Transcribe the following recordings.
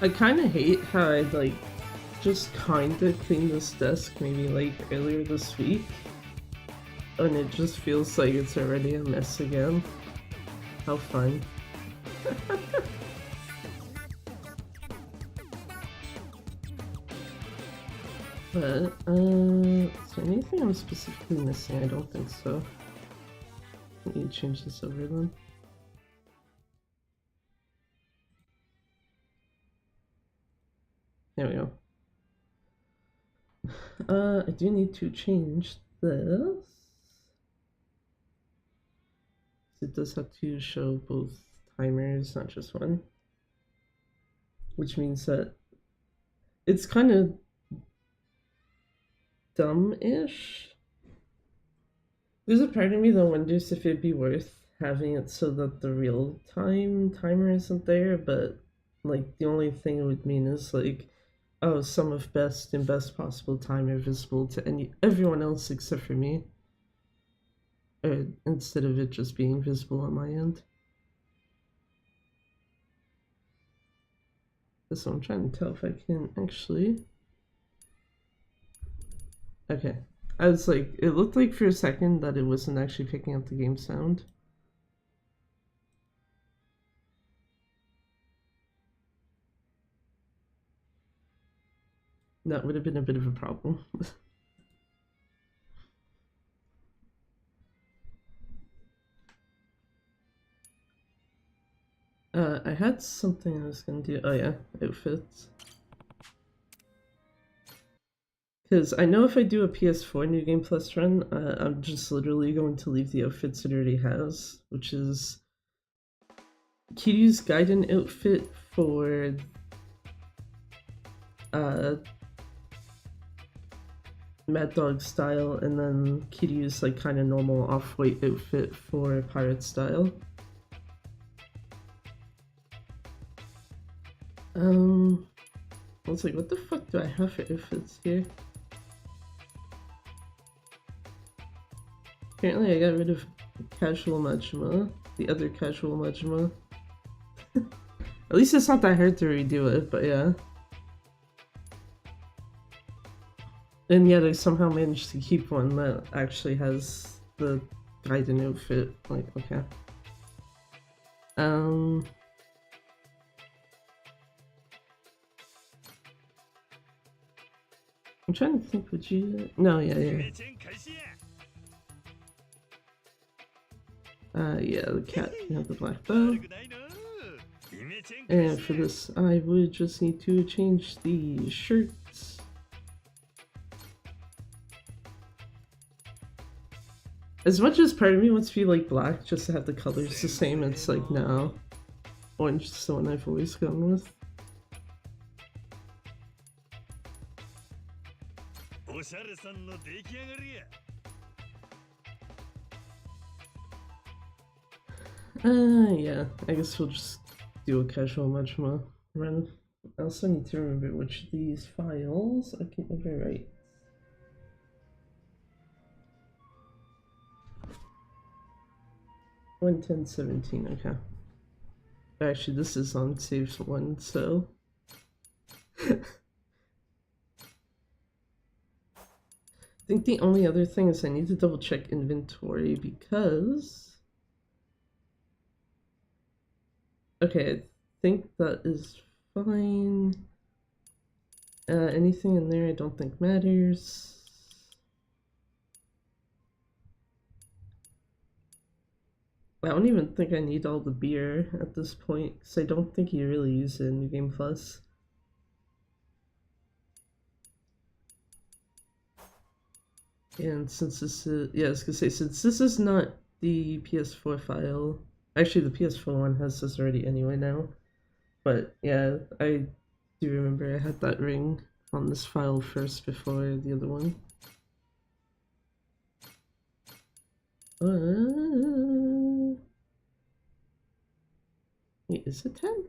I kind of hate how I like just kind of cleaned this desk maybe like earlier this week, and it just feels like it's already a mess again. How fun. But, is there anything I'm specifically missing? I don't think so. I need to change this over then. There we go. I do need to change this. It does have to show both timers, not just one. Which means that it's kind of dumb-ish. There's a part of me that wonders if it'd be worth having it so that the real-time timer isn't there, but like the only thing it would mean is like, oh, sum of best and best possible timer visible to everyone else except for me. Or instead of it just being visible on my end. So I'm trying to tell if I can actually. Okay. I was like, it looked like for a second that it wasn't actually picking up the game sound. That would have been a bit of a problem. I had something I was gonna do. Oh yeah, outfits. Because I know if I do a PS4 New Game Plus run, I'm just literally going to leave the outfits it already has, which is Kiryu's Gaiden outfit for Mad Dog style, and then Kiryu's like kind of normal off-white outfit for pirate style. I was like, what the fuck do I have for outfits here? Apparently I got rid of casual Majima, the other casual Majima. At least it's not that hard to redo it, but yeah. And yet I somehow managed to keep one that actually has the Gaiden outfit. Like, okay. I'm trying to think, would you... No, yeah. Yeah, the cat can have the black bow. And for this, I would just need to change the shirts. As much as part of me wants to be like black, just to have the colors the same, it's like, no. Orange is the one I've always gone with. Yeah, I guess we'll just do a casual Majima run. I also need to remember which of these files I can overwrite. $110.17, okay. Actually, this is on save 1, so... I think the only other thing is I need to double check inventory because... Okay, I think that is fine. Anything in there I don't think matters. I don't even think I need all the beer at this point, because I don't think you really use it in New Game Plus. And since this is, yeah, I was gonna say, since this is not the PS4 file, actually the PS4 one has this already anyway now, but yeah, I do remember I had that ring on this file first before the other one. Wait, is it 10?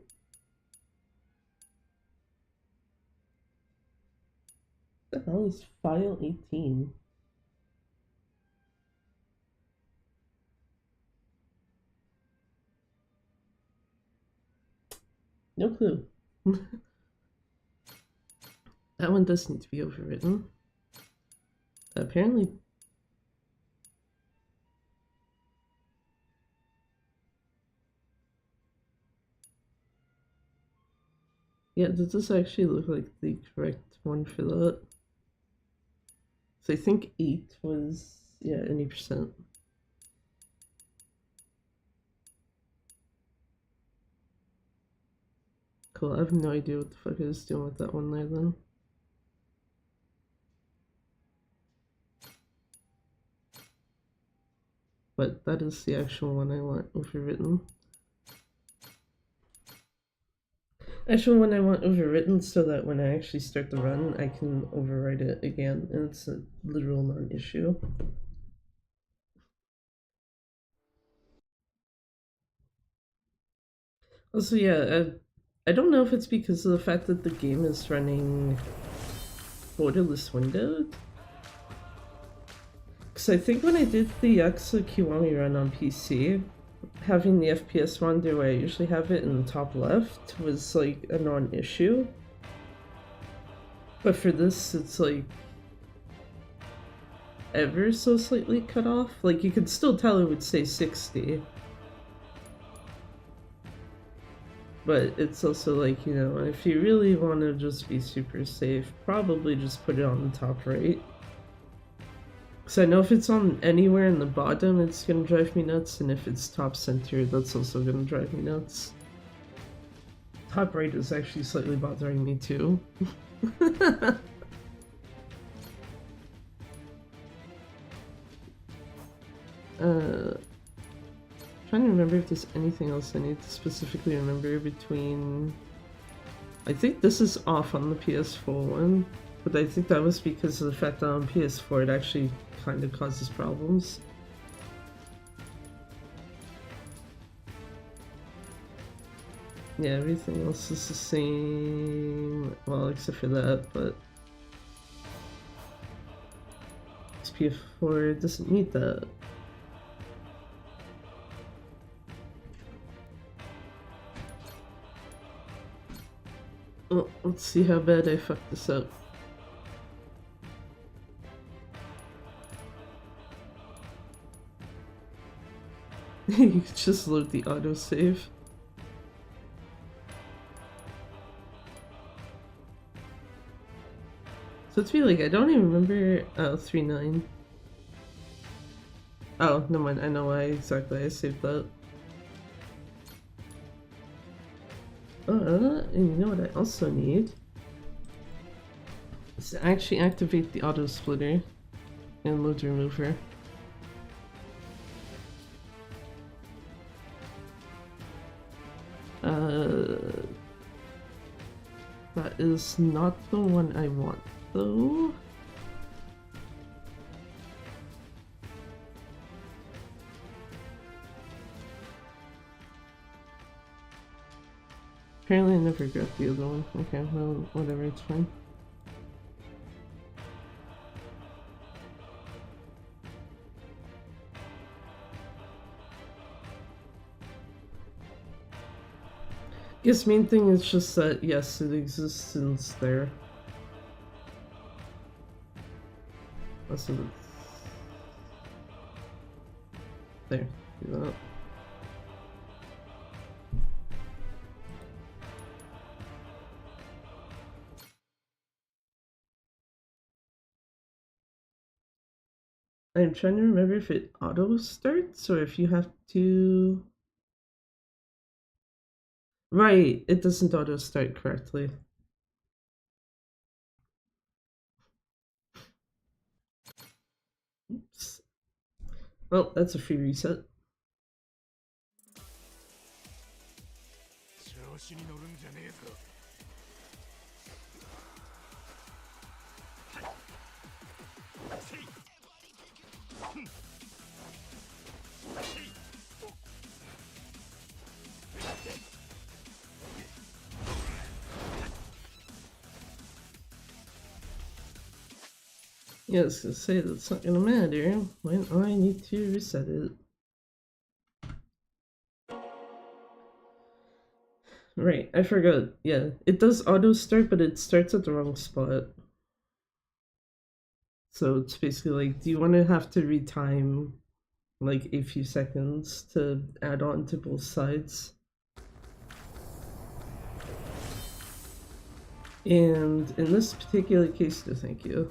What the hell is file 18? No clue. That one does need to be overwritten. Apparently. Yeah, does this actually look like the correct one for that? So I think 8 was, yeah, any percent. Cool, I have no idea what the fuck I was doing with that one there then. But that is the actual one I want overwritten. Actual one I want overwritten so that when I actually start the run, I can overwrite it again, and it's a literal non-issue. Also, yeah, I don't know if it's because of the fact that the game is running borderless windowed. Because I think when I did the Yakuza Kiwami run on PC, having the FPS monitor where I usually have it in the top left was like a non-issue. But for this, it's like ever so slightly cut off. Like you could still tell it would say 60. But it's also like, you know, if you really want to just be super safe, probably just put it on the top right. Because I know if it's on anywhere in the bottom, it's gonna drive me nuts, and if it's top center, that's also gonna drive me nuts. Top right is actually slightly bothering me too. Trying to remember if there's anything else I need to specifically remember between... I think this is off on the PS4 one, but I think that was because of the fact that on PS4 it actually kind of causes problems. Yeah, everything else is the same, well, except for that, but PS4 doesn't need that. Well, let's see how bad I fucked this up. You can just load the autosave. So it's me, like, I don't even remember. Oh, 3-9. Oh, no mind, I know why exactly I saved that. And you know what I also need? Is to actually activate the auto splitter and load remover. That is not the one I want, though. Apparently I never got the other one. Okay, well, whatever, it's fine. Guess main thing is just that, yes, it exists and it's there. That's what it's... There, do that. I'm trying to remember if it auto starts or if you have to. Right, it doesn't auto start correctly. Oops. Well, that's a free reset. Yeah, I was gonna say that's not gonna matter when I need to reset it. Right, I forgot. Yeah, it does auto start, but it starts at the wrong spot. So it's basically like, do you want to have to retime like a few seconds to add on to both sides? And in this particular case, no thank you.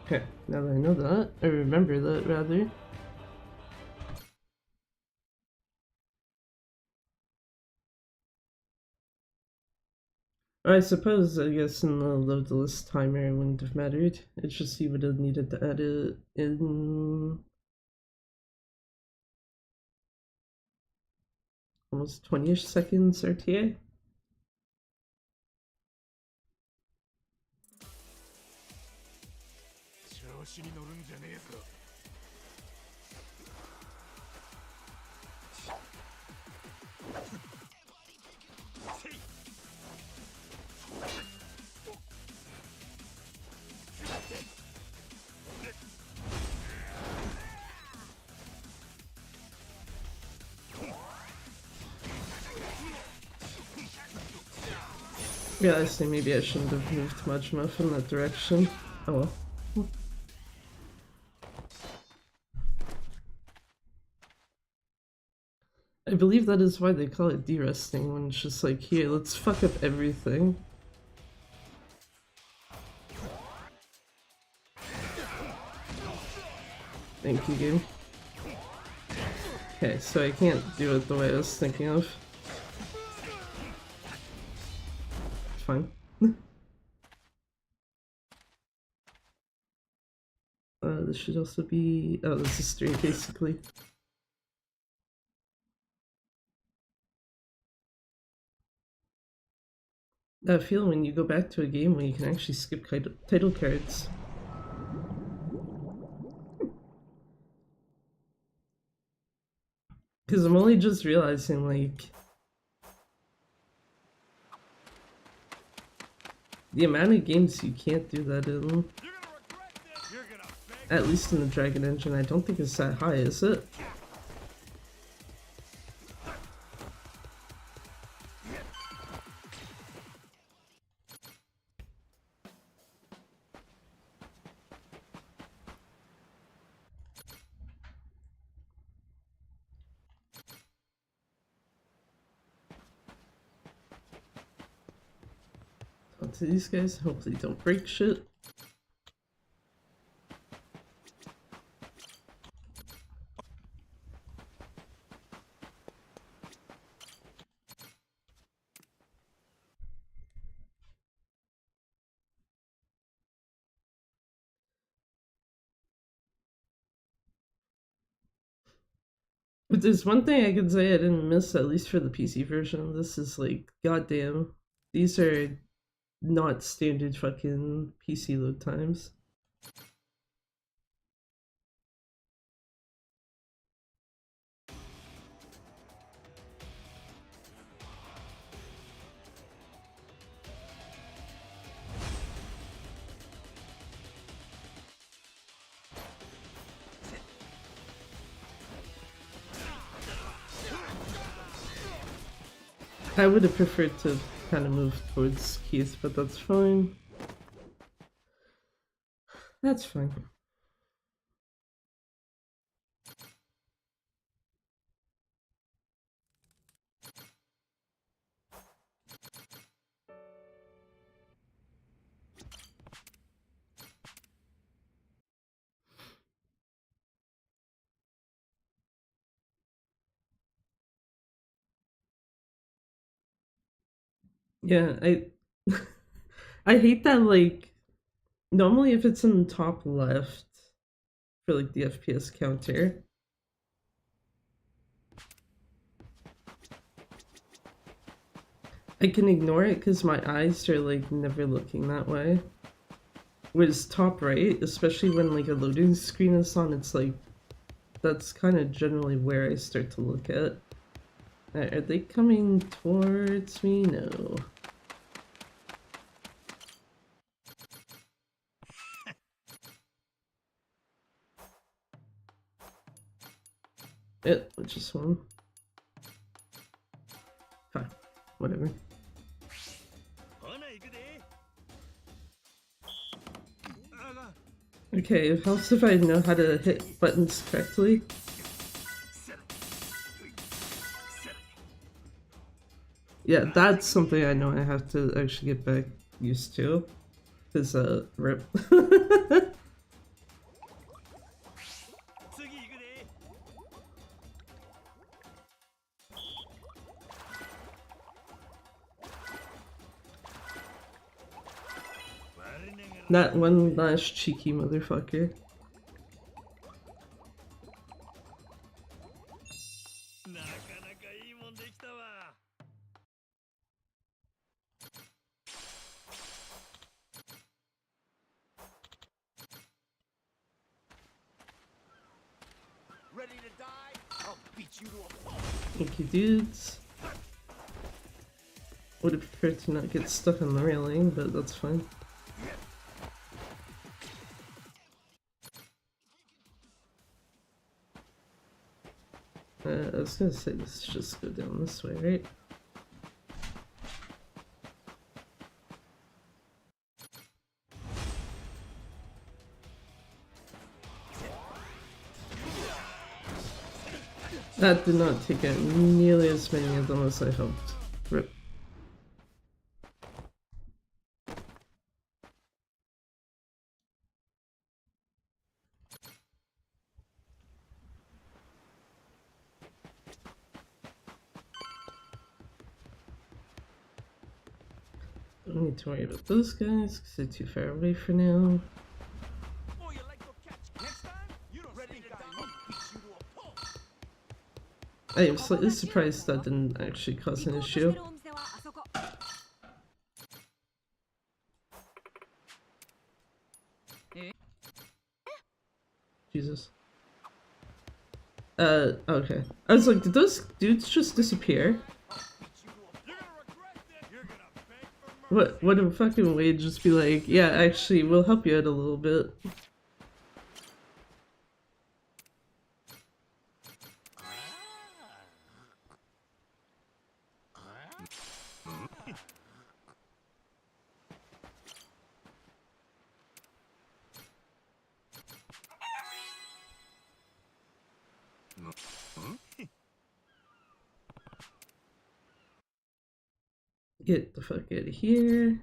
Okay, now that I know that, I remember that rather. I suppose, I guess in the load list timer it wouldn't have mattered. It's just you would have needed to add it in almost 20-ish seconds RTA. Yeah, I see. Maybe I shouldn't have moved much enough in that direction. Oh well. I believe that is why they call it de-resting, when it's just like, here, let's fuck up everything. Thank you, game. Okay, so I can't do it the way I was thinking of. Fine. This should also be... oh, this is straight, basically. I feel when you go back to a game where you can actually skip title cards. Because I'm only just realizing, like, the amount of games you can't do that in. At least in the Dragon Engine, I don't think it's that high, is it? Talk to these guys, hopefully don't break shit. But there's one thing I can say I didn't miss, at least for the PC version. This is like, goddamn, these are not standard fucking PC load times. I would have preferred to kind of move towards Keith, but that's fine. That's fine. Yeah, I I hate that, like, normally if it's in the top left for like the FPS counter, I can ignore it because my eyes are like never looking that way. Whereas top right, especially when like a loading screen is on, it's like that's kind of generally where I start to look at. Are they coming towards me? No. Just one. Fine. Whatever. Okay, it helps if I know how to hit buttons correctly. Yeah, that's something I know I have to actually get back used to. Cause rip. That one last cheeky motherfucker. Ready to die? I'll beat you to a pulp. Thank you, dudes. Would have preferred to not get stuck on the railing, but that's fine. I was gonna say let's just go down this way, right? That did not take out nearly as many of them as I hoped. Rip. Don't need to worry about those guys because they're too far away for now. Oh, you like to catch next time? You don't ready to die? I'll beat you to a pulp. I am slightly surprised that didn't actually cause an issue. Jesus. Okay. I was like, did those dudes just disappear? What a fucking way to just be like, yeah, actually, we'll help you out a little bit. Get the fuck out of here.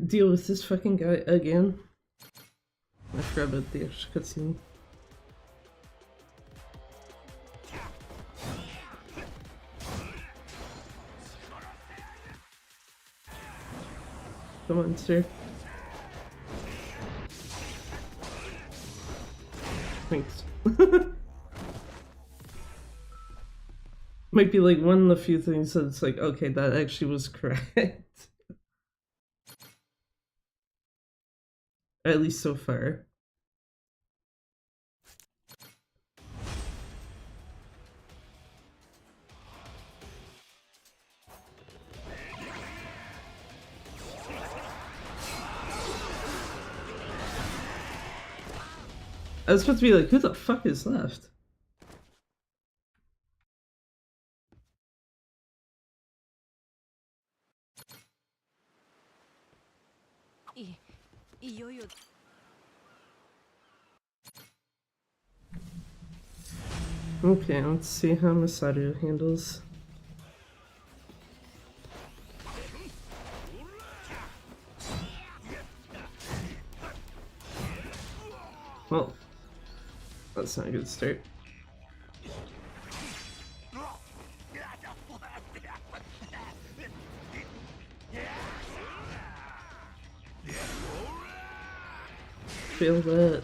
Deal with this fucking guy again. I forgot about the extra cutscene. Come on, sir. Thanks. Might be like one of the few things that's like, okay, that actually was correct. At least so far. I was supposed to be like, who the fuck is left? Okay, let's see how Masaru handles. that's not a good start. Feel that.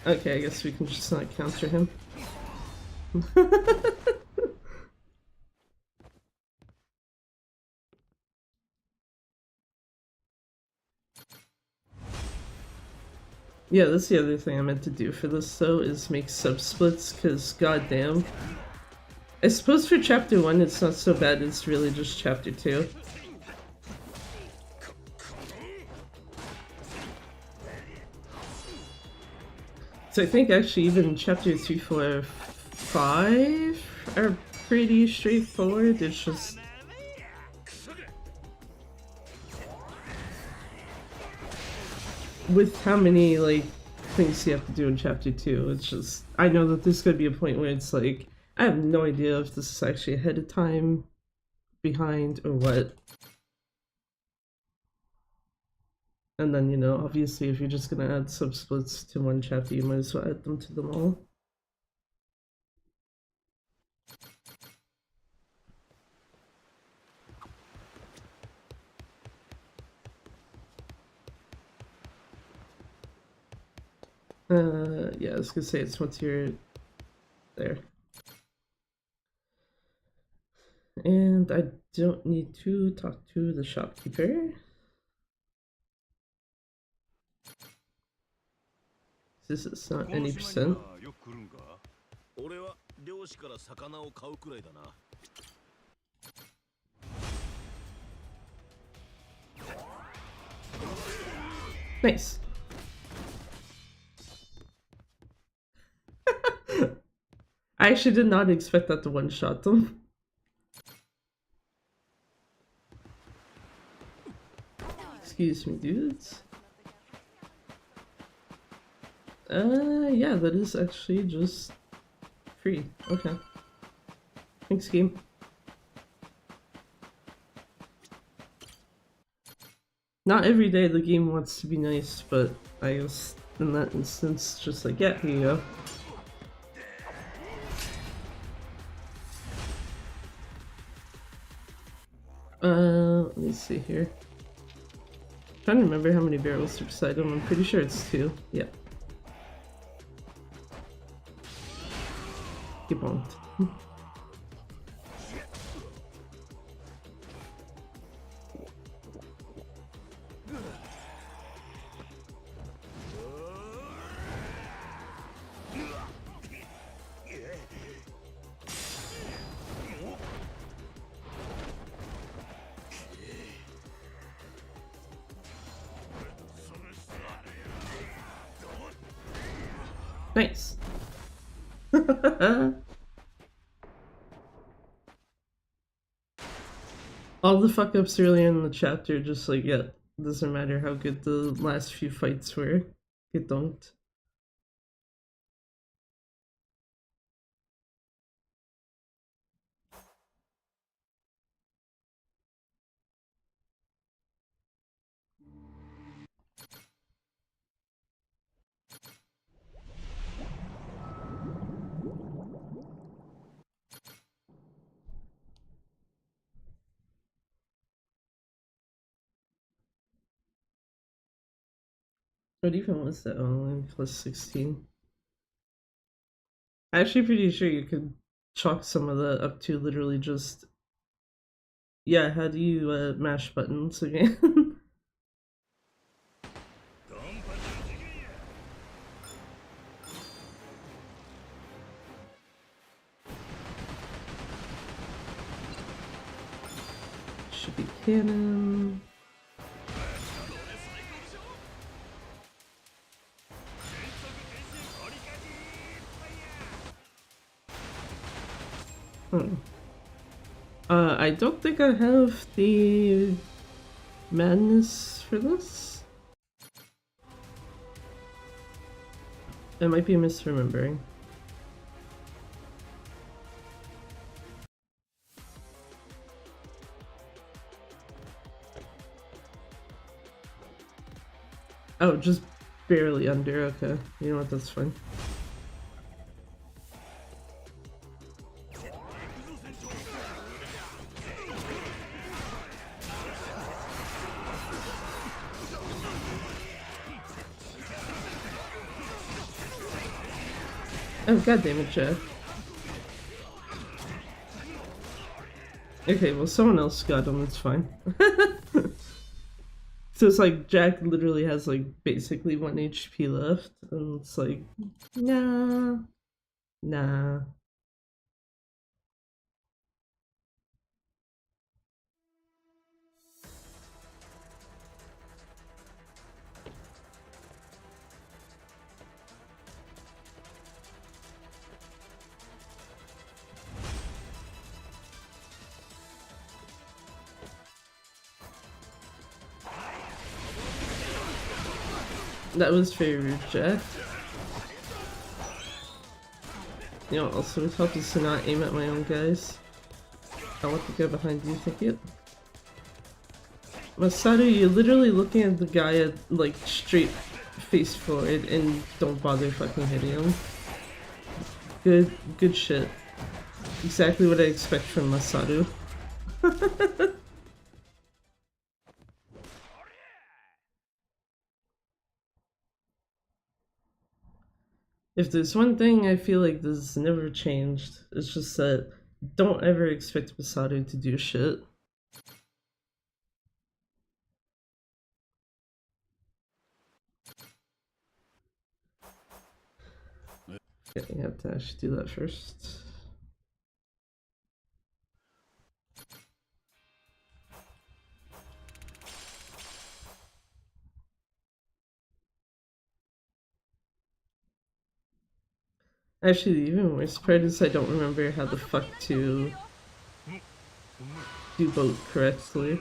Okay, I guess we can just not counter him. Yeah, that's the other thing I meant to do for this though, is make sub-splits, because goddamn. I suppose for chapter 1 it's not so bad, it's really just chapter 2. So I think actually even chapter 3, 4, 5 are pretty straightforward, it's just... with how many, like, things you have to do in chapter 2, it's just... I know that there's gonna be a point where it's like, I have no idea if this is actually ahead of time, behind, or what. And then, you know, obviously if you're just gonna add sub-splits to one chapter, you might as well add them to them all. Yeah, I was gonna say it's once you're there. And I don't need to talk to the shopkeeper. This is not any percent. Nice. I actually did not expect that to one-shot them. Excuse me, dudes. Yeah, that is actually just free. Okay. Thanks, game. Not every day the game wants to be nice, but I guess in that instance, just like, yeah, here you go. Let me see here. I'm trying to remember how many barrels are beside him. I'm pretty sure it's 2. Yeah. He won't. Nice. All the fuck ups earlier in the chapter, just like, yeah, doesn't matter how good the last few fights were. It don't. What even was that online? Plus 16. I'm actually pretty sure you could chalk some of that up to literally just... yeah, how do you mash buttons again? Should be cannon. Hmm. I don't think I have the madness for this. I might be misremembering. Oh, just barely under. Okay. You know what? That's fine. Oh, god damn it, Jack. Okay, well, someone else got him. It's fine. So it's like Jack literally has like basically 1 HP left, and it's like, nah, nah. That was very rude, Jack. You know, also it helps us to not aim at my own guys. I'll let the guy behind you take it. Masaru, you're literally looking at the guy at, like, straight face forward and don't bother fucking hitting him. Good shit. Exactly what I expect from Masaru. If there's one thing I feel like this never changed, it's just that don't ever expect Masaru to do shit. Yeah, you have to actually do that first. Actually, the even worse part is I don't remember how the fuck to do both correctly.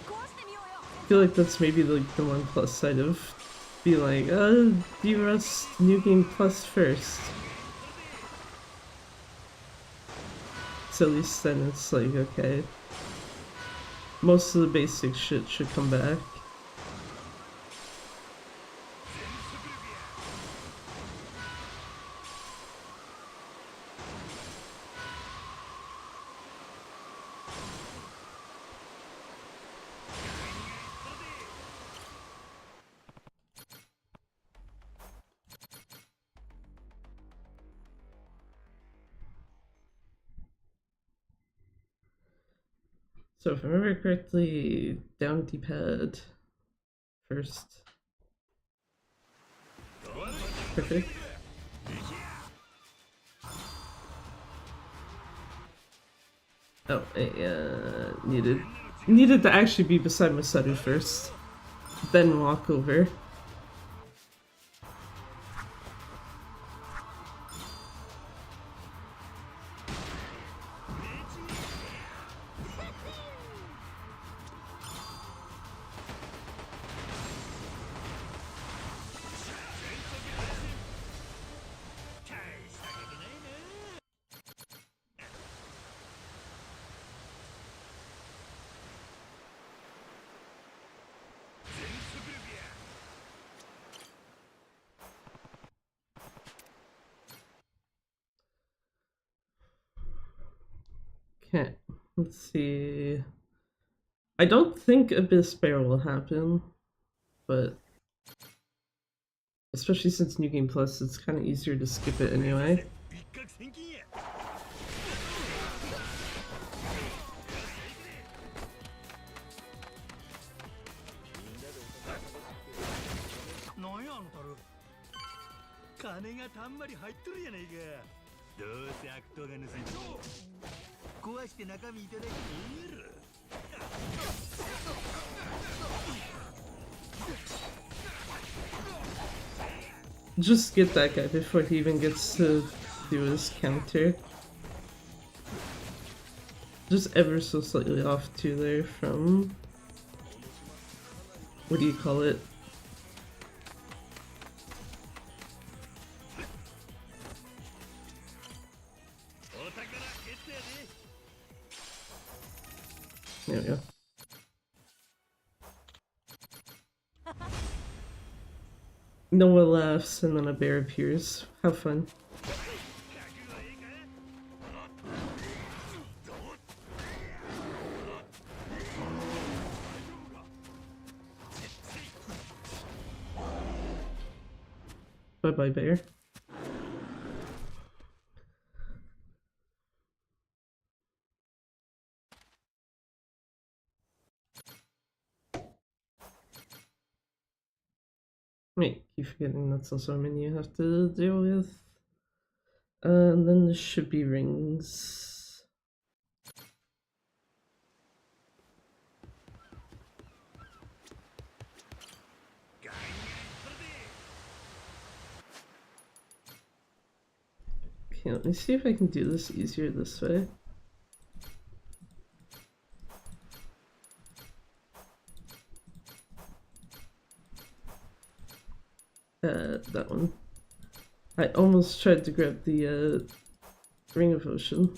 I feel like that's maybe like the one plus side of being like, do Rust New Game Plus first. So at least then it's like, okay. Most of the basic shit should come back. So if I remember correctly, down D-pad first. Perfect. Oh, I needed to actually be beside Masaru first, then walk over. Okay, let's see. I don't think Abyss Bear will happen, but especially since New Game Plus, it's kind of easier to skip it anyway. Just get that guy before he even gets to do his counter. Just ever so slightly off too there from, what do you call it? There we go. Noah laughs and then a bear appears. How fun. Bye-bye, bear. Wait, keep forgetting that's also a menu you have to deal with. And then there should be rings. Okay, let me see if I can do this easier this way. That one. I almost tried to grab the Ring of Ocean.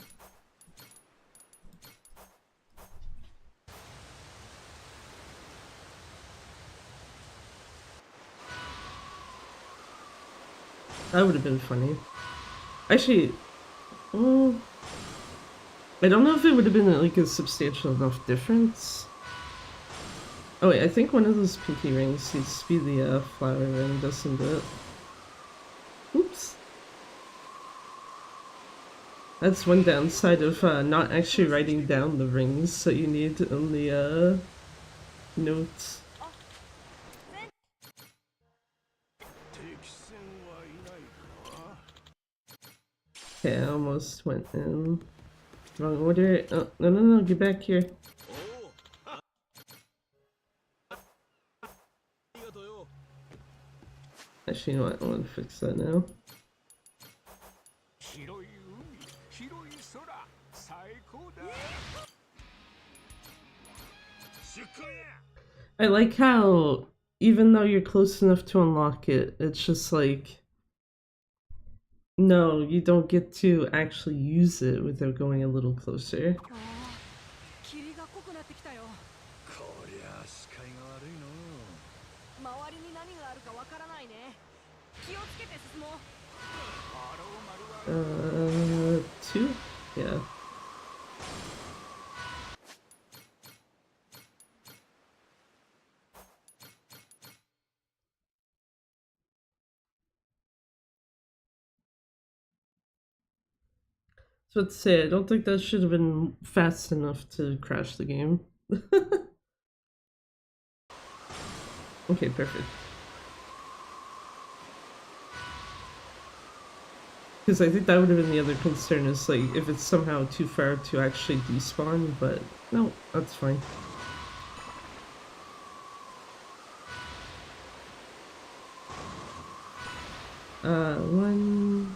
That would have been funny. Actually, well, I don't know if it would have been like a substantial enough difference. Oh wait, I think one of those pinky rings needs to be the flower ring, doesn't it? Oops. That's one downside of not actually writing down the rings, so you need on the notes. Okay, I almost went in wrong order. Oh, no, get back here. Actually, you know what? I want to fix that now. I like how, even though you're close enough to unlock it, it's just like, no, you don't get to actually use it without going a little closer. Two? Yeah. So let's say, I don't think that should have been fast enough to crash the game. Okay, perfect. Because I think that would have been the other concern, is like if it's somehow too far to actually despawn, but no, that's fine. One,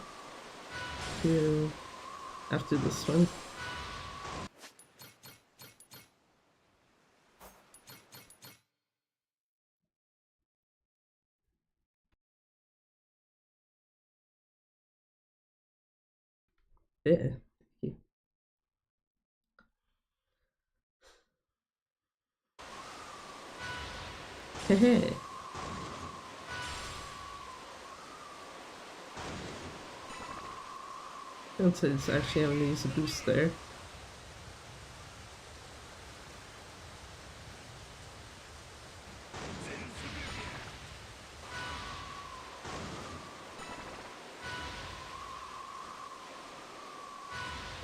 two, after this one. Yeah. Hey. Since it's actually having to use a boost there.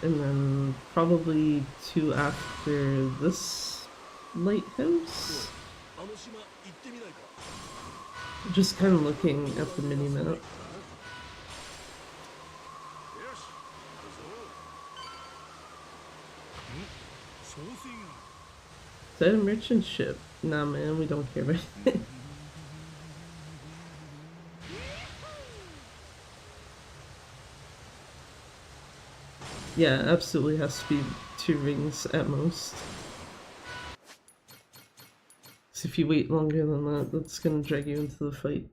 And then probably two after this lighthouse. Just kind of looking at the mini map. Is that a merchant ship? Nah, man, we don't care about it. Yeah, absolutely has to be 2 rings at most. So if you wait longer than that, that's gonna drag you into the fight.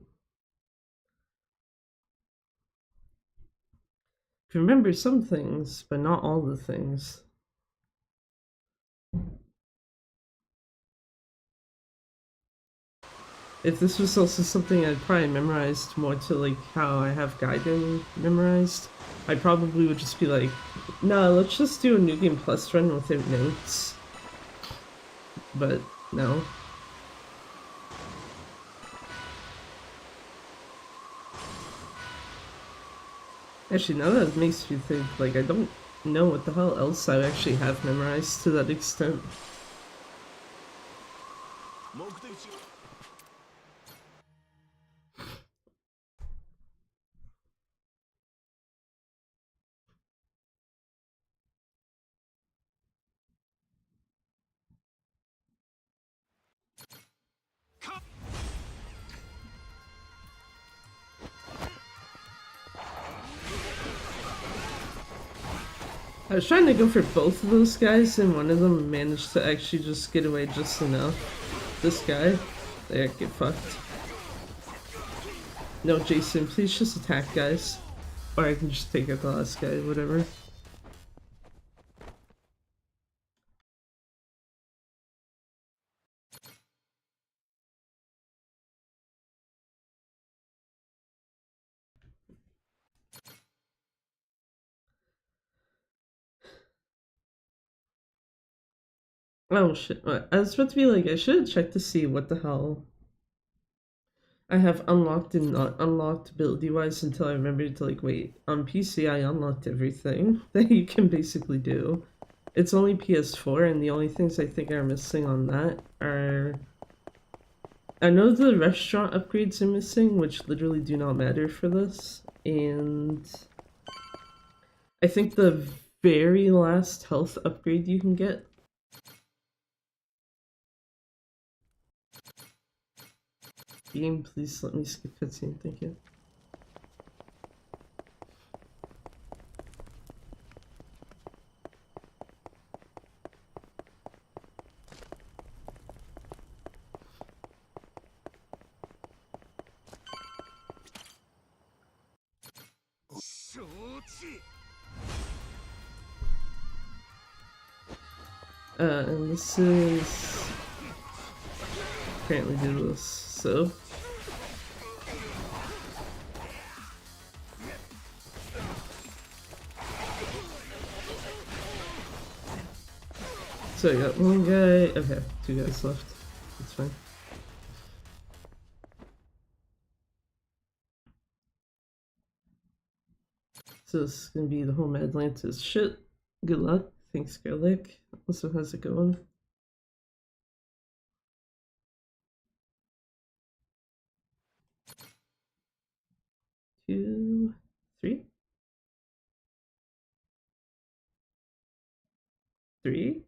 Remember some things, but not all the things. If this was also something I'd probably memorized more to like how I have Gaiden memorized, I probably would just be like, no, let's just do a New Game Plus run without notes. But no. Actually, now that makes me think, like, I don't know what the hell else I actually have memorized to that extent. I was trying to go for both of those guys, and one of them managed to actually just get away just enough. This guy, there, get fucked. No, Jason, please just attack, guys. Or I can just take out the last guy, whatever. Oh shit, I was about to be like, I should have checked to see what the hell I have unlocked and not unlocked ability-wise until I remembered to like, wait, on PC I unlocked everything that you can basically do. It's only PS4 and the only things I think are missing on that are... I know the restaurant upgrades are missing, which literally do not matter for this, and I think the very last health upgrade you can get. Game, please let me skip cutscene, thank you. And this is apparently do this, so I got one guy, okay, two guys left, that's fine. So this is gonna be the whole Atlantis shit. Good luck, thanks Garlic. Also, how's it going? 2, 3? 3?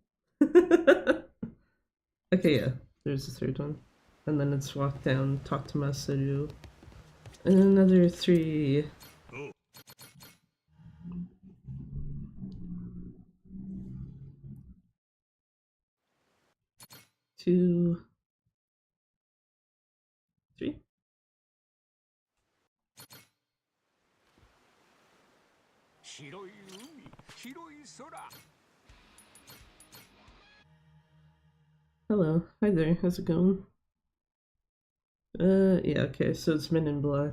Okay, yeah, there's the third one. And then it's walk down, talk to Masaru. And another 3. 2, 3. Hello, hi there, how's it going? Yeah, okay, so it's Men in Black.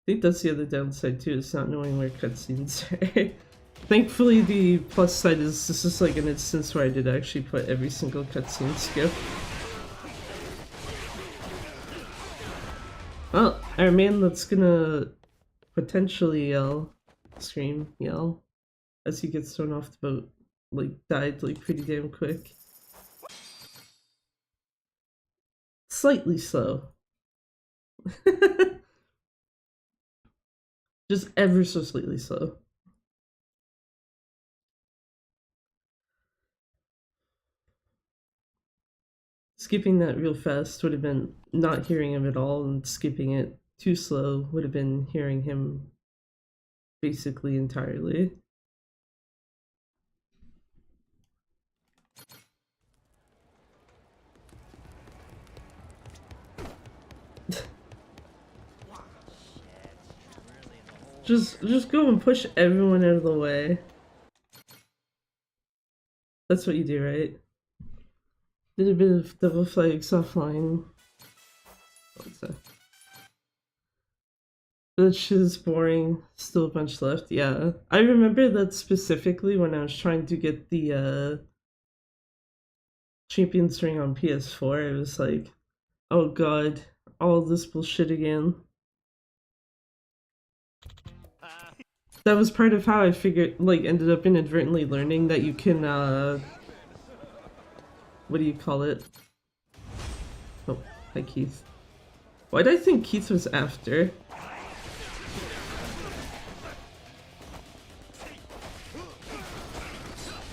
I think that's the other downside too, is not knowing where cutscenes are. Thankfully, the plus side is this is like an instance where I did actually put every single cutscene skip. Well, our man that's gonna potentially scream, yell, as he gets thrown off the boat, like died like pretty damn quick. Slightly slow. Just ever so slightly slow. Skipping that real fast would have been not hearing him at all, and skipping it too slow would have been hearing him basically entirely. Just go and push everyone out of the way. That's what you do, right? Did a bit of double flags offline. What's that? That shit is boring. Still a bunch left. Yeah. I remember that specifically when I was trying to get the Champions Ring on PS4. It was like, oh god, all this bullshit again. That was part of how I figured, like, ended up inadvertently learning that you can, what do you call it? Oh, hi Keith. Why did I think Keith was after?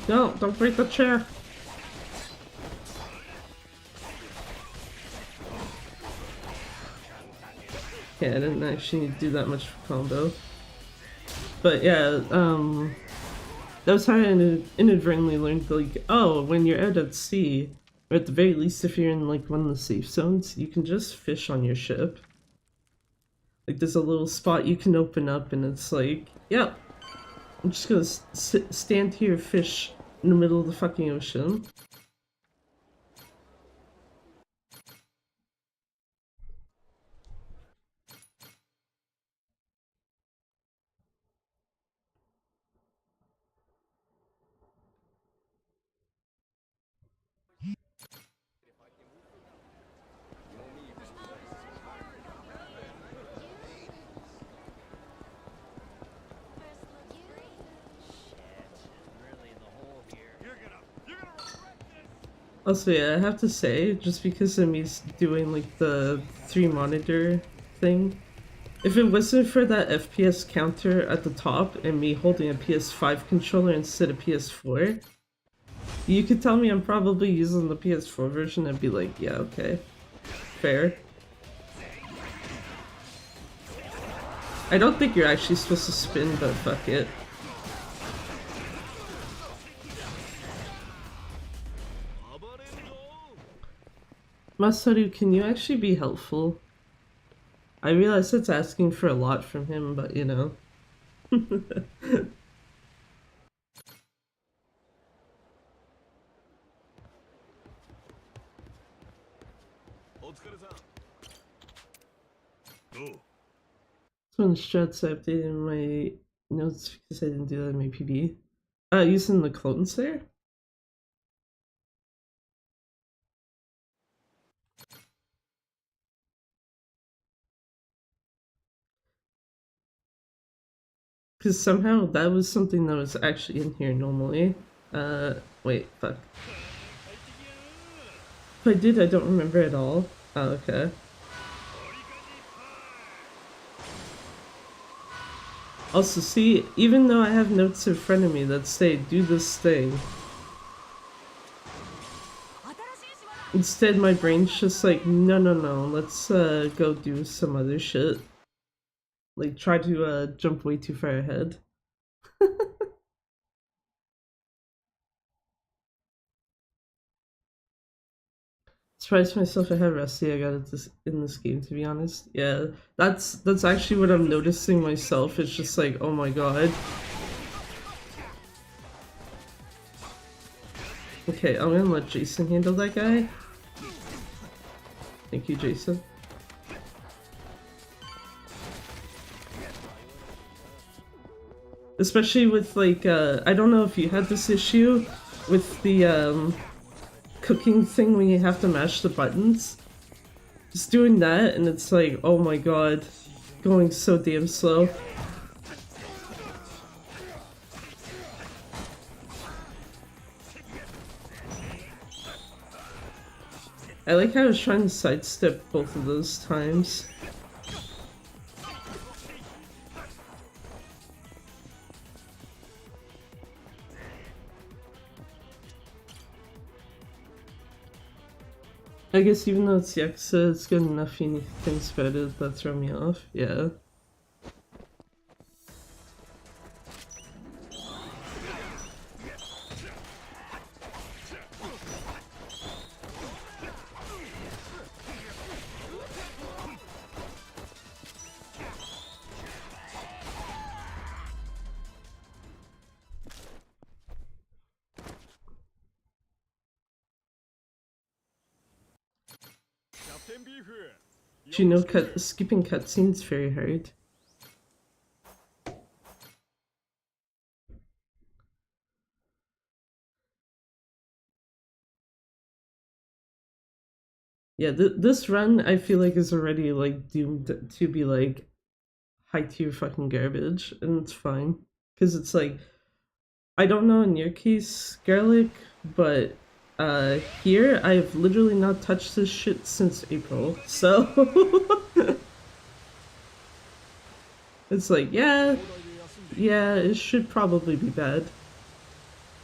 No, don't break the chair! Yeah, I didn't actually do that much combo. But yeah, that was how I inadvertently learned, like, oh, when you're out at sea, or at the very least if you're in, like, one of the safe zones, you can just fish on your ship. Like, there's a little spot you can open up, and it's like, yep, I'm just gonna stand here, fish in the middle of the fucking ocean. Also, yeah, I have to say, just because I'm used to doing, like, the 3 monitor thing, if it wasn't for that FPS counter at the top and me holding a PS5 controller instead of PS4, you could tell me I'm probably using the PS4 version and be like, yeah, okay, fair. I don't think you're actually supposed to spin, but fuck it. Masaru, can you actually be helpful? I realize it's asking for a lot from him, but you know. So in strats, I updated my notes because I didn't do that in my PB. Using the clones there? Because somehow that was something that was actually in here normally. Wait, fuck. If I did, I don't remember at all. Oh, okay. Also, see, even though I have notes in front of me that say, do this thing, instead my brain's just like, no, no, no, let's, go do some other shit. Like, try to, jump way too far ahead. Surprised myself at how rusty I got at this in this game, to be honest. Yeah, that's actually what I'm noticing myself. It's just like, oh my god. Okay, I'm gonna let Jason handle that guy. Thank you, Jason. Especially with, like, I don't know if you had this issue with the, cooking thing when you have to mash the buttons. Just doing that, and it's like, oh my god, going so damn slow. I like how I was trying to sidestep both of those times. I guess even though it's Yakuza, it's got enough unique things about it that throw me off. Yeah. Do you know skipping cutscenes very hard? Yeah, this run I feel like is already like doomed to be like high tier fucking garbage, and it's fine because it's like I don't know in your case, Garlic, but here I've literally not touched this shit since April, so it's like yeah, it should probably be bad.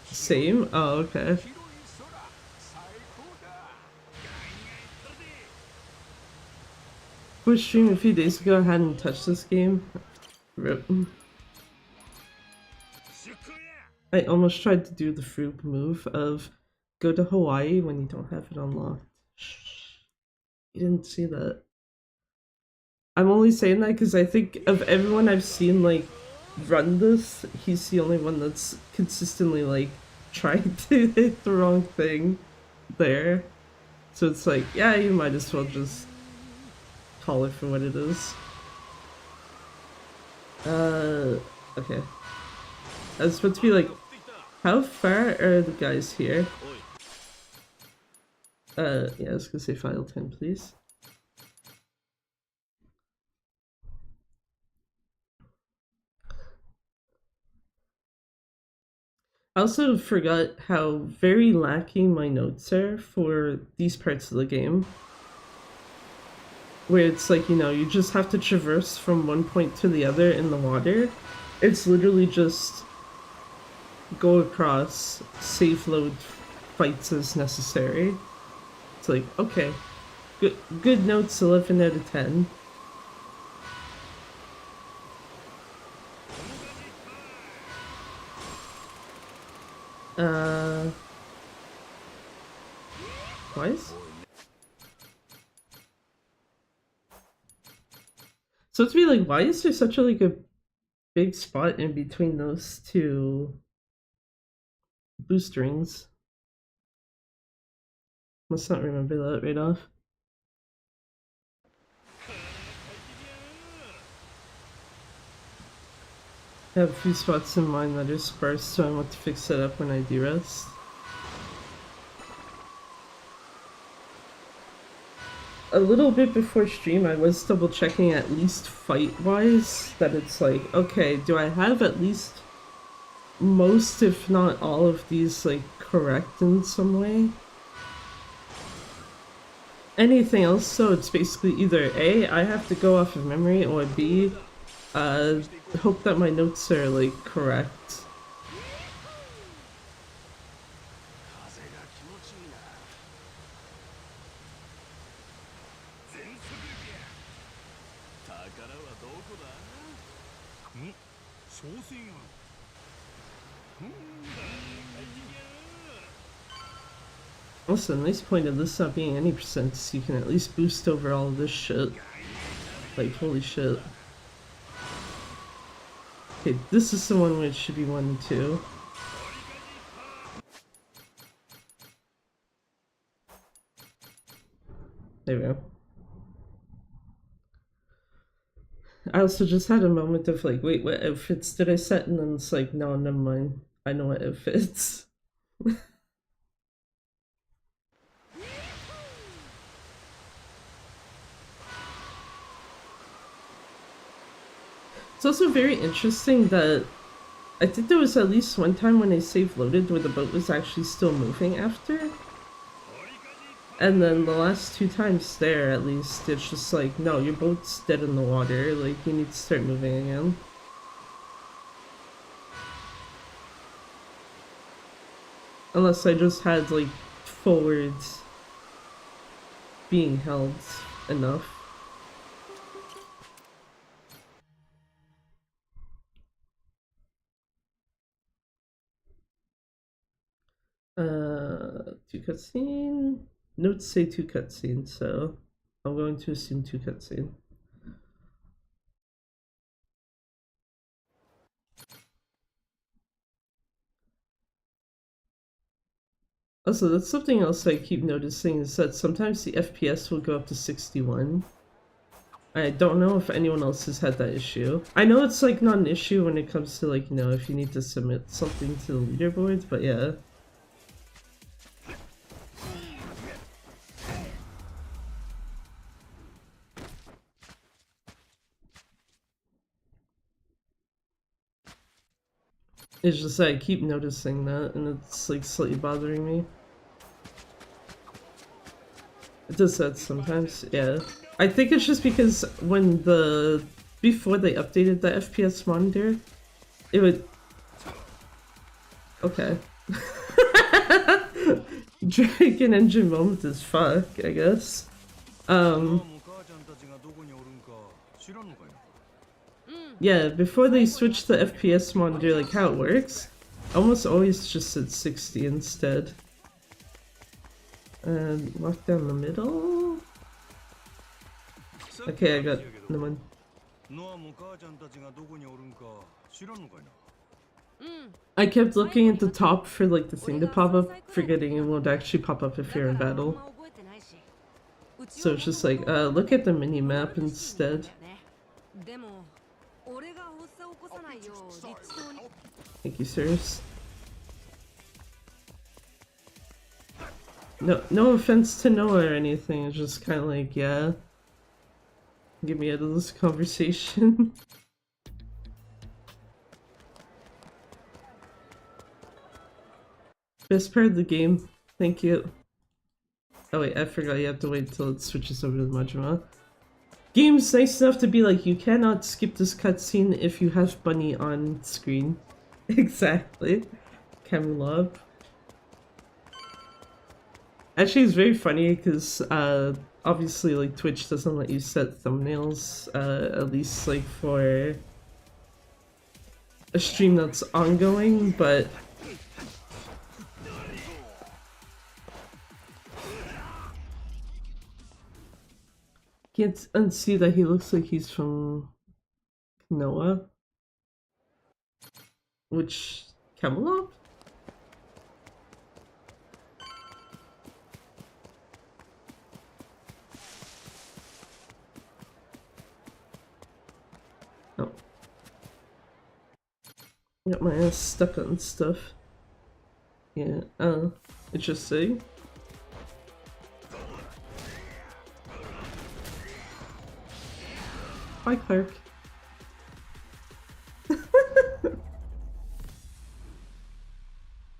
Same. Oh, okay. For stream a few days ago, I hadn't touched this game. Rip. I almost tried to do the fruit move of go to Hawaii when you don't have it unlocked. Shh. You didn't see that. I'm only saying that because I think of everyone I've seen like run this, he's the only one that's consistently like trying to hit the wrong thing there. So it's like, yeah, you might as well just call it for what it is. Okay. I was supposed to be like, how far are the guys here? Yeah, I was gonna say file 10, please. I also forgot how very lacking my notes are for these parts of the game. Where it's like, you know, you just have to traverse from one point to the other in the water. It's literally just go across, save load fights as necessary. It's like, okay, good notes, 11 out of 10. Twice? So it's be like, why is there such a like a big spot in between those two boost rings? Must not remember that right off. I have a few spots in mind that are sparse, so I want to fix it up when I de-rest. A little bit before stream, I was double checking at least fight-wise that it's like, okay, do I have at least most, if not all of these, like, correct in some way? Anything else, so it's basically either A, I have to go off of memory, or B, hope that my notes are, like, correct. Also, a nice point of this not being any percent is you can at least boost over all of this shit. Like, holy shit. Okay, this is the one where it should be 1 and 2. There we go. I also just had a moment of like, wait, what outfits did I set? And then it's like, no, never mind. I know what outfits. It's also very interesting that I think there was at least one time when I save loaded where the boat was actually still moving after. And then the last 2 times there, at least, it's just like, no, your boat's dead in the water. Like, you need to start moving again. Unless I just had, like, forwards being held enough. Two cutscene. Notes say 2 cutscenes, so I'm going to assume 2 cutscene. Also, that's something else I keep noticing is that sometimes the FPS will go up to 61. I don't know if anyone else has had that issue. I know it's like not an issue when it comes to like, you know, if you need to submit something to the leaderboards, but yeah. It's just that I keep noticing that and it's like slightly bothering me. It does that sometimes, yeah. I think it's just because when before they updated the FPS monitor, it would... Okay. Dragon engine moment as fuck, I guess. Yeah, before they switched the FPS monitor, like how it works, almost always just at 60 instead. And lock down the middle? Okay, I got the one. I kept looking at the top for like the thing to pop up, forgetting it won't actually pop up if you're in battle. So it's just like, look at the mini-map instead. Thank you, sirs. No offense to Noah or anything, it's just kind of like, yeah. Get me out of this conversation. Best part of the game. Thank you. Oh wait, I forgot you have to wait until it switches over to the Majima. Game's nice enough to be like, you cannot skip this cutscene if you have Bunny on screen. Exactly. Camelot. Actually, it's very funny because obviously like Twitch doesn't let you set thumbnails, at least like for a stream that's ongoing, but can't unsee that he looks like he's from Noah. Which Camelot? Oh. Got my ass stuck on stuff. Yeah, interesting. Hi, Clark.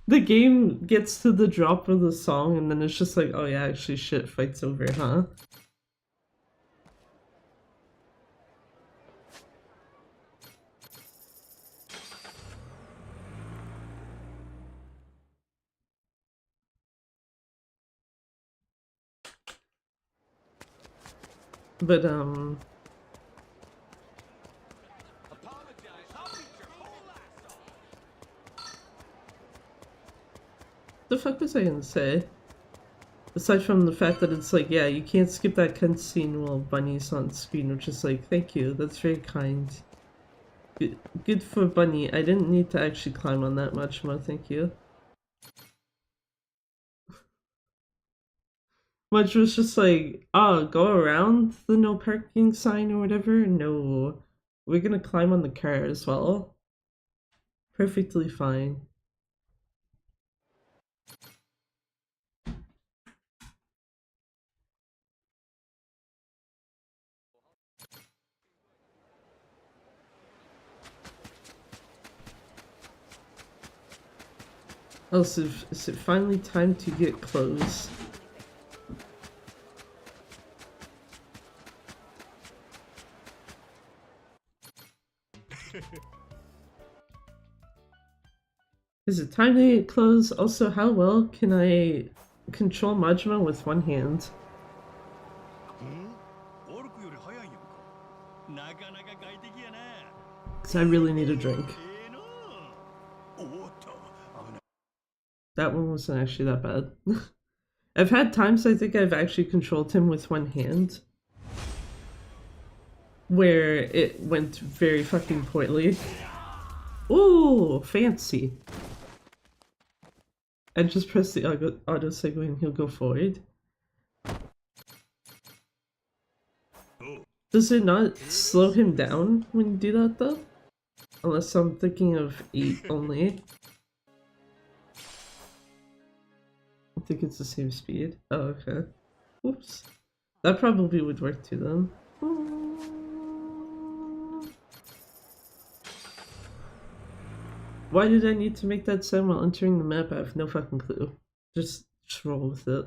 The game gets to the drop of the song and then it's just like, oh yeah, actually shit, fight's over, huh? But the fuck was I gonna say? Aside from the fact that it's like, yeah, you can't skip that cutscene while Bunny's on screen, which is like, thank you, that's very kind. Good for Bunny. I didn't need to actually climb on that much more, thank you. Much was just like, oh, go around the no parking sign or whatever? No. We're gonna climb on the car as well. Perfectly fine. Oh, so is it finally time to get clothes? Is it time to get clothes? Also, how well can I control Majima with one hand? Because I really need a drink. That one wasn't actually that bad. I've had times I think I've actually controlled him with one hand where it went very fucking poorly. Ooh, fancy. I just press the auto segue and he'll go forward. Does it not slow him down when you do that though? Unless I'm thinking of 8 only. I think it's the same speed. Oh, okay. Oops. That probably would work too then. Why did I need to make that sound while entering the map? I have no fucking clue. Just roll with it.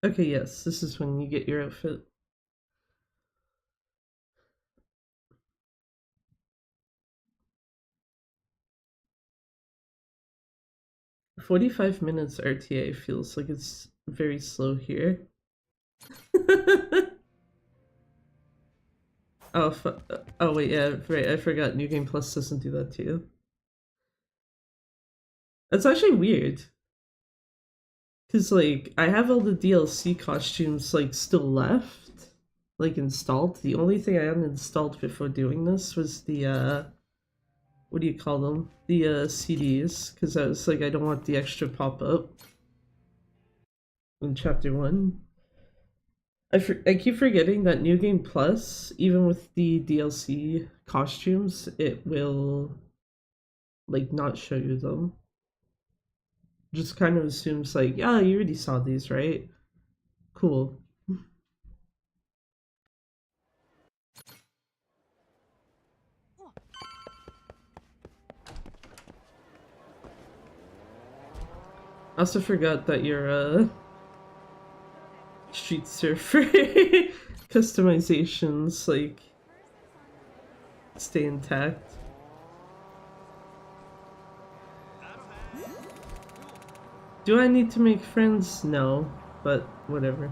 Okay, yes, this is when you get your outfit. "45 minutes RTA" feels like it's very slow here. Oh, oh wait, yeah, right, I forgot New Game Plus doesn't do that too. That's actually weird. Cause like, I have all the DLC costumes like still left, like installed. The only thing I uninstalled before doing this was the what do you call them? The CDs, because I was like, I don't want the extra pop-up in chapter 1. I keep forgetting that New Game Plus, even with the DLC costumes, it will like not show you them. Just kind of assumes like, yeah, you already saw these, right? Cool. I also forgot that your Street Surfer customizations like stay intact. Do I need to make friends? No, but whatever.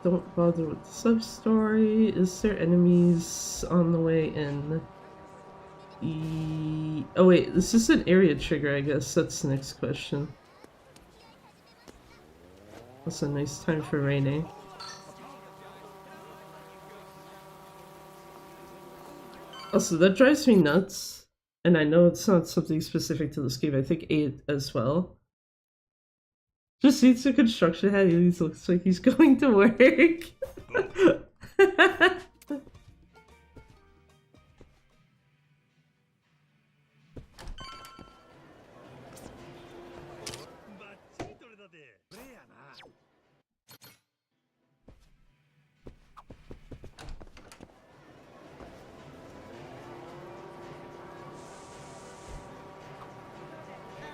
Don't bother with the sub-story. Is there enemies on the way in? Oh wait, this is an area trigger, I guess. That's the next question. That's a nice time for raining. Also, that drives me nuts. And I know it's not something specific to this game. I think 8 as well. Just sees the construction hat. He looks like he's going to work.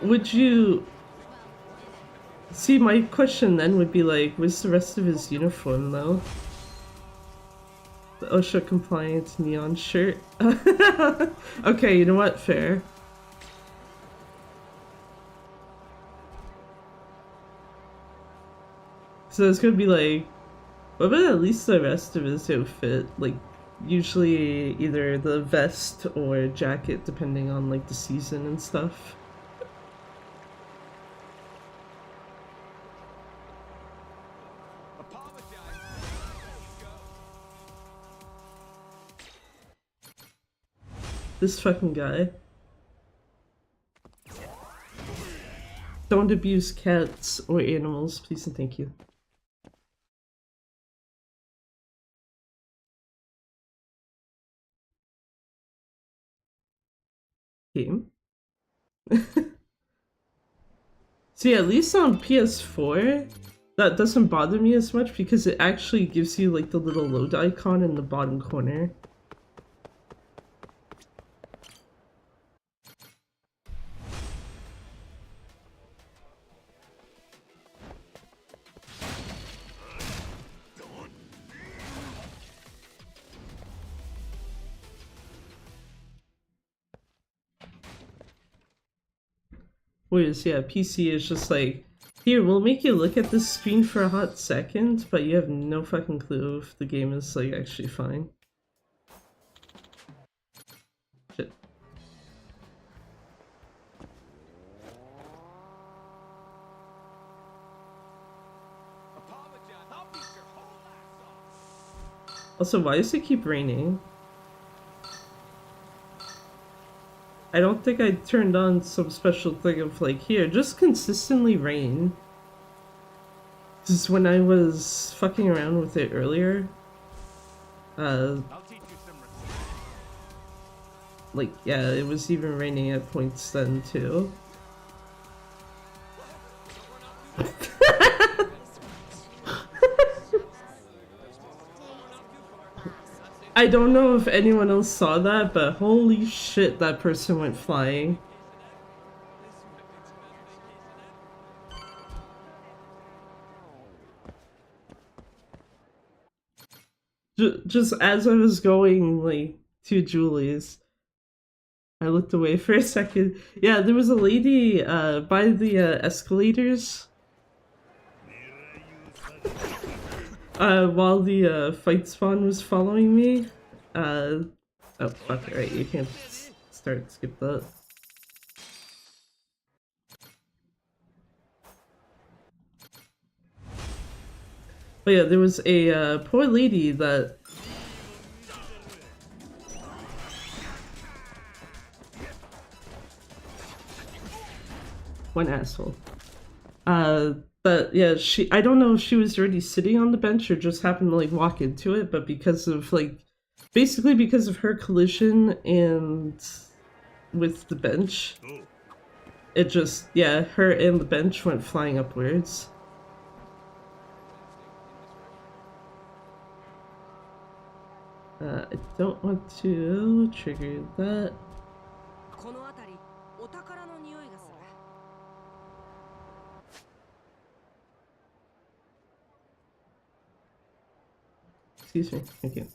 Would you... See, my question then would be like, where's the rest of his uniform though? The OSHA compliant neon shirt. Okay, you know what? Fair. So it's gonna be like, what about at least the rest of his outfit? Like, usually either the vest or jacket, depending on like the season and stuff. This fucking guy. Don't abuse cats or animals, please and thank you. Game. See, at least on PS4, that doesn't bother me as much because it actually gives you like the little load icon in the bottom corner. Whereas, yeah, PC is just like, Here, we'll make you look at this screen for a hot second, but you have no fucking clue if the game is like actually fine. Shit. Apologize. I'll beat your whole ass off. Also, why does it keep raining? I don't think I turned on some special thing of like, here, just consistently rain. Because when I was fucking around with it earlier, I'll teach you some respect. like, yeah, it was even raining at points then too. I don't know if anyone else saw that, but holy shit, that person went flying. Just as I was going, like, to Julie's, I looked away for a second. Yeah, there was a lady, by the, escalators. While the, fight spawn was following me. Oh, fuck, right, you can't skip that. But yeah, there was a, poor lady that... One asshole. But yeah, I don't know if she was already sitting on the bench or just happened to like walk into it, but because of like, basically because of her collision and with the bench, it just, yeah, her and the bench went flying upwards. I don't want to trigger that. Excuse me, thank you.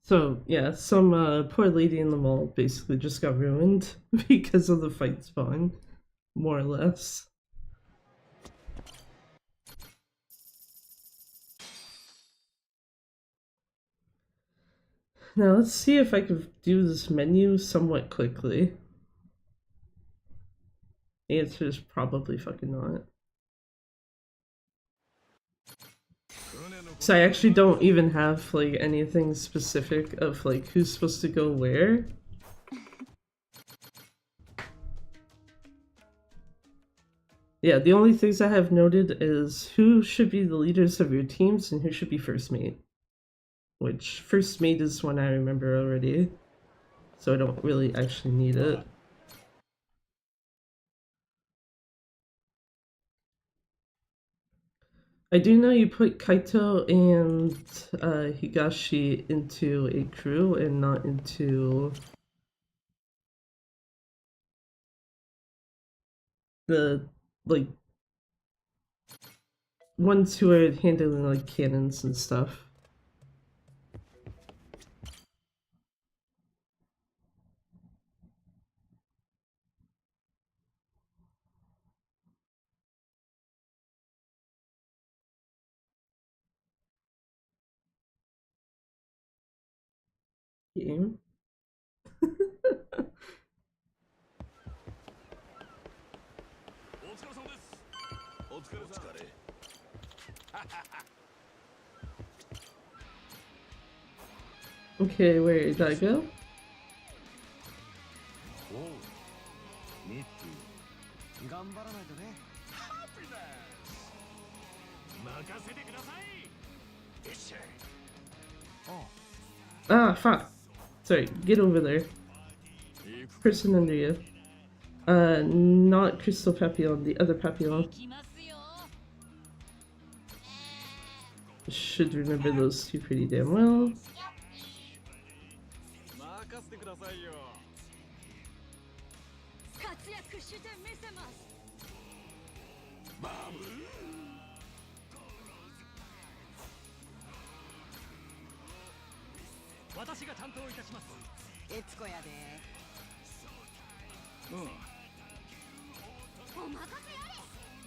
So yeah, some poor lady in the mall basically just got ruined because of the fight spawn, more or less. Now let's see if I can do this menu somewhat quickly. The answer is probably fucking not. So I actually don't even have like anything specific of like who's supposed to go where. Yeah, the only things I have noted is who should be the leaders of your teams and who should be first mate. Which first mate is one I remember already, so I don't really actually need it. I do know you put Kaito and Higashi into a crew and not into the like ones who are handling like cannons and stuff. Game. Okay, where did I go? Ah, fuck. Sorry, get over there. Person under you. Not Crystal Papillon, the other Papillon. Should remember those two pretty damn well.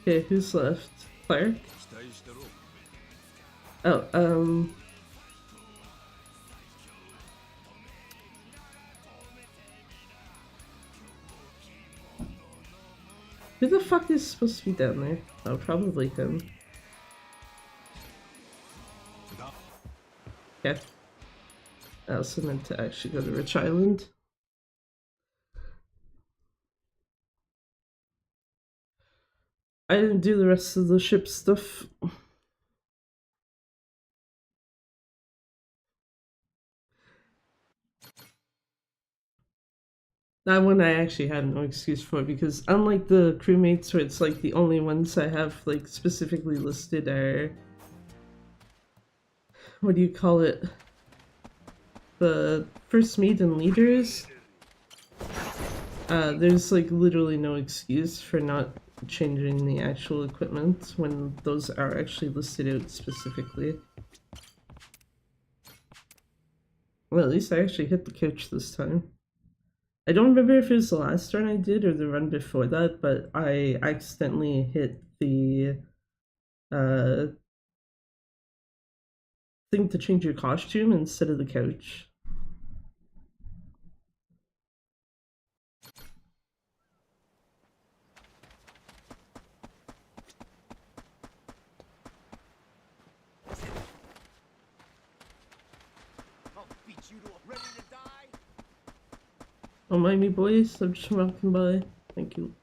Okay, who's left? Claire? 期待してろ。Oh, who the fuck is supposed to be down there? Oh, probably him. Okay. I also meant to actually go to Rich Island. I didn't do the rest of the ship stuff. That one I actually had no excuse for because unlike the crewmates where it's like the only ones I have like specifically listed are what do you call it? The first mate and leaders. There's like literally no excuse for not changing the actual equipment when those are actually listed out specifically. Well, at least I actually hit the couch this time. I don't remember if it was the last run I did or the run before that, but I accidentally hit the uh, thing to change your costume instead of the couch. I'll beat you to a ready to die. Don't mind me, boys. I'm just walking by. Thank you.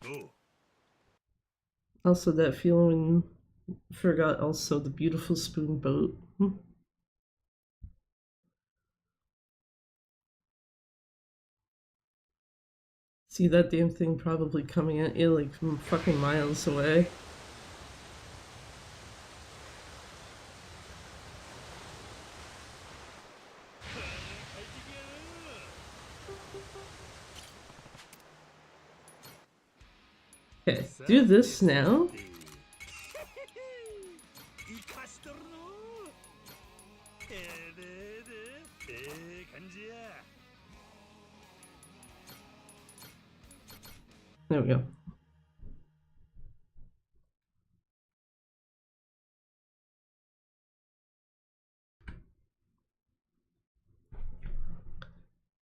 Oh. Also, that feeling. Forgot also the beautiful spoon boat. See that damn thing probably coming at you like from fucking miles away. Okay, do this now. There we go.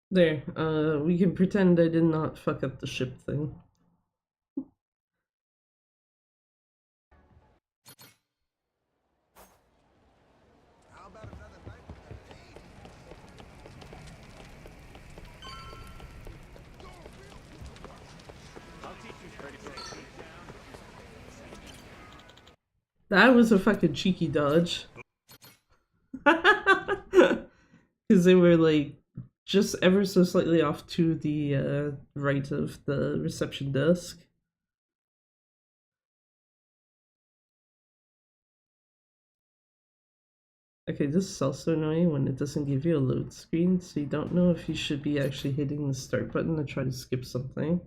There, we can pretend I did not fuck up the ship thing. How about another night with the lady? I'll teach you pretty soon. That was a fucking cheeky dodge. Because they were like just ever so slightly off to the right of the reception desk. Okay, this is also annoying when it doesn't give you a load screen, so you don't know if you should be actually hitting the start button to try to skip something.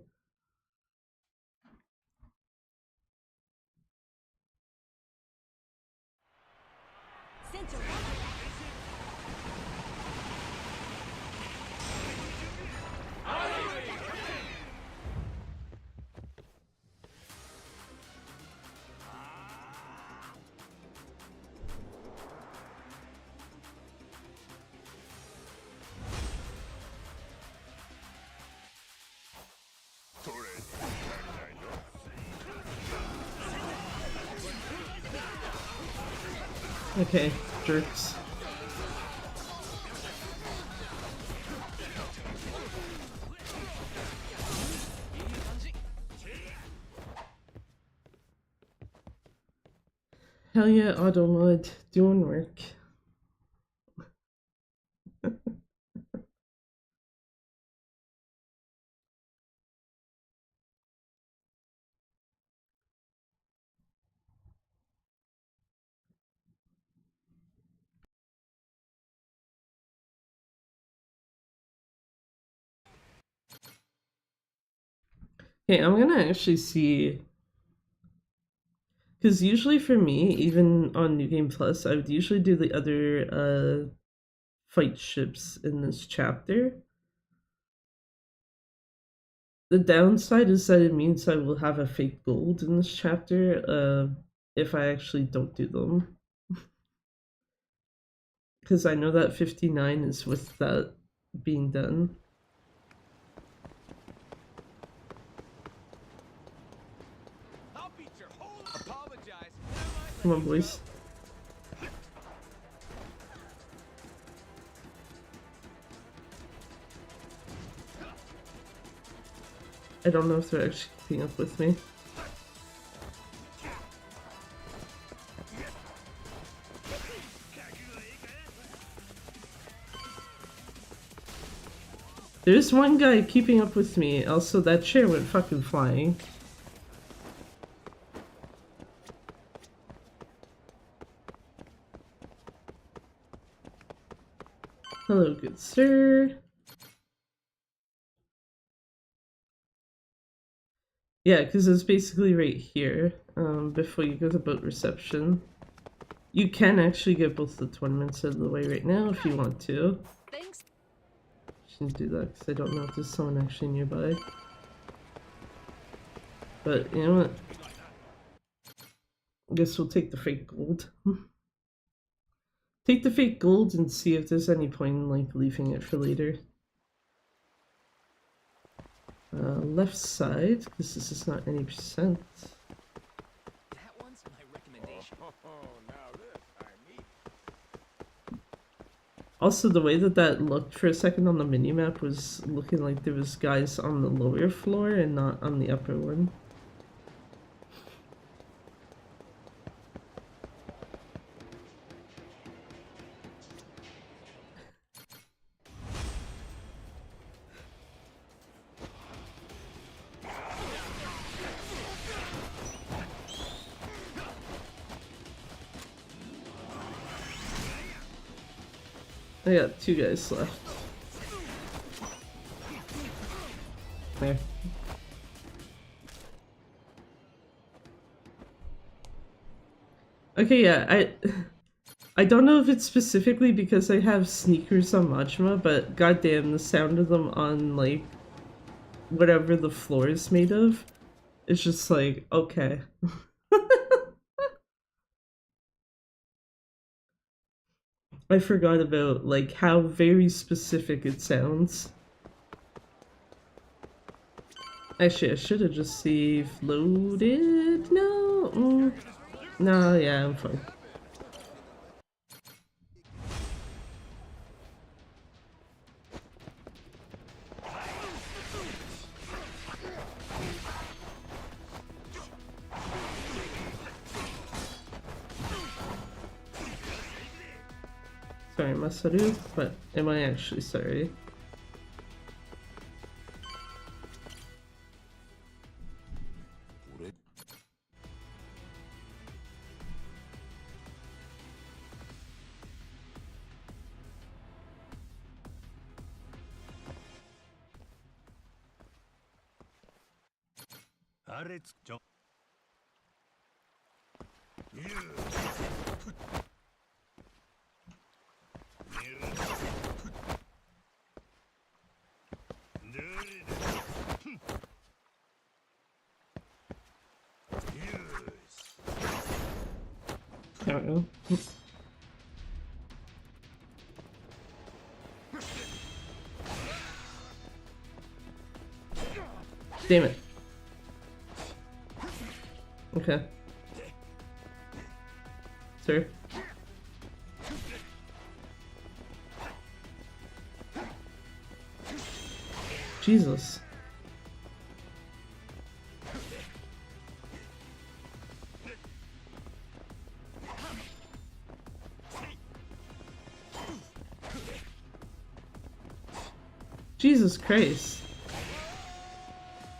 Okay, jerks. Hell yeah, auto mod, doing work. Okay, I'm gonna actually see, Because usually for me, even on New Game Plus, I would usually do the other fight ships in this chapter. The downside is that it means I will have a fake gold in this chapter if I actually don't do them. Because I know that 59 is with that being done. I'll beat your whole apologize. Come on, boys. I don't know if they're actually keeping up with me. There's one guy keeping up with me. Also, that chair went fucking flying. Hello, good sir. Yeah, because it's basically right here, before you go to boat reception. You can actually get both the tournaments out of the way right now if you want to. Thanks. Shouldn't do that because I don't know if there's someone actually nearby. But you know what? I guess we'll take the fake gold. Take the fake gold and see if there's any point in like leaving it for later. Left side, because this is not any percent. That one's my recommendation. Now this I need. Also, the way that that looked for a second on the minimap was looking like there was guys on the lower floor and not on the upper one. I got 2 guys left. There. Okay, yeah, I don't know if it's specifically because I have sneakers on Majima, but goddamn, the sound of them on, like, whatever the floor is made of, it's just like, okay. I forgot about, like, how very specific it sounds. Actually, I should have just saved loaded. No. No, yeah, I'm fine. Sorry, Masaru, but am I actually sorry? I don't know. Damn it. Okay. Sir. Jesus. Jesus Christ.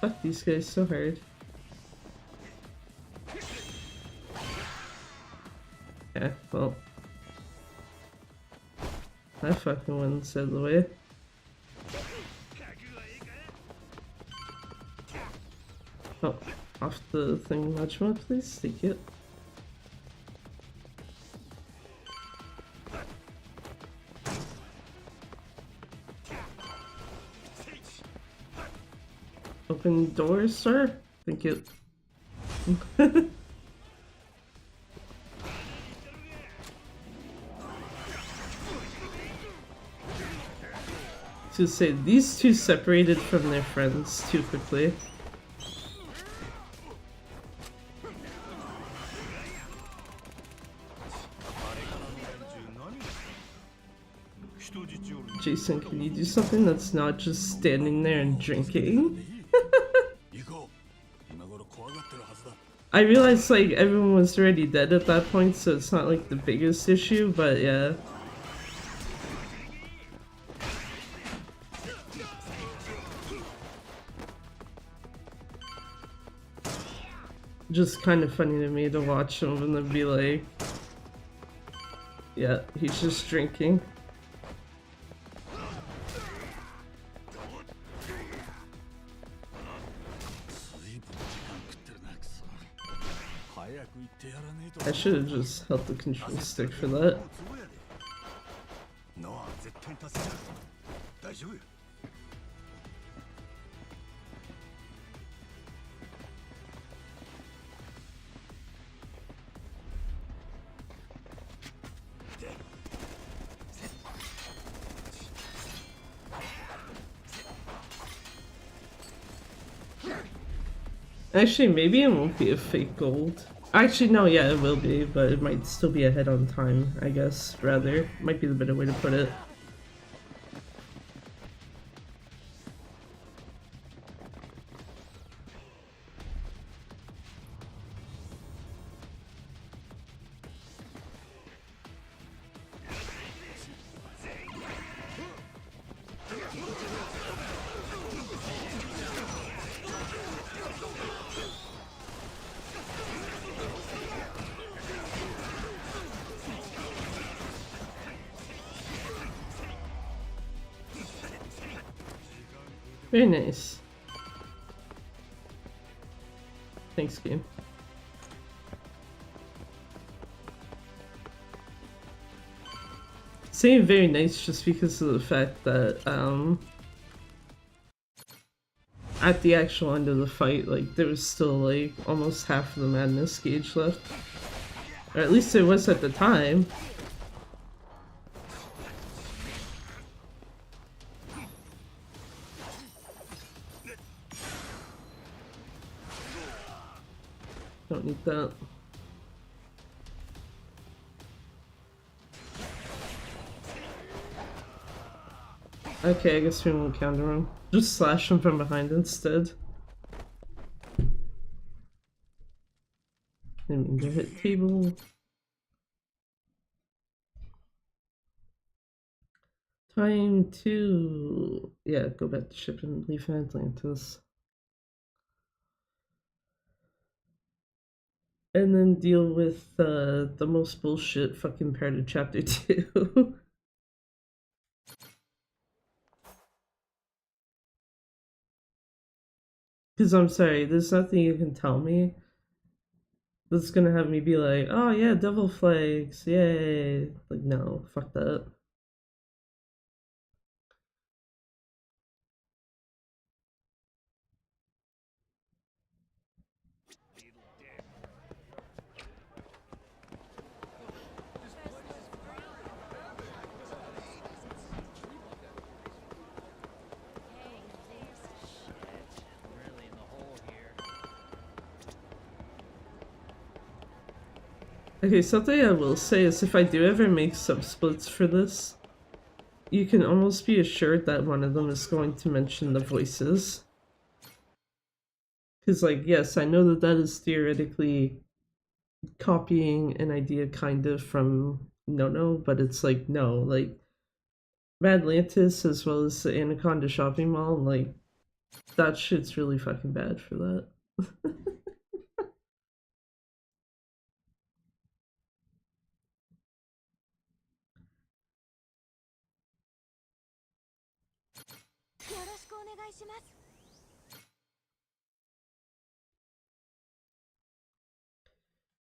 Fuck these guys so hard. Yeah, well. That fucking one's out of the way. Oh, off the thing, Majima, please. Thank you. Open doors, sir? Thank you. To say these two separated from their friends too quickly. Jason, can you do something that's not just standing there and drinking? I realized like everyone was already dead at that point, so it's not like the biggest issue, but yeah. Just kind of funny to me to watch him and then be like, yeah, he's just drinking. I should have just held the control stick for that. Actually, maybe it won't be a fake gold. Actually, no, yeah, it will be, but it might still be ahead on time, I guess, rather. Might be the better way to put it. Very nice. Thanks, game. Saying very nice just because of the fact that, at the actual end of the fight, like, there was still, like, almost half of the madness gauge left. Or at least it was at the time. Don't need that. Okay, I guess we won't counter him. Just slash him from behind instead. Didn't mean to hit table. Time to... yeah, go back to ship and leave Atlantis. And then deal with the most bullshit fucking part of chapter 2. Because I'm sorry, there's nothing you can tell me that's gonna have me be like, oh yeah, devil flags, yay. Like, no, fuck that. Okay, something I will say is if I do ever make subsplits for this, you can almost be assured that one of them is going to mention the voices. Because, like, yes, I know that that is theoretically copying an idea kind of from No, but it's like, no, like, Madlantis as well as the Anaconda shopping mall, like, that shit's really fucking bad for that.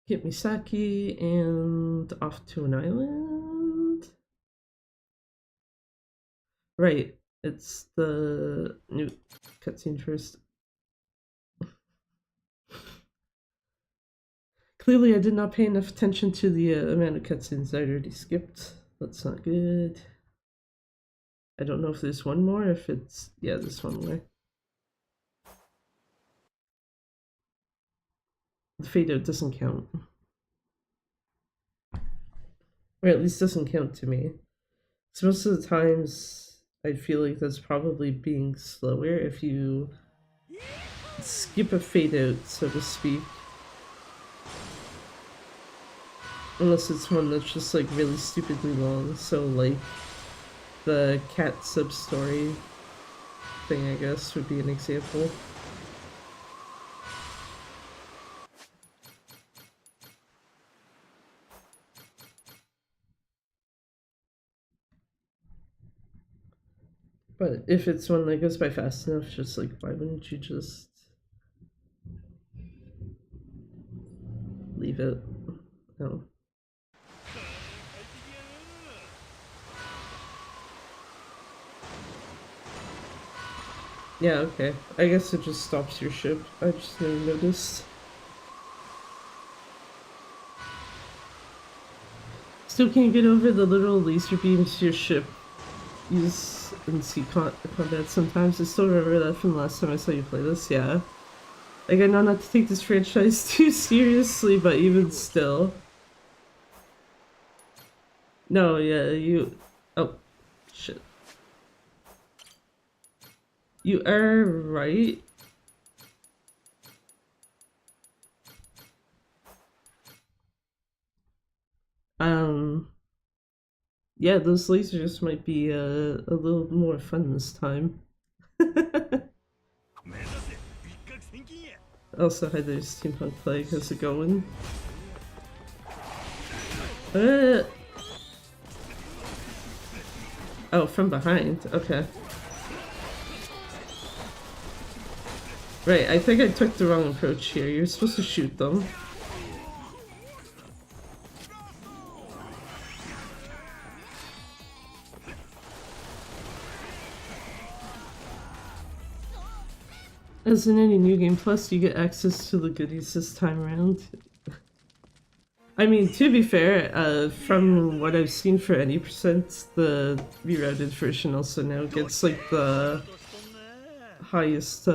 Get Misaki and off to an island. Right, it's the new cutscene first. Clearly, I did not pay enough attention to the amount of cutscenes I already skipped. That's not good. I don't know if there's one more, if it's... yeah, there's one more. The fade out doesn't count. Or at least doesn't count to me. So most of the times, I feel like that's probably being slower if you skip a fade out, so to speak. Unless it's one that's just like really stupidly long, so like the cat sub-story thing, I guess, would be an example. But if it's one that goes by fast enough, just like, why wouldn't you just leave it? No. Yeah, okay. I guess it just stops your ship. I just never noticed. Still can't get over the little laser beams your ship use in sea combat sometimes. I still remember that from the last time I saw you play this, yeah. Like, I know not to take this franchise too seriously, but even still. No, yeah, you... oh, shit. You are right. Yeah, those lasers might be a little more fun this time. Also, hi there, Steampunk Plague. How's it going? Oh, from behind. Okay. Right, I think I took the wrong approach here. You're supposed to shoot them. As in any New Game Plus, you get access to the goodies this time around. I mean, to be fair, from what I've seen for any percent, the rerouted version also now gets like the highest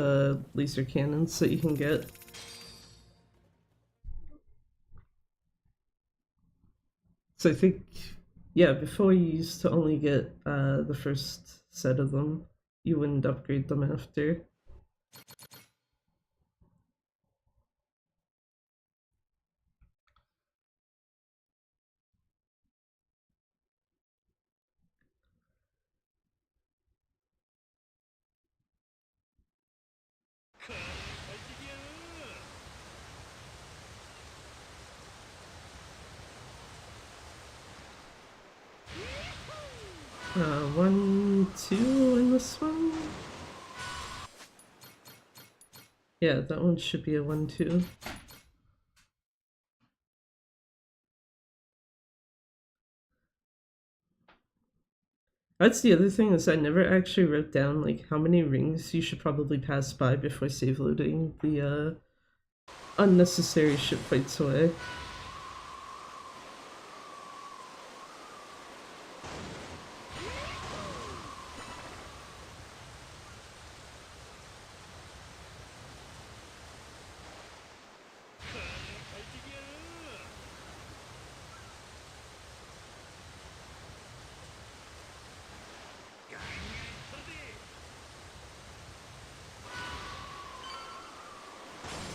laser cannons that you can get. So I think, yeah, before you used to only get the first set of them. You wouldn't upgrade them after. One, two in this one? Yeah, that one should be a 1-2. That's the other thing, is I never actually wrote down like how many rings you should probably pass by before save loading the unnecessary ship fights away.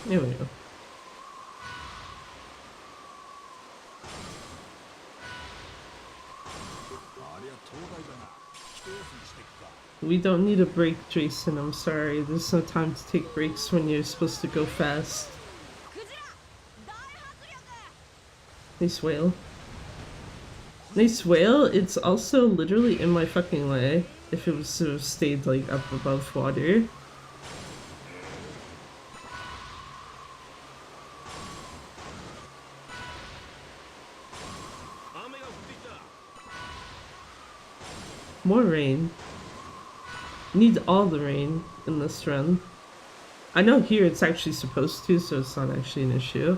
There we go. We don't need a break, Jason, I'm sorry. There's no time to take breaks when you're supposed to go fast. Nice whale. Nice whale? It's also literally in my fucking way. If it was to have stayed like up above water. More rain. Need all the rain in this run. I know here it's actually supposed to, so it's not actually an issue.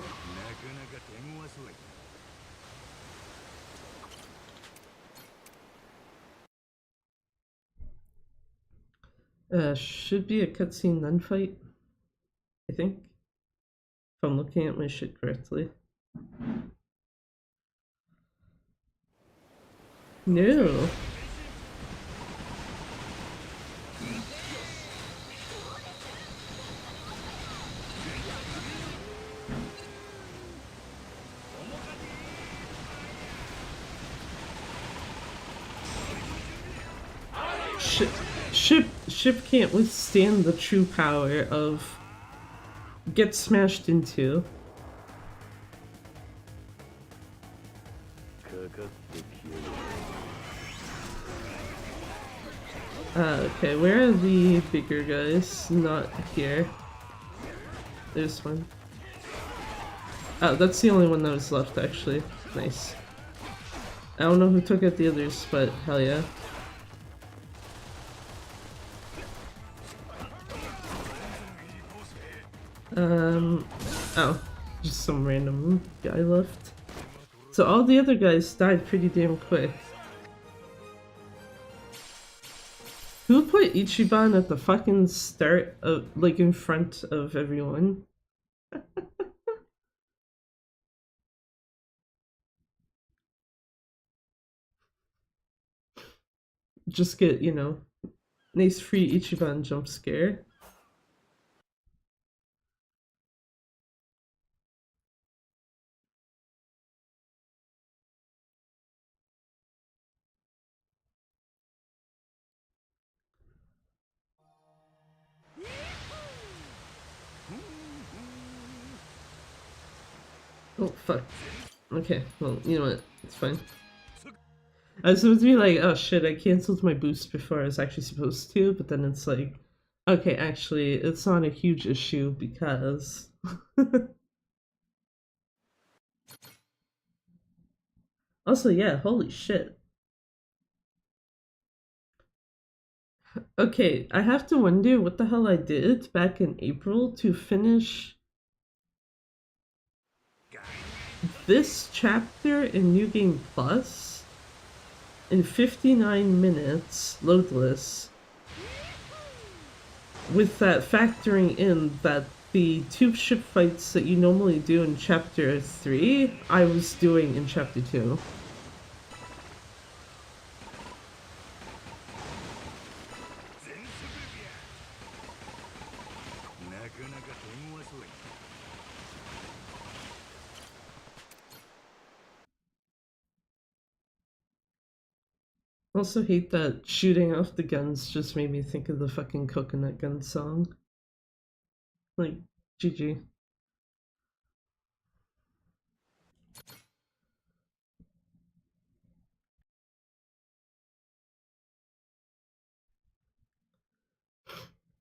Should be a cutscene then fight, I think. If I'm looking at my shit correctly. No. Ship can't withstand the true power of get smashed into. Okay, where are the bigger guys? Not here. There's one. Oh, that's the only one that was left, actually. Nice. I don't know who took out the others, but hell yeah. Oh, just some random guy left. So all the other guys died pretty damn quick. Who put Ichiban at the fucking start of, like, in front of everyone? Just get, you know, nice free Ichiban jump scare. Oh, fuck. Okay, well, you know what? It's fine. I was supposed to be like, oh shit, I canceled my boost before I was actually supposed to, but then it's like, okay, actually, it's not a huge issue because... Also, yeah, holy shit. Okay, I have to wonder what the hell I did back in April to finish this chapter in New Game Plus in 59 minutes, loadless, with that factoring in that the two ship fights that you normally do in chapter 3, I was doing in chapter 2. Also hate that shooting off the guns just made me think of the fucking Coconut Gun song. Like, GG.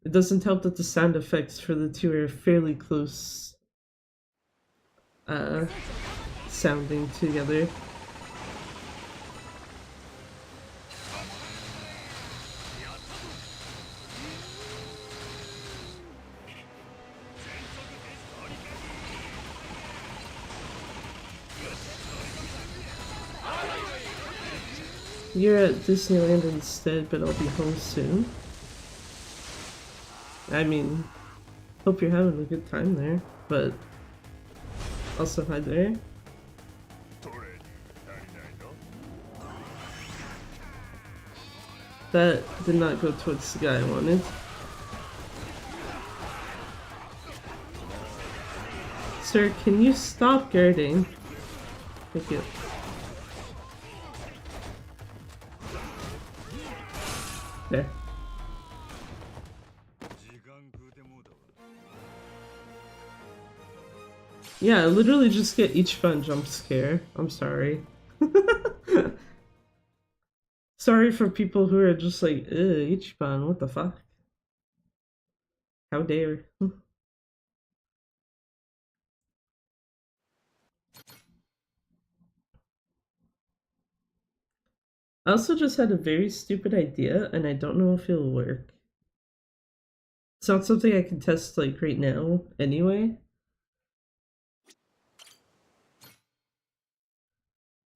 It doesn't help that the sound effects for the two are fairly close uh, sounding together. You're at Disneyland instead, but I'll be home soon. I mean, hope you're having a good time there, but also hi there. That did not go towards the guy I wanted. Sir, can you stop guarding? Thank you. There. Yeah, literally just get each fun jump scare. I'm sorry. Sorry for people who are just like, Ichiban, what the fuck? How dare. I also just had a very stupid idea, and I don't know if it'll work. It's not something I can test, like, right now, anyway.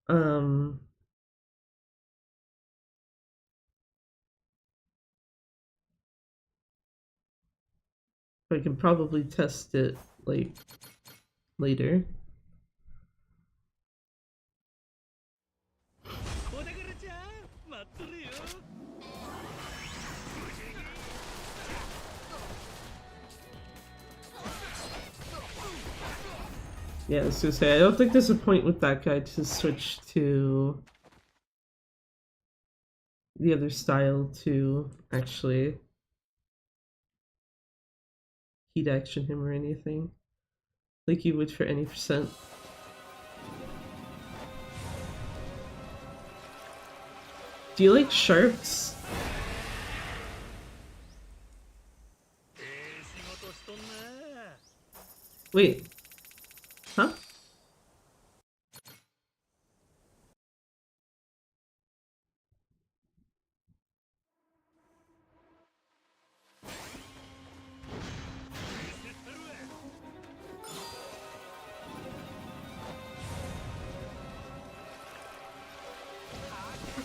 Um... I can probably test it, like, later. Yeah, I was gonna say, I don't think there's a point with that guy to switch to the other style to actually heat action him or anything. Like you would for any percent. Do you like sharks? Wait. Huh?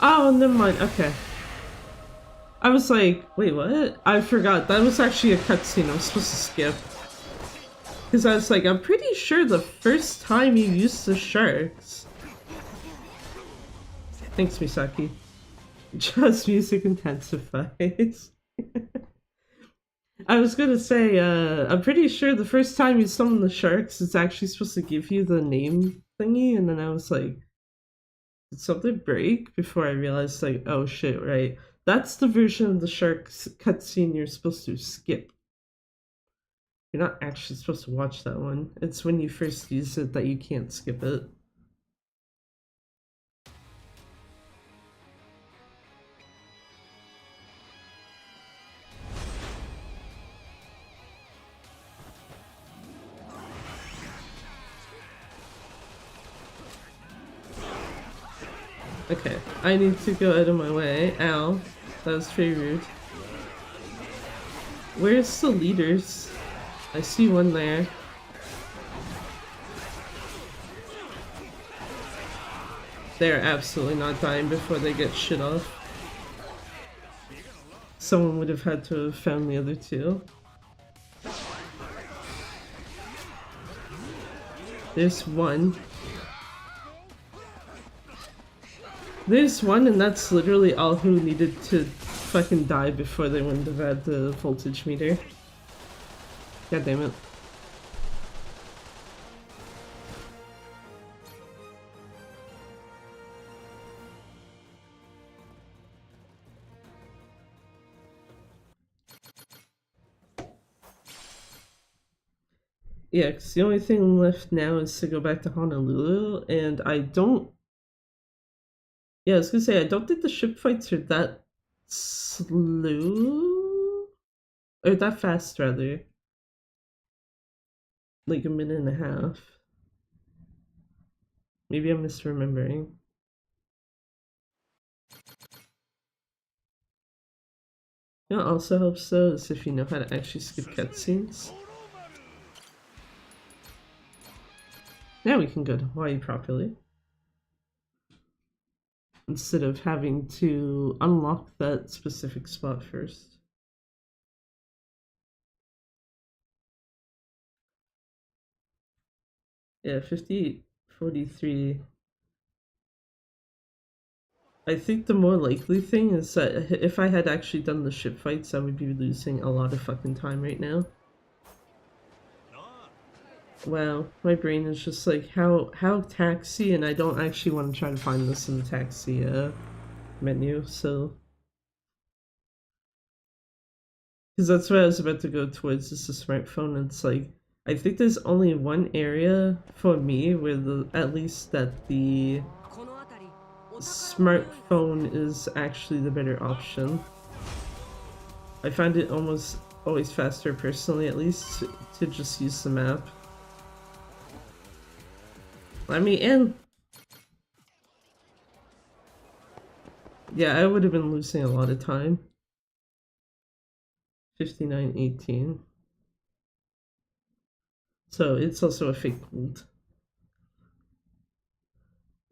Oh, never mind. Okay. I was like, wait, what? I forgot. That was actually a cutscene I was supposed to skip. Because I was like, I'm pretty sure the first time you used the sharks. Thanks, Misaki. Just music intensifies. I was gonna say, I'm pretty sure the first time you summon the sharks, it's actually supposed to give you the name thingy, and then I was like, did something break? Before I realized, like, oh shit, right. That's the version of the sharks cutscene you're supposed to skip. You're not actually supposed to watch that one. It's when you first use it that you can't skip it. Okay, I need to go out of my way. Ow. That was very rude. Where's the leaders? I see one there. They're absolutely not dying before they get shit off. Someone would have had to have found the other two. There's one. There's one, and that's literally all who needed to fucking die before they wouldn't have had the voltage meter. God damn it. Yeah, because the only thing left now is to go back to Honolulu, and I don't... Yeah, I was gonna say, I don't think the ship fights are that slow? Or that fast, rather. Like a minute and a half. Maybe I'm misremembering. You know what also helps though is if you know how to actually skip cutscenes. Now we can go to Hawaii properly. Instead of having to unlock that specific spot first. Yeah, 5843. I think the more likely thing is that if I had actually done the ship fights, I would be losing a lot of fucking time right now. Wow, my brain is just like, how taxi, and I don't actually want to try to find this in the taxi menu, so... Because that's what I was about to go towards, is the smartphone. It's like, I think there's only one area for me where at least that the smartphone is actually the better option. I find it almost always faster, personally at least, to just use the map. Let me in! Yeah, I would have been losing a lot of time. 5918. So it's also a fake gold.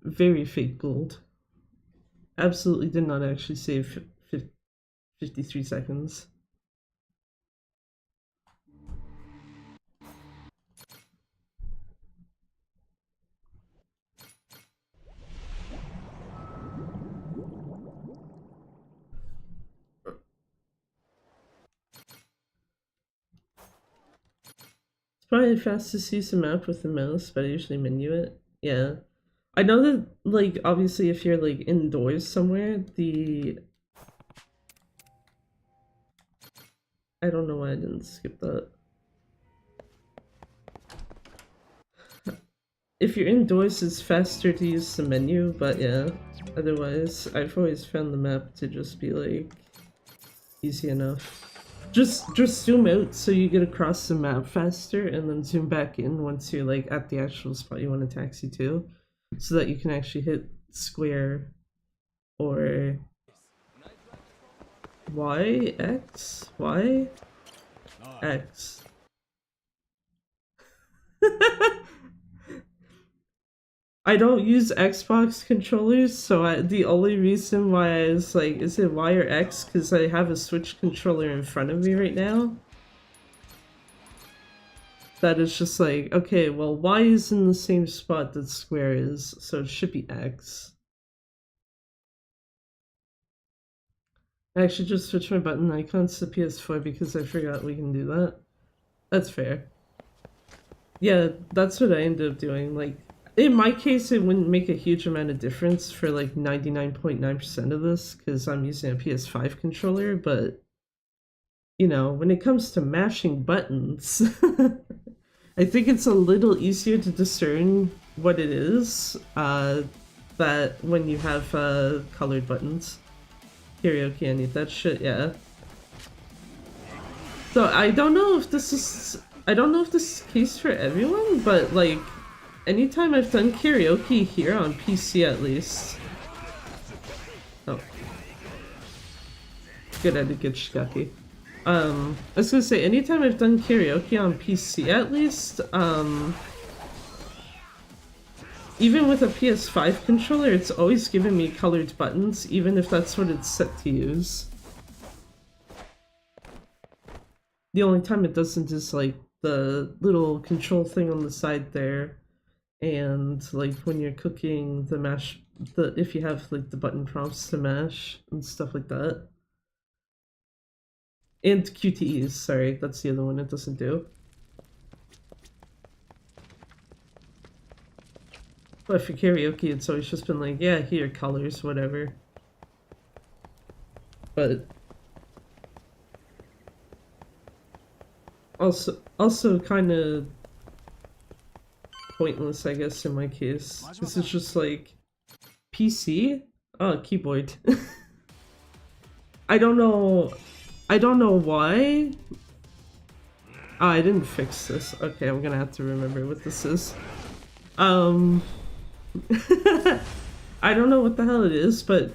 Very fake gold. Absolutely did not actually save 53 seconds. probably fastest to use the map with the mouse, but I usually menu it. Yeah. I know that, like, obviously if you're, like, indoors somewhere, I don't know why I didn't skip that. If you're indoors, it's faster to use the menu, but yeah. Otherwise, I've always found the map to just be, like, easy enough. Just zoom out so you get across the map faster, and then zoom back in once you're, like, at the actual spot you want to taxi to, so that you can actually hit square or Y, X, Y, X. I don't use Xbox controllers, so the only reason why I was like, is it Y or X? Because I have a Switch controller in front of me right now. That is just like, okay, well, Y is in the same spot that square is, so it should be X. I actually just switched my button icons to PS4 because I forgot we can do that. That's fair. Yeah, that's what I ended up doing. Like, in my case, it wouldn't make a huge amount of difference for like 99.9% of this because I'm using a PS5 controller, but you know, when it comes to mashing buttons, I think it's a little easier to discern what it is that when you have colored buttons. Karaoke, I need that shit, yeah. So I don't know if this is the case for everyone, but like anytime I've done karaoke here on PC at least. Oh. Good at a good shigaki. I was gonna say anytime I've done karaoke on PC at least, even with a PS5 controller, it's always given me colored buttons, even if that's what it's set to use. The only time it doesn't is like the little control thing on the side there, and like when you're cooking the mash, if you have like the button prompts to mash and stuff like that. And QTEs, sorry, that's the other one it doesn't do. But for karaoke, it's always just been like, yeah, here, colors, whatever. But also kind of pointless, I guess, in my case. This is just like PC? Oh, keyboard. I don't know why. Oh, I didn't fix this. Okay, I'm gonna have to remember what this is. I don't know what the hell it is, but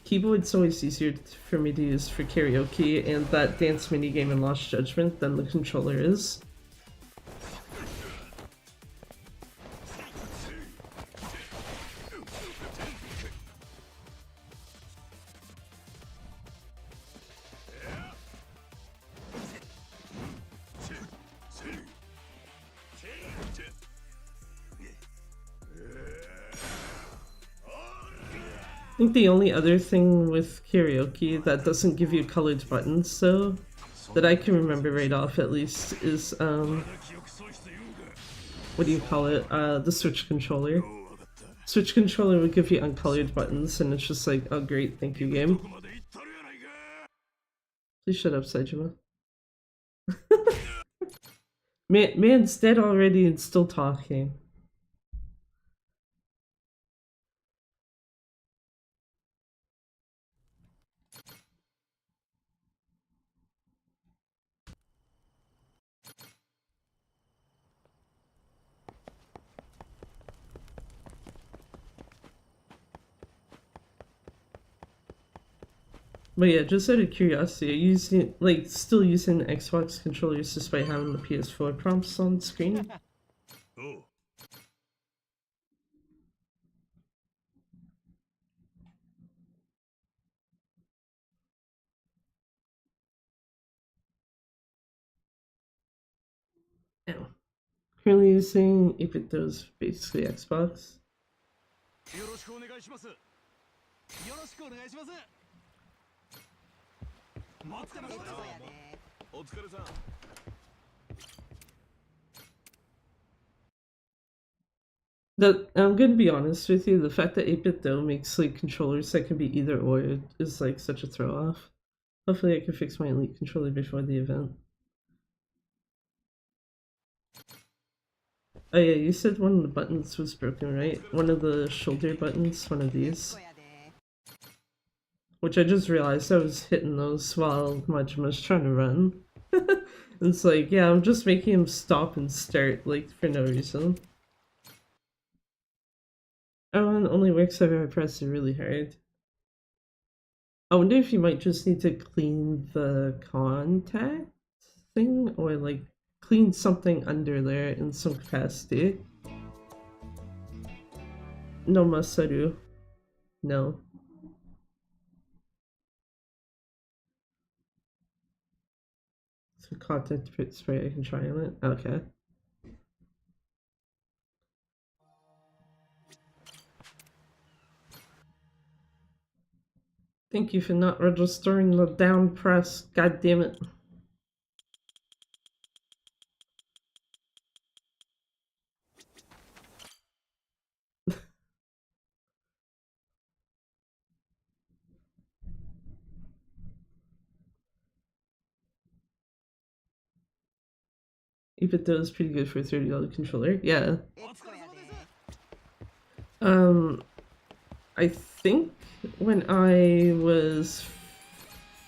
keyboard's always easier for me to use for karaoke and that dance minigame in Lost Judgment than the controller is. I think the only other thing with karaoke that doesn't give you colored buttons, though, that I can remember right off at least, is, what do you call it? The Switch controller. Switch controller would give you uncolored buttons, and it's just like, oh great, thank you, game. Please shut up, Saejima. Man's dead already and still talking. But yeah, just out of curiosity, are you using, like, still using Xbox controllers despite having the PS4 prompts on screen? Oh. No. Currently using 8-bit basically Xbox. よろしくお願いします。よろしくお願いします。待ってました。お疲れさん。That I'm gonna be honest with you, the fact that 8-bit though makes like controllers that can be either or is like such a throw off. Hopefully I can fix my Elite controller before the event. Oh yeah, you said one of the buttons was broken, right? One of the shoulder buttons, one of these. Which I just realized I was hitting those while Majima's trying to run. It's like, yeah, I'm just making him stop and start, like, for no reason. Oh, and it only works if I press it really hard. I wonder if you might just need to clean the contact thing, or like clean something under there in some capacity. No Masaru. No. So contact spray I can try on it? Okay. Thank you for not registering the down press. God damn it. Even though it's pretty good for a $30 controller. Yeah. I think when I was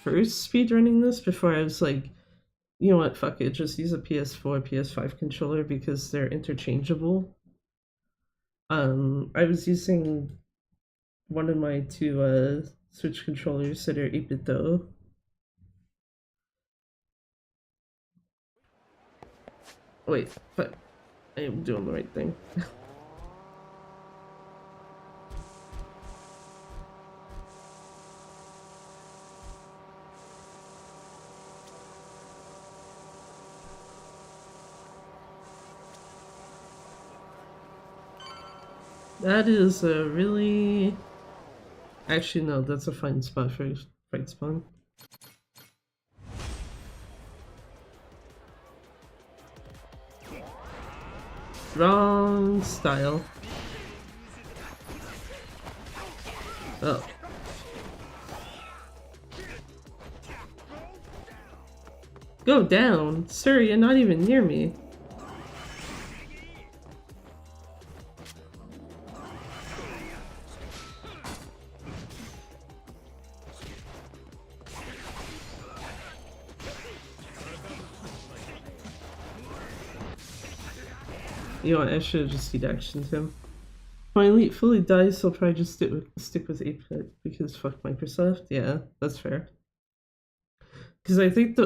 first speedrunning this, before I was like, you know what, fuck it, just use a PS4, PS5 controller because they're interchangeable. I was using one of my two Switch controllers that are 8-bit though. Wait, but I am doing the right thing. That is a really... Actually, no, that's a fine spot for fight spawn. Wrong style. Oh. Go down? Sir, you're not even near me. You know what, I should have just deactioned him. When Elite fully dies, he'll probably just stick with 8-bit because fuck Microsoft. Yeah, that's fair. Because I think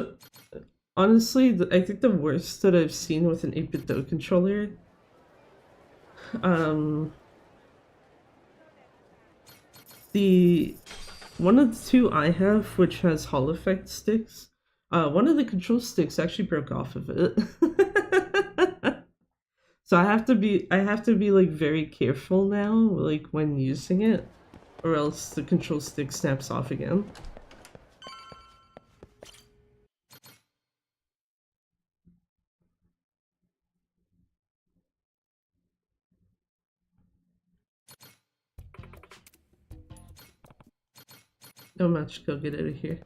honestly, I think the worst that I've seen with an 8-bit Do controller, one of the two I have, which has Hall effect sticks, one of the control sticks actually broke off of it. So I have to be like very careful now, like when using it, or else the control stick snaps off again. No match, go get out of here.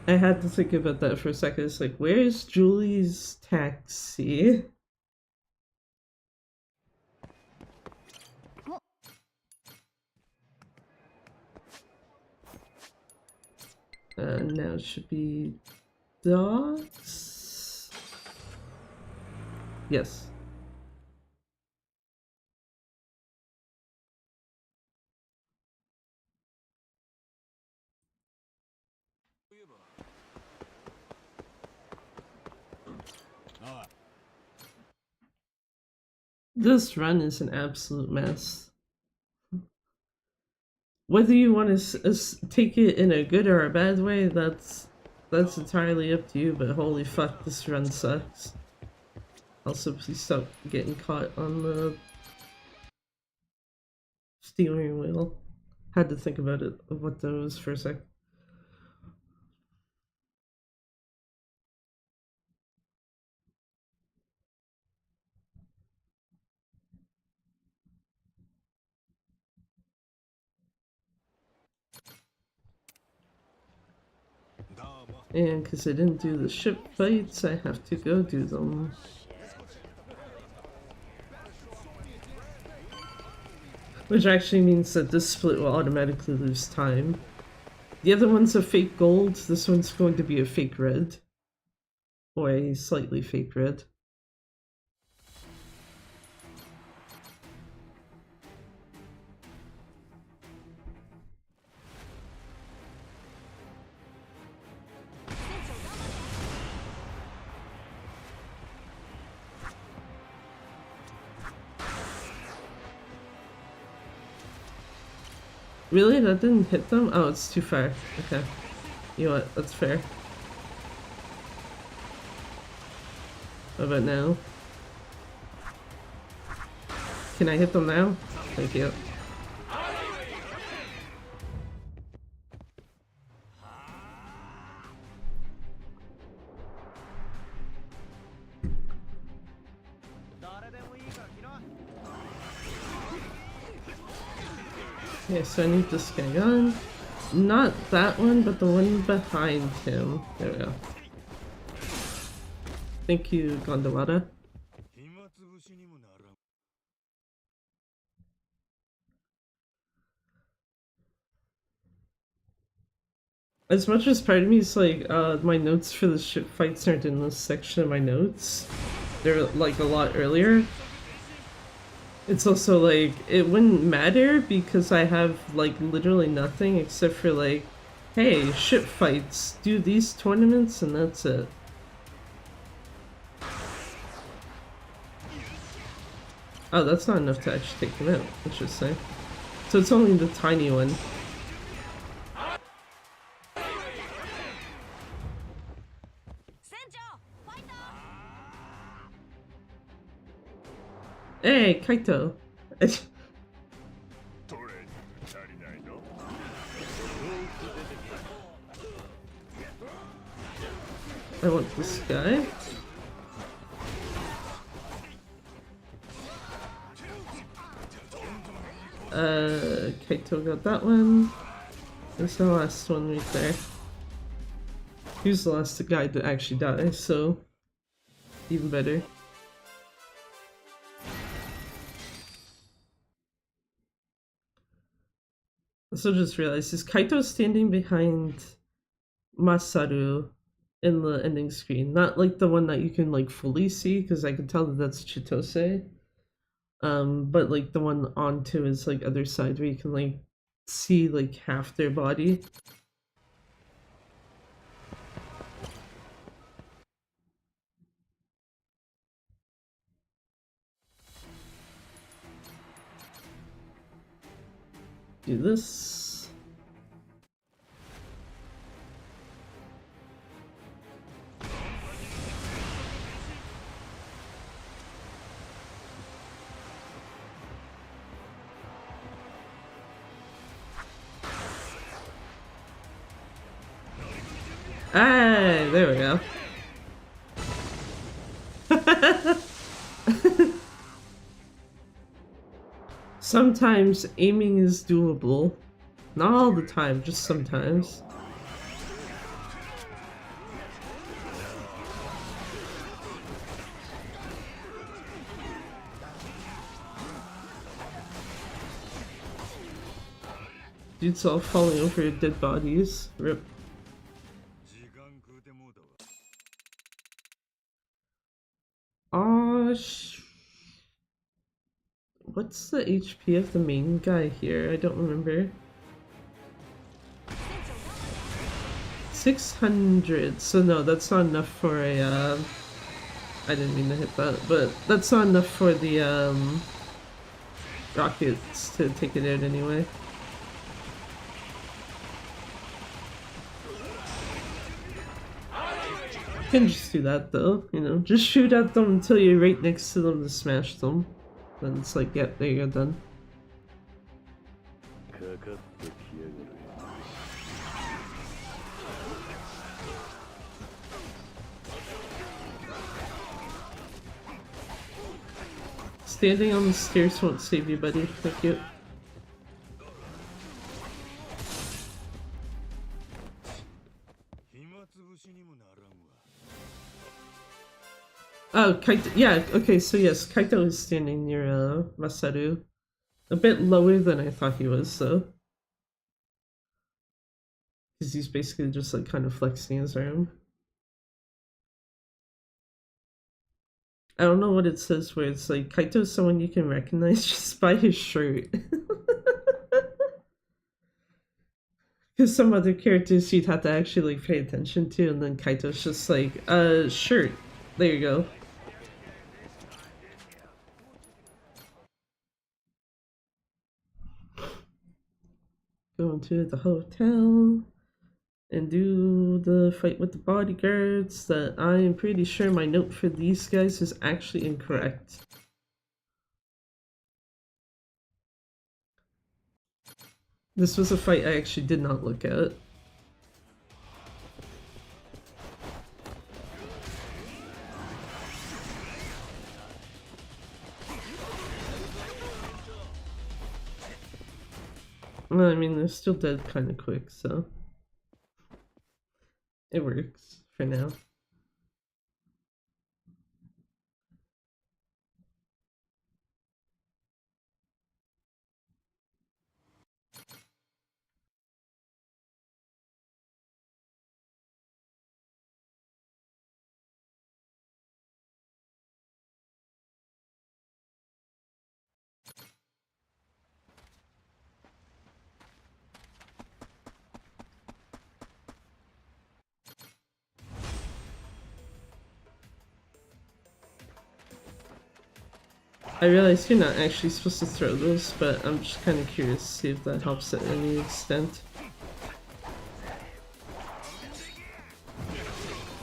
I had to think about that for a second. It's like, where's Julie's taxi? Now it should be dogs. Yes. This run is an absolute mess. Whether you want to take it in a good or a bad way, that's entirely up to you, but holy fuck, this run sucks. Also, please stop getting caught on the steering wheel. Had to think about it, what that was for a sec. And because I didn't do the ship fights, I have to go do them. Which actually means that this split will automatically lose time. The other one's a fake gold, this one's going to be a fake red. Or a slightly fake red. Really? That didn't hit them? Oh, it's too far. Okay. You know what? That's fair. What about now? Can I hit them now? Thank you. Okay, so I need this guy on. Not that one, but the one behind him. There we go. Thank you, Gondawara. As much as part of me is like, my notes for the ship fights aren't in this section of my notes. They're like a lot earlier. It's also like, it wouldn't matter because I have like literally nothing except for like, hey, ship fights, do these tournaments, and that's it. Oh, that's not enough to actually take them out, interesting. So it's only the tiny one. Hey, Kaito! I want this guy. Kaito got that one. There's the last one right there. He was the last guy to actually die, so even better. Also just realized, is Kaito standing behind Masaru in the ending screen? Not like the one that you can like fully see, because I can tell that that's Chitose. But like the one onto his like other side where you can like see like half their body. Do this. Ah, there we go. Sometimes aiming is doable. Not all the time, just sometimes. Dude's all falling over dead bodies. Rip. What's the HP of the main guy here? I don't remember. 600. So no, that's not enough for a, I didn't mean to hit that, but that's not enough for the, rockets to take it out anyway. You can just do that though, you know, just shoot at them until you're right next to them to smash them. Then it's like, yep, there you go, done. Standing on the stairs won't save you, buddy. Thank you. Oh, Kaito. Yeah, okay, so yes, Kaito is standing near Masaru. A bit lower than I thought he was, though. Because he's basically just like kind of flexing his arm. I don't know what it says where it's like Kaito's someone you can recognize just by his shirt. Because some other characters you'd have to actually like pay attention to, and then Kaito's just like, shirt. There you go. Go into the hotel and do the fight with the bodyguards that I am pretty sure my note for these guys is actually incorrect. This was a fight I actually did not look at. Well, I mean, they're still dead kind of quick, so it works for now. I realize you're not actually supposed to throw those, but I'm just kind of curious to see if that helps at any extent.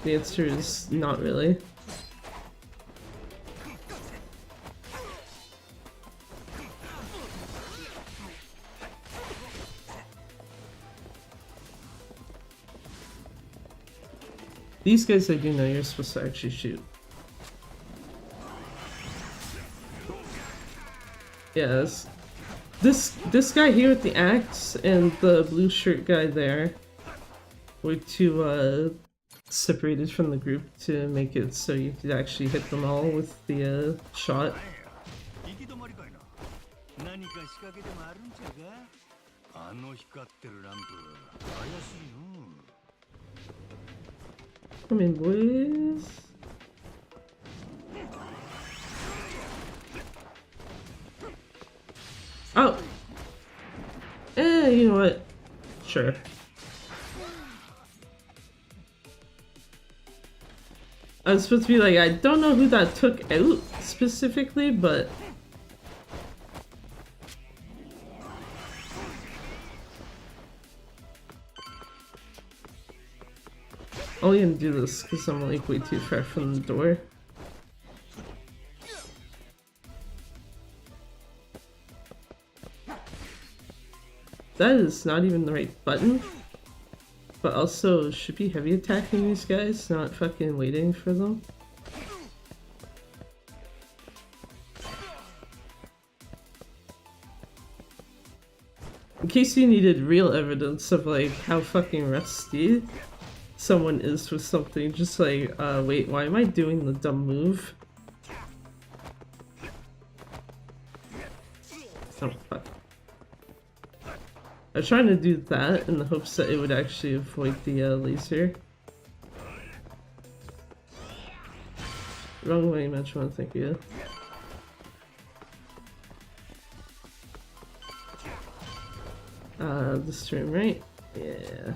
The answer is not really. These guys I do know you're supposed to actually shoot. Yes. This guy here with the axe and the blue shirt guy there were two separated from the group to make it so you could actually hit them all with the shot. 行き止まりかいな。何か仕掛けでもあるんちゃうか。あの光ってるランプ怪しいの。Come in, boys. Oh! You know what? Sure. I was supposed to be like, I don't know who that took out specifically, but... Only gonna do this because I'm like way too far from the door. That is not even the right button. But also, should be heavy attacking these guys, not fucking waiting for them. In case you needed real evidence of like how fucking rusty someone is with something, just like, wait, why am I doing the dumb move? Oh, fuck. I was trying to do that in the hopes that it would actually avoid the laser. Wrong way, Metron, thank you. This room, right? Yeah.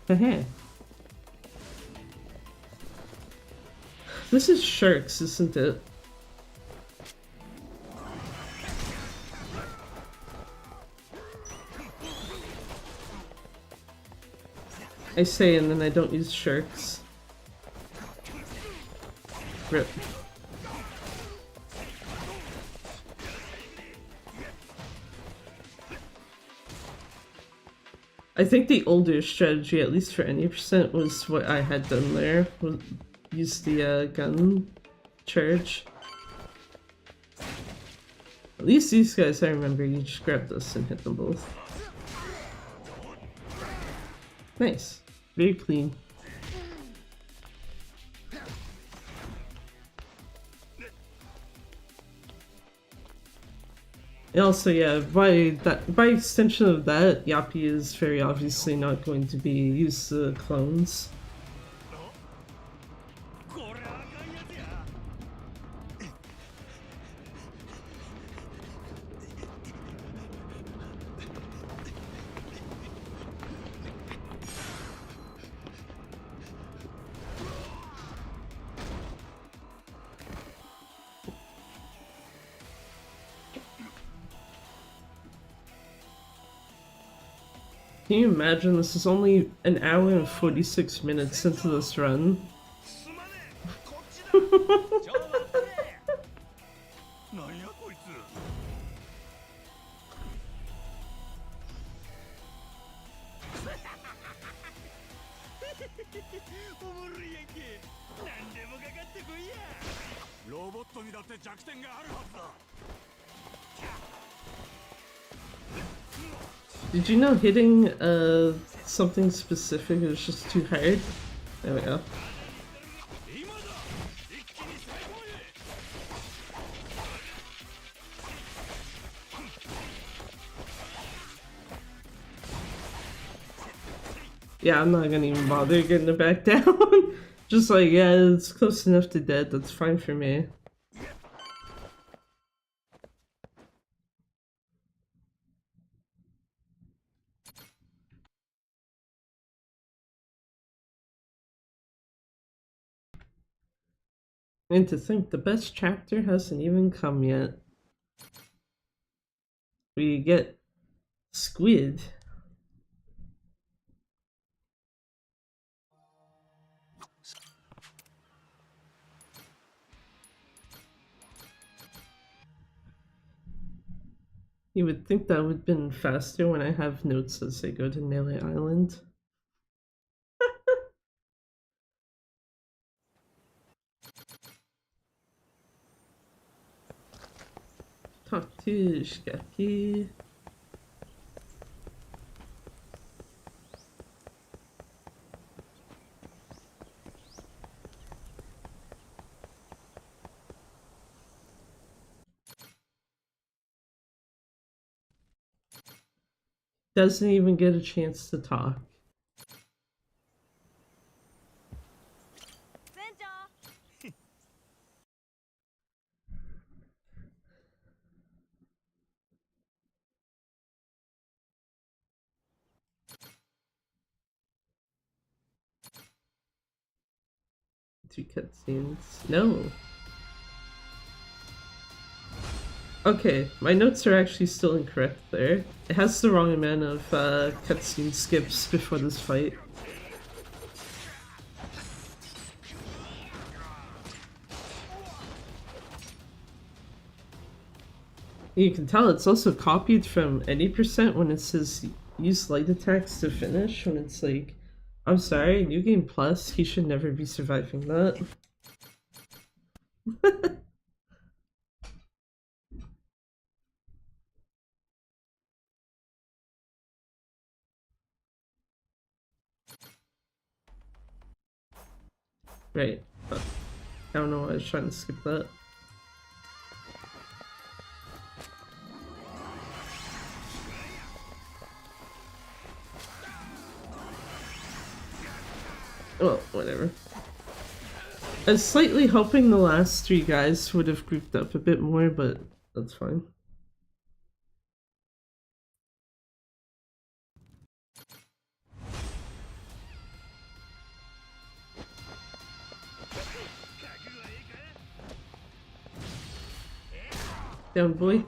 Hey. This is Sharks, isn't it? I say and then I don't use Sharks. Rip. I think the older strategy, at least for any percent, was what I had done there. Use the gun charge. At least these guys, I remember, you just grab this and hit them both. Nice. Very clean. And also, yeah, by extension of that, Yappy is very obviously not going to be used to clones. Can you imagine this is only an hour and 46 minutes into this run? Did you know hitting something specific is just too hard? There we go. Yeah, I'm not gonna even bother getting it back down. Just like, yeah, it's close enough to dead, that's fine for me. And to think the best chapter hasn't even come yet. We get Squid. You would think that would have been faster when I have notes as I go to Melee Island. Talk to Shigaki. Doesn't even get a chance to talk. Two cutscenes. No. Okay, my notes are actually still incorrect there. It has the wrong amount of cutscene skips before this fight. You can tell it's also copied from any percent when it says use light attacks to finish, when it's like, I'm sorry, New Game Plus, he should never be surviving that. Right. I don't know why I was trying to skip that. Well, whatever. I was slightly hoping the last three guys would have grouped up a bit more, but that's fine. Down, boy.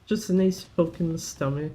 Just a nice poke in the stomach.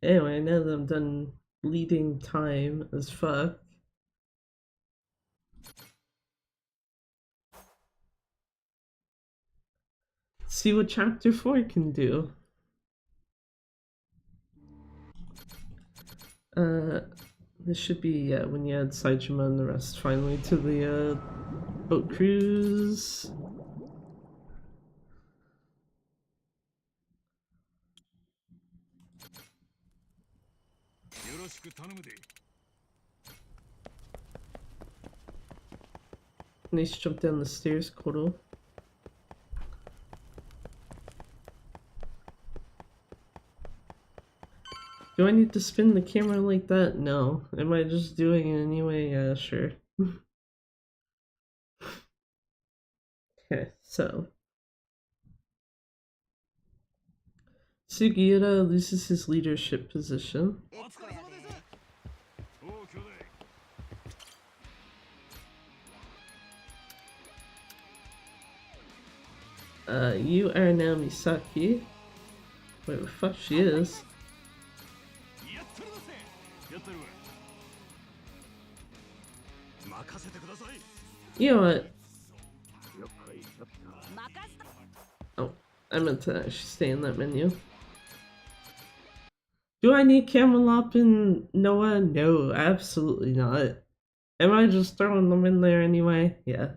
Anyway, now that I'm done bleeding time as fuck. See what chapter 4 can do. This should be when you add Saijima and the rest finally to the boat cruise. Nice jump down the stairs, Koro. Do I need to spin the camera like that? No. Am I just doing it anyway? Yeah, sure. Okay, so. Sugiura loses his leadership position. You are now Misaki. Wait, the fuck she is? You know what? Oh, I meant to actually stay in that menu. Do I need Camelop and Noah? No, absolutely not. Am I just throwing them in there anyway? Yeah.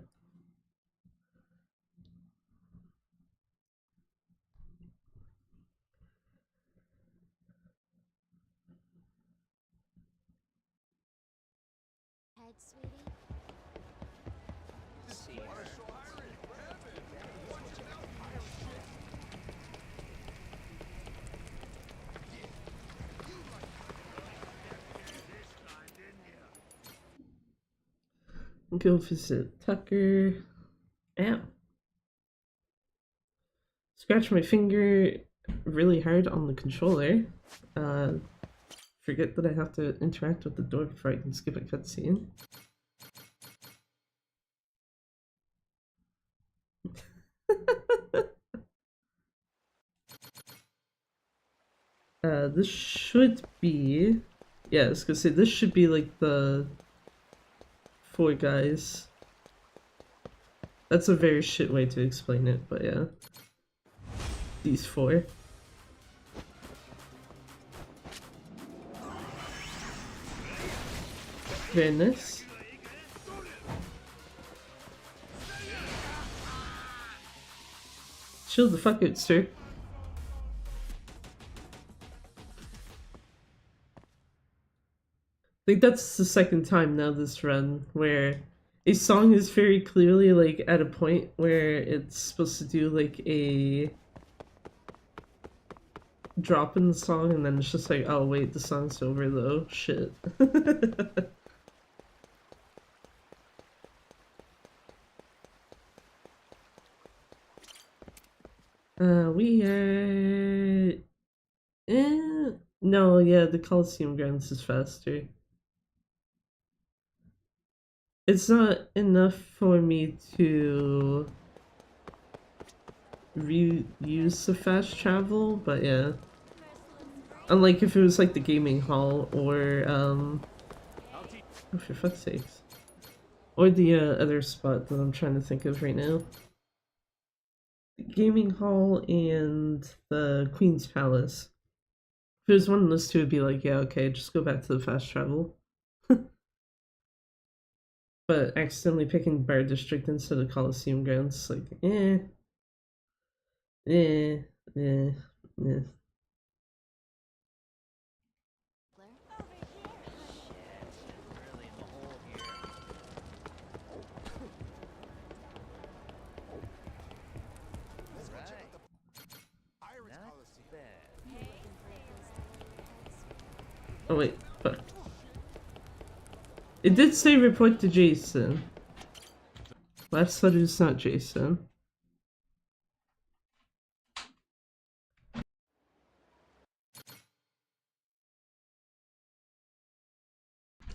Go visit Tucker. Ow. Scratch my finger really hard on the controller. Forget that I have to interact with the door before I can skip a cutscene. This should be... Yeah, I was gonna say, this should be like the 4 guys. That's a very shit way to explain it, but yeah. These 4. Very nice. Chill the fuck out, sir. I think that's the second time now this run where a song is very clearly like at a point where it's supposed to do like a drop in the song and then it's just like, oh wait, the song's over though. Shit. We are... No, yeah, the Coliseum grounds is faster. It's not enough for me to reuse the fast travel, but yeah. Unlike if it was like the gaming hall or, oh, for fuck's sakes. Or the other spot that I'm trying to think of right now. The gaming hall and the Queen's Palace. If it was one of those two, it'd be like, yeah, okay, just go back to the fast travel. But accidentally picking Bar District instead of Coliseum grounds, like, eh. Eh. Eh. Eh. Oh wait, fuck. It did say report to Jason. Last thought it was not Jason.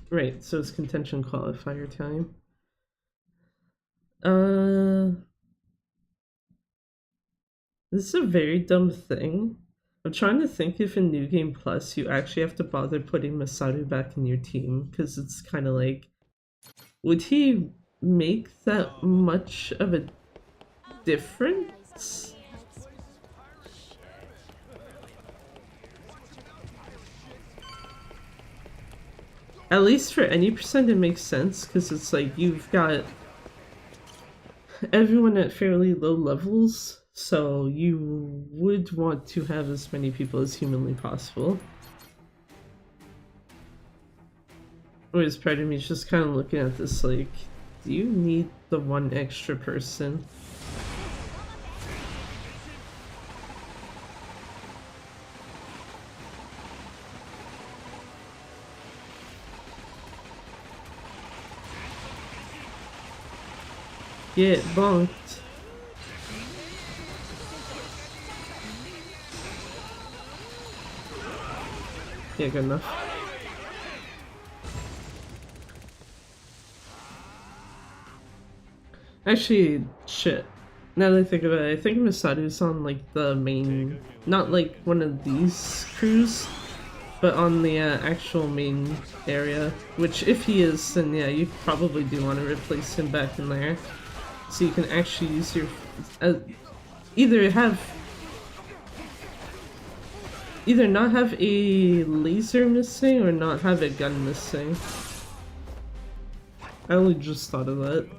Right, so it's contention qualifier time. This is a very dumb thing, I'm trying to think if in New Game Plus you actually have to bother putting Masaru back in your team, because it's kind of like, would he make that much of a difference? At least for any percent it makes sense, because it's like you've got everyone at fairly low levels, so you would want to have as many people as humanly possible. Whereas part of me is just kind of looking at this like, do you need the one extra person? Get bonked. Yeah, good enough. Actually, shit. Now that I think of it, I think Masaru's on like the main, not like one of these crews, but on the actual main area. Which, if he is, then yeah, you probably do want to replace him back in there, so you can actually use your either not have a laser missing or not have a gun missing. I only just thought of that.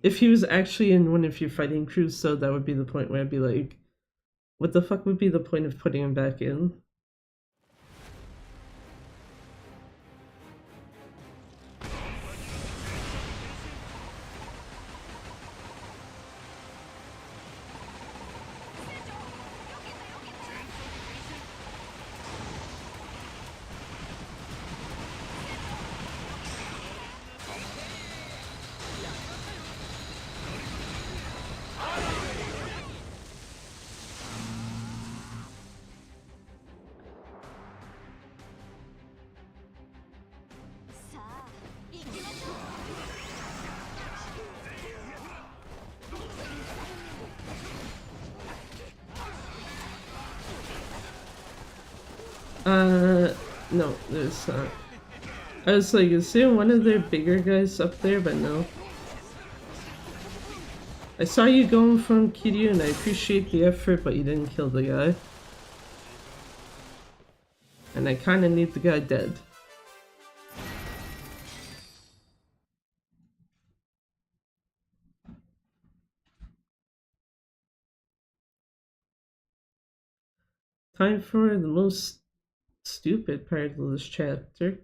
If he was actually in one of your fighting crews, so that would be the point where I'd be like, what the fuck would be the point of putting him back in? No, there's not. I was like, is there one of their bigger guys up there? But no. I saw you going from Kiryu and I appreciate the effort, but you didn't kill the guy. And I kinda need the guy dead. Time for the most stupid part of this chapter.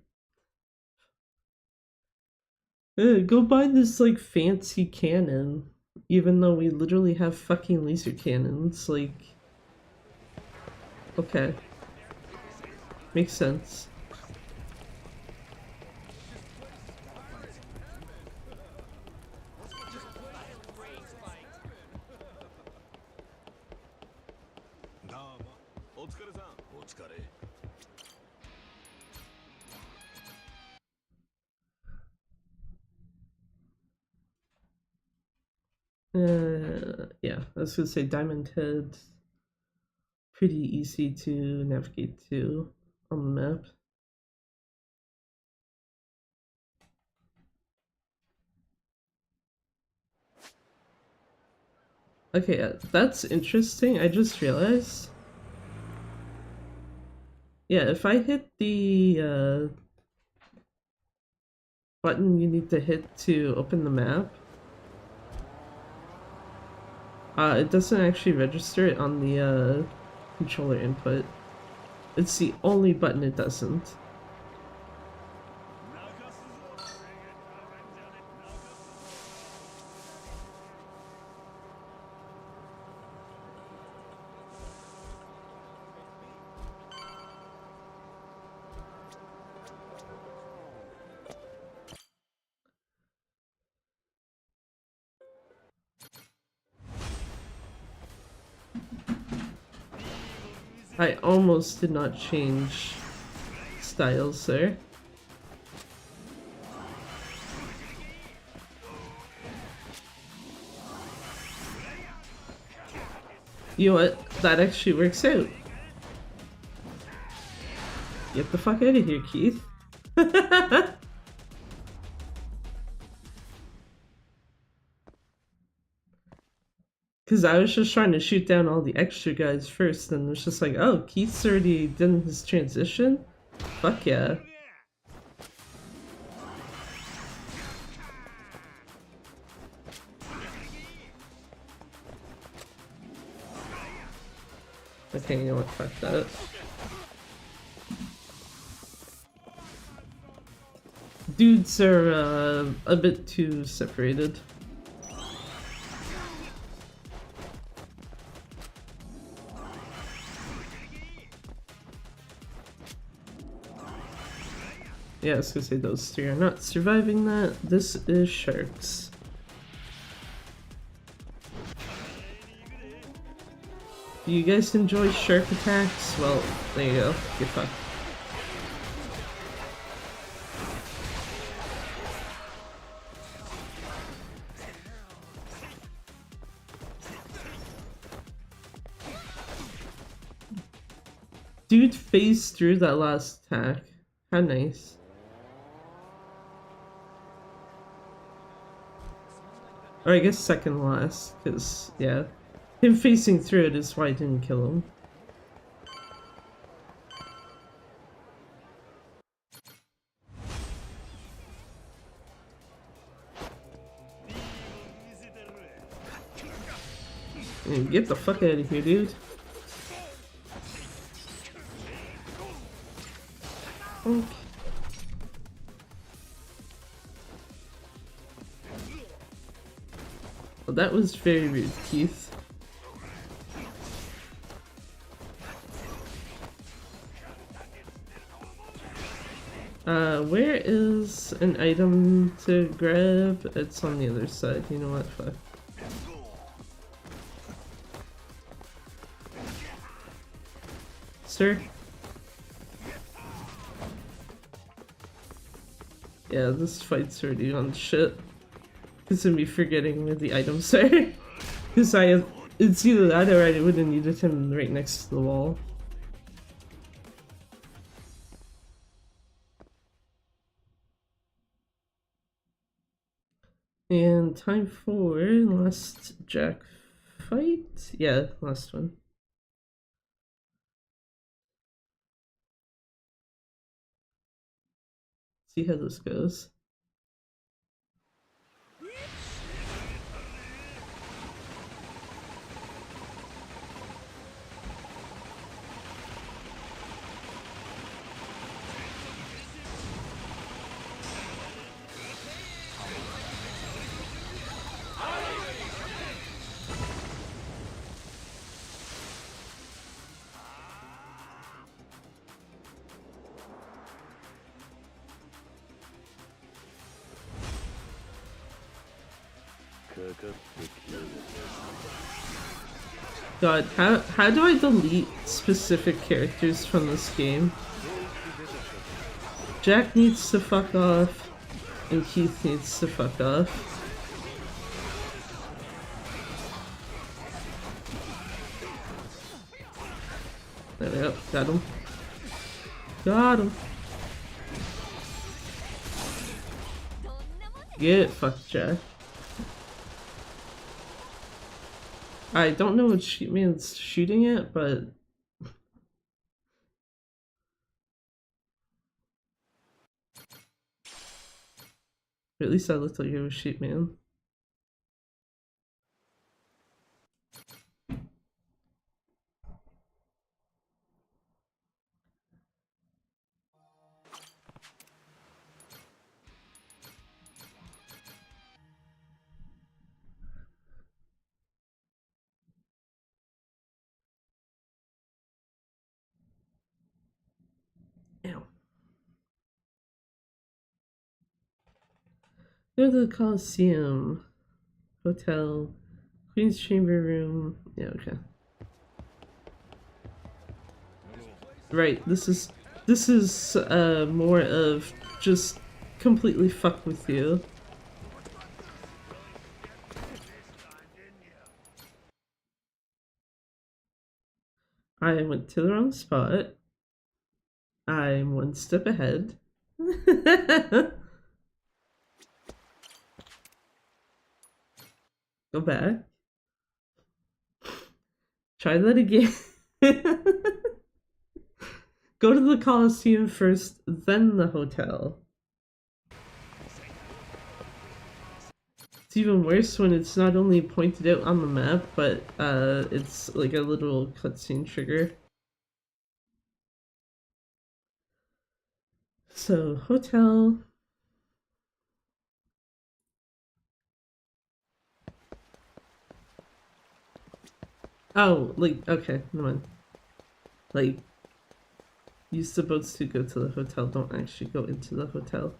Go buy this like fancy cannon, even though we literally have fucking laser cannons. Like, okay, makes sense. Yeah, I was gonna say Diamond Head. Pretty easy to navigate to on the map. Okay, that's interesting. I just realized. Yeah, if I hit the button you need to hit to open the map, it doesn't actually register it on the controller input. It's the only button it doesn't. I almost did not change styles there. You know what? That actually works out. Get the fuck out of here, Keith. Because I was just trying to shoot down all the extra guys first, and it was just like, oh, Keith's already done his transition? Fuck yeah. Okay, you know what? Fuck that. Dudes are a bit too separated. Yeah, I was gonna say those three are not surviving that. This is sharks. Do you guys enjoy shark attacks? Well, there you go. Get fucked. Dude phased through that last attack. How nice. Or I guess second last, because, yeah. Him facing through it is why I didn't kill him. And get the fuck out of here, dude. Okay. Well, that was very rude, Keith. Where is an item to grab? It's on the other side. You know what? Fuck. Sir? Yeah, this fight's already on shit. It's me forgetting where the items are. Because it's either that or I would have needed him right next to the wall. And time for last Jack fight? Yeah, last one. See how this goes. God, how do I delete specific characters from this game? Jack needs to fuck off, and Keith needs to fuck off. There we go, got him. Got him. Get fucked, Jack. I don't know what Sheepman's shooting at, but... at least I looked like it was Sheepman. Ow. Go to the Coliseum. Hotel. Queen's Chamber Room. Yeah, okay. Right, this is more of just completely fuck with you. I went to the wrong spot. I'm one step ahead. Go back. Try that again. Go to the Coliseum first, then the hotel. It's even worse when it's not only pointed out on the map, but it's like a little cutscene trigger. So, hotel. Oh, like, okay, never mind. Like, you're supposed to go to the hotel, don't actually go into the hotel.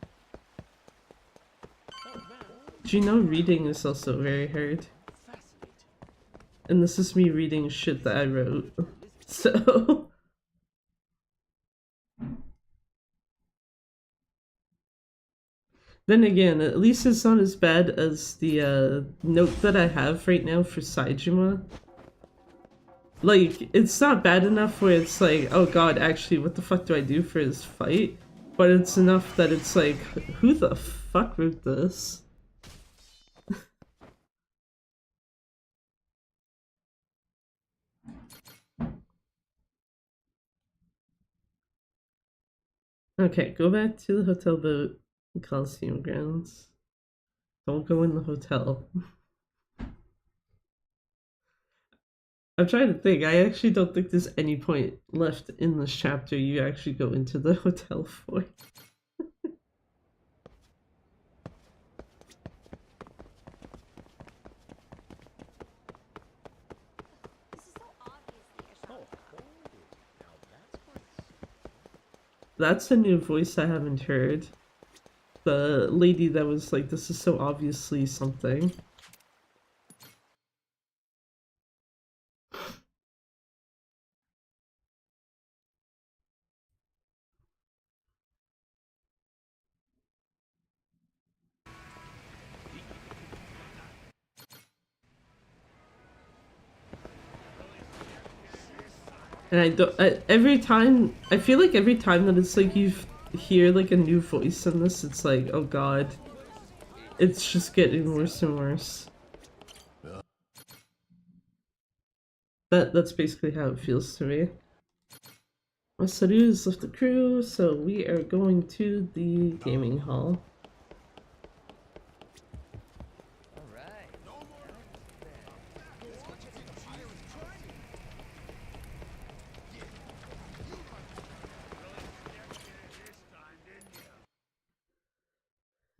Do you know reading is also very hard? And this is me reading shit that I wrote. So... Then again, at least it's not as bad as the note that I have right now for Saejima. Like, it's not bad enough where it's like, oh god, actually, what the fuck do I do for his fight? But it's enough that it's like, who the fuck wrote this? Okay, go back to the hotel boat, Coliseum grounds. Don't go in the hotel. I'm trying to think. I actually don't think there's any point left in this chapter you actually go into the hotel for. That's a new voice I haven't heard. The lady that was like, this is so obviously something. And every time, I feel like every time that it's like you hear like a new voice in this, it's like, oh god. It's just getting worse and worse. That's basically how it feels to me. Masaru has left the crew, so we are going to the gaming hall.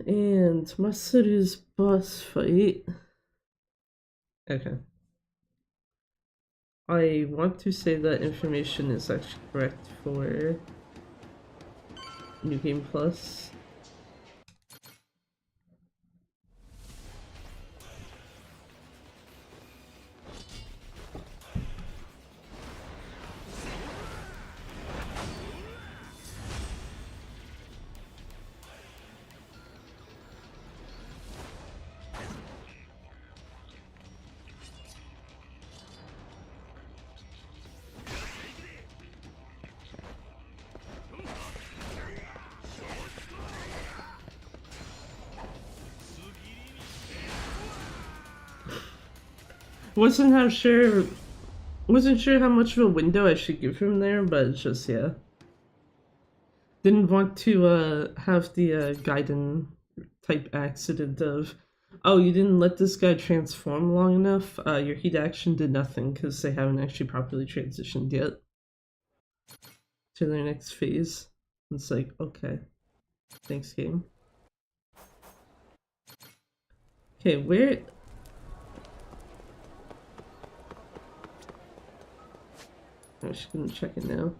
And Masaru's boss fight. Okay. I want to say that information is actually correct for New Game Plus. Wasn't sure how much of a window I should give him there, but it's just, yeah. Didn't want to have the Gaiden type accident of, oh, you didn't let this guy transform long enough, your heat action did nothing because they haven't actually properly transitioned yet to their next phase. It's like, okay, thanks game. Okay, where... I'm just gonna check it now.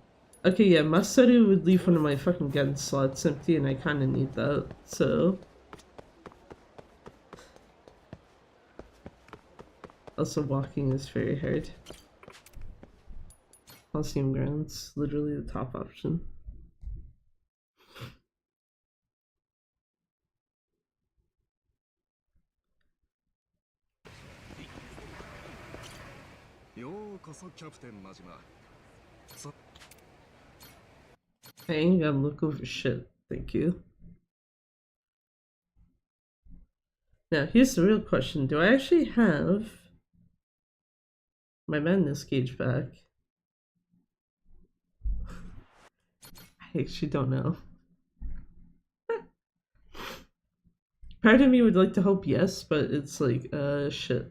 Okay, yeah, Masaru would leave one of my fucking gun slots empty and I kinda need that, so... Also, walking is very hard. Coliseum grounds, literally the top option. I ain't gotta look over shit. Thank you. Now, here's the real question. Do I actually have my madness gauge back? I actually don't know. Part of me would like to hope yes, but it's like, shit.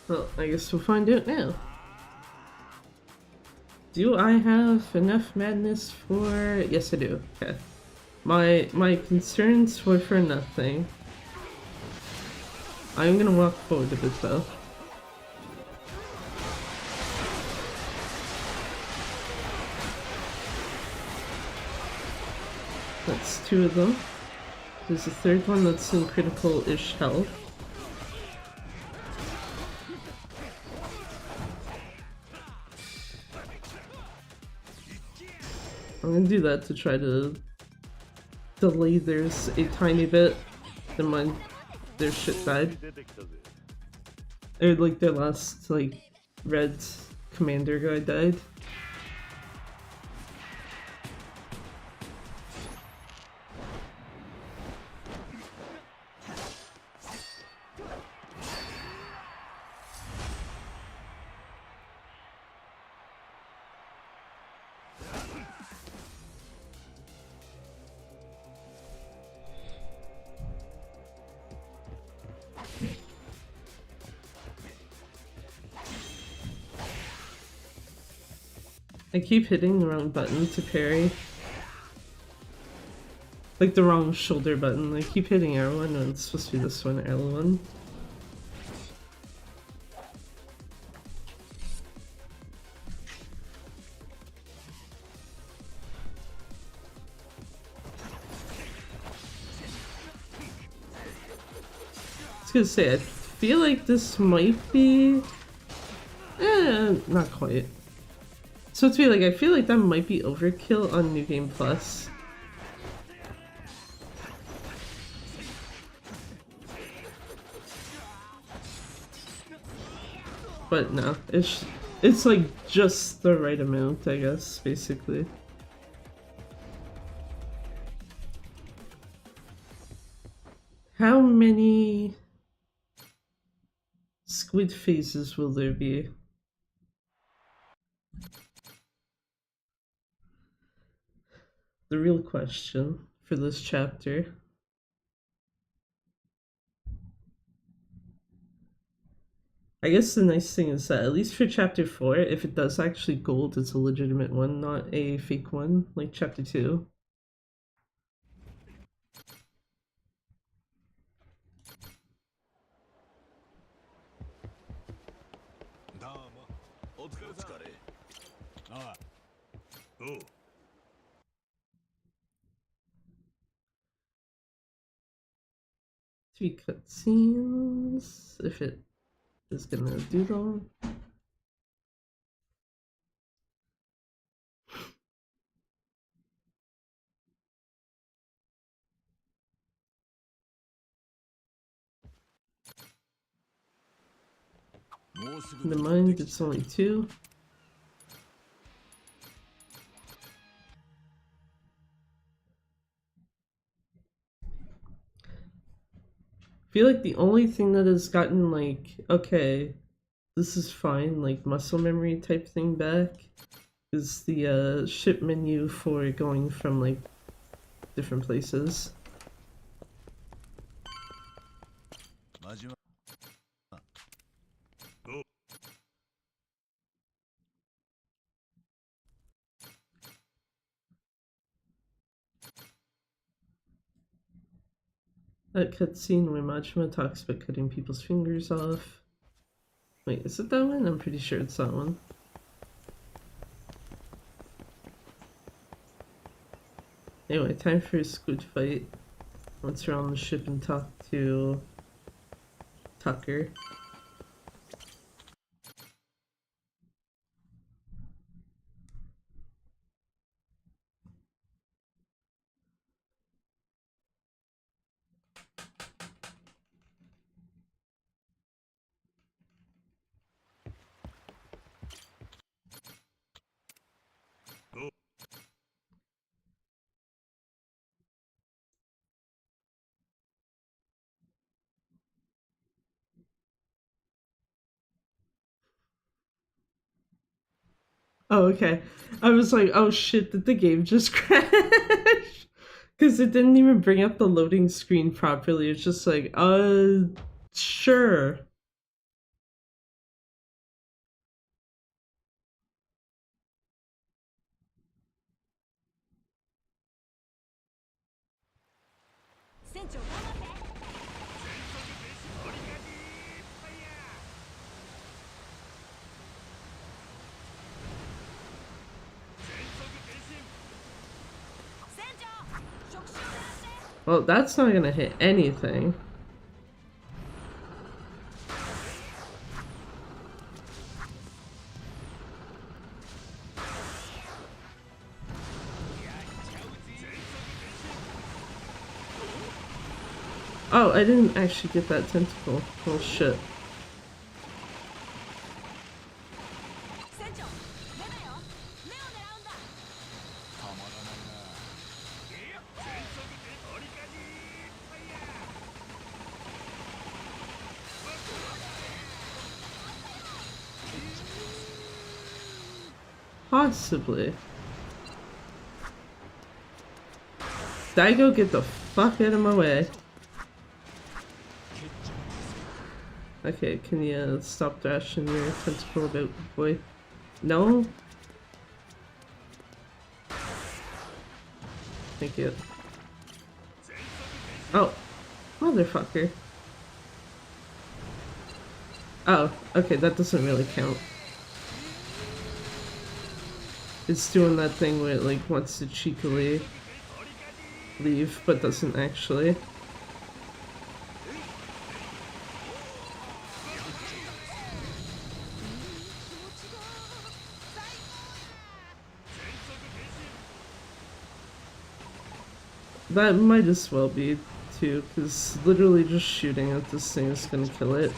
Well, I guess we'll find out now. Do I have enough madness for... Yes, I do. Okay. My concerns were for nothing. I'm gonna walk forward a bit though. That's two of them. There's a third one that's in critical-ish health. I'm gonna do that to try to delay theirs a tiny bit. Then mind their shit died. Or like their last like red commander guy died. I keep hitting the wrong button to parry. Like the wrong shoulder button. I keep hitting R1 and it's supposed to be this one, L1. I was gonna say, I feel like this might be... not quite. So it's weird, like I feel like that might be overkill on New Game Plus. But no, it's like just the right amount, I guess, basically. How many squid phases will there be? The real question for this chapter. I guess the nice thing is that at least for chapter 4, if it does actually gold, it's a legitimate one, not a fake one, like chapter 2. Three cutscenes, if it is gonna do them. In the mind, it's only 2. I feel like the only thing that has gotten like, okay, this is fine, like muscle memory type thing back is the ship menu for going from like different places. That cutscene where Majima talks about cutting people's fingers off. Wait, is it that one? I'm pretty sure it's that one. Anyway, time for a squid fight. Once we're on the ship and talk to Tucker. Oh, okay. I was like, oh shit, did the game just crash? Because it didn't even bring up the loading screen properly. It's just like, sure. Well, that's not gonna hit anything. Oh, I didn't actually get that tentacle. Oh shit. Possibly. Daigo, get the fuck out of my way. Okay, can you stop thrashing your tentacle about, boy? No? Thank you. Oh, motherfucker. Oh, okay, that doesn't really count. It's doing that thing where it like wants to cheekily leave, but doesn't actually. That might as well be, too, because literally just shooting at this thing is gonna kill it.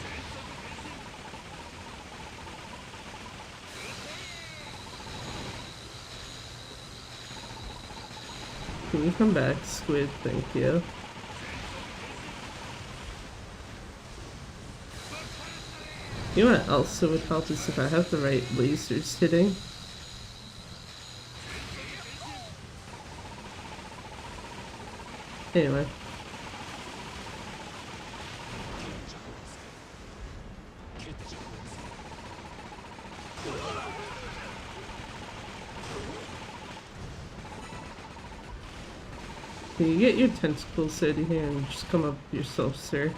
Can you come back, Squid? Thank you. You know what also would help is if I have the right lasers hitting. Anyway. Can you get your tentacles out of here and just come up yourself, sir?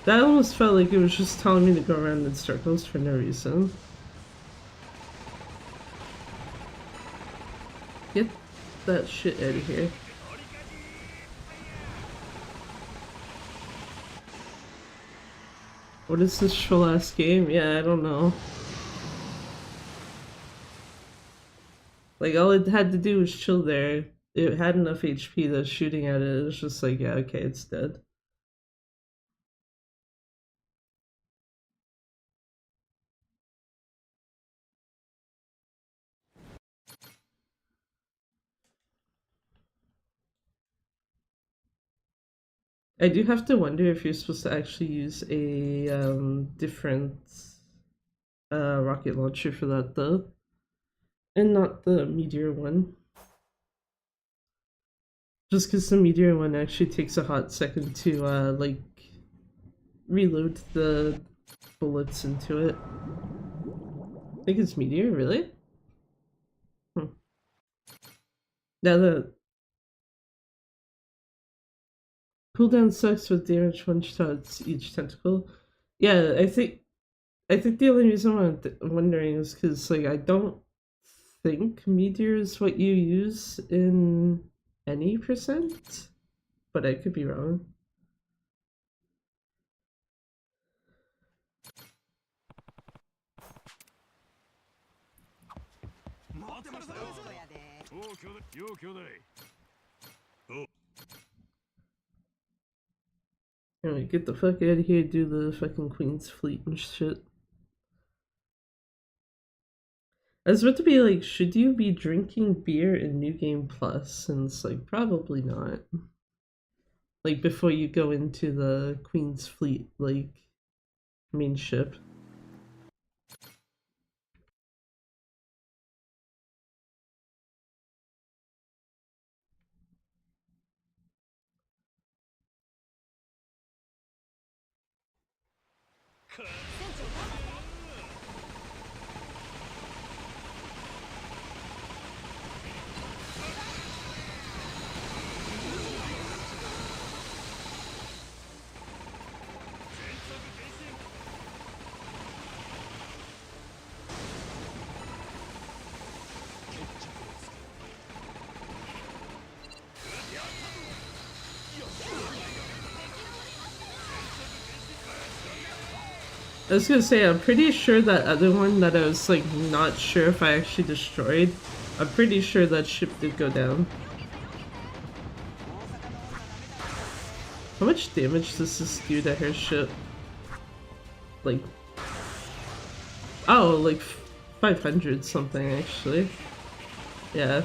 That almost felt like it was just telling me to go around in circles for no reason. Get that shit out of here. What is this troll ass game? Yeah, I don't know. Like, all it had to do was chill there. It had enough HP that shooting at it was just like, yeah, okay, it's dead. I do have to wonder if you're supposed to actually use a different rocket launcher for that though, and not the meteor one. Just because the meteor one actually takes a hot second to like reload the bullets into it. I think it's meteor, really? Now that Cooldown sucks with damage one shots each tentacle. Yeah, I think the only reason I'm wondering is because like I don't think meteor is what you use in any percent, but I could be wrong. Anyway, get the fuck out of here, do the fucking Queen's Fleet and shit. I was about to be like, should you be drinking beer in New Game Plus? And it's like, probably not. Like, before you go into the Queen's Fleet, like, main ship. I was gonna say, I'm pretty sure that other one that I was like not sure if I actually destroyed, I'm pretty sure that ship did go down. How much damage does this do to her ship? Like, oh, like 500 something actually. Yeah.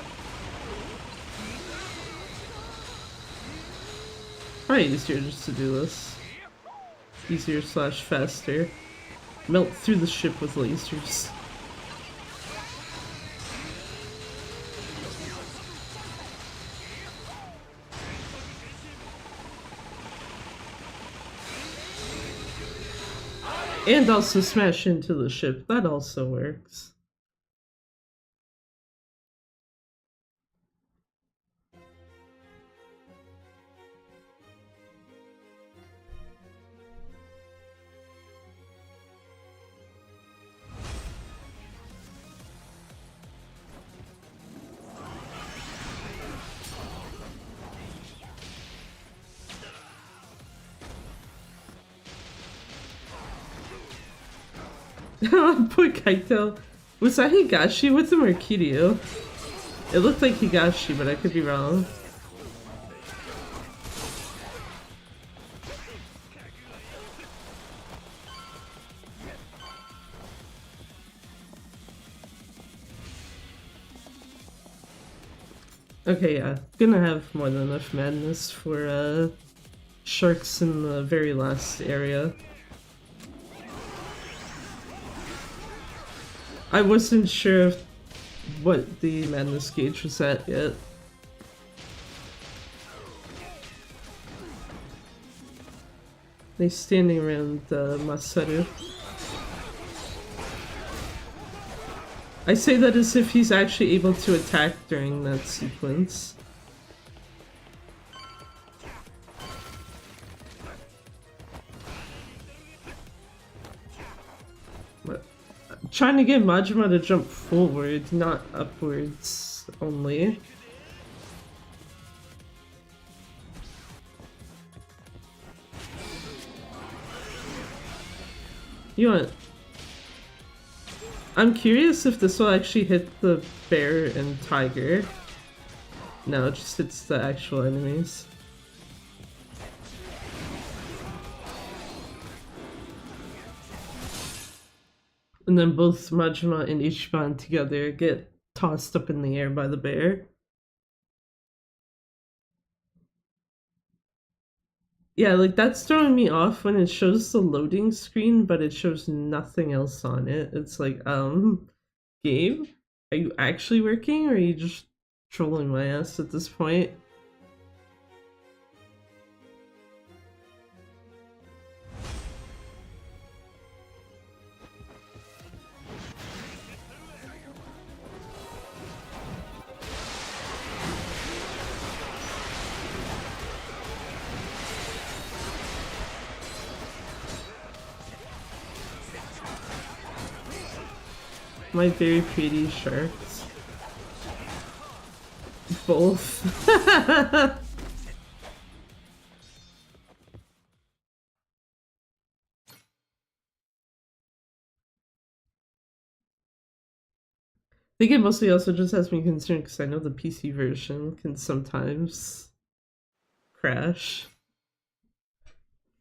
Probably easier just to do this. Easier slash faster. Melt through the ship with lasers. And also smash into the ship. That also works. Poor Kaito. Was that Higashi with him or Kiryu? It looked like Higashi, but I could be wrong. Okay, yeah. Gonna have more than enough madness for sharks in the very last area. I wasn't sure what the madness gauge was at yet. He's standing around Masaru. I say that as if he's actually able to attack during that sequence. What? I'm trying to get Majima to jump forward, not upwards only. You want? I'm curious if this will actually hit the bear and tiger. No, it just hits the actual enemies. And then both Majima and Ichiban together get tossed up in the air by the bear. Yeah, like that's throwing me off when it shows the loading screen, but it shows nothing else on it. It's like, game? Are you actually working or are you just trolling my ass at this point? my very pretty sharks. Both. I think it mostly also just has me concerned because I know the PC version can sometimes crash.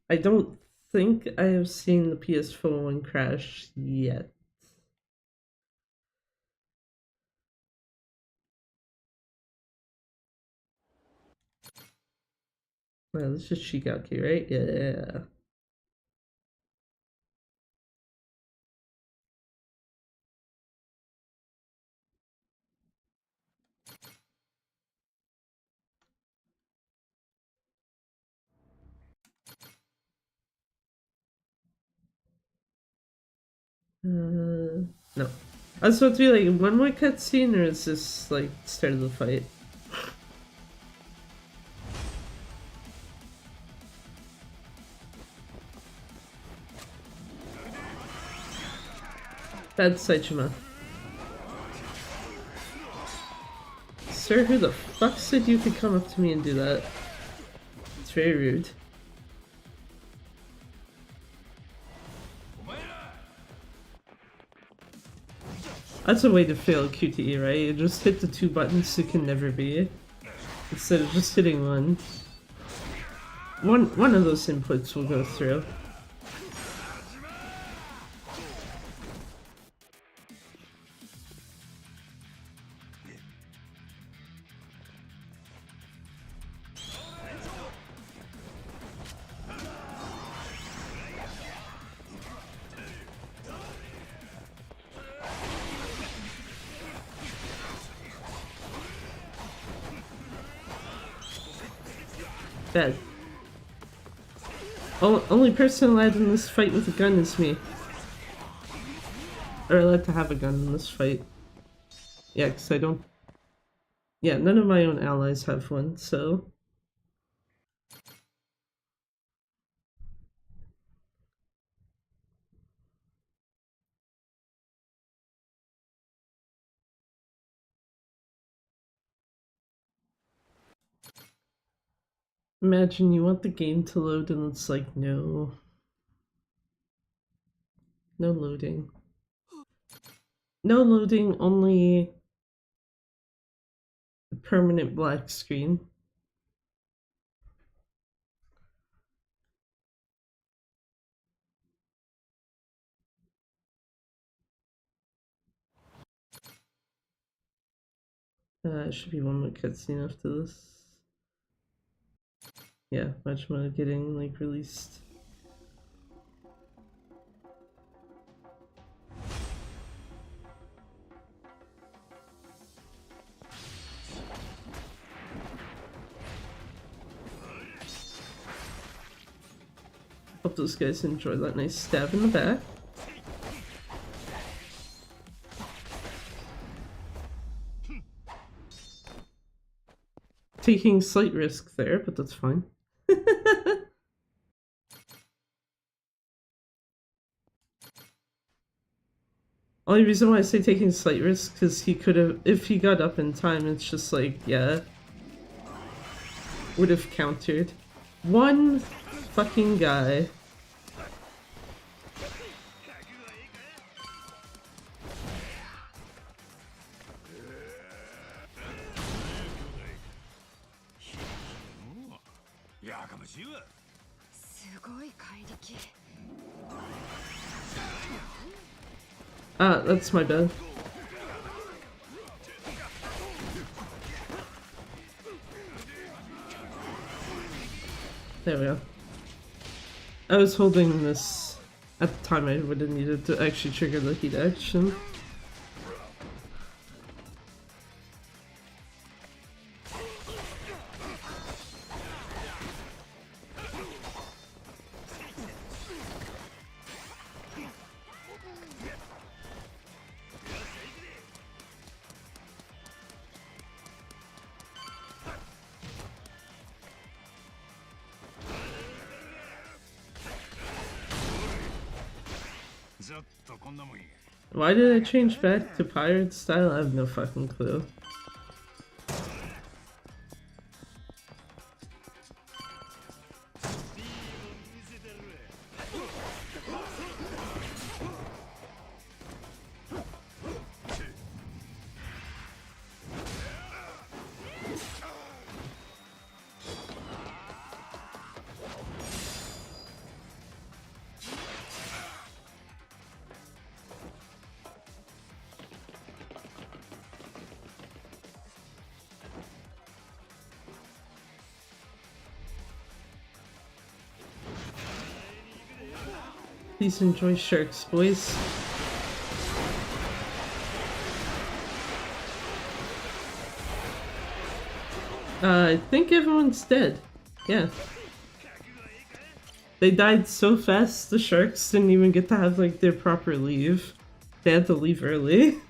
I don't think I have seen the PS4 one crash yet. Well, this is Shigaki, right? Yeah. No. I was supposed to be like one more cutscene, or is this like start of the fight? Bad Saichima. Sir, who the fuck said you could come up to me and do that? It's very rude. That's a way to fail QTE, right? You just hit the two buttons it can never be, instead of just hitting one. One of those inputs will go through. Bad. Only person allowed in this fight with a gun is me. Or allowed to have a gun in this fight. Yeah, because I don't... Yeah, none of my own allies have one, so... Imagine you want the game to load and it's like, no. No loading. No loading, only permanent black screen. Should be one more cutscene after this. Yeah, Majima getting like released. Hope those guys enjoy that nice stab in the back. Taking slight risk there, but that's fine. Only reason why I say taking slight risk, because he could have, if he got up in time, it's just like, yeah, would have countered. One fucking guy. Ah, that's my bad. There we go. I was holding this at the time. I would have needed to actually trigger the heat action. Why did I change back to pirate style? I have no fucking clue. Please enjoy sharks, boys. I think everyone's dead. Yeah. They died so fast, the sharks didn't even get to have like their proper leave. They had to leave early.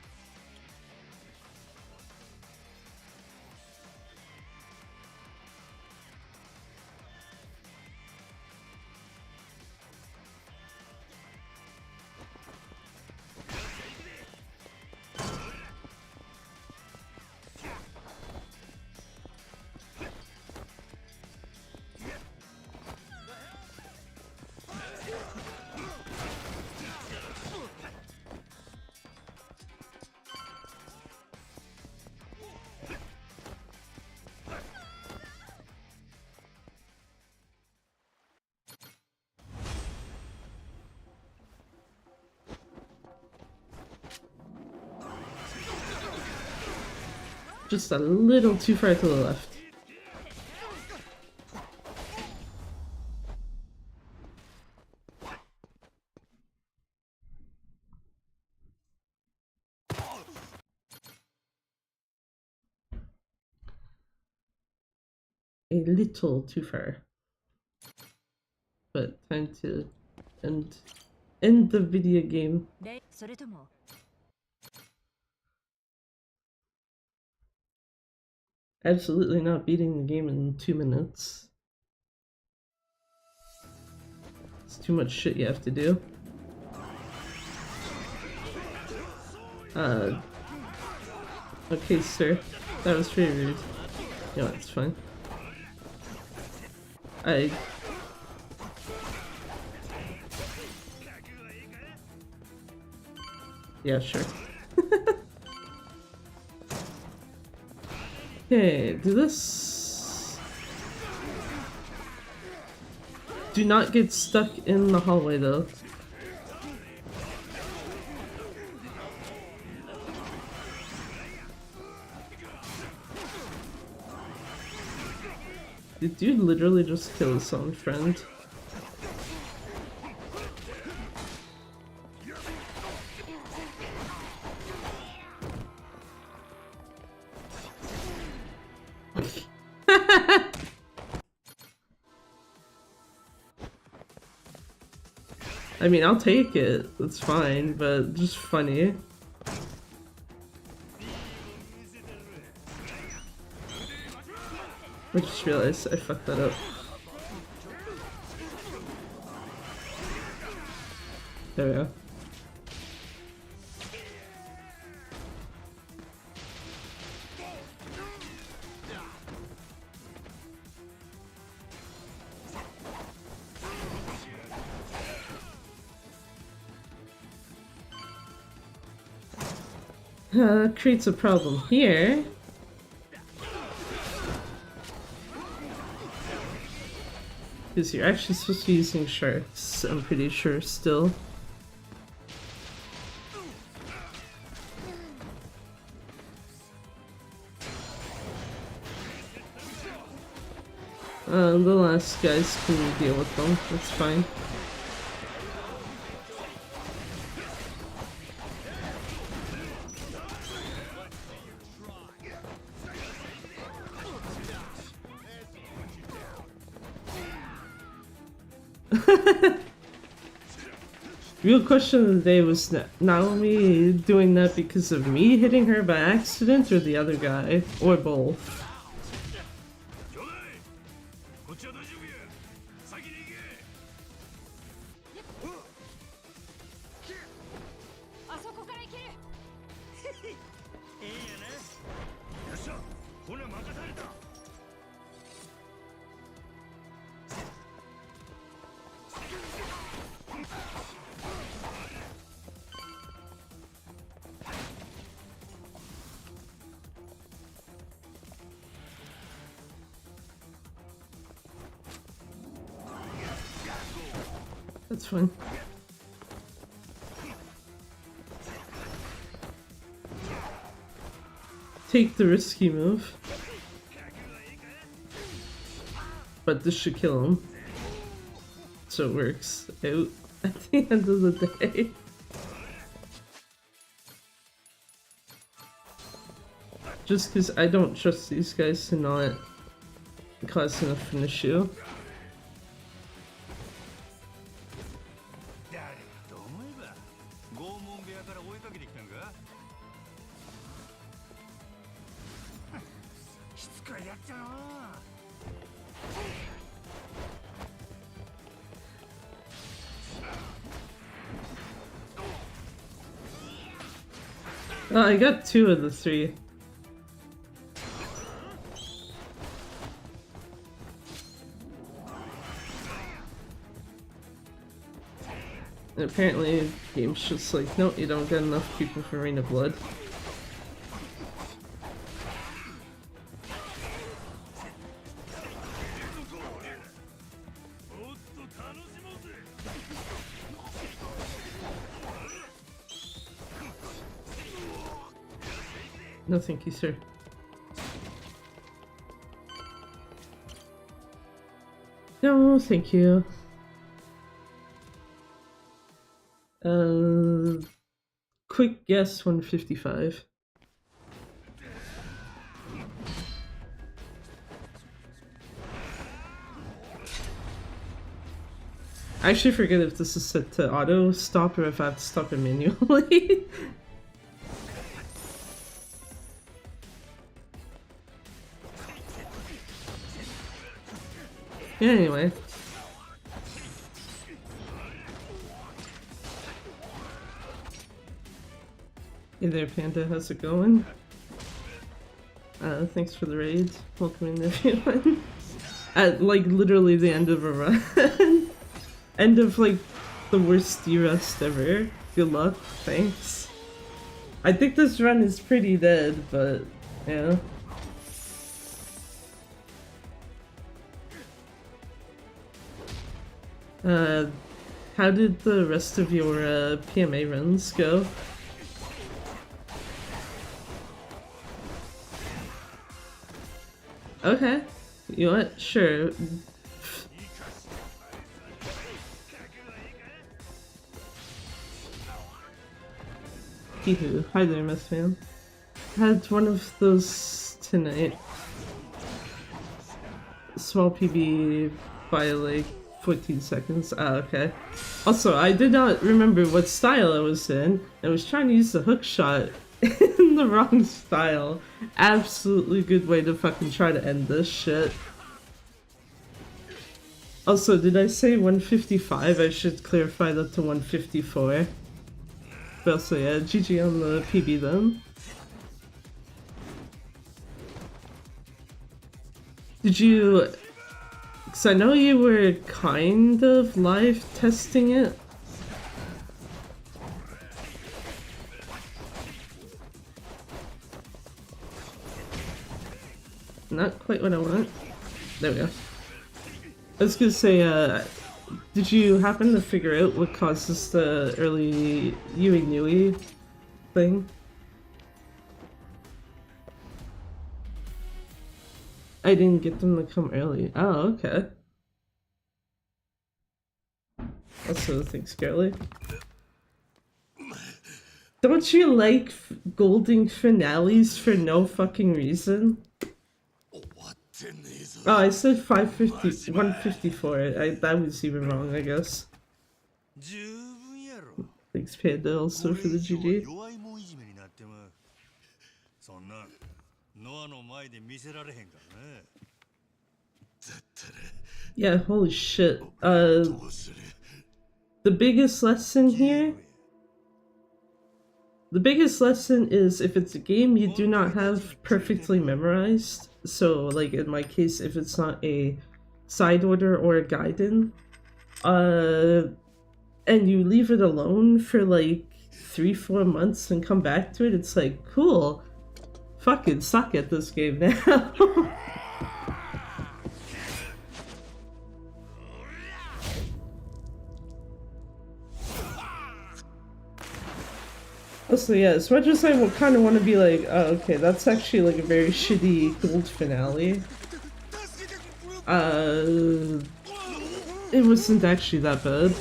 Just a little too far to the left. A little too far. But time to end the video game. Absolutely not beating the game in 2 minutes. It's too much shit you have to do. Okay, sir. That was pretty rude. No, it's fine. Yeah, sure. Okay, do this. Do not get stuck in the hallway though. Did dude literally just kill his own friend? I mean, I'll take it. It's fine, but just funny. I just realized I fucked that up. There we go. That creates a problem here. Because you're actually supposed to be using sharks, I'm pretty sure, still. The last guys can deal with them, that's fine. Real question of the day was Naomi doing that because of me hitting her by accident or the other guy? Or both? っしゃ骨任された That's fun. Take the risky move. But this should kill him. So it works out at the end of the day. Just because I don't trust these guys to not cause enough of an issue. 誰かと思えば拷問部屋から追いかけてきたんかしつこいやっちゃな Oh, I got 2 of the 3. And apparently, the game's just like, no, you don't get enough people for Rain of Blood. No, thank you, sir. No, thank you. Quick guess 155. I actually forget if this is set to auto stop or if I have to stop it manually. Anyway. Hey there, Panda, how's it going? Thanks for the raid. Welcome in, everyone. At, like, literally the end of a run. End of, like, the worst D-rest ever. Good luck. Thanks. I think this run is pretty dead, but, yeah. How did the rest of your, PMA runs go? Okay. You know what? Sure. Hee-hoo. Hi there, Miss Fan. Had one of those tonight. Small PB by like 14 seconds. Ah, okay. Also, I did not remember what style I was in. I was trying to use the hook shot in the wrong style. Absolutely good way to fucking try to end this shit. Also, did I say 155? I should clarify that to 154. But also, yeah, GG on the PB then. Did you... Because I know you were kind of live testing it. Not quite what I want. There we go. I was gonna say, did you happen to figure out what causes the early Yui Nui thing? I didn't get them to come early. Oh, okay. Also, thanks, Carly. Don't you like golden finales for no fucking reason? Oh, I said 550, 154. That was even wrong, I guess. Thanks, Panda, also for the GG. Yeah, holy shit. The biggest lesson here, the biggest lesson is if it's a game you do not have perfectly memorized. So, like in my case, if it's not a side order or a gaiden, and you leave it alone for like 3-4 months and come back to it, it's like, cool, fucking suck at this game now. So yeah, as much as I kind of want to be like, oh, okay, that's actually like a very shitty gold finale. It wasn't actually that bad.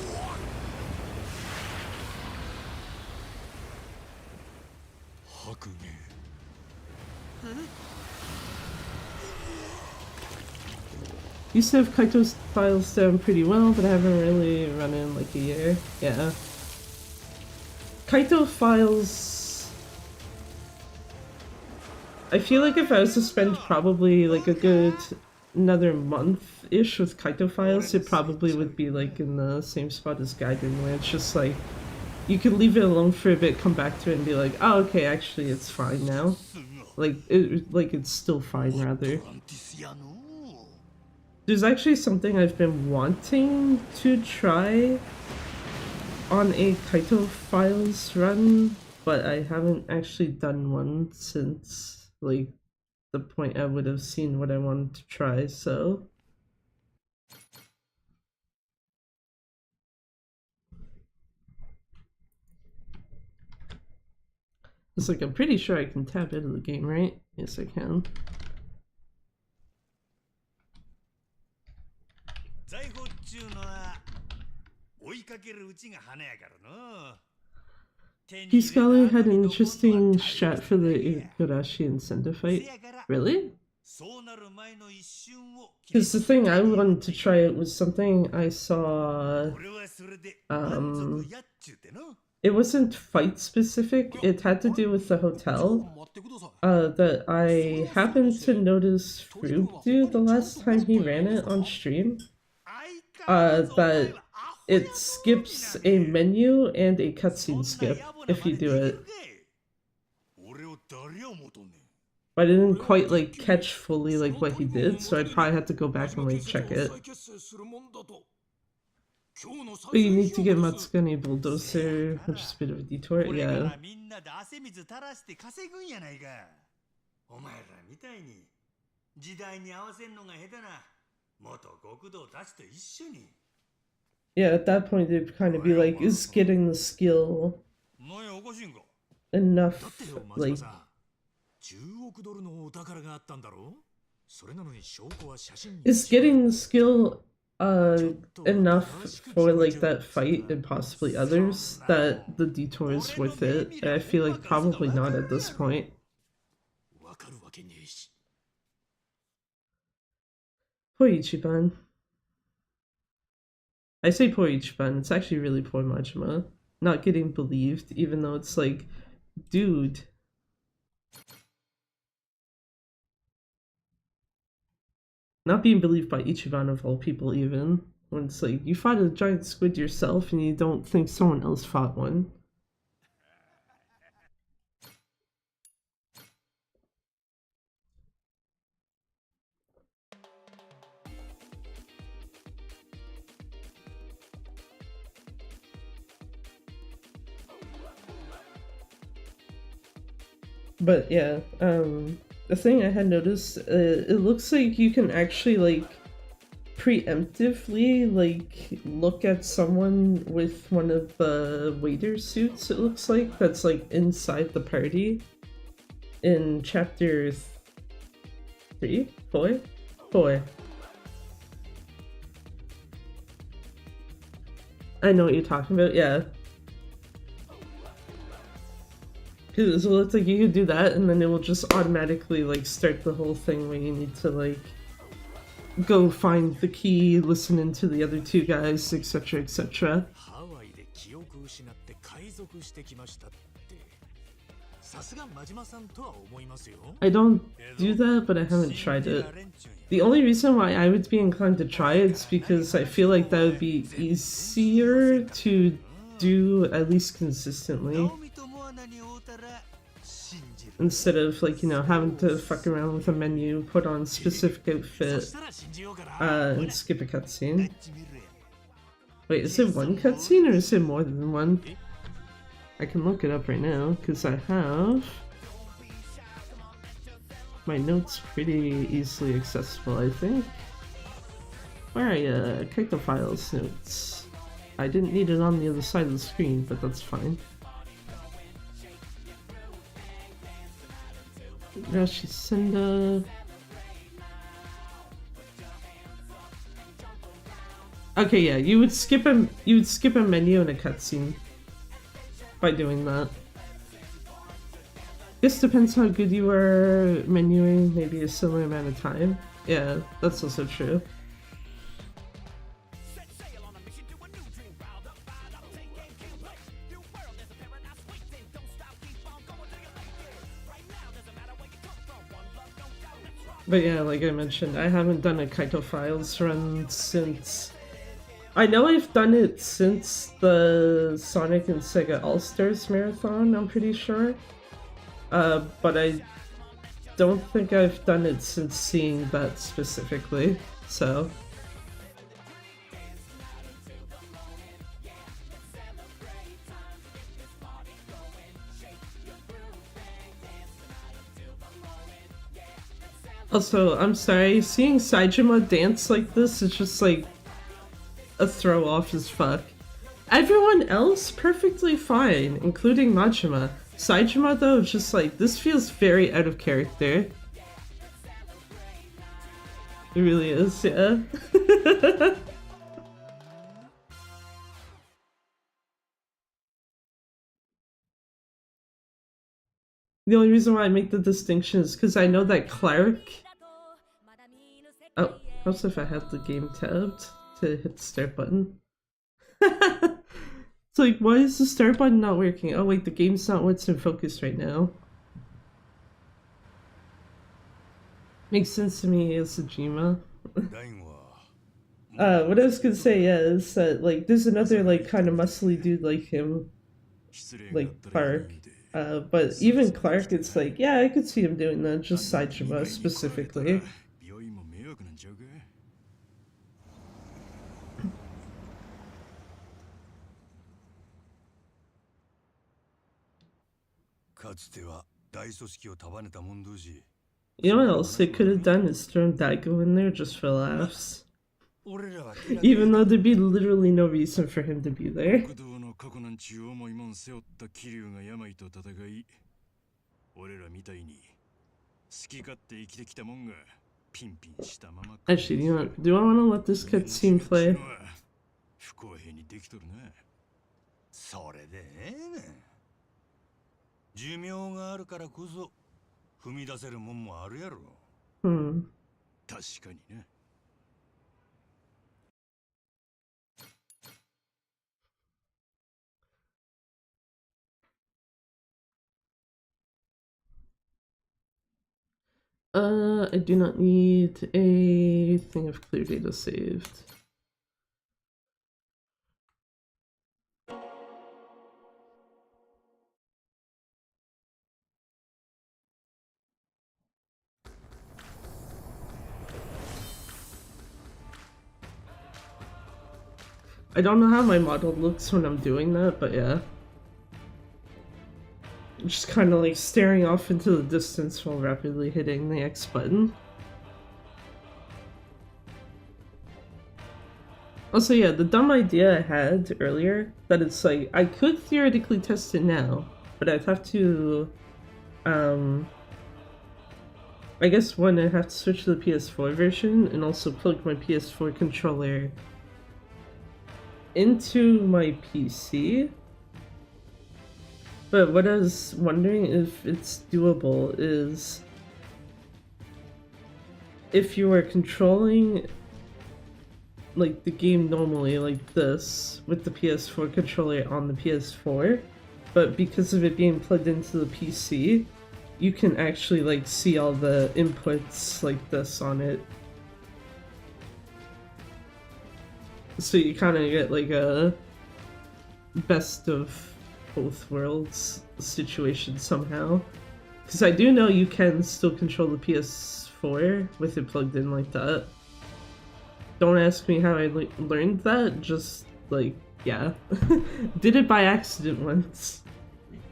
Used to have Kaito's files down pretty well, but I haven't really run in like a year. Yeah. Kaito files... I feel like if I was to spend probably like a good another month-ish with Kaito files, it probably would be like in the same spot as Gaiden, where it's just like, you could leave it alone for a bit, come back to it and be like, oh okay, actually it's fine now. Like, it's still fine rather. There's actually something I've been wanting to try on a Kaito files run, but I haven't actually done one since like the point I would have seen what I wanted to try, so. It's like, I'm pretty sure I can tap into the game, right? Yes, I can. P Scholar had an interesting strat for the Igarashi and Senda fight. Really? Because the thing I wanted to try it was something I saw. It wasn't fight specific, it had to do with the hotel. That I happened to notice Froob do the last time he ran it on stream. That it skips a menu and a cutscene skip if you do it. But I didn't quite like catch fully like what he did, so I probably had to go back and like check it. But you need to get Matsukane Bulldozer, which is a bit of a detour, yeah. Yeah, at that point it'd kind of be like, is getting the skill enough, like... Is getting the skill enough for like that fight and possibly others that the detour is worth it? And I feel like probably not at this point. Poor Ichiban. I say poor Ichiban, it's actually really poor Majima. Not getting believed, even though it's like, dude. Not being believed by Ichiban of all people even. When it's like, you fought a giant squid yourself and you don't think someone else fought one. But yeah, the thing I had noticed, it looks like you can actually like preemptively like look at someone with one of the waiter suits, it looks like, that's like inside the party in chapter 3? 4? 4. I know what you're talking about, yeah. Because it looks like you could do that and then it will just automatically like start the whole thing where you need to like go find the key, listen into the other two guys, etc, etc. I don't do that, but I haven't tried it. The only reason why I would be inclined to try it is because I feel like that would be easier to do, at least consistently. Instead of, like, you know, having to fuck around with a menu, put on specific outfit, and skip a cutscene. Wait, is it one cutscene or is it more than one? I can look it up right now, because I have my notes pretty easily accessible, I think. Where are ya? Character files notes. I didn't need it on the other side of the screen, but that's fine. Rashisinda. Okay, yeah, you would skip a menu and a cutscene by doing that. Guess depends how good you are menuing, maybe a similar amount of time. Yeah, that's also true. But yeah, like I mentioned, I haven't done a Kaito Files run since... I know I've done it since the Sonic and Sega All-Stars Marathon, I'm pretty sure. But I don't think I've done it since seeing that specifically, so... Also, I'm sorry, seeing Saejima dance like this is just like a throw off as fuck. Everyone else perfectly fine, including Majima. Saejima though, just like, this feels very out of character. It really is, yeah. The only reason why I make the distinction is because I know that Clark... Oh, how's if I have the game tabbed to hit the start button? It's like, why is the start button not working? Oh wait, the game's not what's in focus right now. Makes sense to me as Sajima. What I was gonna say, yeah, is that, like, there's another, like, kind of muscly dude like him. Like, Clark. But even Clark, it's like, yeah, I could see him doing that, just Saejima specifically. You know what else they could have done is thrown Daigo in there just for laughs. Even though there'd be literally no reason for him to be there. Actually, do I want to let this cutscene play? 寿命があるからこそ踏み出せるもんもあるやろ。確かにね。I do not need a thing of clear data saved. I don't know how my model looks when I'm doing that, but yeah. Just kind of like staring off into the distance while rapidly hitting the X button. Also, yeah, the dumb idea I had earlier, that it's like, I could theoretically test it now, but I'd have to, I guess one, I'd have to switch to the PS4 version and also plug my PS4 controller into my PC. But what I was wondering if it's doable is if you were controlling like the game normally like this with the PS4 controller on the PS4, but because of it being plugged into the PC, you can actually like see all the inputs like this on it. So you kind of get like a best of both worlds situation somehow. Because I do know you can still control the PS4 with it plugged in like that. Don't ask me how I learned that, just like, yeah. Did it by accident once.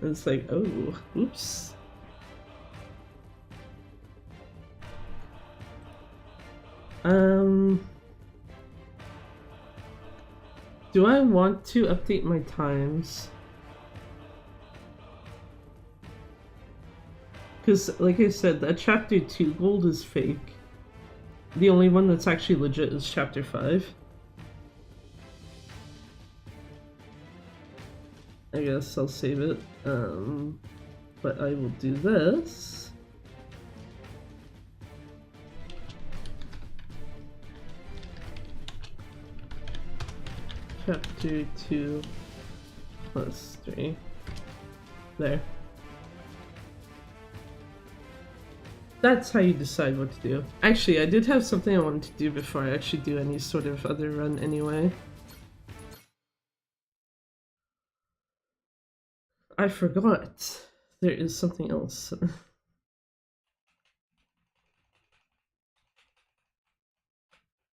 And it's like, oh, oops. Do I want to update my times? Because, like I said, that chapter 2 gold is fake. The only one that's actually legit is chapter 5. I guess I'll save it. But I will do this. Chapter 2 plus 3. There. That's how you decide what to do. Actually, I did have something I wanted to do before I actually do any sort of other run anyway. I forgot. There is something else.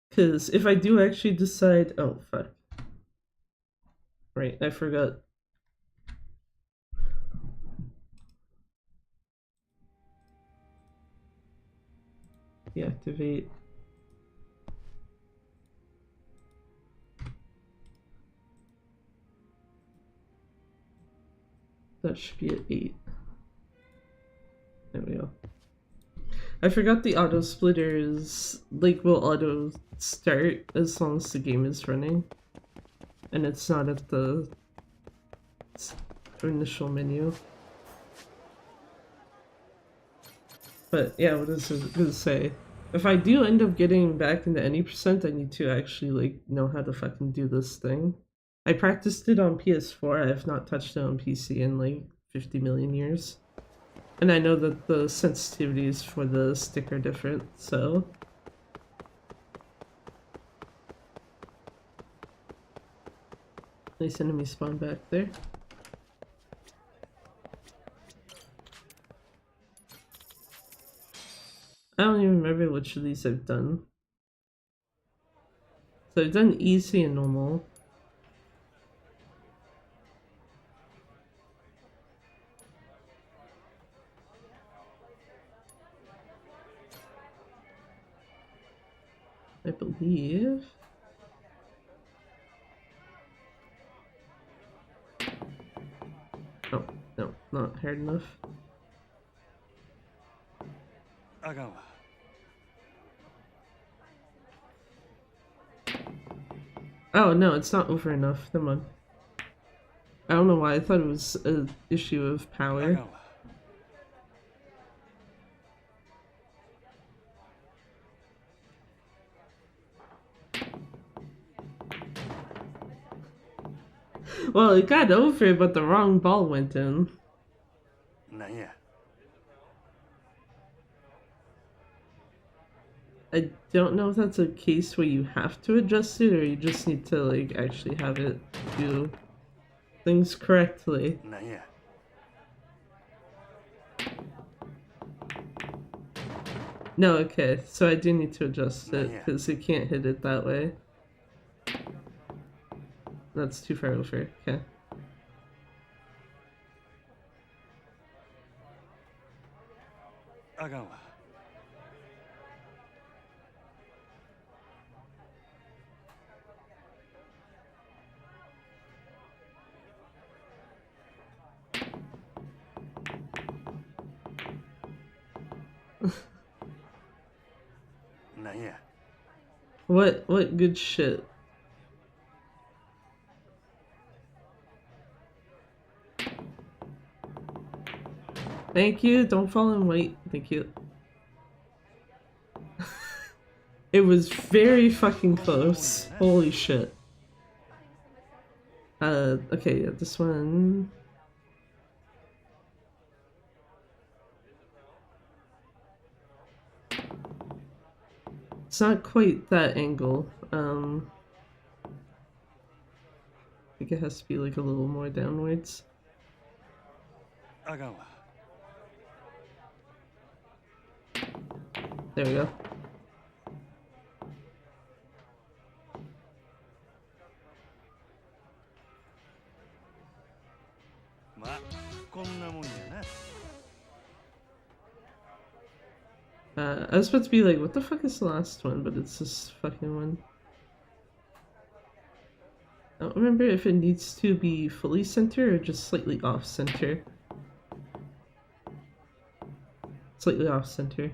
Because if I do actually decide... Oh, fuck. Right, I forgot. Deactivate. That should be at 8. There we go. I forgot the auto splitters, like, will auto start as long as the game is running. And it's not at the initial menu. But yeah, what is it gonna say? If I do end up getting back into any percent, I need to actually, like, know how to fucking do this thing. I practiced it on PS4, I have not touched it on PC in like 50 million years. And I know that the sensitivities for the stick are different, so... Nice enemy spawn back there. I don't even remember which of these I've done. So I've done easy and normal. I believe. Oh, no, not hard enough. Oh no, it's not over enough. Come on. I don't know why, I thought it was an issue of power. Well, it got over, but the wrong ball went in. I don't know if that's a case where you have to adjust it or you just need to, like, actually have it do things correctly. No, okay, so I do need to adjust it because it can't hit it that way. That's too far over, okay. What good shit? Thank you, don't fall in wait. Thank you. It was very fucking close. Holy shit. Okay, yeah, this one. It's not quite that angle. I think it has to be like a little more downwards. あかんわ。 There we go. まあこんなもんやな。 I was about to be like, what the fuck is the last one? But it's this fucking one. I don't remember if it needs to be fully center or just slightly off center. Slightly off center.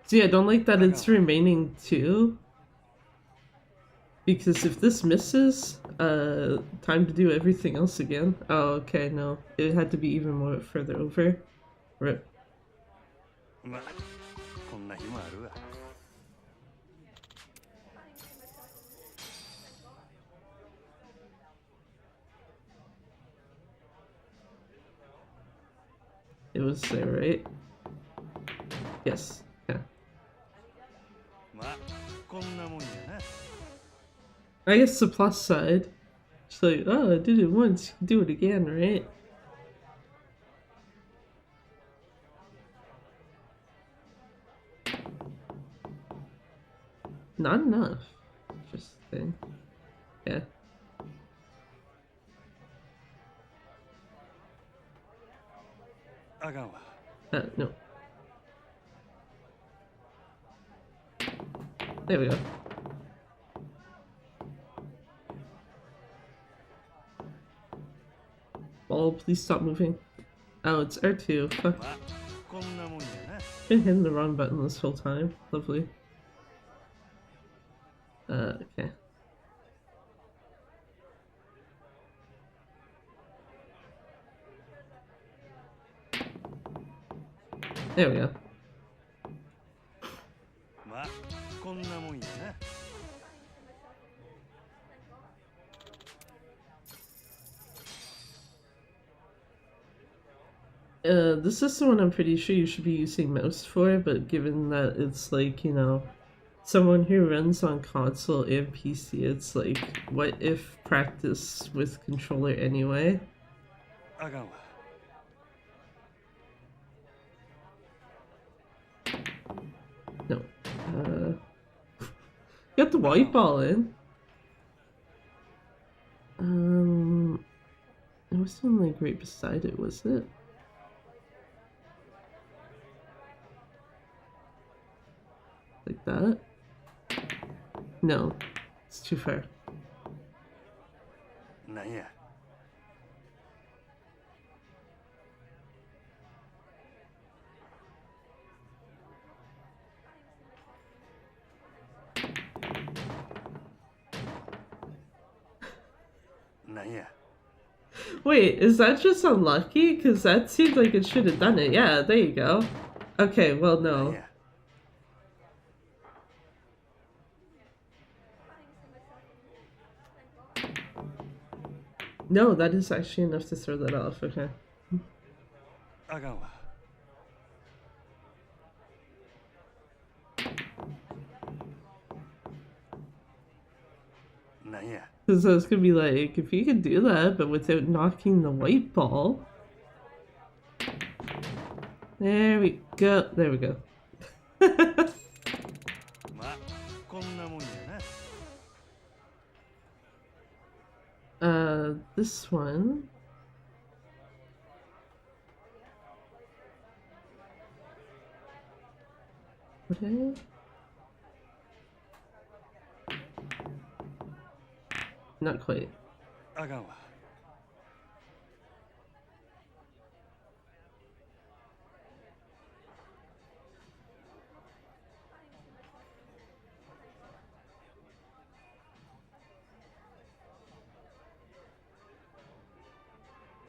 See, I don't like that it's remaining 2. Because if this misses, time to do everything else again. Oh, okay, no. It had to be even more further over. Rip. まあこんな日もあるわ。 It was there, right? Yes. Yeah. まあこんなもんやな。 I guess the plus side. It's like, oh, I did it once, you can do it again, right? Not enough. Interesting. Yeah. あかんわ。 No. There we go. Ball, please stop moving. Oh, it's R2. Fuck. まあこんなもんやな。 Been hitting the wrong button this whole time. Lovely. Okay. There we go. まあこんなもんやな。 This is the one I'm pretty sure you should be using mouse for, but given that it's like, you know, someone who runs on console and PC, it's like, what if practice with controller anyway? あかんわ。 No. Got the white ball in. It wasn't like right beside it, was it? Like that? No, it's too far. なんや。 なんや。 Wait, is that just unlucky? Because that seemed like it should have done it. Yeah, there you go. Okay, well, なん no. や。 No, that is actually enough to throw that off. Okay. あかんわ。 なんや。 Because I was gonna be like, if you can do that, but without knocking the white ball. There we go. There we go. まあこんなもんやな。 This one. Okay. Not quite. あかんわ。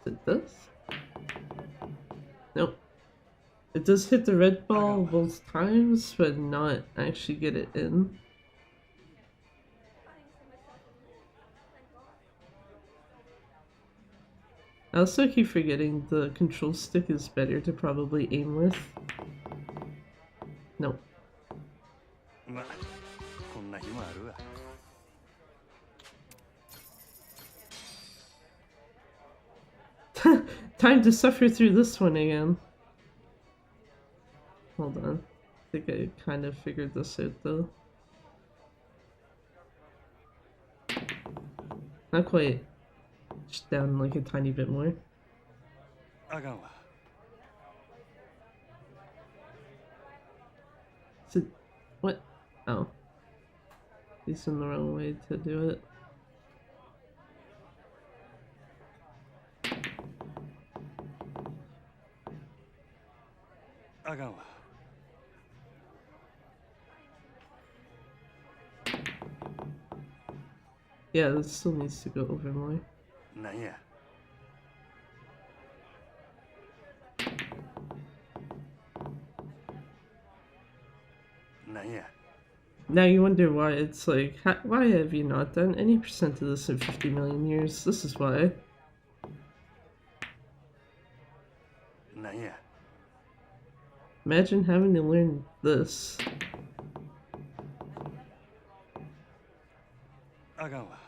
Is it this? Nope. It does hit the red ball both times, but not actually get it in. I also keep forgetting the control stick is better to probably aim with. Nope. まあこんな日もあるわ。Time to suffer through this one again. Hold on. I think I kind of figured this out though. Not quite. Just down like a tiny bit more. あかんわ Is it... What? Oh. He's in the wrong way to do it. Yeah, this still needs to go over more. なんや なんや Now you wonder why it's like, why have you not done any percent of this in 50 million years? This is why. なんや Imagine having to learn this. あかんわ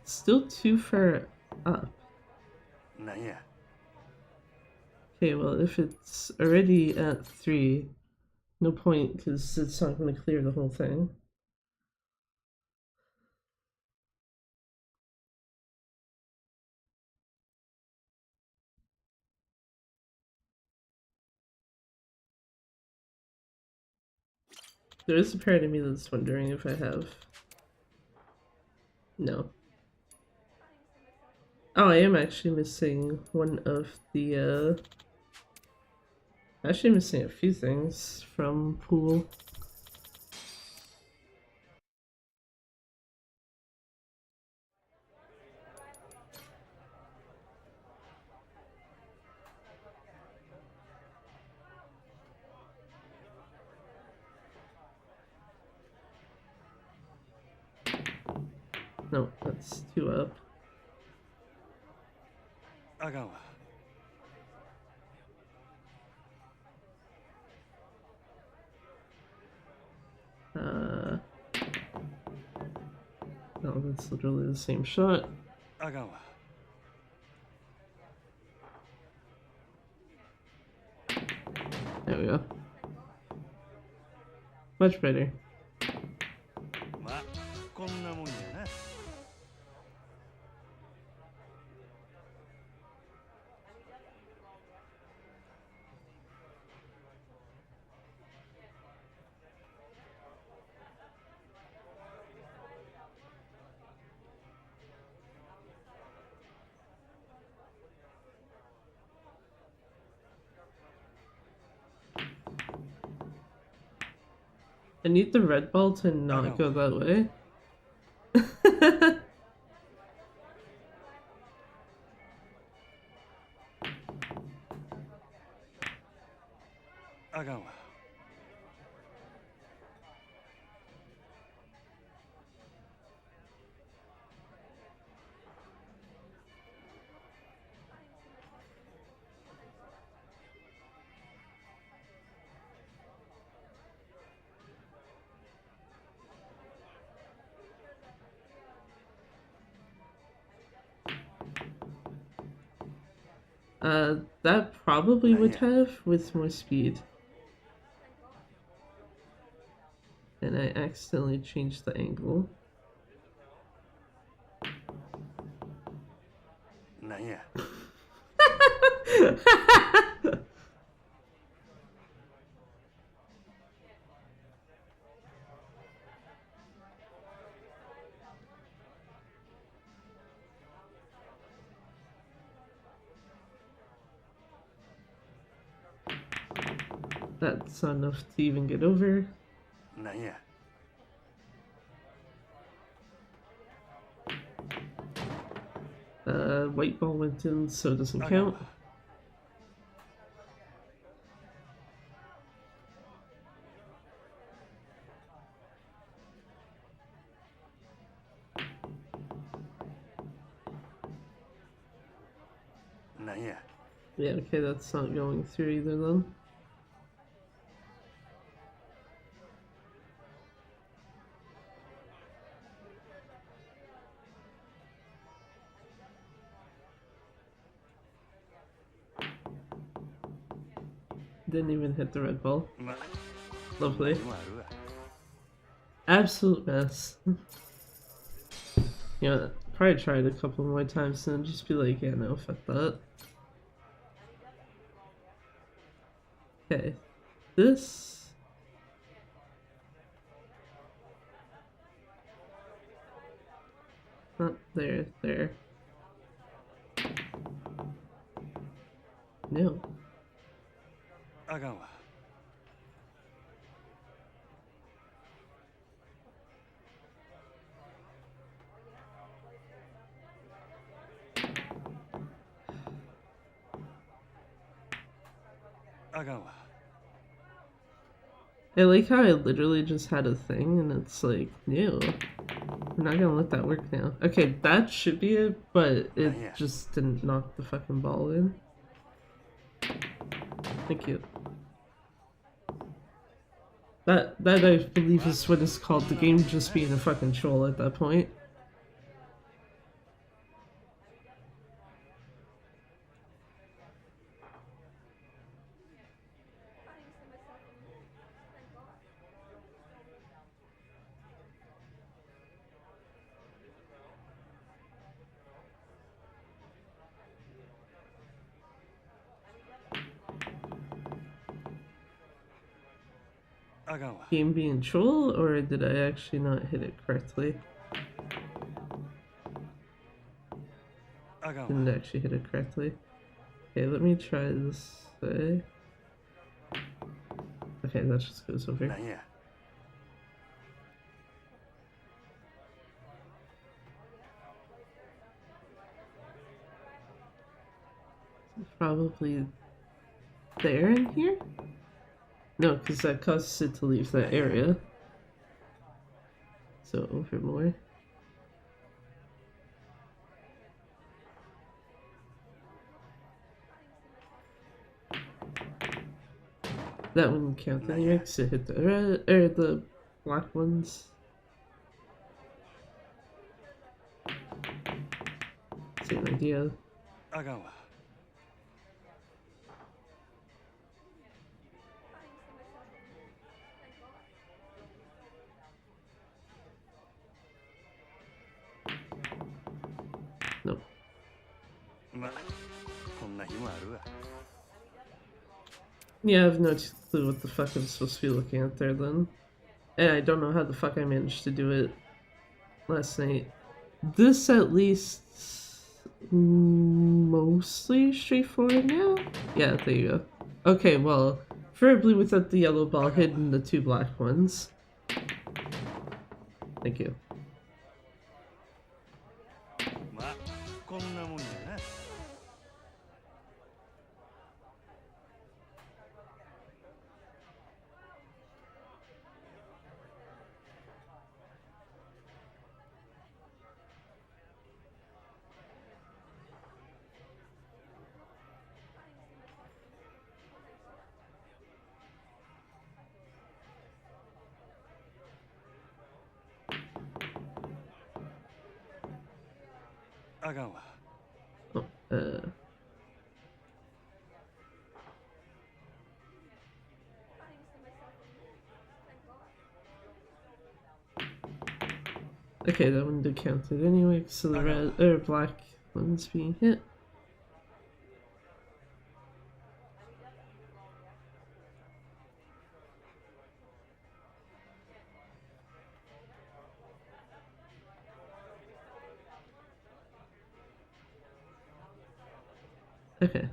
Still too far up. なんや Okay, well, if it's already at 3, no point, because it's not going to clear the whole thing. There is a part of me that's wondering if I have. No. Oh, I am actually missing one of the, actually missing a few things from Pool. No, that's 2 up. あかんわ No, that's literally the same shot. あかんわ There we go. Much better. まあこんなもんやな I need the red ball to not go that way. あかんわ That probably would have with more speed. And I accidentally changed the angle. なんや That's not enough to even get over. なんや White ball went in, so it doesn't あかんわ count. Yeah, okay, that's not going through either then. Didn't even hit the red ball. ま、 Lovely. 今あるわ Absolute mess. You know, probably try it a couple more times and then just be like, yeah, no, fuck that. Okay. This... Not there, there. No. あかんわ あかんわ I like how I literally just had a thing and it's like, no. We're not gonna let that work now. Okay, that should be it, but it yeah. just didn't knock the fucking ball in. Thank you. That I believe is what is called the game just being a fucking troll at that point. Game being troll, or did I actually not hit it correctly? Didn't actually hit it correctly. Okay, let me try this way. Okay, that just goes over. Probably there in here? No, because that causes it to leave that area. So over more. That wouldn't count anyway, because it hit the red, or the black ones. Same idea. Nope. Yeah, I have no clue what the fuck I'm supposed to be looking at there then. And I don't know how the fuck I managed to do it last night. This at least mostly straightforward now? Yeah, there you go. Okay, well, preferably without the yellow ball hitting the two black ones. Thank you. Oh, okay, that one did count it anyway, so the red or black one's being hit. Okay.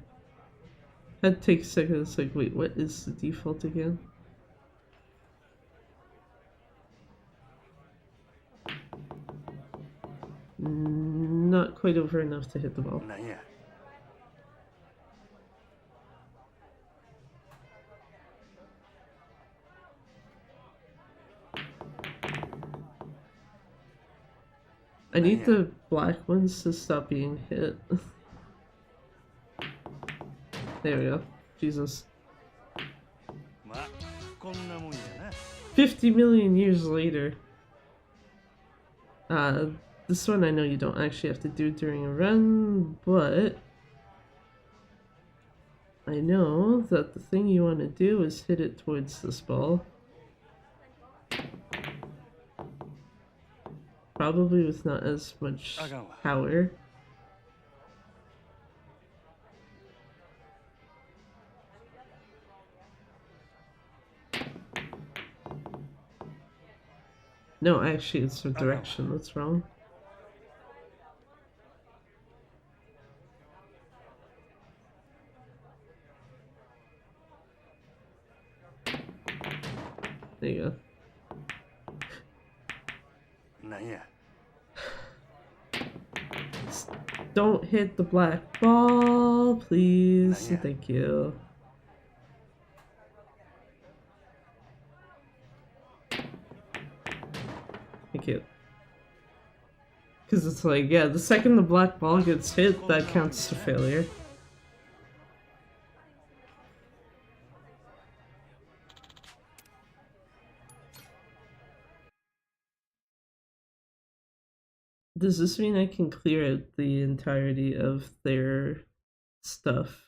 Had to take a second, it's like, wait, what is the default again? Not quite over enough to hit the ball. I need the black ones to stop being hit. There we go. Jesus. 50 million years later. This one I know you don't actually have to do during a run, but I know that the thing you want to do is hit it towards this ball. Probably with not as much power. No, actually, it's the direction that's wrong. There you go. Don't hit the black ball, please. Thank you. Thank you. Because it's like, yeah, the second the black ball gets hit, that counts as a failure. Does this mean I can clear out the entirety of their stuff?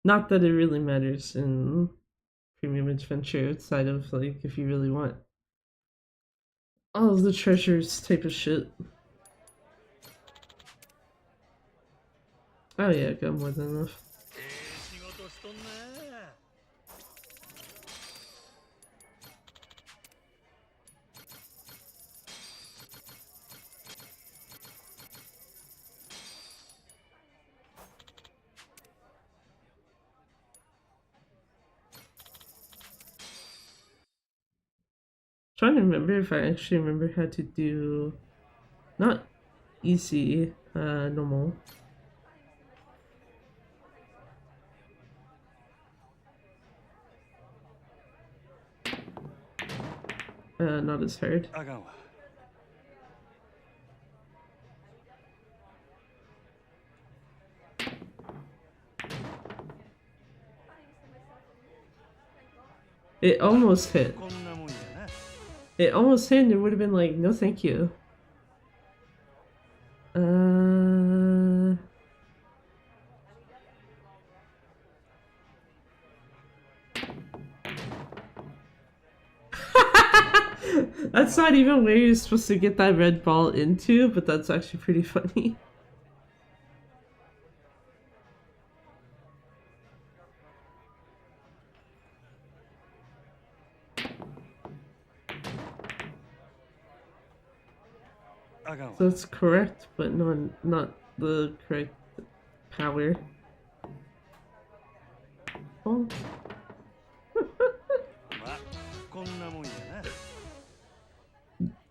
Not that it really matters in Premium Adventure outside of, like, if you really want all of the treasures type of shit. Oh yeah, got more than enough. Trying to remember if I actually remember how to do not easy, normal. Not as hard. It almost hit. It almost hit and it would have been like, no thank you. That's not even where you're supposed to get that red ball into, but that's actually pretty funny. So it's correct, but not the correct power. Oh.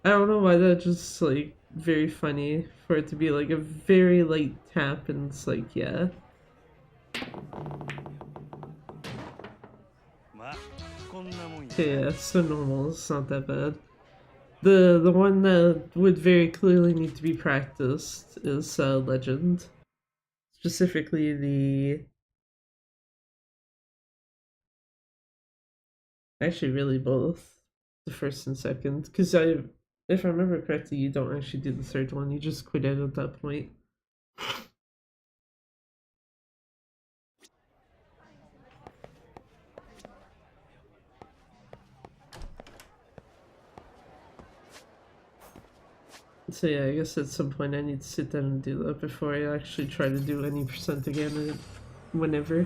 I don't know why that just like very funny for it to be like a very light tap and it's like yeah. Yeah, so normal, it's not that bad. The one that would very clearly need to be practiced is Legend. Specifically the actually really both. The first and second. Because if I remember correctly, you don't actually do the third one, you just quit out at that point. So yeah, I guess at some point I need to sit down and do that before I actually try to do any percent again whenever.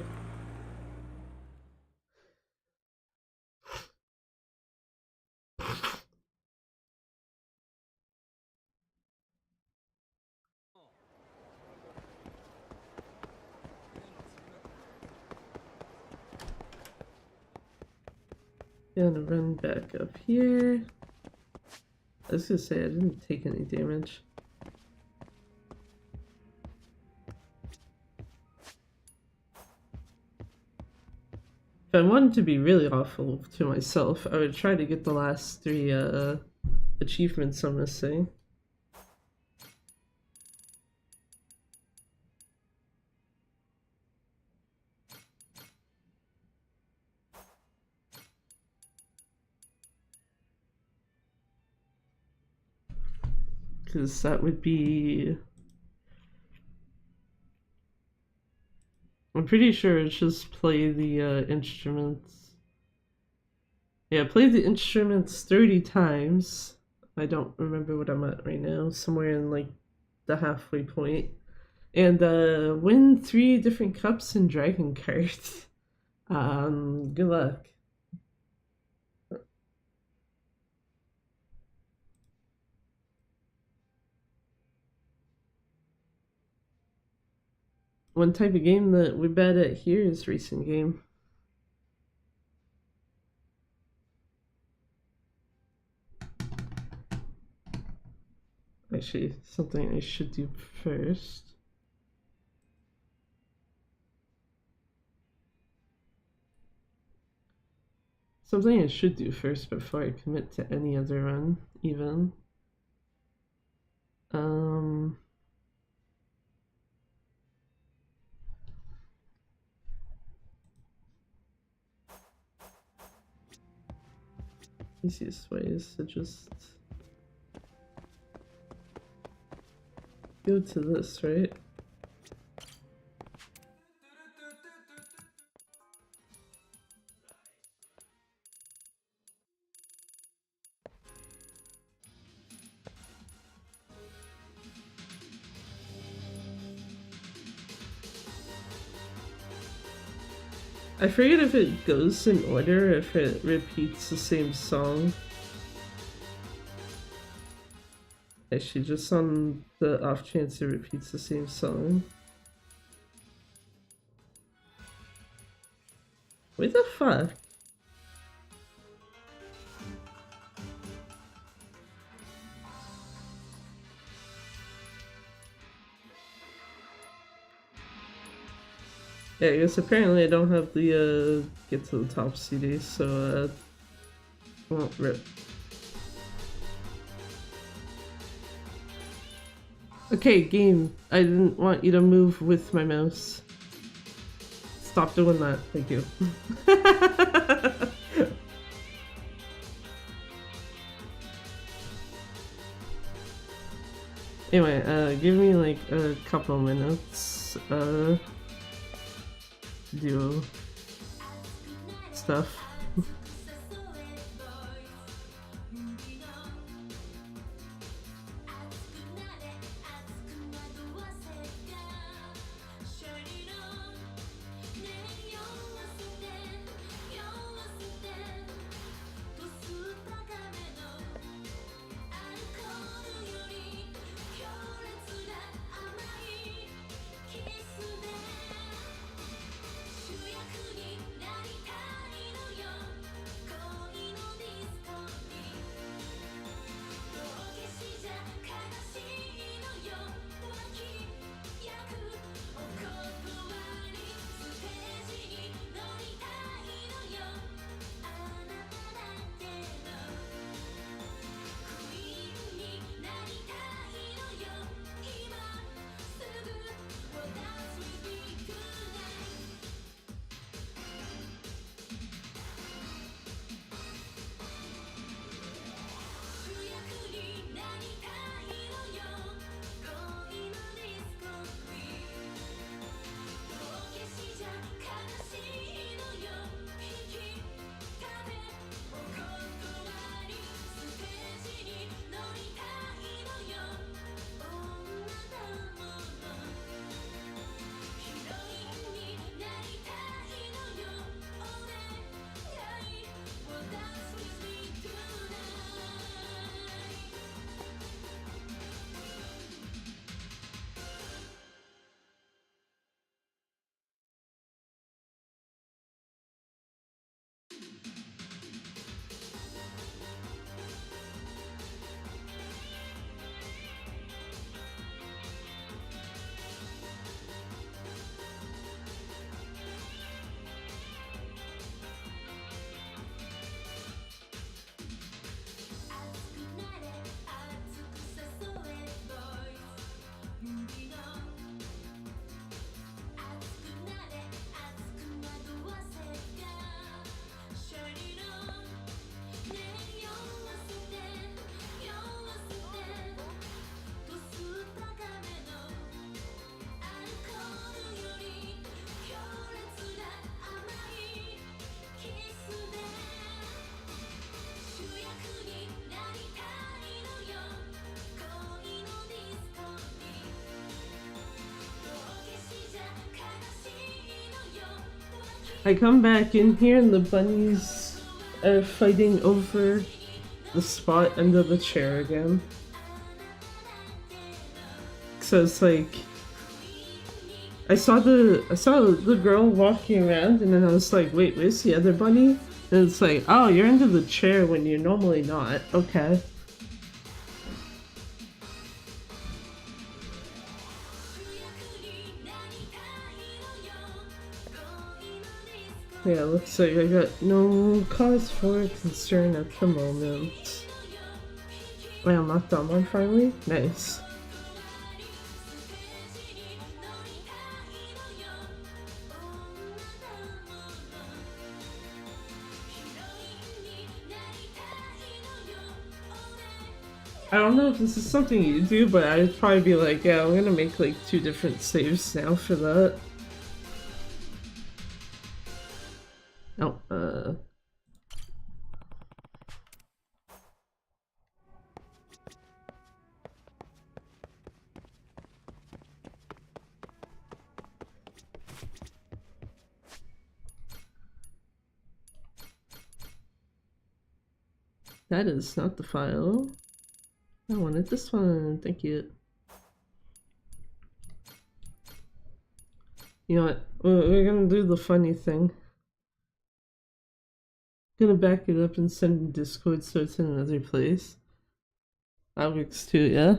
Gonna run back up here. I was gonna say I didn't take any damage. If I wanted to be really awful to myself, I would try to get the last 3 achievements I'm missing. Because that would be I'm pretty sure it's just play the instruments. Yeah, play the instruments 30 times. I don't remember what I'm at right now. Somewhere in like the halfway point. And win 3 different cups in Dragon Kart. Good luck. One type of game that we're bad at here is racing game. Actually, something I should do first. Something I should do first before I commit to any other run, even. Easiest way is to just go to this, right? I forget if it goes in order, if it repeats the same song. Actually, just on the off chance it repeats the same song. What the fuck? Yeah, I guess apparently I don't have the get to the top CD, so won't rip. Okay, game. I didn't want you to move with my mouse. Stop doing that. Thank you. Anyway, give me like a couple minutes. Do stuff. I come back in here and the bunnies are fighting over the spot under the chair again. So it's like I saw the girl walking around and then I was like, wait, where's the other bunny? And it's like, oh, you're under the chair when you're normally not. Okay. Yeah, looks like I got no cause for concern at the moment. I unlocked that one finally? Nice. I don't know if this is something you do, but I'd probably be like, yeah, I'm gonna make like 2 different saves now for that. Oh, that is not the file. I wanted this one, thank you. You know what, we're gonna do the funny thing. Gonna back it up and send Discord so it's in another place. That works too, yeah?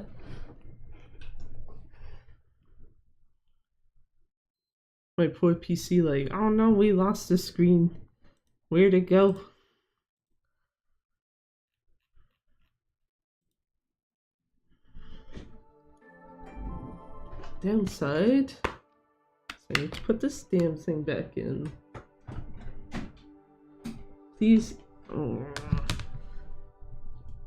My poor PC like, oh no, we lost the screen. Where'd it go? Downside. So I need to put this damn thing back in. Please. Oh.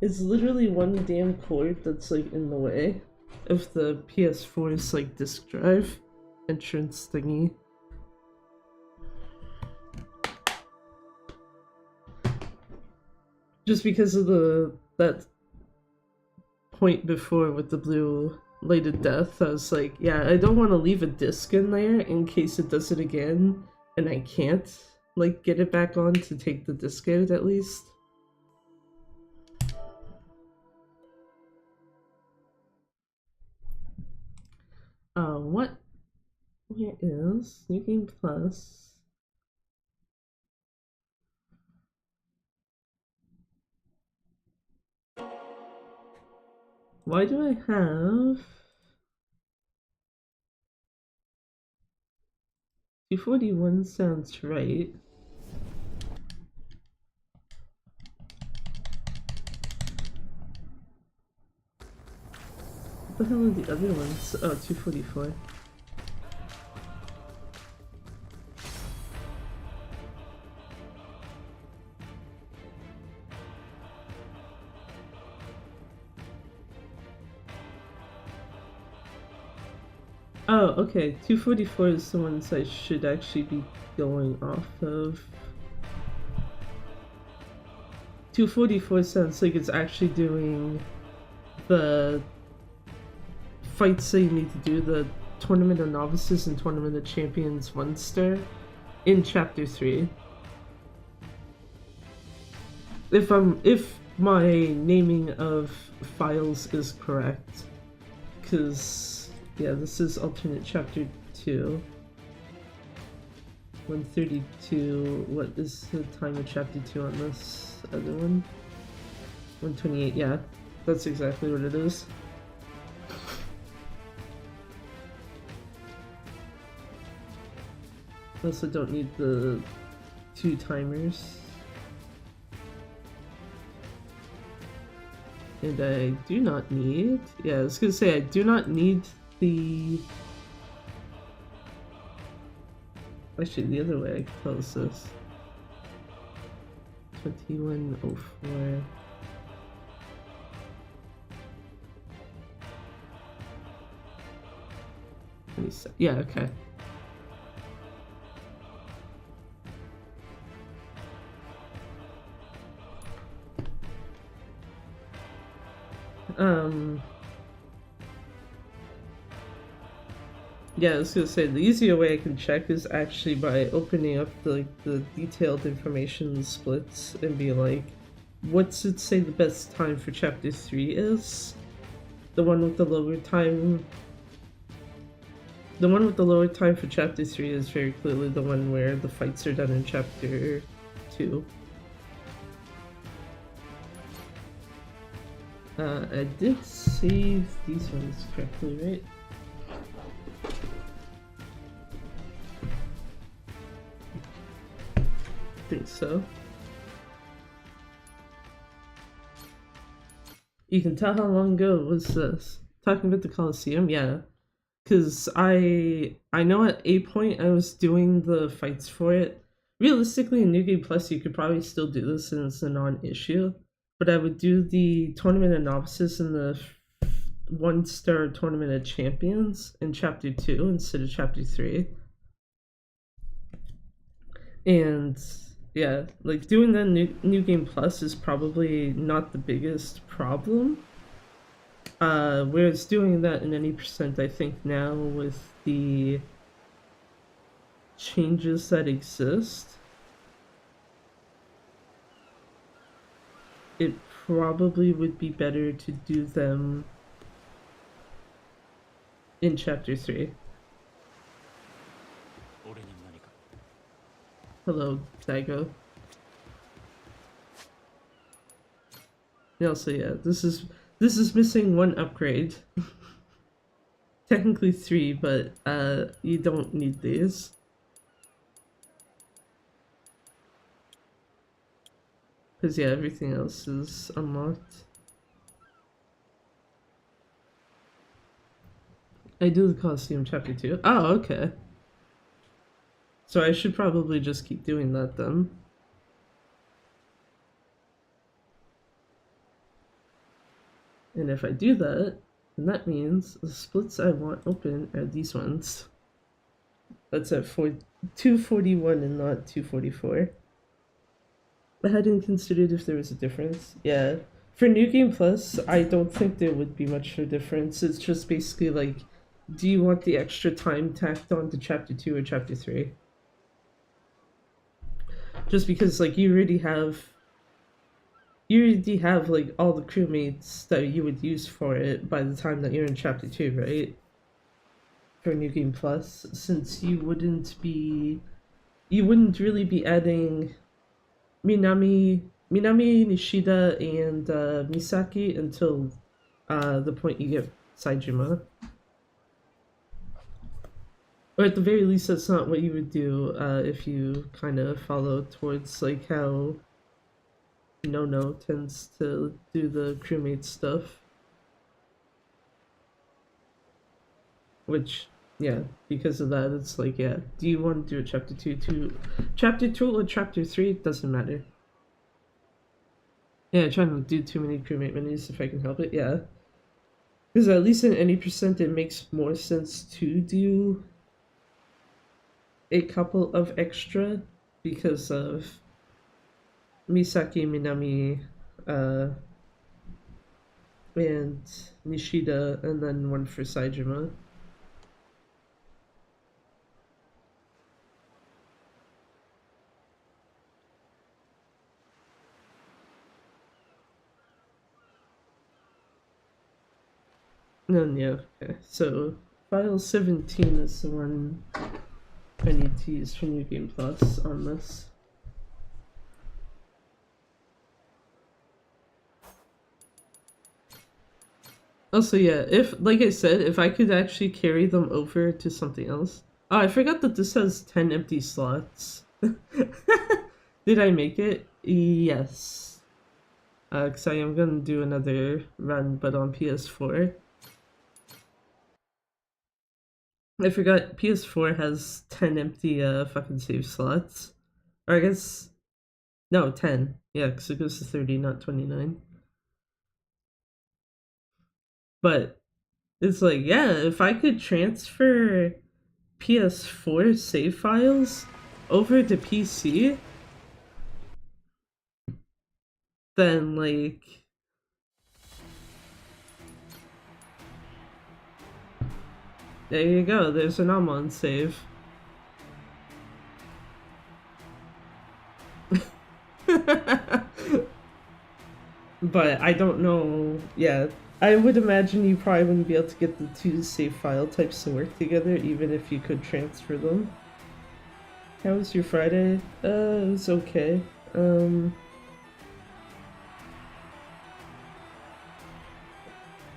It's literally one damn cord that's like in the way of the PS4's like disk drive entrance thingy. Just because of that point before with the blue lighted death, I was like, yeah, I don't want to leave a disc in there in case it does it again and I can't like get it back on to take the disc out at least. What? Here is New Game Plus. Why do I have 241 sounds right. What the hell are the other ones? Oh, 244. Oh, okay. 244 is the ones I should actually be going off of. 244 sounds like it's actually doing the fights that you need to do, the Tournament of Novices and Tournament of Champions 1-star in Chapter 3. If my naming of files is correct, because yeah, this is alternate chapter 2. 132. What is the time of chapter 2 on this other one? 128. Yeah, that's exactly what it is. I also don't need the 2 timers. And I do not need, yeah, I was gonna say I do not need the, actually the other way I can close this. 2104. Yeah, okay. Yeah, I was gonna say the easier way I can check is actually by opening up the detailed information splits and be like, what's it say the best time for chapter 3 is? The one with the lower time. The one with the lower time for chapter 3 is very clearly the one where the fights are done in chapter 2. I did save these ones correctly, right? I think so. You can tell how long ago was this. Talking about the Coliseum, yeah. Cause I know at a point I was doing the fights for it. Realistically, in New Game Plus, you could probably still do this and it's a non-issue. But I would do the Tournament of Novices and the 1-star Tournament of Champions in Chapter 2 instead of Chapter 3. And yeah, like doing the new Game Plus is probably not the biggest problem. Whereas doing that in any percent, I think now with the changes that exist, it probably would be better to do them in Chapter 3. Hello, Daigo. Yeah, so yeah, this is missing one upgrade. Technically 3, but you don't need these. Because yeah, everything else is unlocked. I do the Coliseum Chapter 2. Oh, okay. So I should probably just keep doing that then. And if I do that, then that means the splits I want open are these ones. That's at 241 and not 244. I hadn't considered if there was a difference. Yeah. For New Game Plus, I don't think there would be much of a difference. It's just basically like, do you want the extra time tacked on to Chapter 2 or Chapter 3? Just because, like, you already have like all the crewmates that you would use for it by the time that you're in Chapter 2, right? For New Game Plus, since you wouldn't really be adding Minami, Nishida, and Misaki until the point you get Saijima. Or at the very least, that's not what you would do if you kind of follow towards like how No tends to do the crewmate stuff. Which, yeah, because of that, it's like, yeah, do you want to do a chapter 2 chapter 2 or chapter 3? It doesn't matter. Yeah, trying to do too many crewmate menus if I can help it, yeah. Because at least in any percent, it makes more sense to do a couple of extra because of Misaki, Minami, and Nishida, and then one for Saijima. And then, yeah, okay. So, file 17 is the one I need to use for New Game Plus on this. Also, yeah, if, like I said, if I could actually carry them over to something else. Oh, I forgot that this has 10 empty slots. Did I make it? Yes. Because I am going to do another run, but on PS4. I forgot PS4 has 10 empty fucking save slots. Or I guess, no, 10. Yeah, because it goes to 30, not 29. But it's like, yeah, if I could transfer PS4 save files over to PC, then like There you go, there's an Amon save. But I don't know, yeah. I would imagine you probably wouldn't be able to get the two save file types to work together, even if you could transfer them. How was your Friday? It was okay.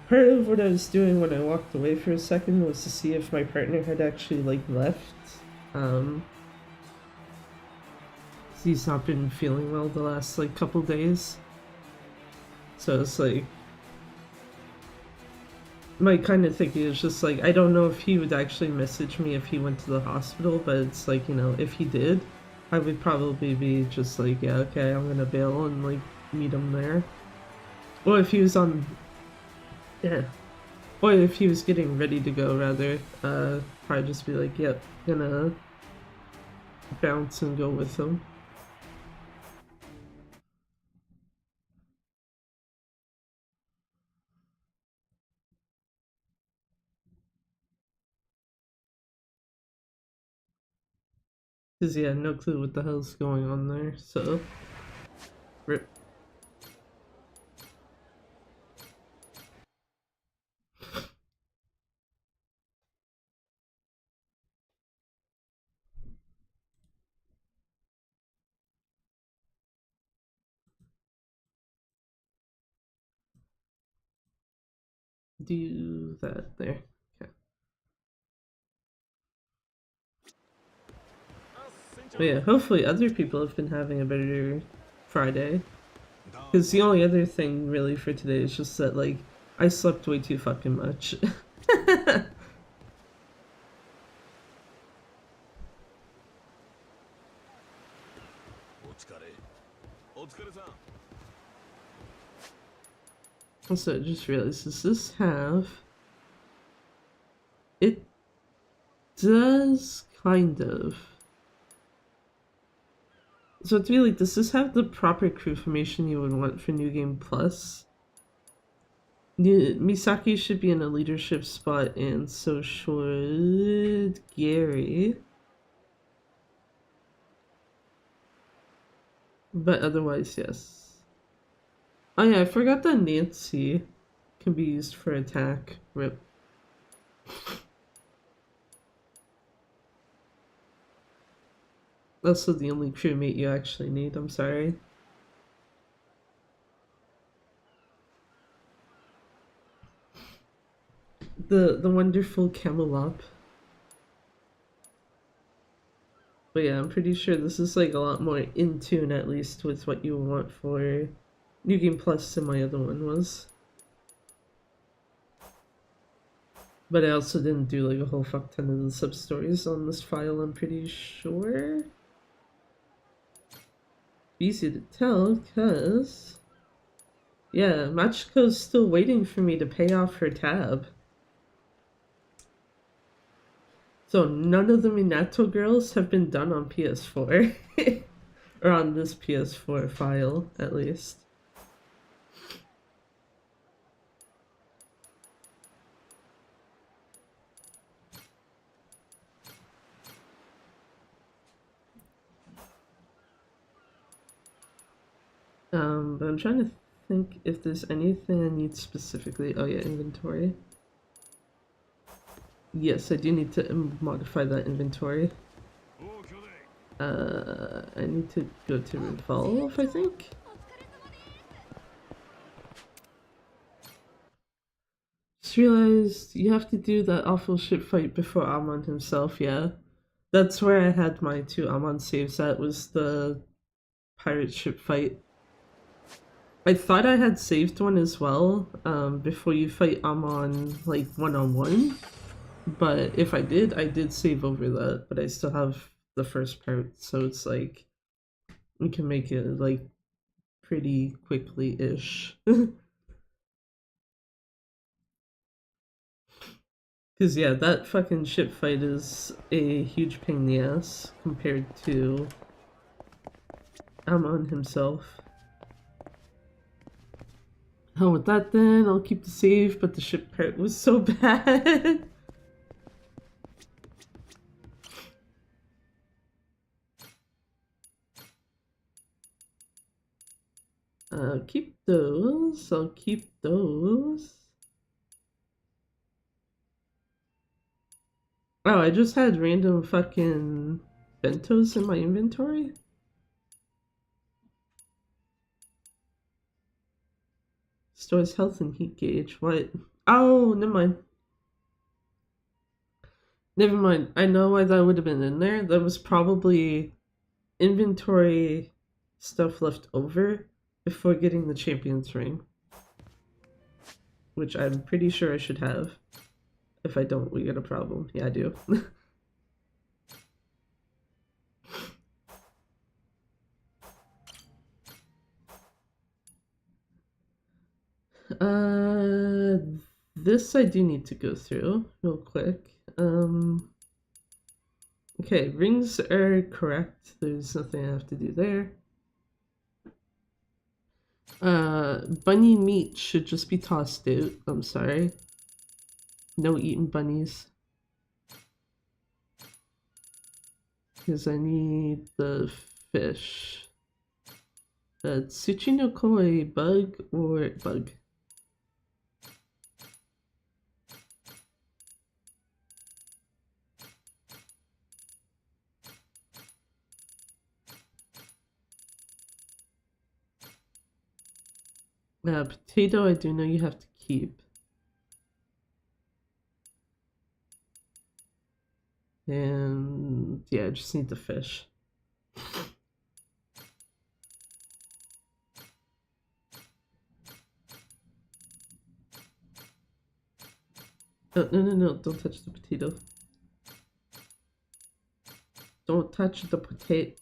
Part of what I was doing when I walked away for a second was to see if my partner had actually, like, left. He's not been feeling well the last, like, couple days. So it's like, my kind of thinking is just like, I don't know if he would actually message me if he went to the hospital, but it's like, you know, if he did, I would probably be just like, yeah, okay, I'm gonna bail and like meet him there. Or if he was on, yeah, or if he was getting ready to go, rather, probably just be like, yep, gonna bounce and go with him. Cause yeah, no clue what the hell's going on there, so, rip. Do that there. Okay. But yeah, hopefully other people have been having a better Friday. Because the only other thing really for today is just that, like, I slept way too fucking much. Also, I just realized, does this have... It does, kind of. So it's really, does this have the proper crew formation you would want for New Game Plus? Misaki should be in a leadership spot, and so should Gary. But otherwise, yes. Oh yeah, I forgot that Nancy can be used for attack. Rip. That's the only crewmate you actually need, I'm sorry. The wonderful Camelop. But yeah, I'm pretty sure this is like a lot more in tune, at least, with what you want for New Game Plus than my other one was. But I also didn't do like a whole fuck ton of the sub-stories on this file, I'm pretty sure. Easy to tell, because... Yeah, Machiko's still waiting for me to pay off her tab. So none of the Minato girls have been done on PS4. Or on this PS4 file, at least. But I'm trying to think if there's anything I need specifically. Oh yeah, inventory. Yes, I do need to modify that inventory. I need to go to Revolve, I think? Just realized you have to do that awful ship fight before Amon himself, yeah. That's where I had my two Amon saves at, was the pirate ship fight. I thought I had saved one as well, before you fight Amon, like, one-on-one. But if I did save over that, but I still have the first part, so it's like, we can make it, like, pretty quickly-ish. Because, yeah, that fucking ship fight is a huge pain in the ass compared to Amon himself. Oh, with that then, I'll keep the save, but the ship part was so bad. Keep those. I'll keep those. Oh, I just had random fucking bentos in my inventory? Stores health and heat gauge. What? Oh, never mind. Never mind. I know why that would have been in there. That was probably inventory stuff left over before getting the champion's ring. Which I'm pretty sure I should have. If I don't, we get a problem. Yeah, I do. This I do need to go through real quick. Okay, rings are correct. There's nothing I have to do there. Bunny meat should just be tossed out. I'm sorry. No eating bunnies. Because I need the fish. Tsuchi no koi, bug or bug? Potato I do know you have to keep. And yeah, I just need the fish. Oh, no, don't touch the potato. Don't touch the potato.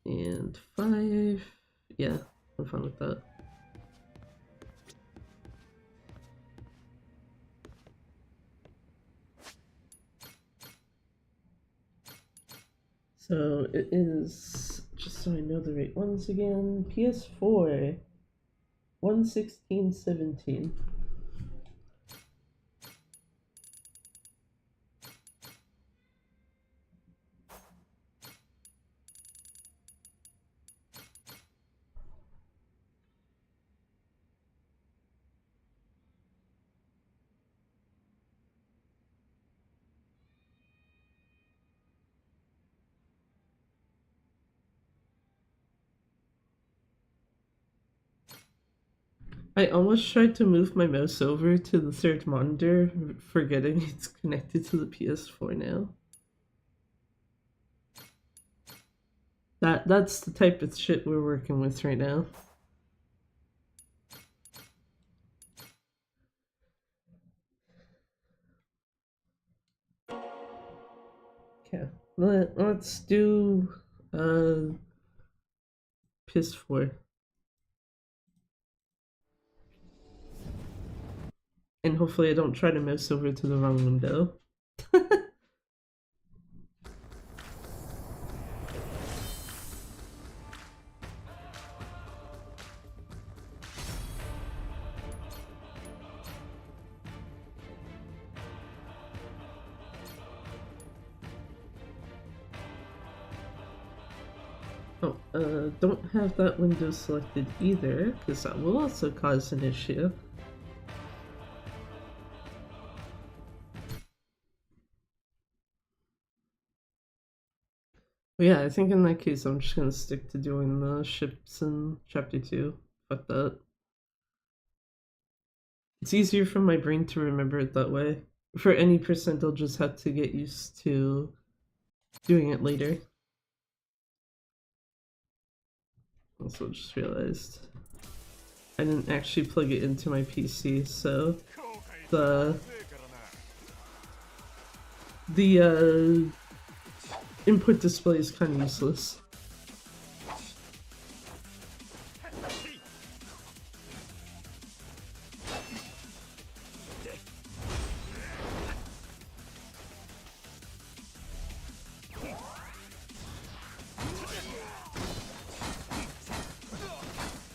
And 5. Yeah, I'm fine with that. So it is, just so I know the right ones again, PS4 116.17. I almost tried to move my mouse over to the third monitor, forgetting it's connected to the PS4 now. That's the type of shit we're working with right now. Okay, let's do PS4. And hopefully I don't try to mouse over to the wrong window. Oh, don't have that window selected either, because that will also cause an issue. But yeah, I think in that case I'm just gonna stick to doing the ships in chapter 2. Fuck that. It's easier for my brain to remember it that way. For any percent, I'll just have to get used to doing it later. Also just realized I didn't actually plug it into my PC, so the input display is kind of useless.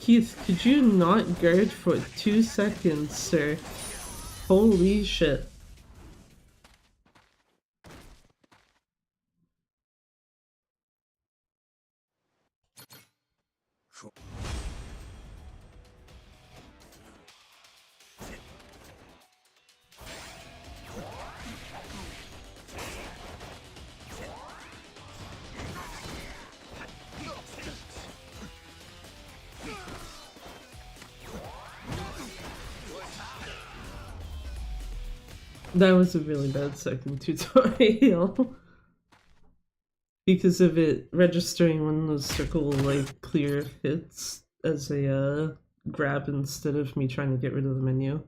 Keith, could you not guard for 2 seconds, sir? Holy shit. That was a really bad second tutorial. Because of it registering when the circle like clear hits as a grab instead of me trying to get rid of the menu.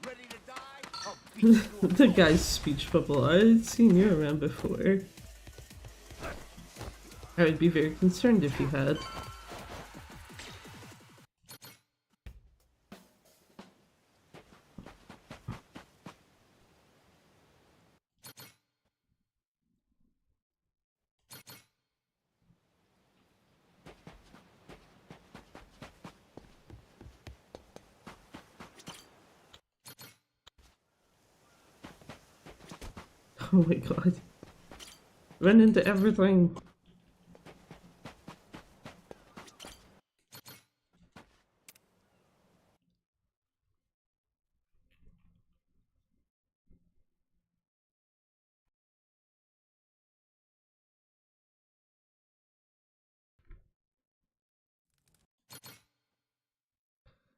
Ready to die? I'll beat you to a The pulp. guy's speech bubble. I'd seen you around before. I would be very concerned if you had. Oh my god. Run into everything.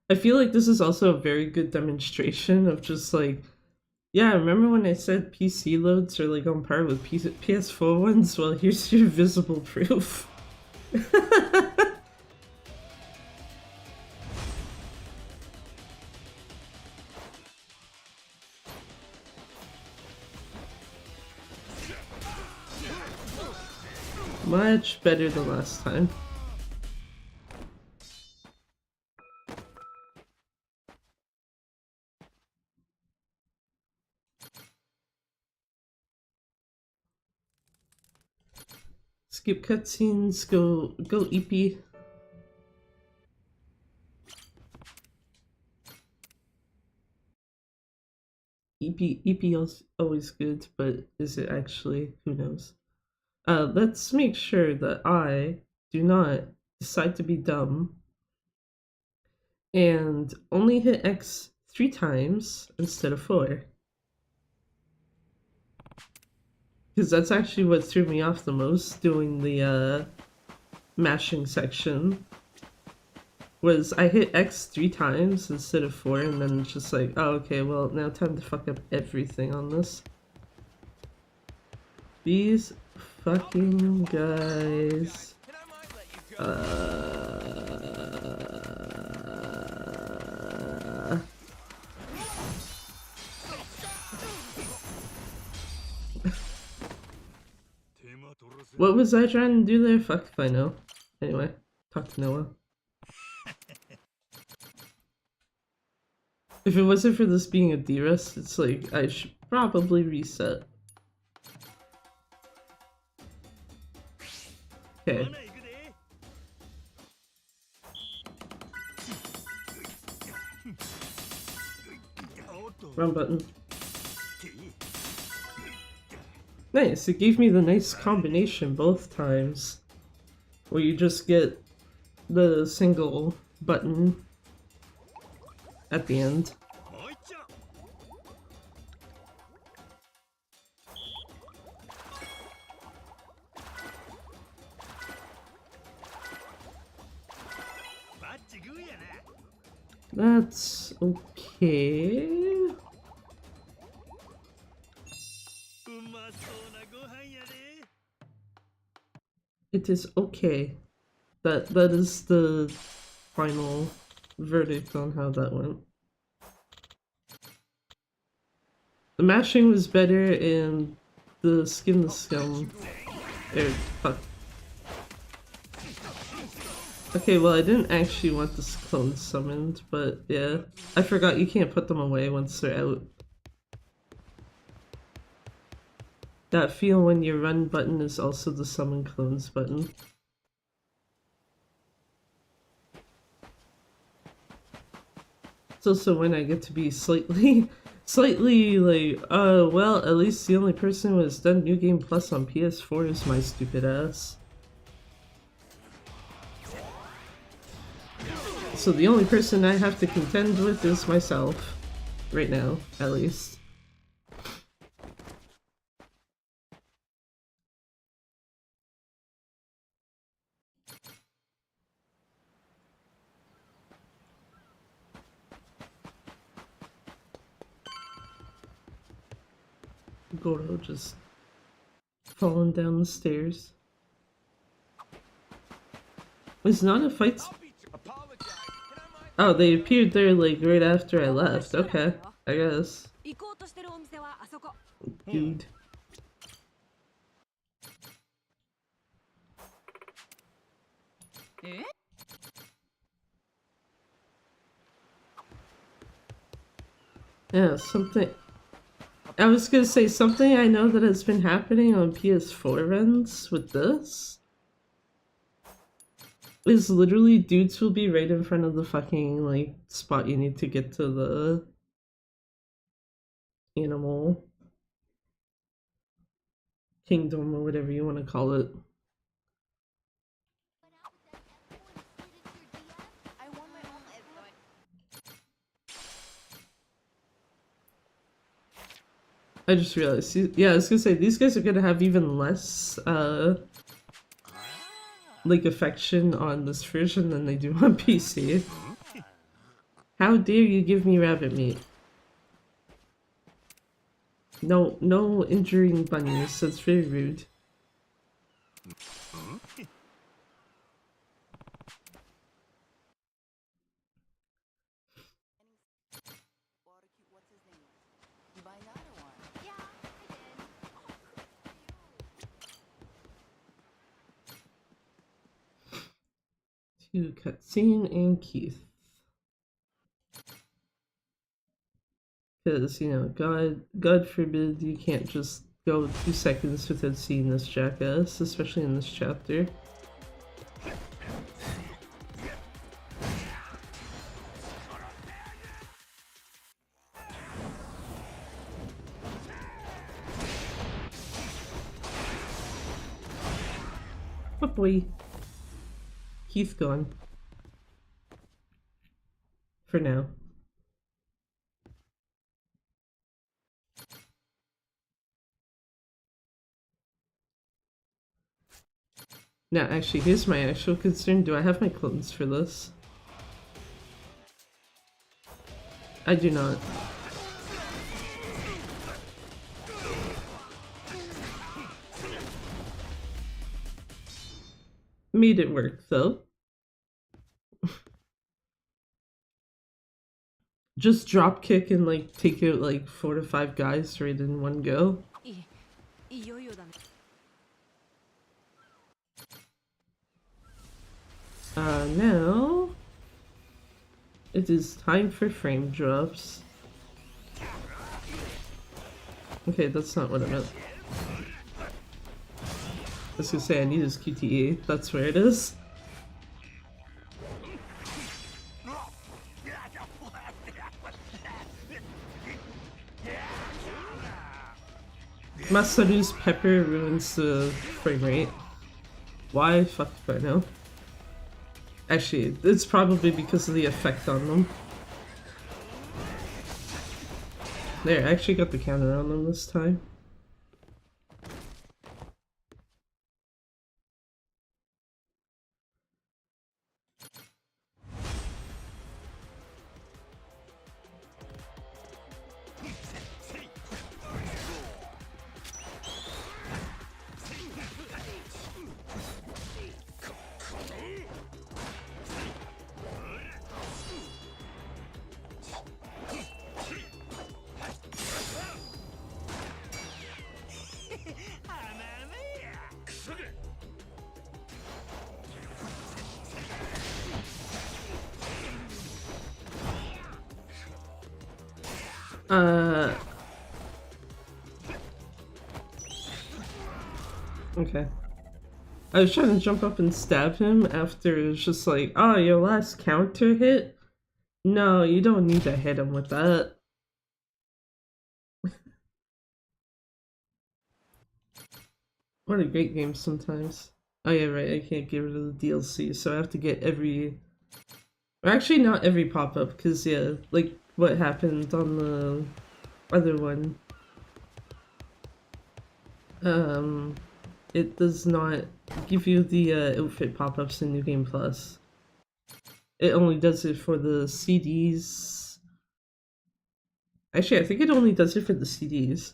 I feel like this is also a very good demonstration of just like, yeah, remember when I said PC loads are like on par with PS4 ones? Well, here's your visible proof. Much better than last time. Skip cutscenes, go EP. EP is always good, but is it actually? Who knows? Let's make sure that I do not decide to be dumb and only hit X 3 times instead of 4. Because that's actually what threw me off the most doing the mashing section. Was I hit X 3 times instead of 4, and then it's just like, oh, okay, well, now time to fuck up everything on this. These fucking guys. And I might let you go. What was I trying to do there? Fuck if I know. Anyway, talk to Noah. If it wasn't for this being a D-rest, it's like, I should probably reset. Okay. Wrong button. Nice, it gave me the nice combination both times. Where you just get the single button at the end. That's okay. It is okay. That is the final verdict on how that went. The mashing was better and the skin the scum. There, fuck. Okay, well I didn't actually want this clone summoned, but yeah. I forgot you can't put them away once they're out. That feel when your run button is also the summon clones button. It's also when I get to be slightly like, well, at least the only person who has done New Game Plus on PS4 is my stupid ass. So the only person I have to contend with is myself. Right now, at least. Goro just falling down the stairs. It's not a fight. Apologize. Can I mind? Oh, they appeared there like right after I left. Okay, I guess. 行こうとしてるお店はあそこ。 Dude. Yeah, something. I was gonna say something I know that has been happening on PS4 runs with this is literally dudes will be right in front of the fucking like spot you need to get to the animal kingdom or whatever you want to call it. I want my own advice. I just realized, yeah, I was gonna say these guys are gonna have even less like affection on this version than they do on PC. How dare you give me rabbit meat? No, no injuring bunnies. That's very rude. What's his name? You buy another one? Yeah, I did. To cutscene and Keith. Because, you know, God forbid you can't just go 2 seconds without seeing this jackass, especially in this chapter. Oh boy. Keith gone. For now. Now, actually, here's my actual concern. Do I have my clones for this? I do not. Made it work, though. Just drop kick and, like, take out, like, 4 to 5 guys right in one go. いよいよだね。Now it is time for frame drops. Okay, that's not what I meant. I was gonna say I need his QTE. That's where it is. Masaru's pepper ruins the frame rate. Why? Fuck if I know. Actually, it's probably because of the effect on them. There, I actually got the counter on them this time. Okay. I was trying to jump up and stab him after it was just like, oh, your last counter hit? No, you don't need to hit him with that. What a great game sometimes. Oh yeah, right, I can't get rid of the DLC, so I have to get every Actually, not every pop-up, because, yeah, like what happened on the other one. It does not give you the outfit pop-ups in New Game Plus. It only does it for the CDs. Actually, I think it only does it for the CDs.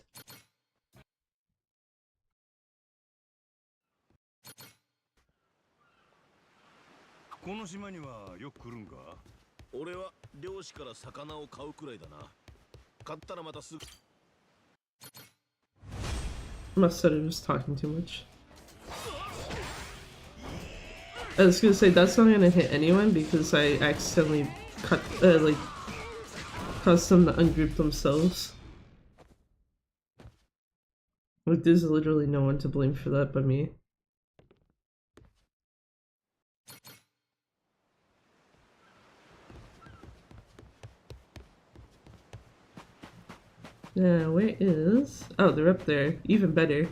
この島にはよく来るんか？俺は漁師から魚を買うくらいだな。買ったらまたすぐ。Must have said I was talking too much. I was gonna say that's not gonna hit anyone because I accidentally cut like caused them to ungroup themselves. Like there's literally no one to blame for that but me. Yeah, where is? Oh, they're up there. Even better.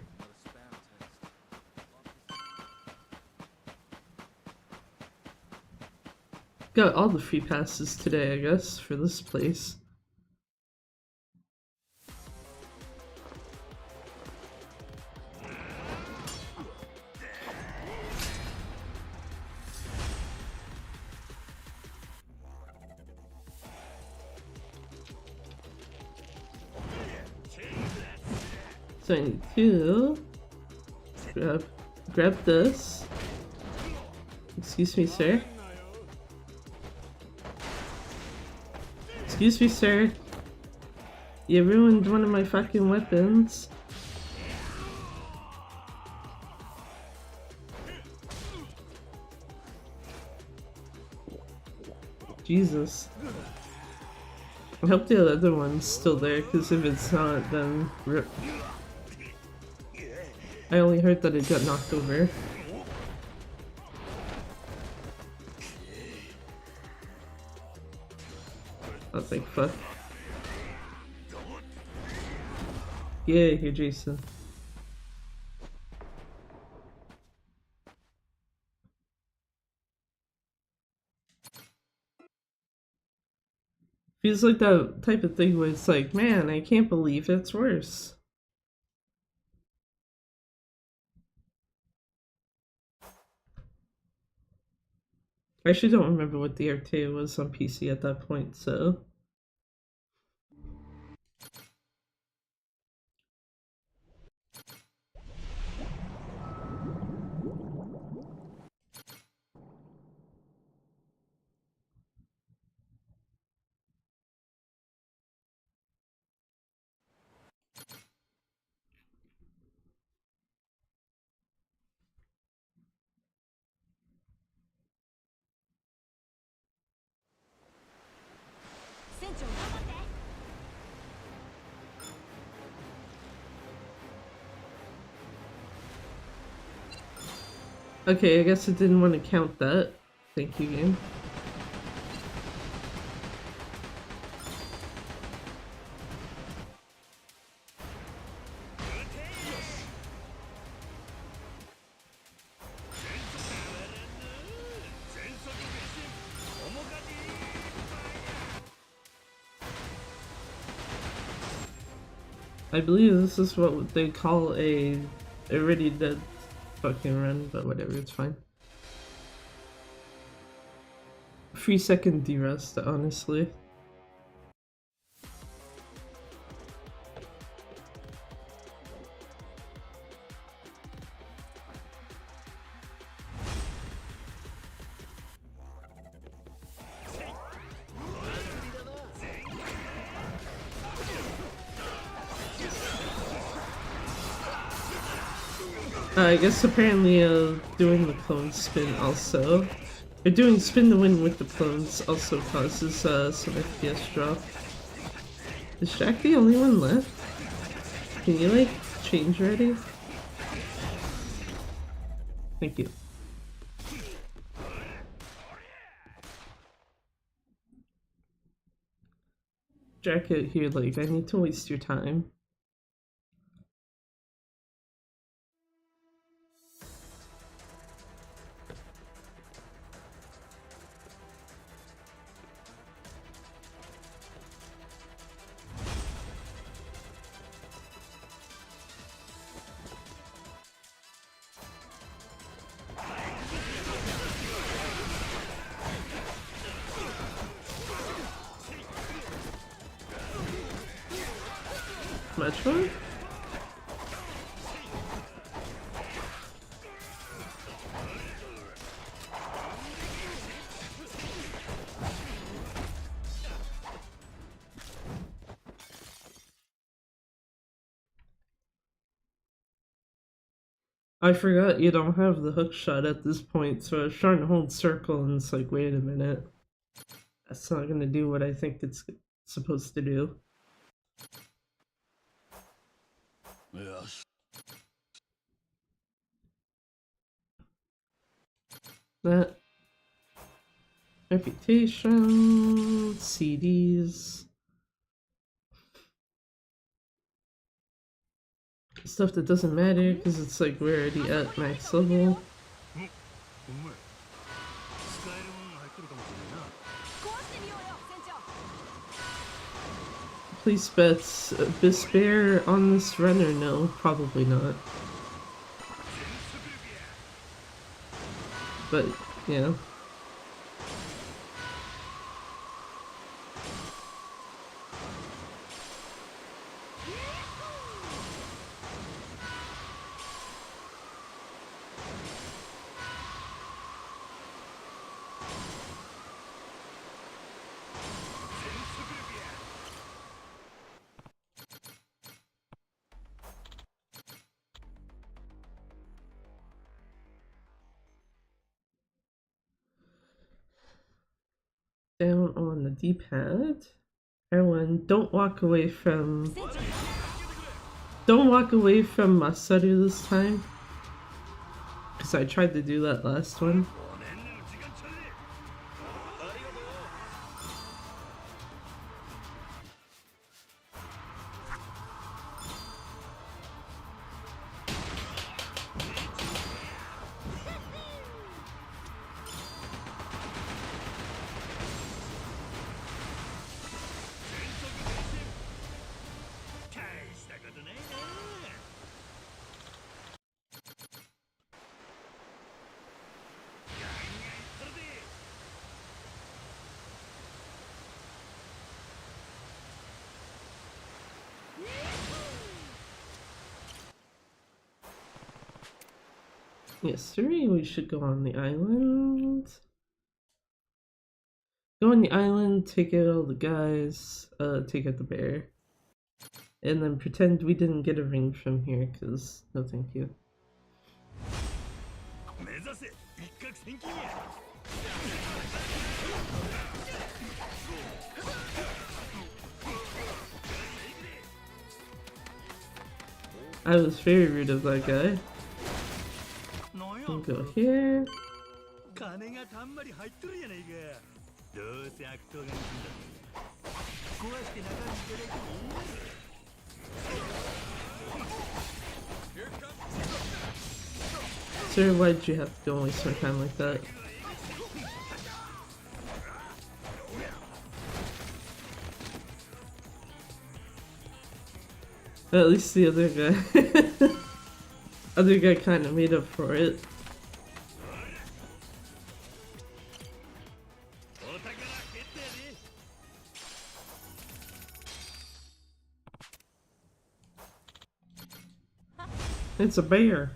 Got all the free passes today, I guess, for this place. So I need to grab this. Excuse me, sir. Excuse me, sir. You ruined one of my fucking weapons. Jesus. I hope the other one's still there, because if it's not, then rip. I only heard that it got knocked over. Oh, thank fuck. Yeah, here, Jason. Feels like that type of thing where it's like, man, I can't believe it's worse. I actually don't remember what the RTA was on PC at that point, so... Okay, I guess it didn't want to count that. Thank you, game. I believe this is what they call a already dead fucking run, but whatever, it's fine. 3-second de-rest, honestly. I guess apparently doing the clone spin also, or doing spin the win with the clones also causes some FPS drop. Is Jack the only one left? Can you like change already? Thank you. Jack out here, like, I need to waste your time. much fun. I forgot you don't have the hook shot at this point, so I was trying to hold circle and it's like, wait a minute. That's not gonna do what I think it's supposed to do. Yes. That. Reputation, CDs. Stuff that doesn't matter because it's like we're already at max level. Please bets despair on this run or no? Probably not. But yeah. Down on the D-pad. Everyone, don't walk away from Masaru this time. Because I tried to do that last one. Yes, sir, we should go on the island. Go on the island, take out all the guys, take out the bear. And then pretend we didn't get a ring from here, because no thank you. I was very rude of that guy. We'll go here. Sir, why'd you have to go and waste my time like that? At least the other guy other guy kind of made up for it. It's a bear.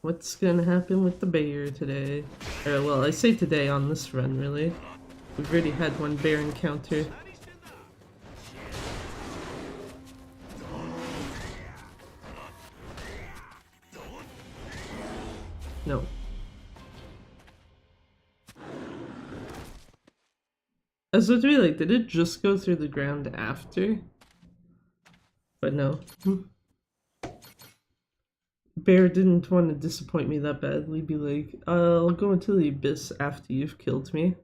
What's gonna happen with the bear today? Or, well, I say today on this run, really. We've already had one bear encounter. No. I was about to be like, did it just go through the ground after? But no. Bear didn't want to disappoint me that badly, be like, I'll go into the abyss after you've killed me.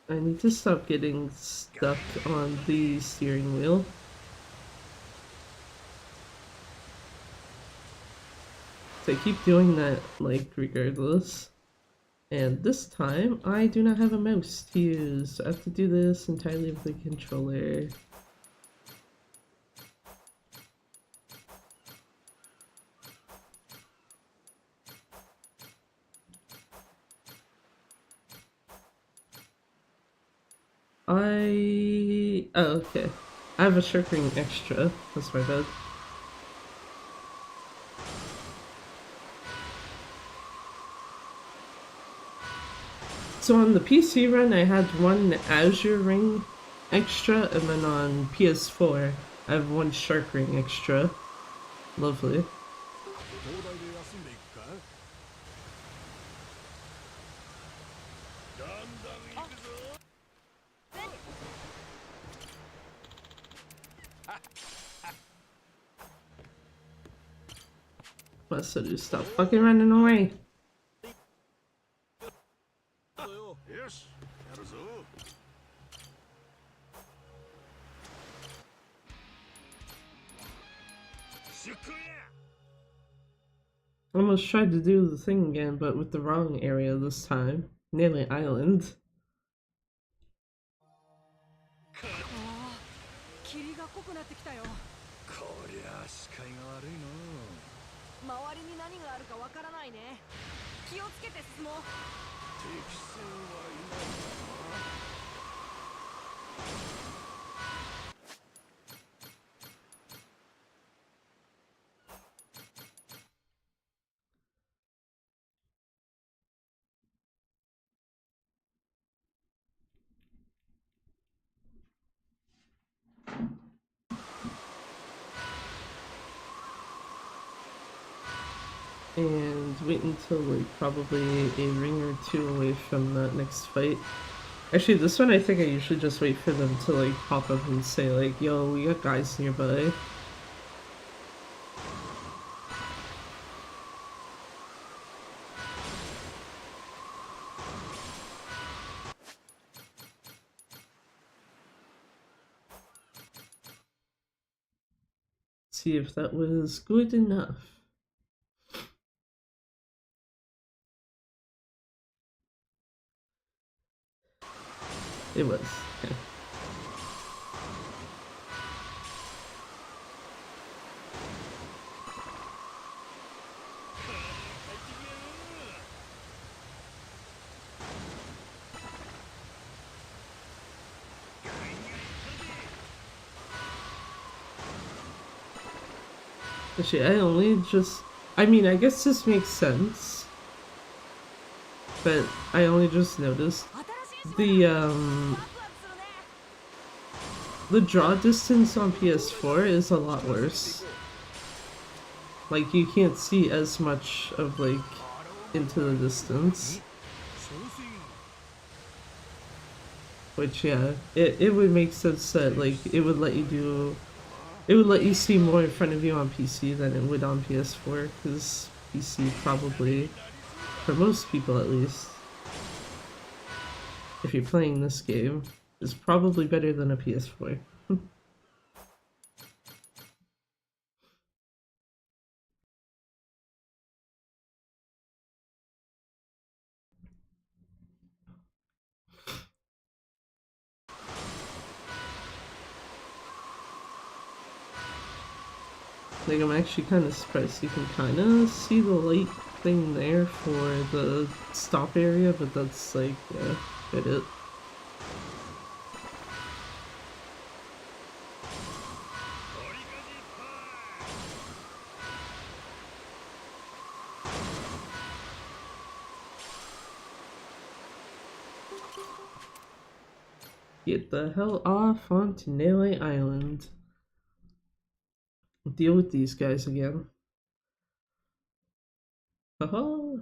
I need to stop getting stuck on the steering wheel. So I keep doing that, like, regardless. And this time, I do not have a mouse to use. I have to do this entirely with the controller. Oh, okay. I have a shark ring extra. That's my bad. So on the PC run, I had one Azure ring extra, and then on PS4, I have one shark ring extra. Lovely. 東大で休んでいくかだんだん行くぞ Masaru, stop fucking running away. よしやるぞ Almost tried to do the thing again, but with the wrong area this time. Nearly Island. 霧が濃くなってきたよ。こりゃ視界が悪いの周りに何があるかわからないね。気をつけて進もう。敵戦はいないな And wait until like probably a ring or two away from that next fight. Actually, this one I think I usually just wait for them to like pop up and say like, yo, we got guys nearby. See if that was good enough. It was. Okay. Actually, I mean, I guess this makes sense, but I only just noticed the draw distance on PS4 is a lot worse. Like, you can't see as much of, like, into the distance. Which, yeah, it would make sense that, like, it would let you see more in front of you on PC than it would on PS4, because PC probably, for most people at least, if you're playing this game, is probably better than a PS4. Like, I'm actually kind of surprised you can kind of see the light thing there for the stop area, but that's like, yeah, get it. Get the hell off onto Nele Island. Deal with these guys again. Haha.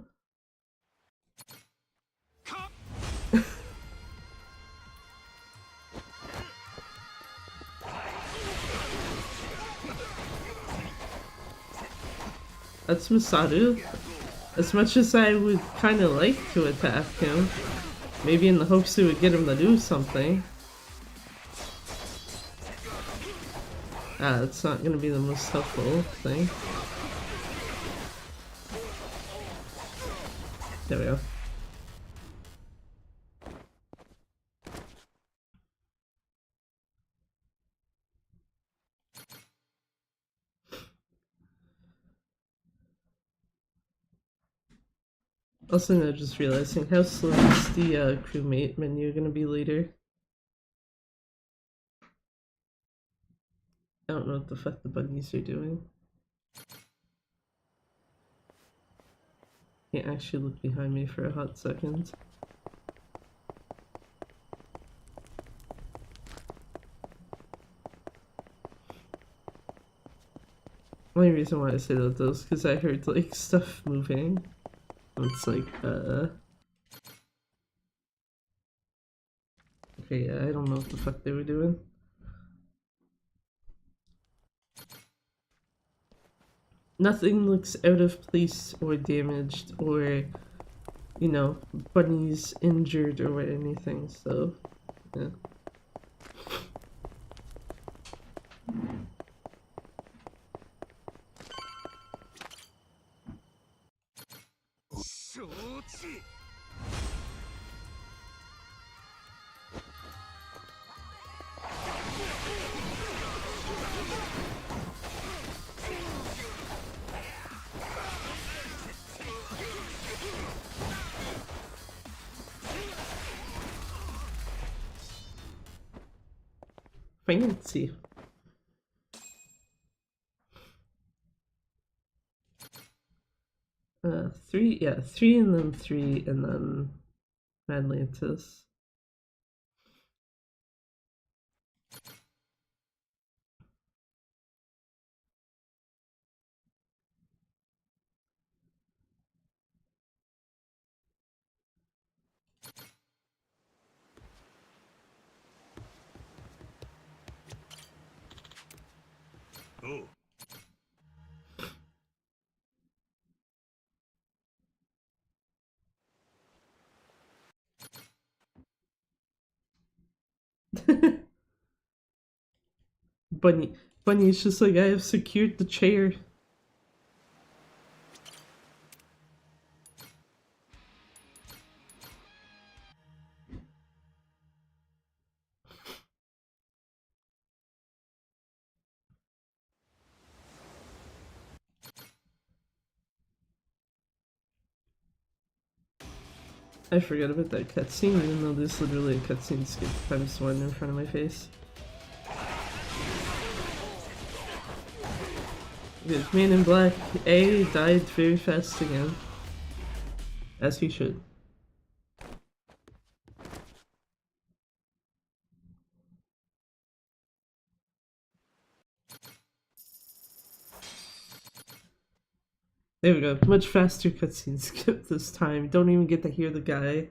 That's Masaru. As much as I would kind of like to attack him, maybe in the hopes it would get him to do something. It's not gonna be the most helpful thing. There we go. Also, now just realizing how slow is the crewmate menu gonna be later. I don't know what the fuck the bunnies are doing. Can't actually look behind me for a hot second. Only reason why I say that though is because I heard like stuff moving. It's like, okay, yeah, I don't know what the fuck they were doing. Nothing looks out of place or damaged or, you know, bunnies injured or anything, so, yeah. Fancy. Three, yeah, three and then Atlantis. Oh. Bunny's just like, I have secured the chair. I forgot about that cutscene, even though there's literally a cutscene skip times one in front of my face. Good. Man in Black A died very fast again. As he should. There we go. Much faster cutscene skip this time. Don't even get to hear the guy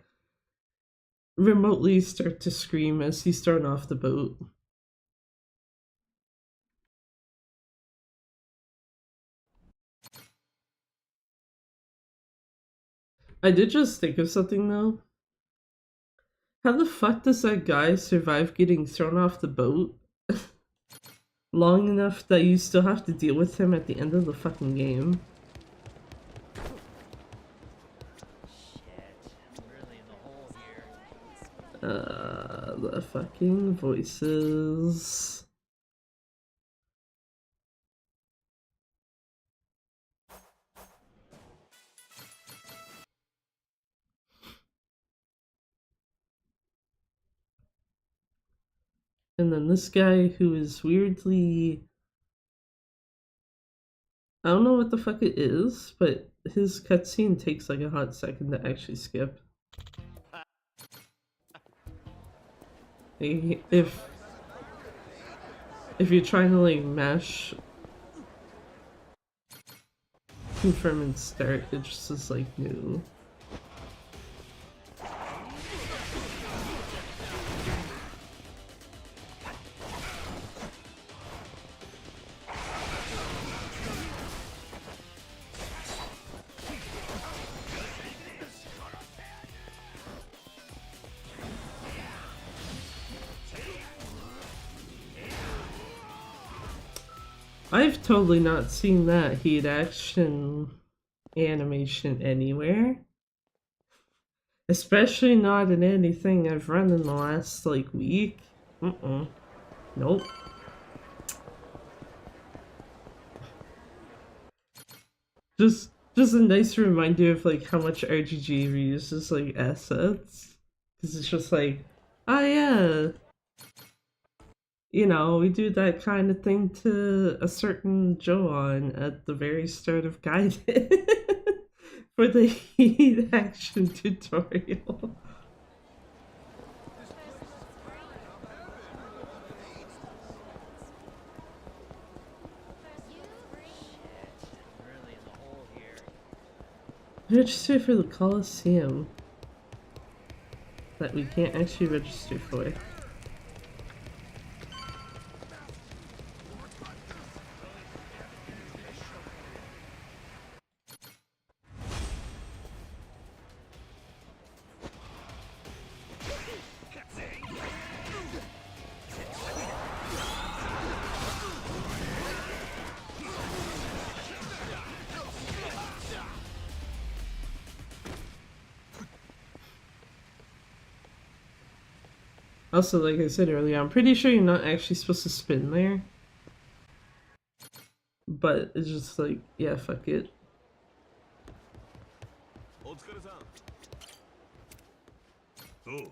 remotely start to scream as he's thrown off the boat. I did just think of something though. How the fuck does that guy survive getting thrown off the boat long enough that you still have to deal with him at the end of the fucking game? The fucking voices. And then this guy who is weirdly... I don't know what the fuck it is, but his cutscene takes like a hot second to actually skip. If you're trying to like mash confirm and start, it just is like new. I've totally not seen that heat action animation anywhere. Especially not in anything I've run in the last, like, week. Nope. Just a nice reminder of, like, how much RGG reuses, like, assets. Because it's just like, oh yeah. You know, we do that kind of thing to a certain Joan at the very start of Gaiden for the heat action tutorial. Register for the Coliseum that we can't actually register for. Also, like I said earlier, I'm pretty sure you're not actually supposed to spin there. But it's just like, yeah, fuck it. お疲れさん。そう。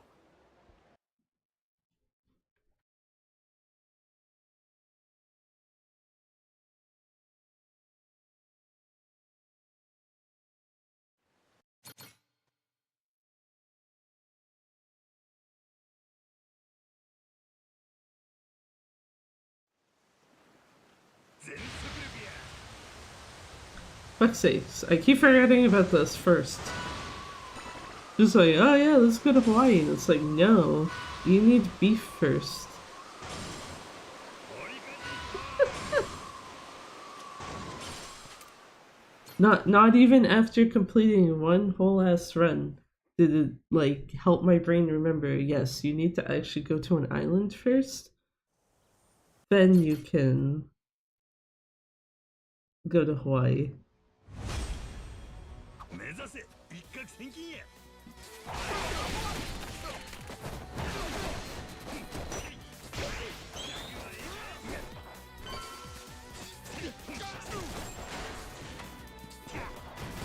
Fuck's sakes, I keep forgetting about this first. Just like, oh yeah, let's go to Hawaii. And it's like, no, you need beef first. Not even after completing one whole ass run did it like help my brain remember, yes, you need to actually go to an island first. Then you can go to Hawaii. 目指せ一攫千金や。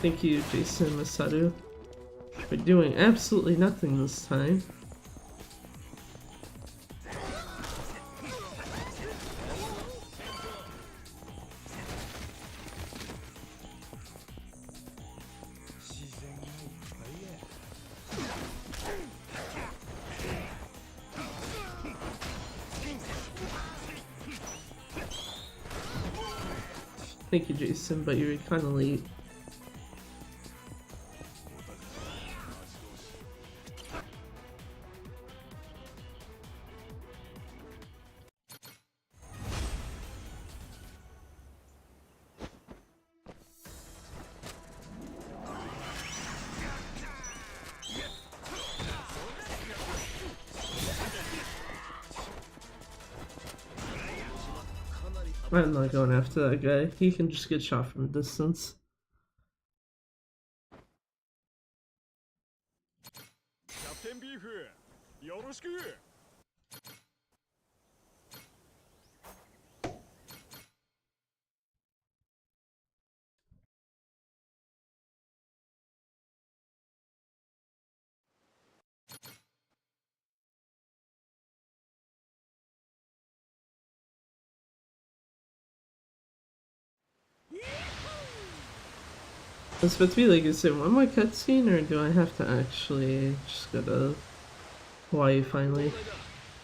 Thank you, Jason Masaru, for doing absolutely nothing this time. Thank you, Jason, but you were kind of late. I'm not going after that guy. He can just get shot from a distance. キャプテンビーフ、よろしく。It's supposed to be like, is there one more cutscene, or do I have to actually just go to Hawaii finally?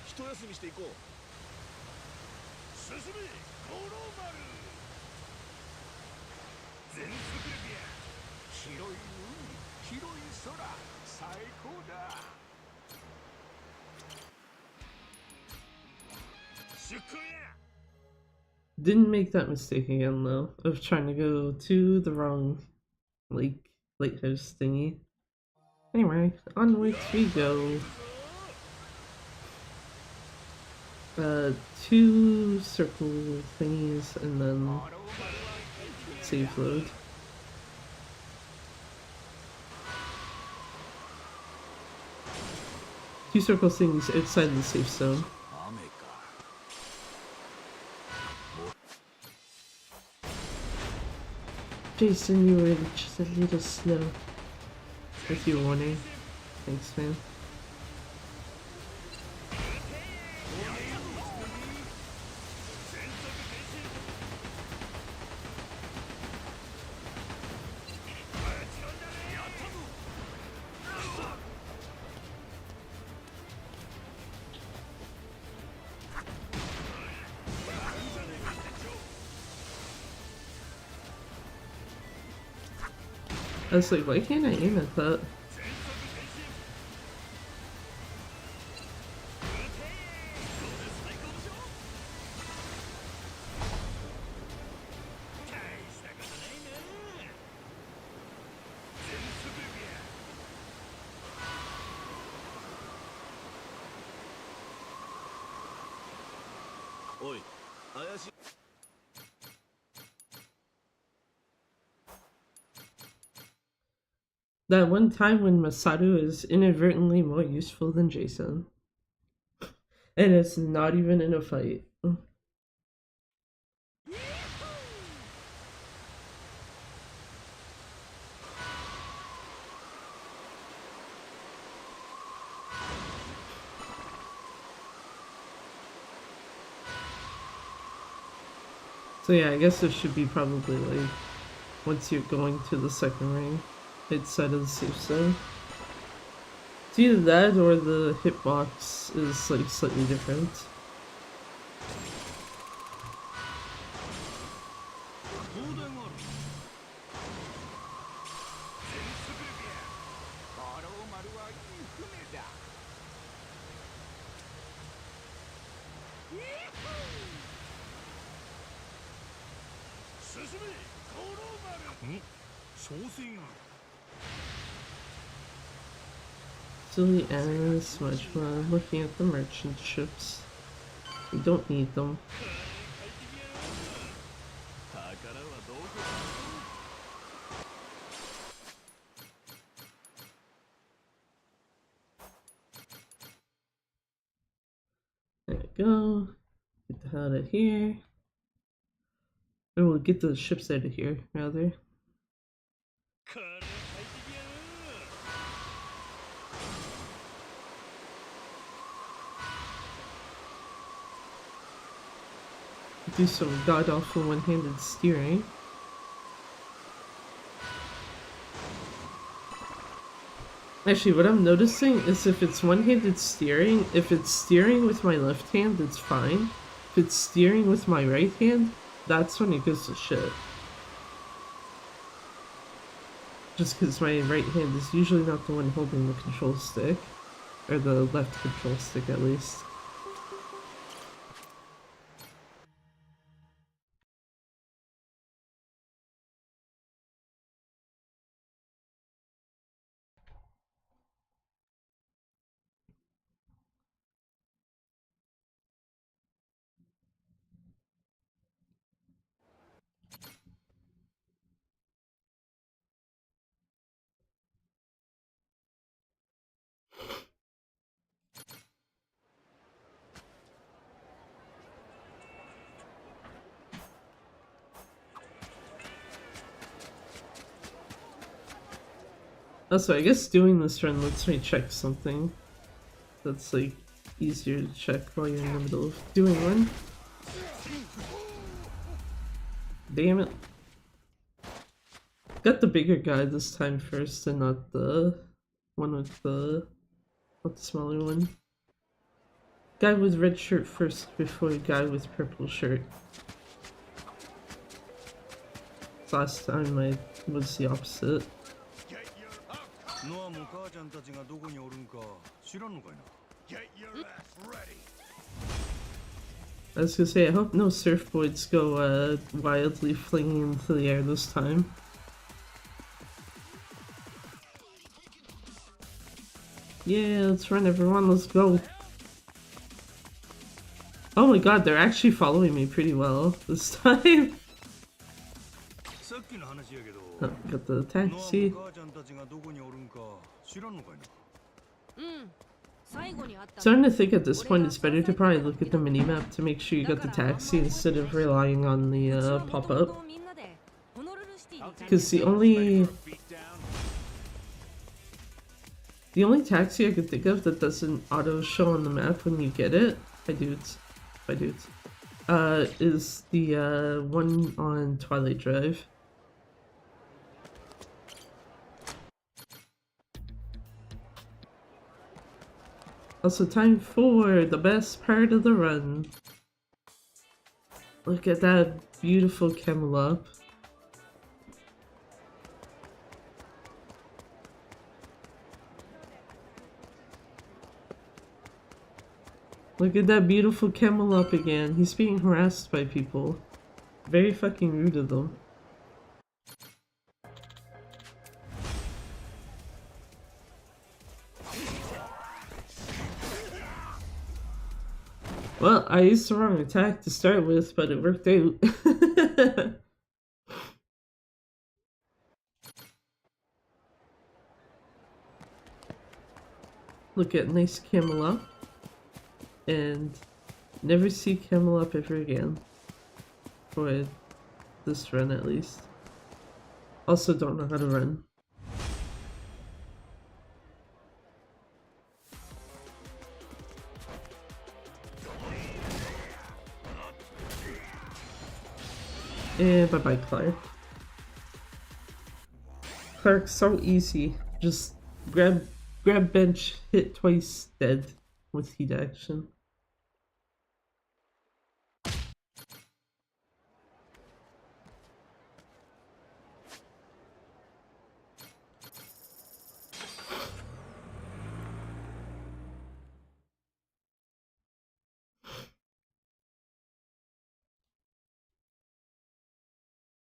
一休みしていこう。進め、五郎丸。全速力や。広い海、広い空、最高だ。出航や。 Didn't make that mistake again though, of trying to go to the wrong, like, lighthouse thingy. Anyway, onwards we go. 2 circle thingies and then save load. Two circle things outside the safe zone. Jason, you were just a little slow with your warning. Thanks, man. I was like, why can't I aim at that? Oi, 怪しい。That one time when Masaru is inadvertently more useful than Jason. And it's not even in a fight. So yeah, I guess it should be probably like once you're going to the second ring, outside of the safe zone. It's either that or the hitbox is like slightly different. Silly animals, smudge one, looking at the merchant ships. We don't need them. There we go. Get the hell out of here. Or we'll get the ships out of here, rather. Do some god-awful one-handed steering. Actually, what I'm noticing is if it's one-handed steering, if it's steering with my left hand, it's fine. If it's steering with my right hand, that's when it goes to shit. Just because my right hand is usually not the one holding the control stick. Or the left control stick, at least. Also, I guess doing this run lets me check something that's like easier to check while you're in the middle of doing one. Damn it. Got the bigger guy this time first and not the one with the, not the smaller one. Guy with red shirt first before guy with purple shirt. Last time I was the opposite. I was gonna say, I hope no surfboards go wildly flinging into the air this time. Yeah, let's run everyone, let's go. Oh my god, they're actually following me pretty well this time. Oh, got the taxi. Starting to think at this point it's better to probably look at the minimap to make sure you got the taxi instead of relying on the pop-up. Because the only taxi I could think of that doesn't auto show on the map when you get it, is the one on Twilight Drive. Also, time for the best part of the run. Look at that beautiful camel up. Look at that beautiful camel up again. He's being harassed by people. Very fucking rude of them. Well, I used the wrong attack to start with, but it worked out. Look at nice camel up. And never see camel up ever again. For this run at least. Also don't know how to run. And bye-bye, Clark. Clark's so easy. Just grab bench, hit twice, dead with heat action.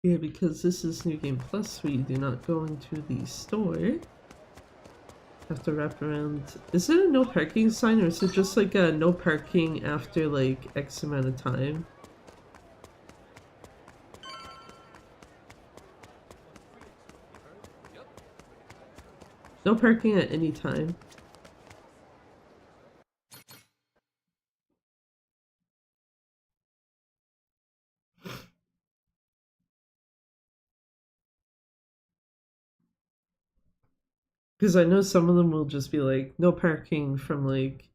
Yeah, because this is New Game Plus, we do not go into the store. Have to wrap around. Is it a no parking sign, or is it just like a no parking after like X amount of time? No parking at any time. Because I know some of them will just be like, no parking from like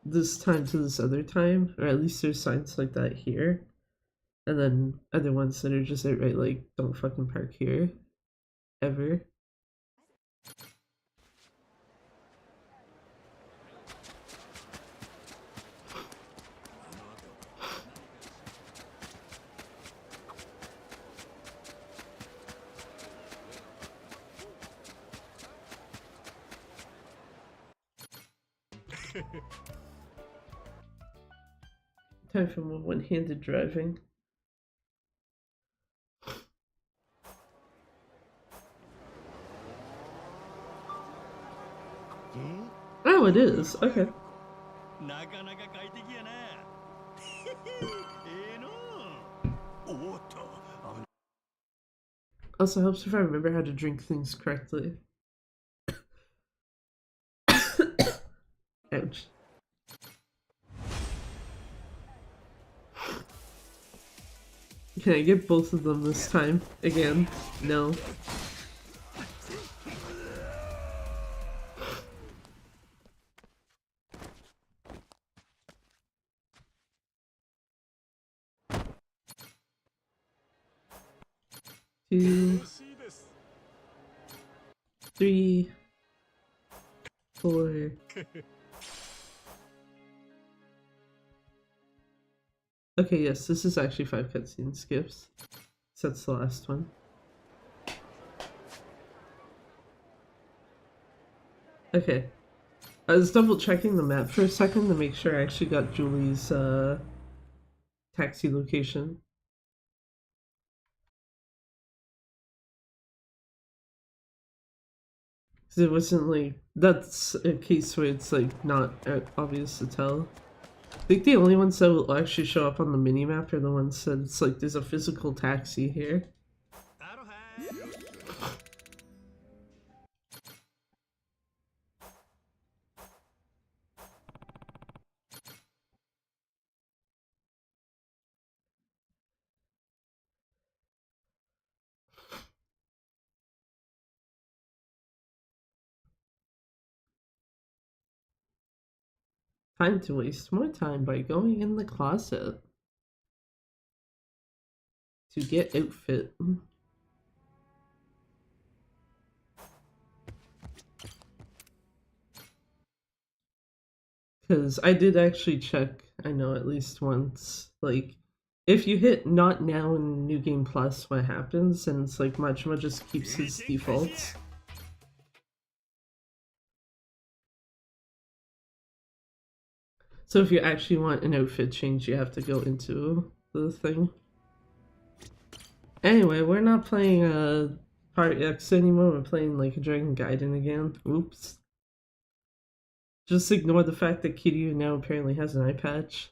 this time to this other time, or at least there's signs like that here. And then other ones that are just outright like, don't fucking park here. Ever. Time for more one-handed driving. Oh, it is. Okay. Also helps if I remember how to drink things correctly. Ouch. Can I get both of them this time? Again? No. Two, 3, 4. Okay, yes, this is actually 5 cutscene skips. So that's the last one. Okay. I was double checking the map for a second to make sure I actually got Julie's taxi location. Because it wasn't like, that's a case where it's like not obvious to tell. I think the only ones that will actually show up on the minimap are the ones that it's like there's a physical taxi here. Time to waste more time by going in the closet to get outfit. Because I did actually check, I know at least once, like, if you hit not now in New Game Plus, what happens? And it's like Majima just keeps his defaults. So if you actually want an outfit change, you have to go into the thing. Anyway, we're not playing Part X anymore, we're playing like Dragon Gaiden again. Oops. Just ignore the fact that Kiryu now apparently has an eye patch.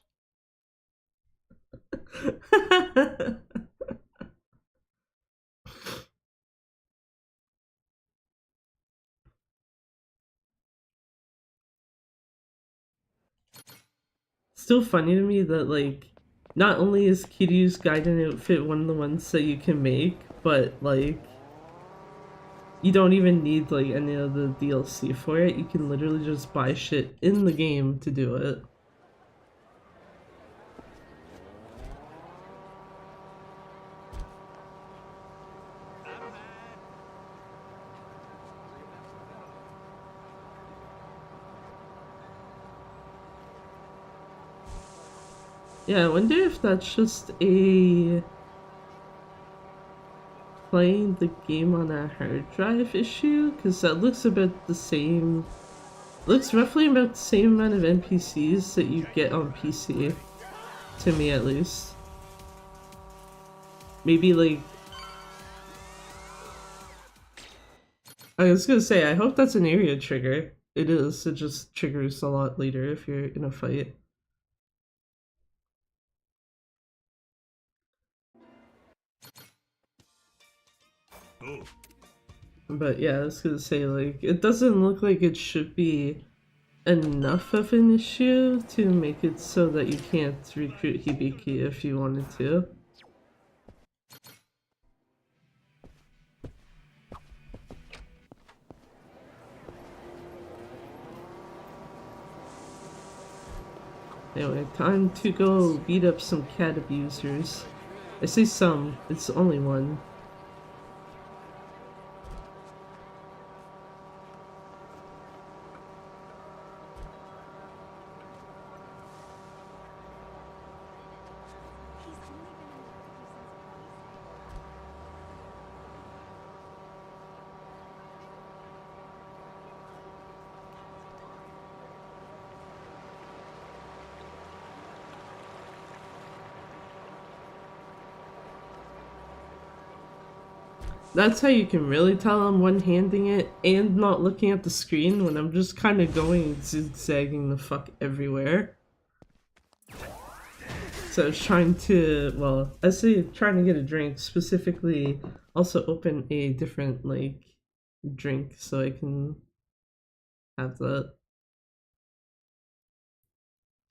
Still funny to me that like not only is Kiryu's Gaiden outfit one of the ones that you can make, but like you don't even need like any of the DLC for it. You can literally just buy shit in the game to do it. Yeah, I wonder if that's just a playing the game on a hard drive issue, because that looks about the same. Looks roughly about the same amount of NPCs that you get on PC, to me at least. Maybe like I was gonna say, I hope that's an area trigger. It is. It just triggers a lot later if you're in a fight. But yeah, I was gonna say, like, it doesn't look like it should be enough of an issue to make it so that you can't recruit Hibiki if you wanted to. Anyway, time to go beat up some cat abusers. I say some, it's only one. That's how you can really tell I'm one-handing it and not looking at the screen when I'm just kind of going zigzagging the fuck everywhere. So I was trying to, well, I say trying to get a drink, specifically also open a different, like, drink so I can have that.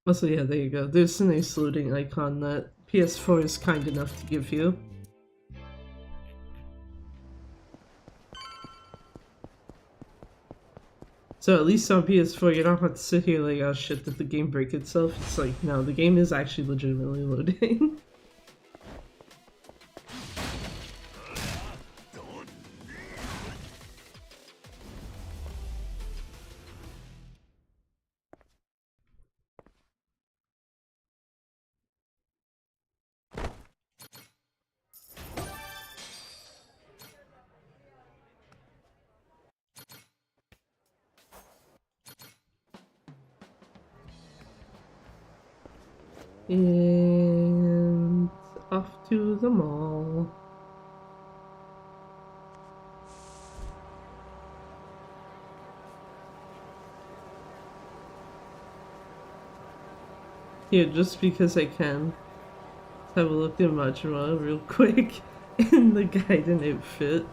Also, yeah, there you go. There's a nice loading icon that PS4 is kind enough to give you. So at least on PS4 you don't have to sit here like, oh shit, did the game break itself? It's like, no, the game is actually legitimately loading. And off to the mall. Yeah, just because I can. Let's have a look at Majima real quick in the Gaiden outfit.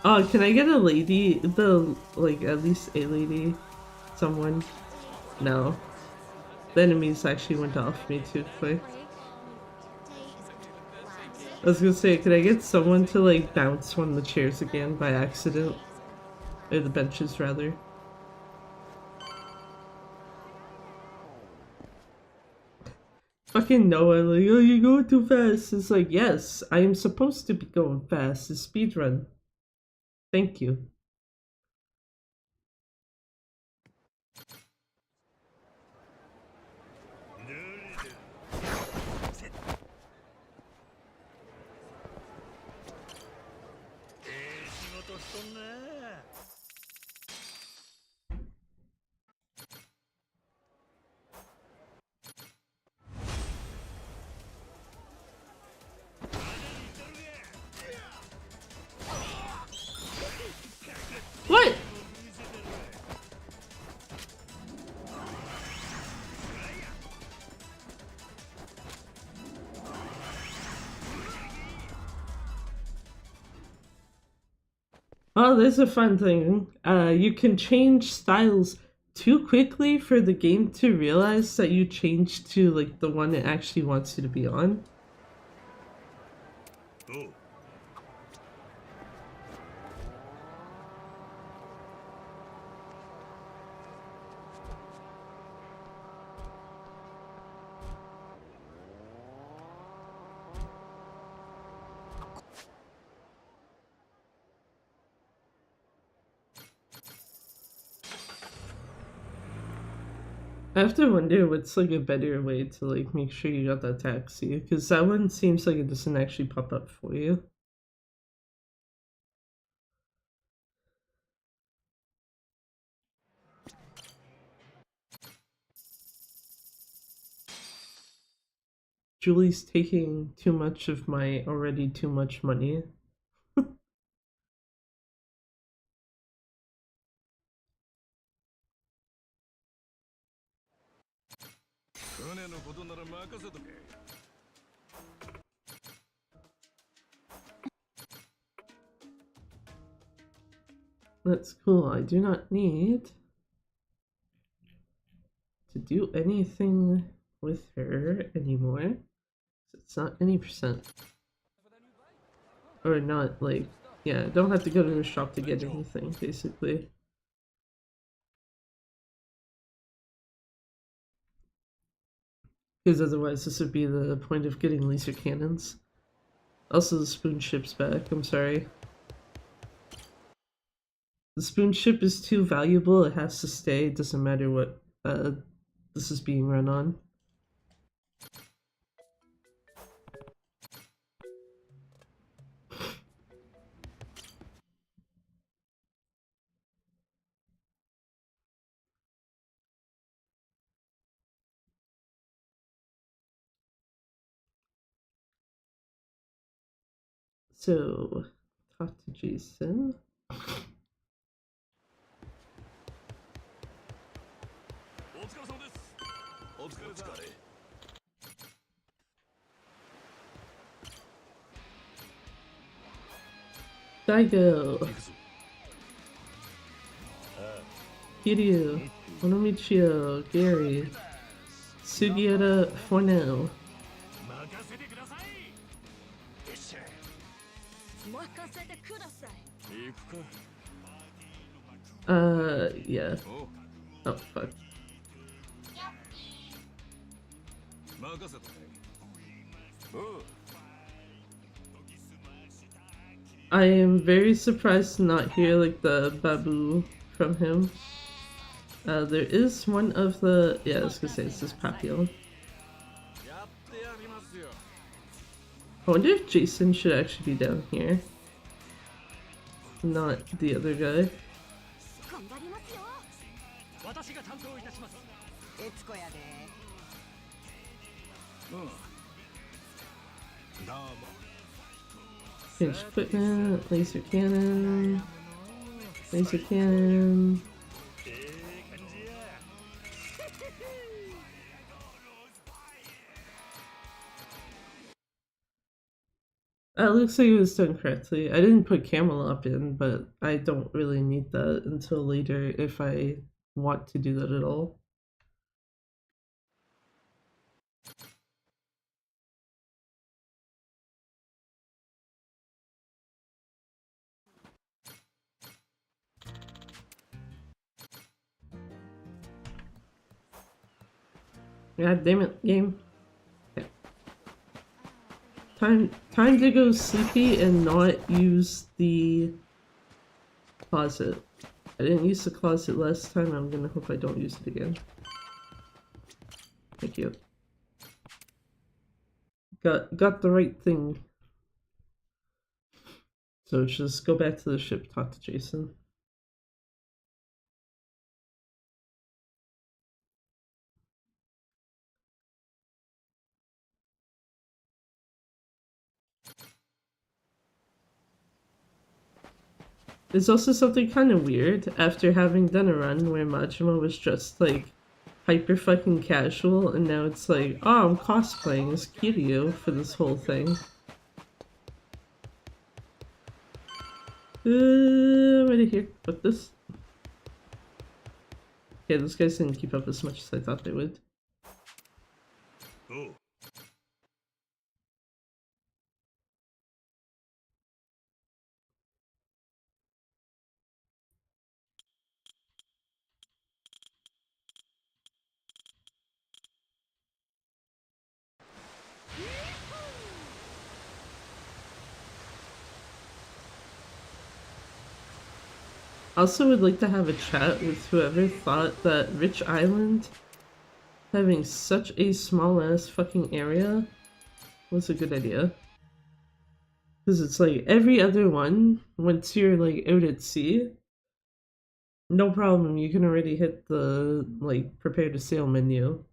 Oh, can I get a lady? Like, at least a lady? Someone? No. The enemies actually went off me too quick. I was gonna say, could I get someone to, like, bounce one of the chairs again by accident? Or the benches, rather. Fucking Noah, like, oh, you're going too fast. It's like, yes, I am supposed to be going fast. It's speedrun. Thank you. Oh, there's a fun thing. You can change styles too quickly for the game to realize that you changed to like the one it actually wants you to be on. Oh. I have to wonder what's like a better way to like make sure you got that taxi, because that one seems like it doesn't actually pop up for you. Julie's taking too much of my already too much money. That's cool. I do not need to do anything with her anymore. It's not any percent. Or not, like, yeah, I don't have to go to the shop to get anything, basically. Because otherwise this would be the point of getting laser cannons. Also, the spoon ship's back, I'm sorry. The spoon ship is too valuable, it has to stay, it doesn't matter what this is being run on. So, talk to Jason. Daigo! Kiryu, Onomichio, Gary, Sugiura for now. Yeah. Oh, fuck. I am very surprised to not hear like the babu from him. There is one of the, yeah, I was gonna say it's this Papillon. I wonder if Jason should actually be down here, not the other guy. Pinch equipment, laser cannon, laser cannon. It looks like it was done correctly. I didn't put camel up in, but I don't really need that until later if I want to do that at all. God damn it, game. Okay. Time to go sleepy and not use the closet. I didn't use the closet last time, I'm gonna hope I don't use it again. Thank you. Got the right thing. So just go back to the ship, talk to Jason. There's also something kind of weird after having done a run where Majima was just like hyper fucking casual, and now it's like, oh, I'm cosplaying as Kiryu for this whole thing. elevator here. Fuck this. Okay, those guys didn't keep up as much as I thought they would. Oh. Also would like to have a chat with whoever thought that Rich Island having such a small ass fucking area was a good idea. Because it's like every other one, once you're like out at sea, no problem, you can already hit the like prepare to sail menu.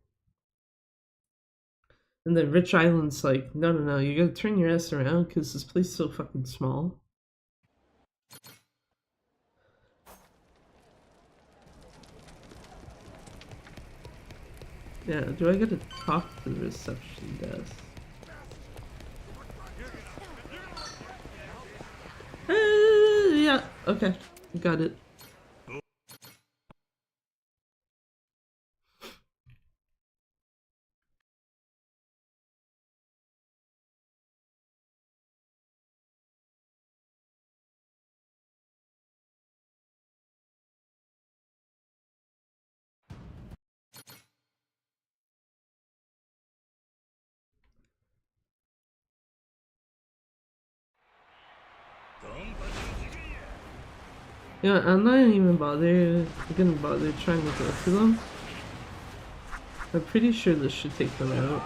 And then Rich Island's like, no, no, no, you gotta turn your ass around because this place is so fucking small. Yeah, do I gotta talk to the reception desk? Yeah, okay, got it. Yeah, I'm not even gonna bother trying to go through them. I'm pretty sure this should take them out.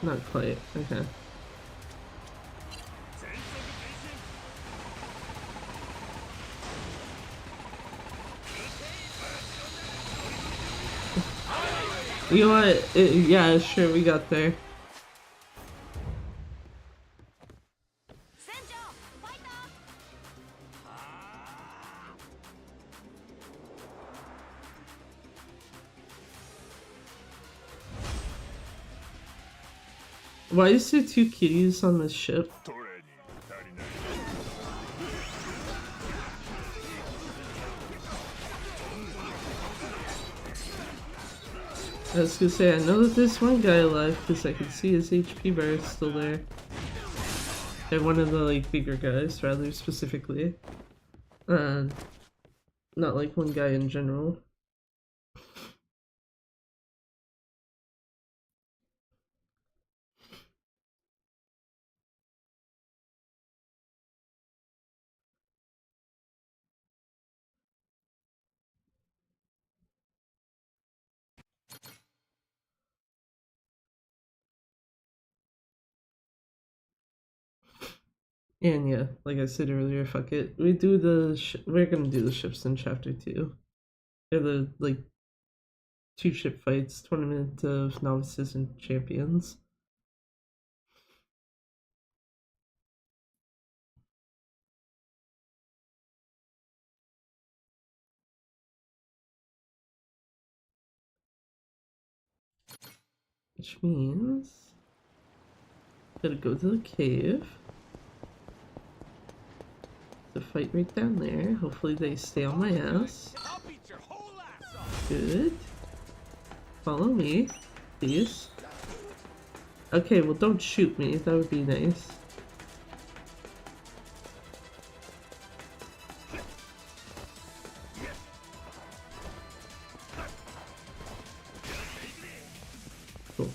Not quite, okay. You know what? Yeah, sure, we got there. Why is there two kitties on this ship? I was gonna say, I know that there's one guy alive because I can see his HP bar is still there. And one of the like bigger guys, rather specifically. Not like one guy in general. And yeah, like I said earlier, fuck it. We're gonna do the ships in chapter 2. They're the like 2 ship fights, tournament of novices and champions. Which means gotta go to the cave. The fight right down there. Hopefully they stay on my ass. Good. Follow me, please. Okay, well don't shoot me. That would be nice. Cool.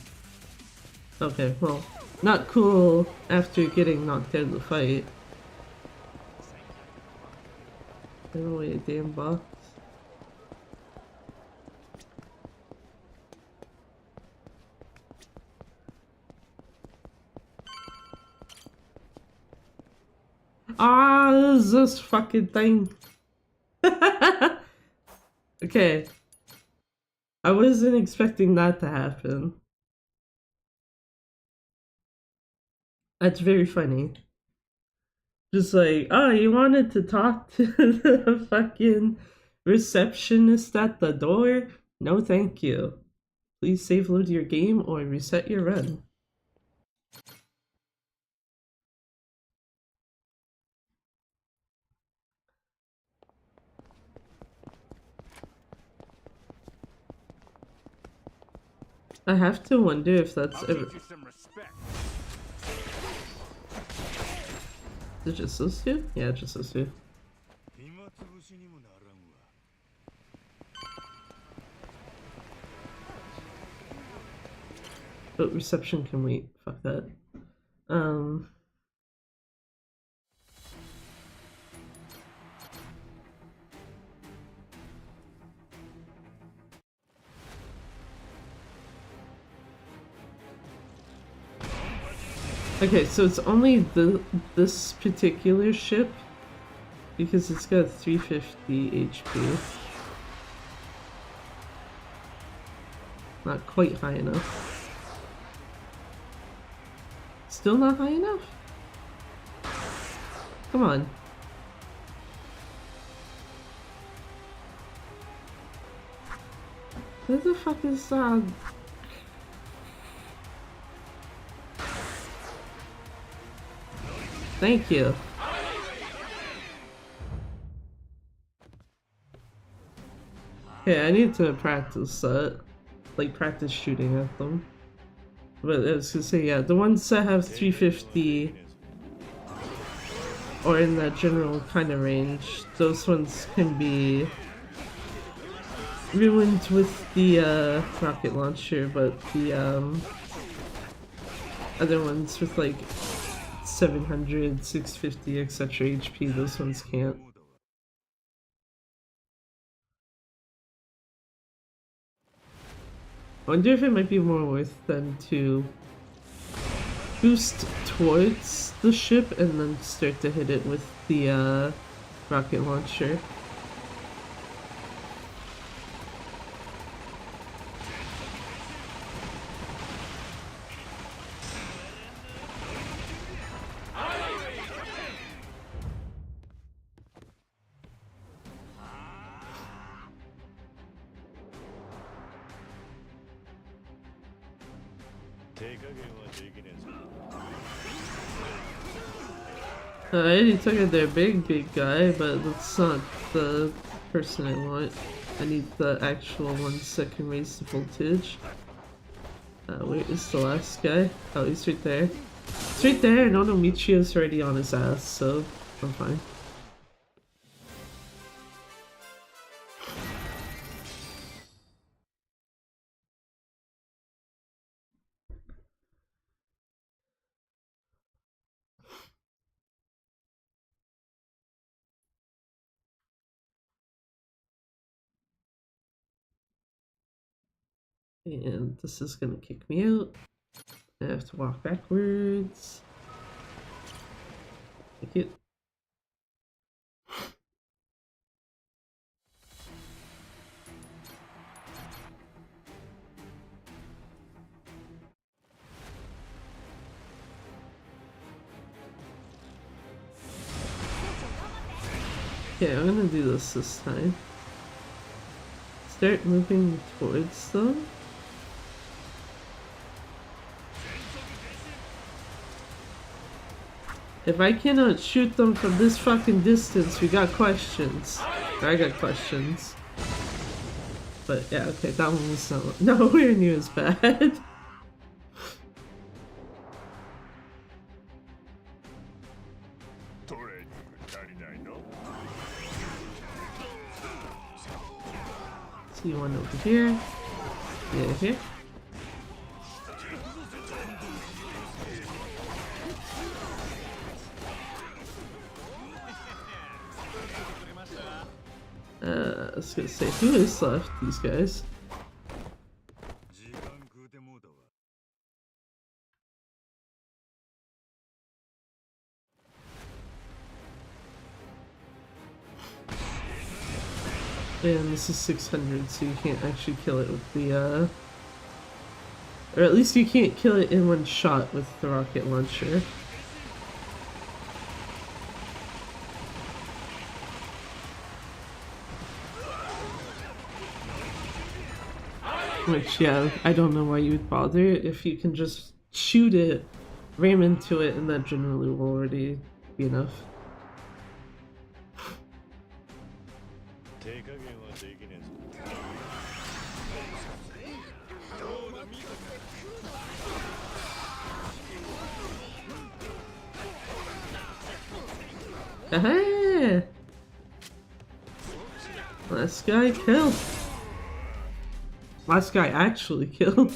Okay, well, not cool after getting knocked out of the fight. Get away, damn box. Ah, this is this fucking thing. Okay. I wasn't expecting that to happen. That's very funny. Just like, oh, you wanted to talk to the fucking receptionist at the door? No, thank you. Please save load your game or reset your run. I have to wonder if that's ever. Teach you some respect. Is it just those two? Yeah, just those two. 暇つぶしにもならんわ。But reception can wait. Fuck that. Okay, so it's only this particular ship because it's got 350 HP. Not quite high enough. Still not high enough? Come on. Where the fuck is Thank you. Okay, I need to practice that. Like, practice shooting at them. But I was gonna say, yeah, the ones that have 350 or in that general kind of range, those ones can be ruined with the rocket launcher, but the other ones with like 700, 650, etc. HP, those ones can't. I wonder if it might be more worth them to boost towards the ship and then start to hit it with the rocket launcher. I already took out their big guy, but that's not the person I want. I need the actual ones that can raise the voltage. Where is the last guy? Oh, he's right there. It's right there! No, Michio's already on his ass, so I'm fine. And this is gonna kick me out. I have to walk backwards. Thank you. Okay, I'm gonna do this time. Start moving towards them. If I cannot shoot them from this fucking distance, we got questions. I got questions. But yeah, okay, that one was nowhere near as bad. See one over here. Yeah, here. I was gonna say, who is left? These guys. And this is 600, so you can't actually kill it with the, or at least you can't kill it in one shot with the rocket launcher. Which, yeah, I don't know why you would bother if you can just shoot it, ram into it, and that generally will already be enough. Aha! Last guy killed. Last guy actually killed.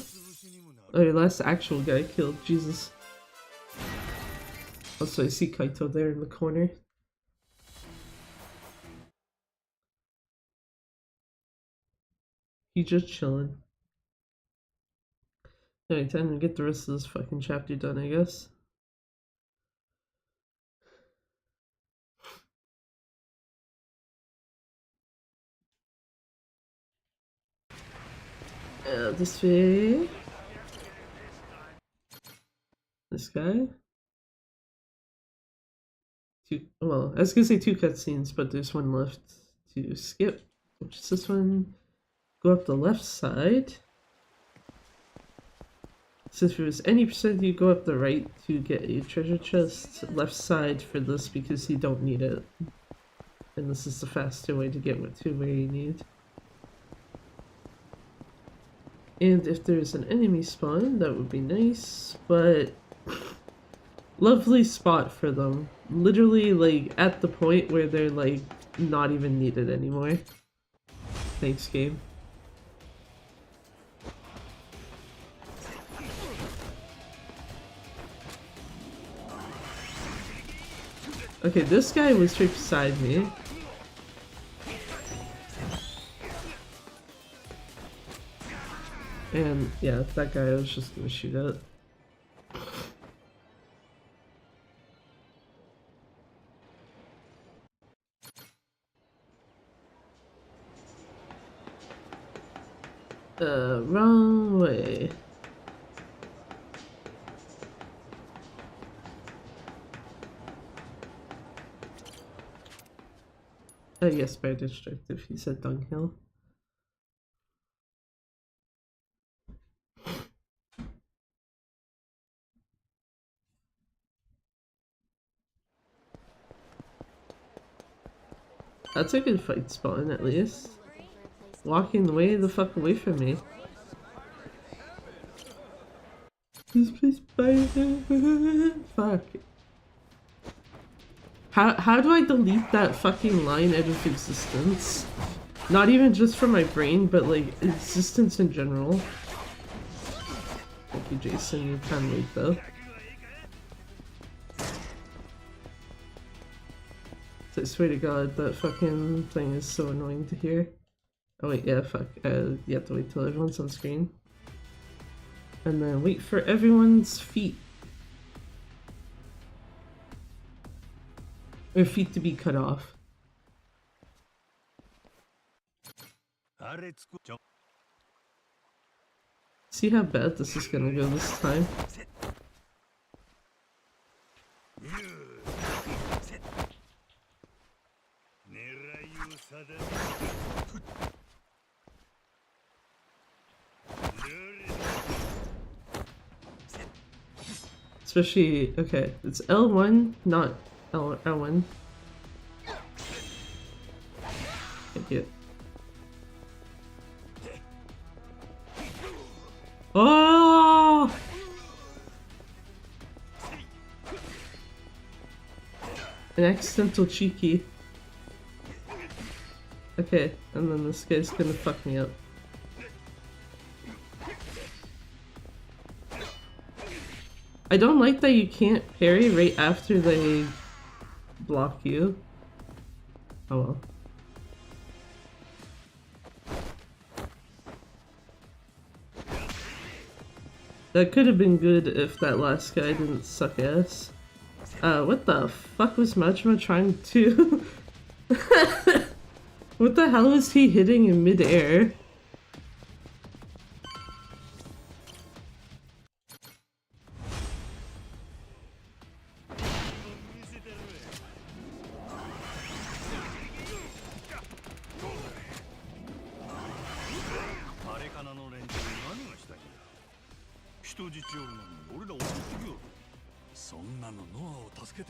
Oh, last actual guy killed. Jesus. Also, I see Kaito there in the corner. He's just chilling. Alright, time to get the rest of this fucking chapter done, I guess. This way. This guy. Well, I was gonna say 2 cutscenes, but there's one left to skip, which is this one. Go up the left side. So if it was any percent, you go up the right to get a treasure chest. Left side for this because you don't need it. And this is the faster way to get to where you need. And if there's an enemy spawn, that would be nice, but lovely spot for them. Literally, like, at the point where they're, like, not even needed anymore. Thanks, game. Okay, this guy was right beside me. And, yeah, that guy I was just gonna shoot at. Wrong way. Yes, by destructive, he said dunghill. That's a good fight spawn, at least. Walking way the fuck away from me. Please, fuck. How do I delete that fucking line out of existence? Not even just from my brain, but like existence in general. Thank you, Jason. You can wait though. I swear to God, that fucking thing is so annoying to hear. Oh wait, yeah, fuck. You have to wait till everyone's on screen. And then wait for everyone's feet. Or feet to be cut off. See how bad this is gonna go this time. Especially, okay, it's L1, not L1. Thank you. Oh! An accidental cheeky. Okay, and then this guy's gonna fuck me up. I don't like that you can't parry right after they block you. Oh well. That could have been good if that last guy didn't suck ass. What the fuck was Majima trying to... What the hell was he hitting in midair?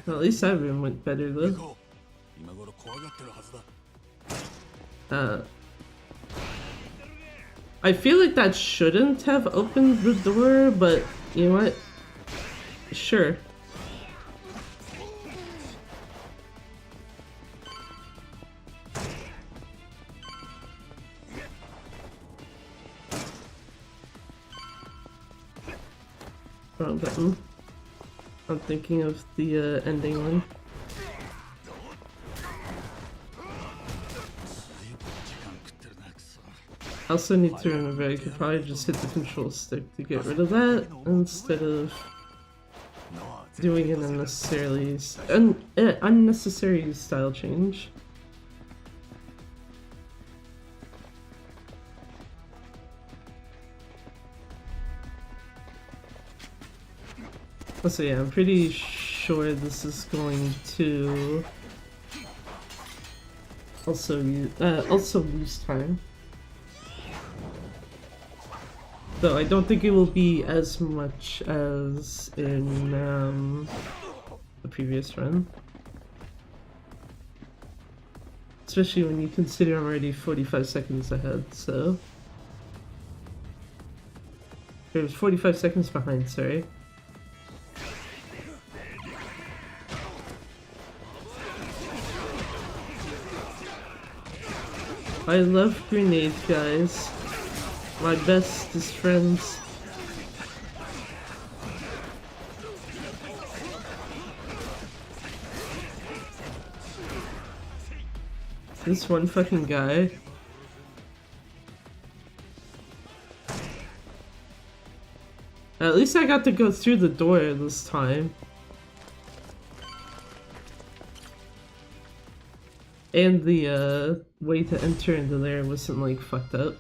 Well, at least that room went better though. I feel like that shouldn't have opened the door, but you know what? Sure. Wrong button. I'm thinking of the ending one. I also need to remember I could probably just hit the control stick to get rid of that instead of doing an unnecessary style change. So yeah, I'm pretty sure this is going to also lose time. Though I don't think it will be as much as in the previous run. Especially when you consider I'm already 45 seconds ahead, so... There's 45 seconds behind, sorry. I love grenade guys. My bestest friends. This one fucking guy. At least I got to go through the door this time. And the way to enter into there wasn't like fucked up.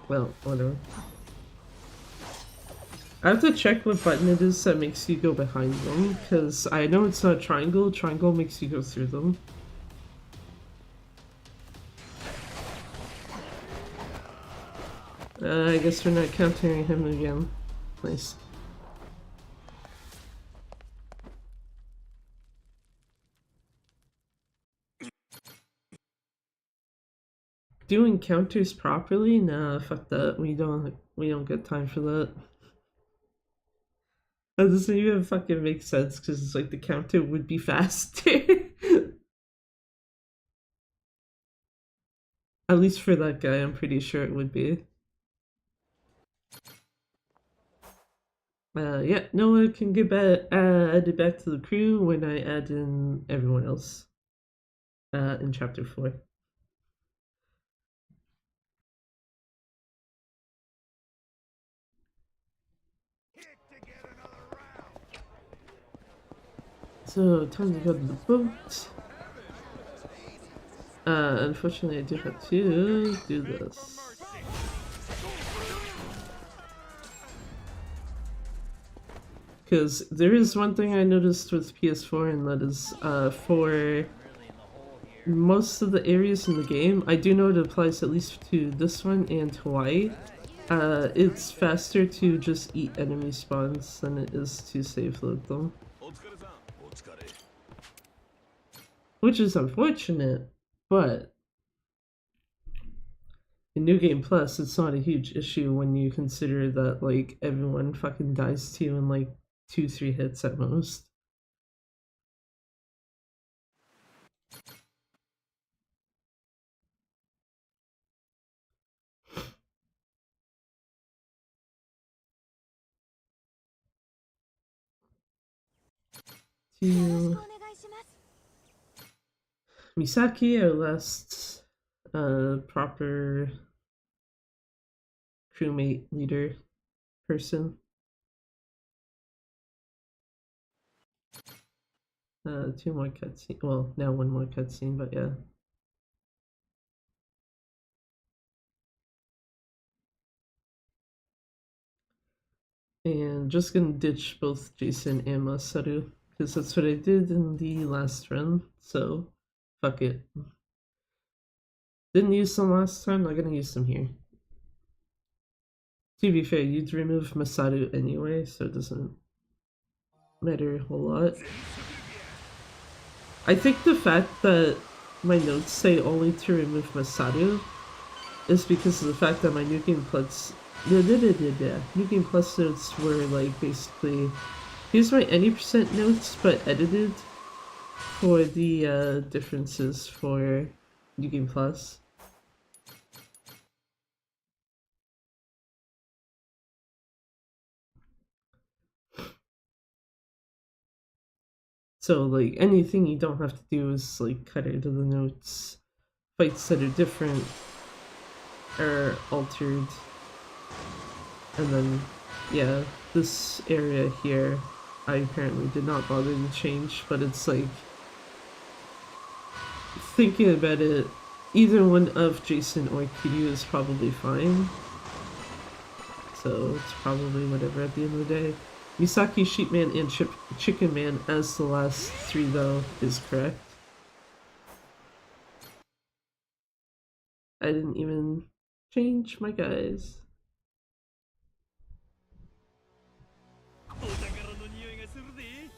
Well, whatever. I have to check what button it is that makes you go behind them, because I know it's not triangle. Triangle makes you go through them. I guess we're not counting him again. Nice. Doing counters properly? Nah, fuck that. We don't get time for that. That doesn't even fucking make sense because it's like the counter would be faster. At least for that guy, I'm pretty sure it would be. Yeah, Noah can get added back to the crew when I add in everyone else. In chapter 4. So, time to go to the boat. Unfortunately I do have to do this. Because there is one thing I noticed with PS4, and that is, for most of the areas in the game, I do know it applies at least to this one and Hawaii. It's faster to just eat enemy spawns than it is to save load them. Which is unfortunate, but in New Game Plus, it's not a huge issue when you consider that, like, everyone fucking dies to you in, like, 2-3 hits at most. To Misaki, our last proper crewmate leader person. 2 more cutscene. Well, now 1 more cutscene, but yeah. And just gonna ditch both Jason and Masaru, because that's what I did in the last run, so fuck it. Didn't use them last time, not gonna use them here. To be fair, you'd remove Masaru anyway, so it doesn't matter a whole lot. I think the fact that my notes say only to remove Masaru is because of the fact that my New Game Plus New Game Plus notes were like basically here's my any percent notes but edited for the differences for New Game Plus. So like anything you don't have to do is like cut out of the notes. Fights that are different are altered. And then, yeah, this area here, I apparently did not bother to change, but it's like, thinking about it, either one of Jason or Kiryu is probably fine. So it's probably whatever at the end of the day. Misaki, Sheepman, and Chicken Man as the last three, though, is correct. I didn't even change my guys.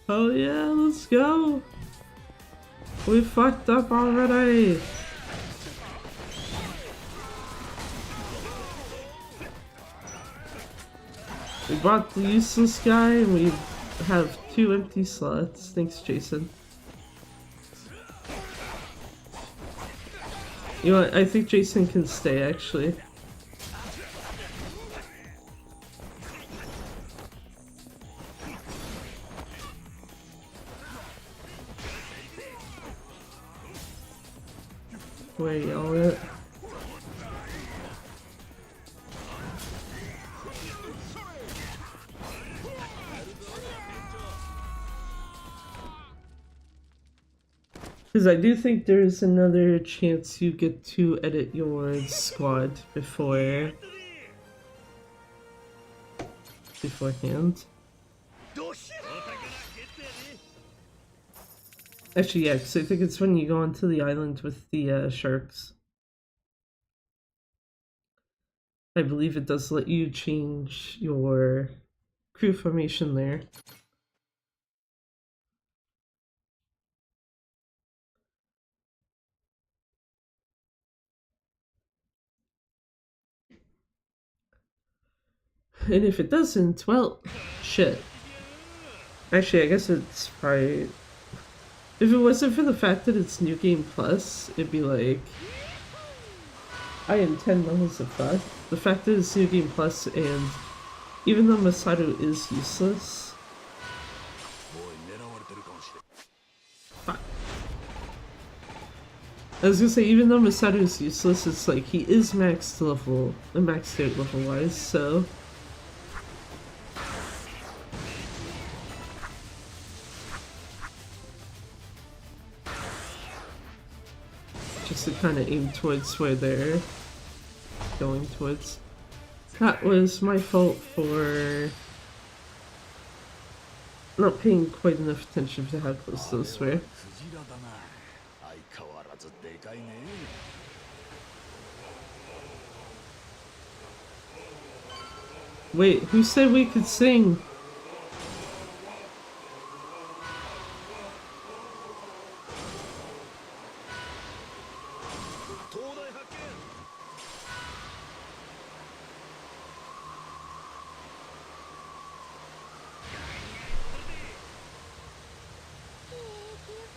Oh yeah, let's go! We fucked up already! We brought the useless guy and we have 2 empty slots. Thanks, Jason. You know what? I think Jason can stay, actually. Where y'all at? Because I do think there's another chance you get to edit your squad beforehand. Actually, yeah, because I think it's when you go onto the island with the sharks. I believe it does let you change your crew formation there. And if it doesn't, well, shit. Actually, I guess it's probably... If it wasn't for the fact that it's New Game Plus, it'd be like... I am 10 levels of thought. The fact that it's New Game Plus, and even though Masaru is useless... Fuck. I was gonna say, even though Masaru is useless, it's like, he is maxed out level-wise, so... Just to kind of aim towards where they're going towards. That was my fault for not paying quite enough attention to how close those were. Wait, who said we could sing?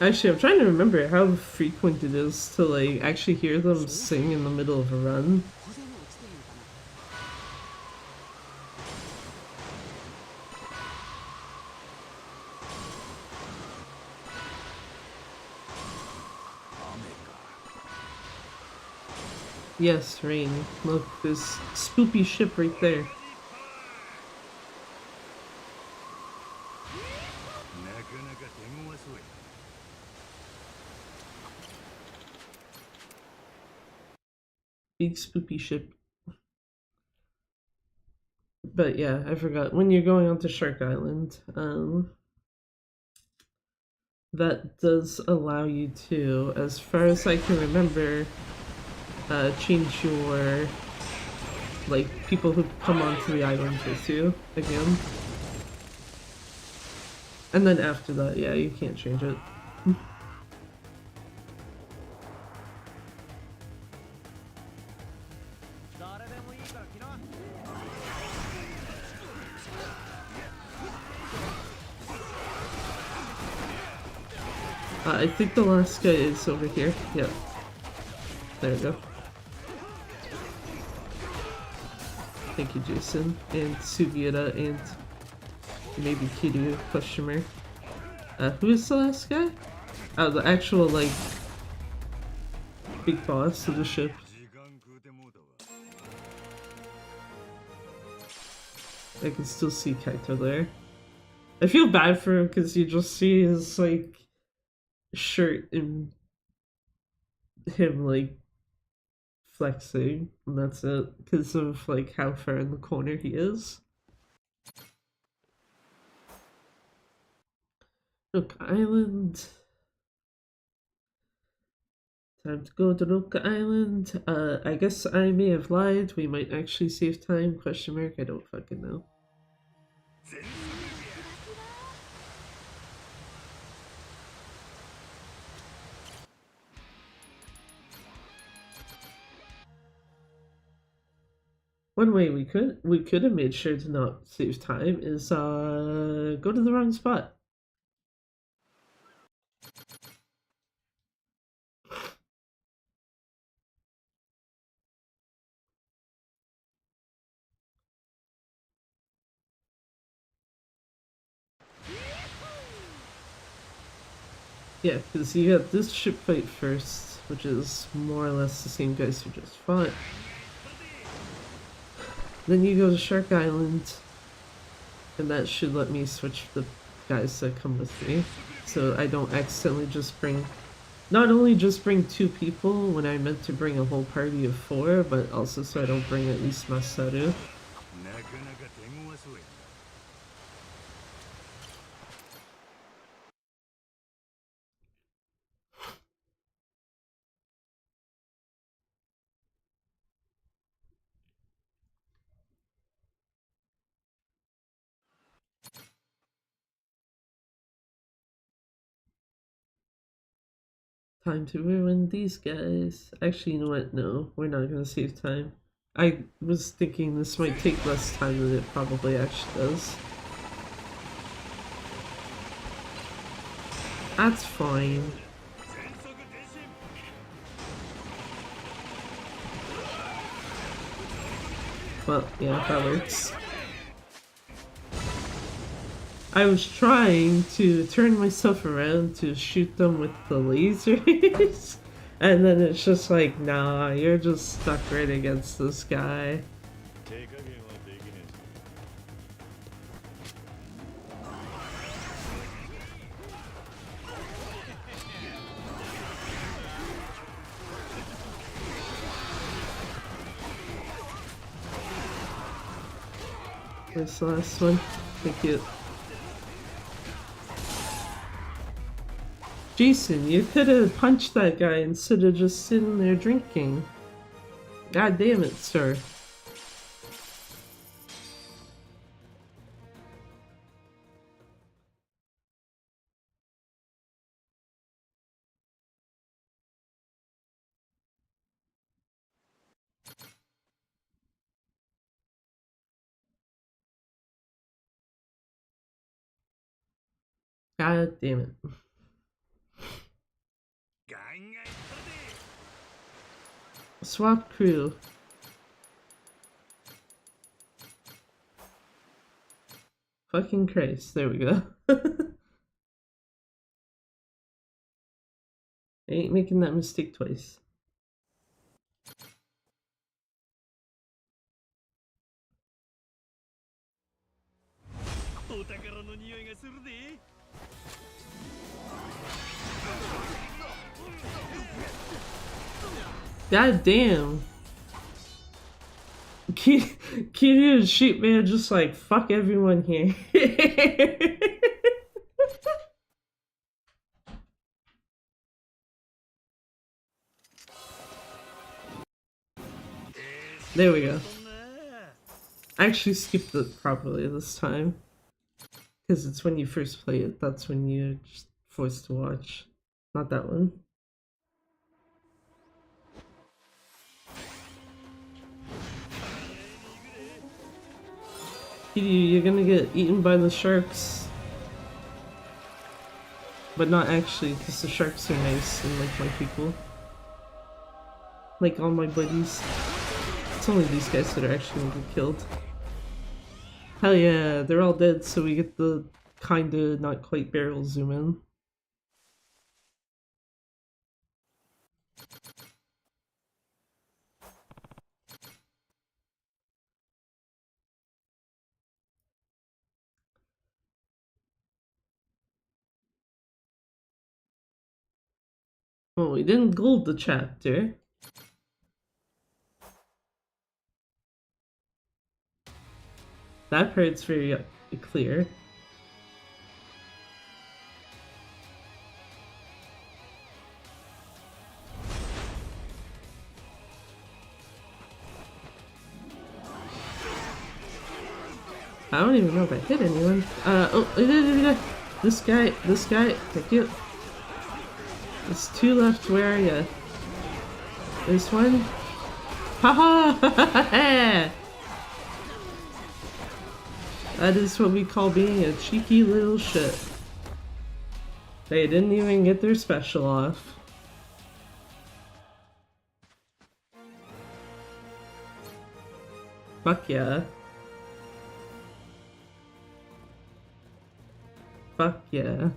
Actually, I'm trying to remember how frequent it is to like actually hear them sing in the middle of a run. Yes, rain. Look, this spoopy ship right there. Big spoopy ship. But yeah, I forgot. When you're going onto Shark Island, that does allow you to, as far as I can remember, change your, like, people who come onto the island with you again. And then after that, yeah, you can't change it. I think the last guy is over here. Yep. There we go. Thank you, Jason. And Sugiura and maybe Kiryu, question mark. Who is the last guy? Oh, the actual, like, big boss of the ship. 時間食うてもうたわ I can still see Kaito there. I feel bad for him because you just see his, like, shirt and him, like, flexing, and that's it, because of, like, how far in the corner he is. Rook Island. Time to go to Rook Island. I guess I may have lied. We might actually save time, question mark, I don't fucking know. One way we could have made sure to not save time is go to the wrong spot. Yeah, because you got this ship fight first, which is more or less the same guys who just fought. Then you go to Shark Island, and that should let me switch the guys that come with me, so I don't accidentally just bring, not only just bring 2 people when I meant to bring a whole party of 4, but also so I don't bring at least Masaru. なかなか手強そうや Time to ruin these guys. Actually, you know what? No, we're not gonna save time. I was thinking this might take less time than it probably actually does. That's fine. Well, yeah, that works. I was trying to turn myself around to shoot them with the lasers, and then it's just like, nah, you're just stuck right against this guy. 手加減はできねえ Where's the last one? Thank you. Jason, you could have punched that guy instead of just sitting there drinking. God damn it, sir. God damn it. ガンガンいったで Swap crew. Fucking Christ, there we go. I ain't making that mistake twice. お宝の匂いがするで God damn. Kiryu and Sheep Man just like, fuck everyone here. There we go. I actually skipped it properly this time. Because it's when you first play it, that's when you're just forced to watch. Not that one. You're gonna get eaten by the sharks. But not actually, because the sharks are nice and like my people. Like all my buddies. It's only these guys that are actually gonna get killed. Hell yeah, they're all dead, so we get the kinda not quite barrel zoom in. Well, we didn't gold the chapter. That part's very clear. I don't even know if I hit anyone. This guy, thank you. There's two left, where are ya? There's one. Haha! That is what we call being a cheeky little shit. They didn't even get their special off. Fuck yeah. Fuck yeah.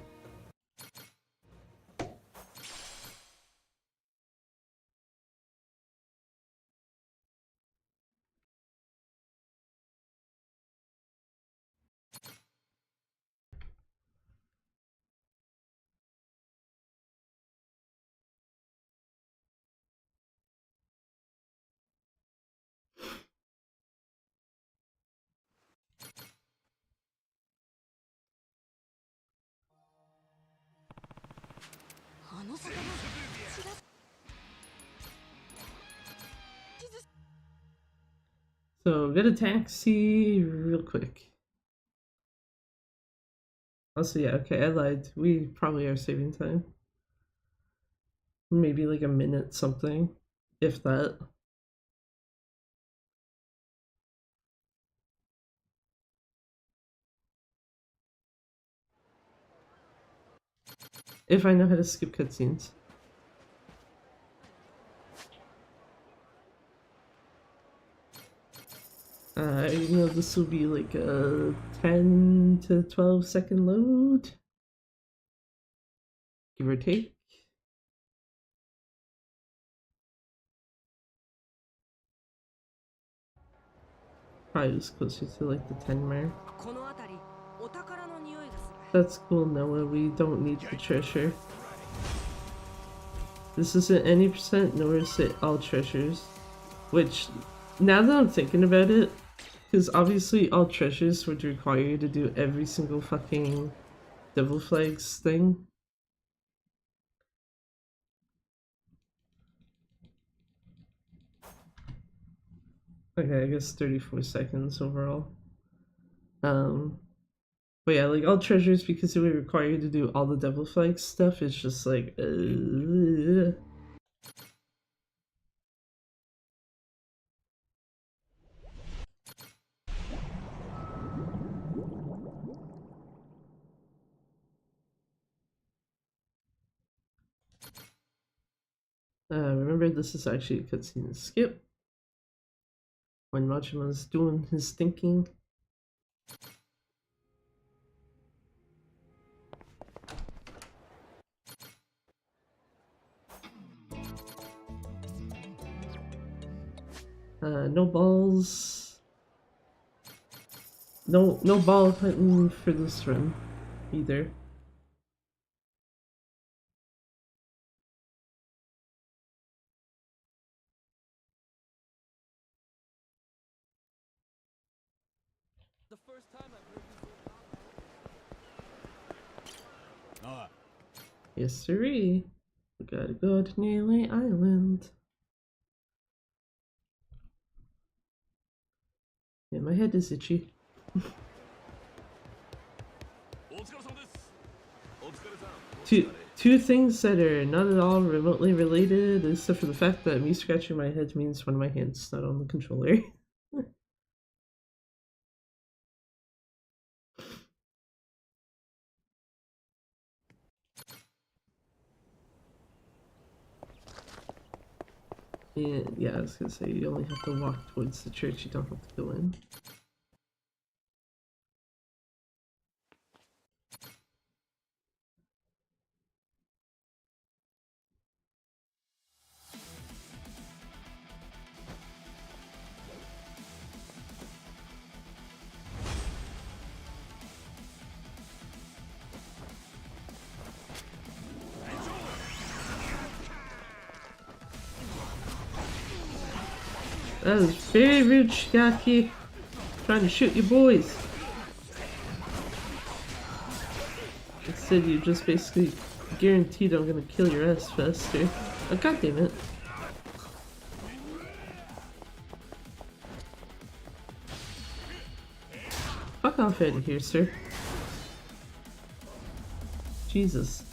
So get a taxi real quick. Also, yeah, okay, I lied. We probably are saving time. Maybe like a minute something, if that. If I know how to skip cutscenes. You know, this will be like a 10 to 12 second load, give or take. Probably just closer to like the 10 mark. That's cool, Noah. We don't need the treasure. This isn't any percent, nor is it all treasures. Which, now that I'm thinking about it, because obviously all treasures would require you to do every single fucking Devil Flags thing. Okay, I guess 34 seconds overall. But yeah, like all treasures, because it would require you to do all the Devil Flags stuff, it's just like, remember, this is actually a cutscene skip. When Majima's doing his thinking. No balls. No ball hunting for this run either. The first time I've heard you say Yes, sirree. We gotta go to Nearly Island. Yeah, my head is itchy. Two things that are not at all remotely related, except for the fact that me scratching my head means one of my hands is not on the controller. And yeah, I was gonna say, you only have to walk towards the church, you don't have to go in. That was very rude, Shiaki. Trying to shoot your boys. Instead, you just basically guaranteed I'm gonna kill your ass faster. Oh, God damn it. Fuck off out of here, sir. Jesus.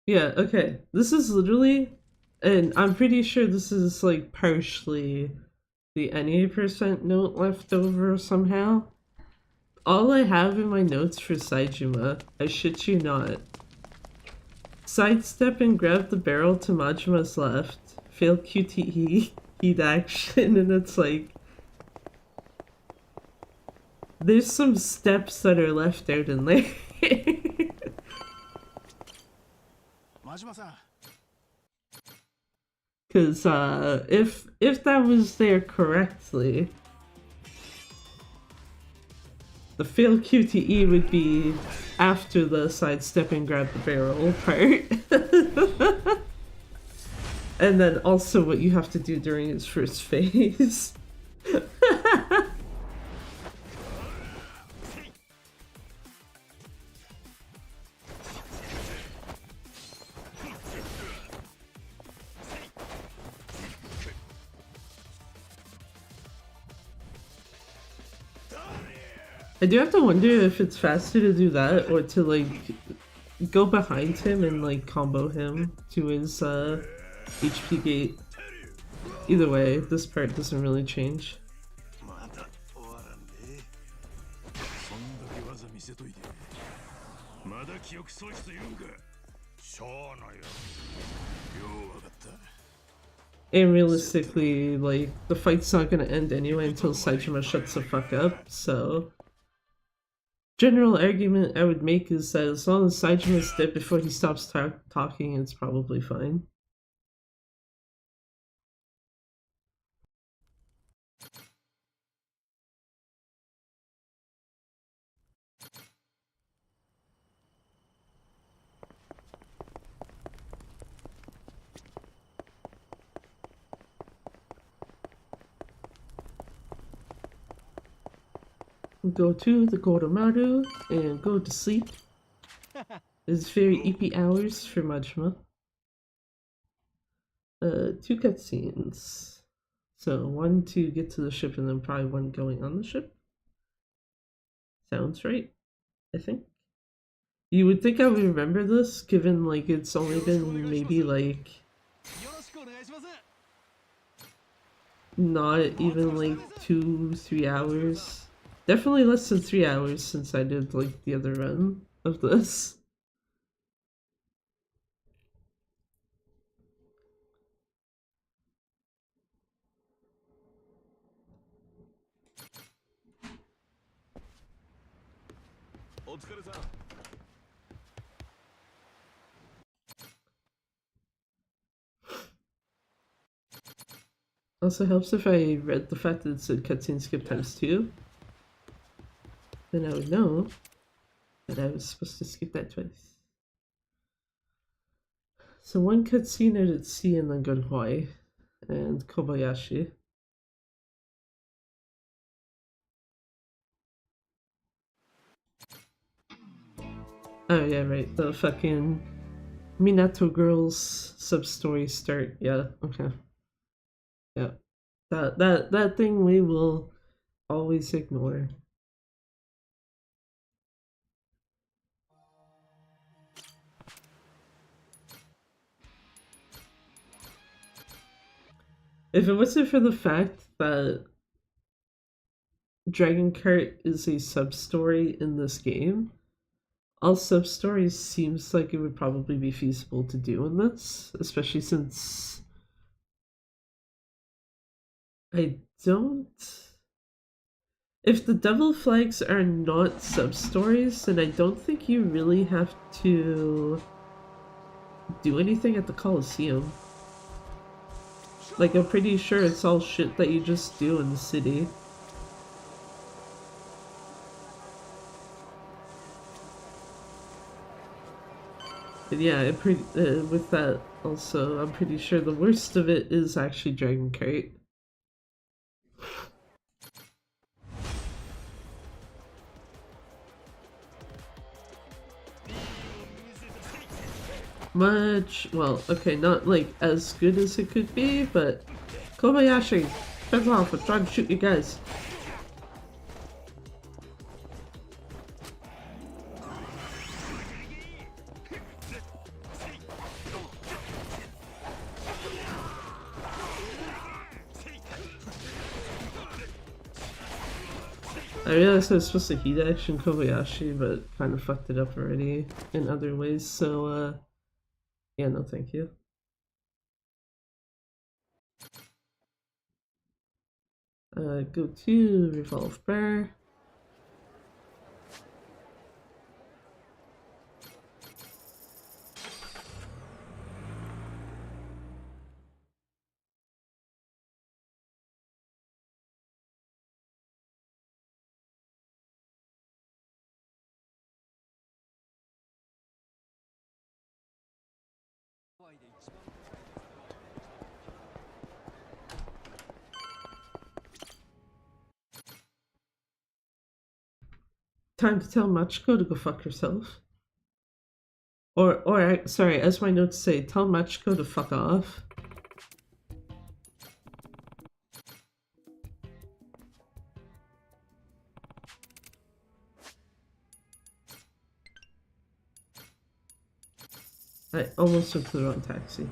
Yeah, okay. This is literally, and I'm pretty sure this is like partially the any percent note left over somehow. All I have in my notes for Saijima, I shit you not. Sidestep and grab the barrel to Majima's left. Fail QTE, heat action, and it's like... There's some steps that are left out in there. Because if that was there correctly, the fail QTE would be after the sidestep and grab the barrel part. And then also what you have to do during his first phase. I do have to wonder if it's faster to do that or to like go behind him and like combo him to his HP gate. Either way, this part doesn't really change. And realistically, like, the fight's not gonna end anyway until Saijima shuts the fuck up, so... General argument I would make is that as long as Saijima's dead before he stops talking, it's probably fine. Go to the Goromaru and go to sleep. It's very eepy hours for Majima. 2 cutscenes. So 1 to get to the ship and then probably 1 going on the ship. Sounds right, I think. You would think I would remember this, given like it's only been maybe like... not even like 2-3 hours. Definitely less than 3 hours since I did like the other run of this. Also helps if I read the fact that it said cutscene skip ×2. Then I would know that I was supposed to skip that twice. So 1 cutscene out at sea and then go to Hawaii and Kobayashi. Oh yeah, right, the fucking Minato girls sub-story start. Yeah, okay. Yeah. That thing we will always ignore. If it wasn't for the fact that Dragon Kart is a sub-story in this game, all sub-stories seems like it would probably be feasible to do in this, especially since I don't... If the Devil Flags are not sub-stories, then I don't think you really have to do anything at the Coliseum. Like, I'm pretty sure it's all shit that you just do in the city. But yeah, with that also, I'm pretty sure the worst of it is actually Dragon Kart. Well, okay, not like as good as it could be, but Kobayashi, heads off, I'm trying to shoot you guys. I realized I was supposed to heat action Kobayashi, but kind of fucked it up already in other ways, so yeah, no thank you. Go to Revolve Bar. Time to tell Machiko to go fuck herself. Sorry, as my notes say, tell Machiko to fuck off. I almost went to the wrong taxi.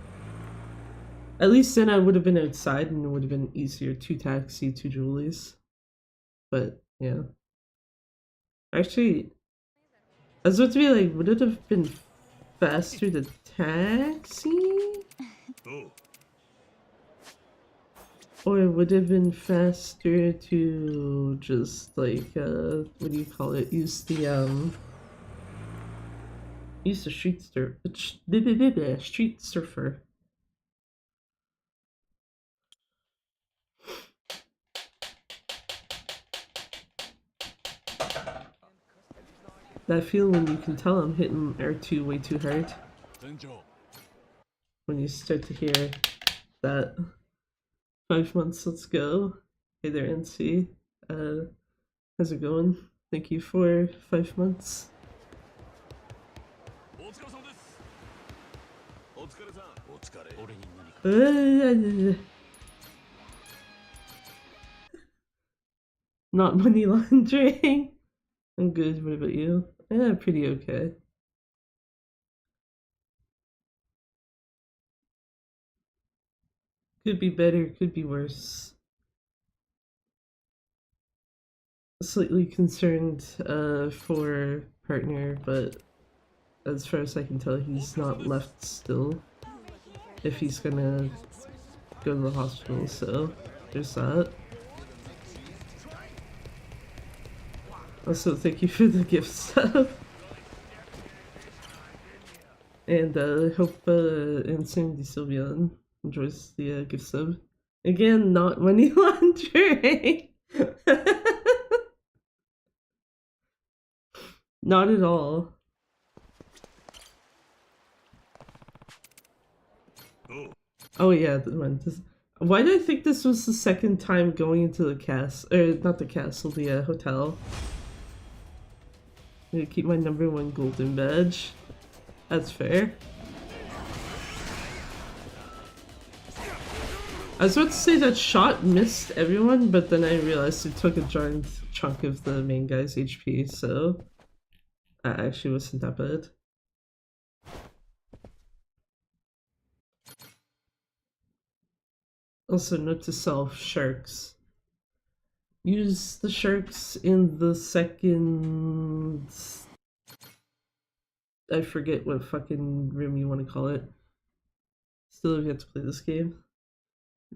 At least then I would have been outside and it would have been easier to taxi to Julie's. But, yeah. Actually, I was about to be like, would it have been faster to taxi? Or would it have been faster to just, like, what do you call it? Use the street surfer. That feeling when you can tell I'm hitting R2 way too hard. When you start to hear that 5 months, let's go. Hey there, NC. How's it going? Thank you for 5 months. Not money laundering. I'm good. What about you? Yeah, pretty okay. Could be better, could be worse. Slightly concerned for partner, but as far as I can tell, he's not left still if he's gonna go to the hospital, so there's that. Also, thank you for the gift sub. And hope Insanity Sylvian enjoys the gift sub. Again, not money laundering. Not at all. Oh yeah, why did I think this was the second time going into the castle, or not the castle, the hotel? I'm gonna keep my #1 golden badge. That's fair. I was about to say that shot missed everyone, but then I realized it took a giant chunk of the main guy's HP, so that actually wasn't that bad. Also, note to self, sharks. Use the sharks in the second... I forget what fucking room you want to call it. Still have yet to play this game.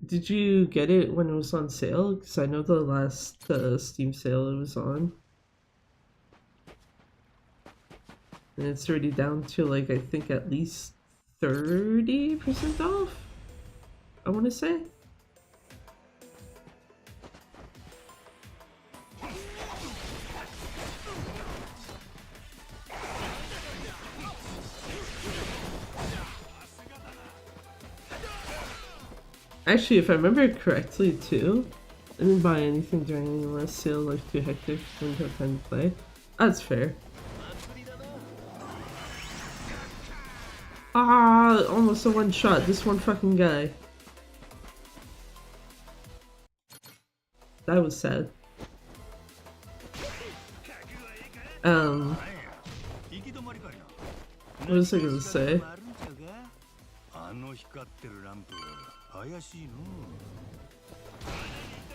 Did you get it when it was on sale? Because I know the last Steam sale it was on. And it's already down to, like, I think at least 30% off? I want to say? Actually, if I remember correctly too, I didn't buy anything during any last sale, like too hectic, didn't have time to play. That's fair. Ah, almost a one shot, this one fucking guy. That was sad. What was I gonna say?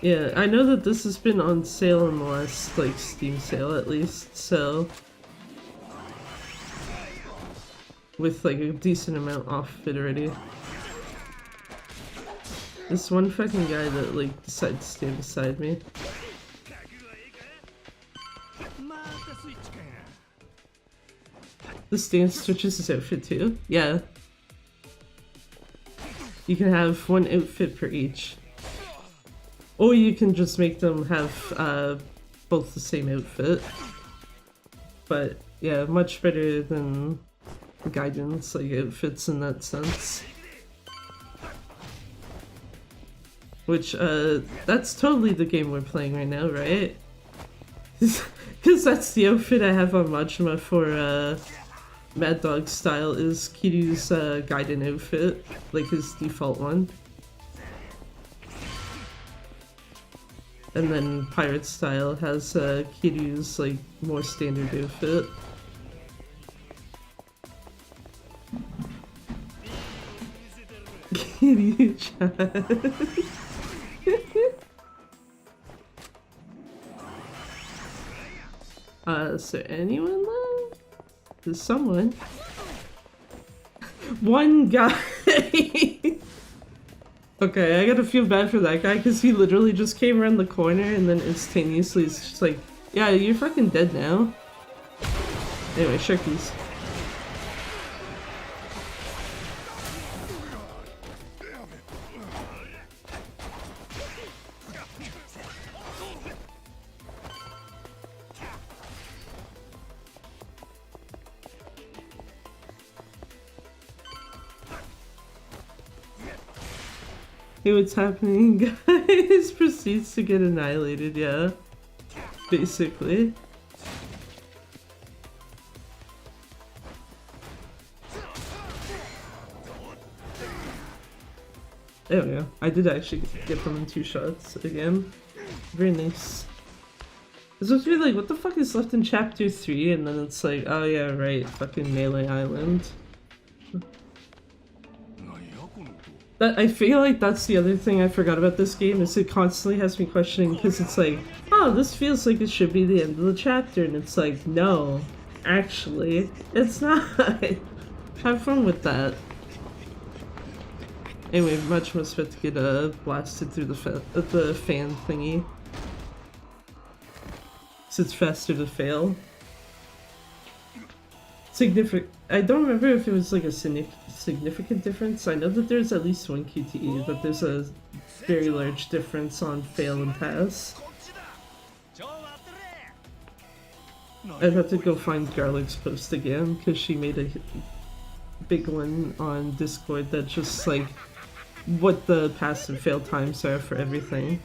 Yeah, I know that this has been on sale in the last, like, Steam sale at least, so... with, like, a decent amount off it already. This one fucking guy that, like, decided to stay beside me. This dance switches his outfit too? Yeah. You can have one outfit per each. Or you can just make them have both the same outfit. But yeah, much better than guidance, like outfits in that sense. Which, that's totally the game we're playing right now, right? Because that's the outfit I have on Majima for, Mad Dog style, is Kiryu's, Gaiden outfit, like his default one. And then Pirate style has, Kiryu's, like, more standard outfit. Kiryu-chan. Is there anyone left? There's someone. One guy! Okay, I gotta feel bad for that guy because he literally just came around the corner and then instantaneously is just like, yeah, you're fucking dead now. Anyway, Sharkies. Hey, what's happening, guys? Proceeds to get annihilated, yeah. Basically. There we go. I did actually get them in 2 shots again. Very nice. It's supposed to be like, what the fuck is left in chapter 3? And then it's like, oh yeah, right, fucking Melee Island. I feel like that's the other thing I forgot about this game, is it constantly has me questioning, because it's like, oh, this feels like it should be the end of the chapter, and it's like, no, actually, it's not. Have fun with that. Anyway, much was about to get blasted through the fan thingy. So it's faster to fail. I don't remember if it was like a significant difference. I know that there's at least one QTE, but there's a very large difference on fail and pass. I'd have to go find Garlic's post again, because she made a big one on Discord that's just like what the pass and fail times are for everything.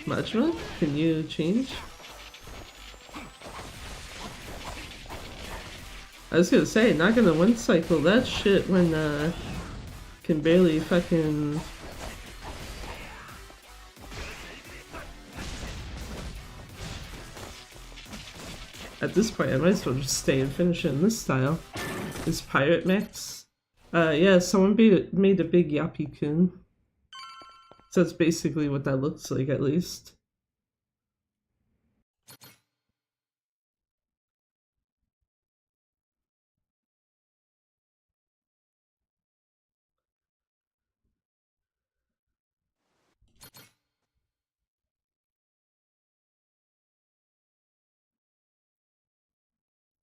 Majima, can you change? I was gonna say, not gonna one cycle that shit when can barely fucking. At this point, I might as well just stay and finish it in this style. This pirate mix. Yeah, someone made a big Yappy-kun. So that's basically what that looks like, at least.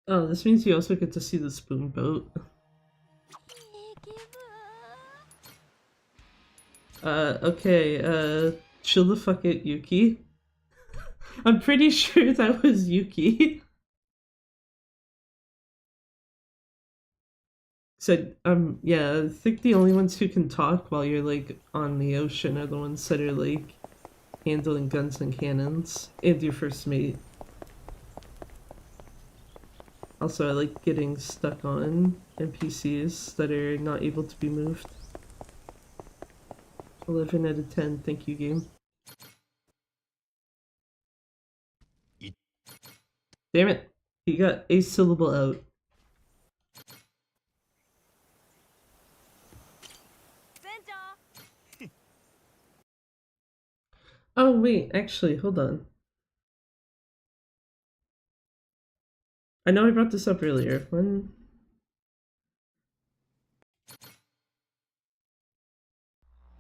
Oh, this means you also get to see the spoon boat. Okay, chill the fuck out, Yuki. I'm pretty sure that was Yuki. said, yeah, I think the only ones who can talk while you're like on the ocean are the ones that are like handling guns and cannons, and your first mate. Also, I like getting stuck on NPCs that are not able to be moved. 11 out of 10, thank you, game. Damn it, he got a syllable out. Oh wait, actually, hold on. I know I brought this up earlier. When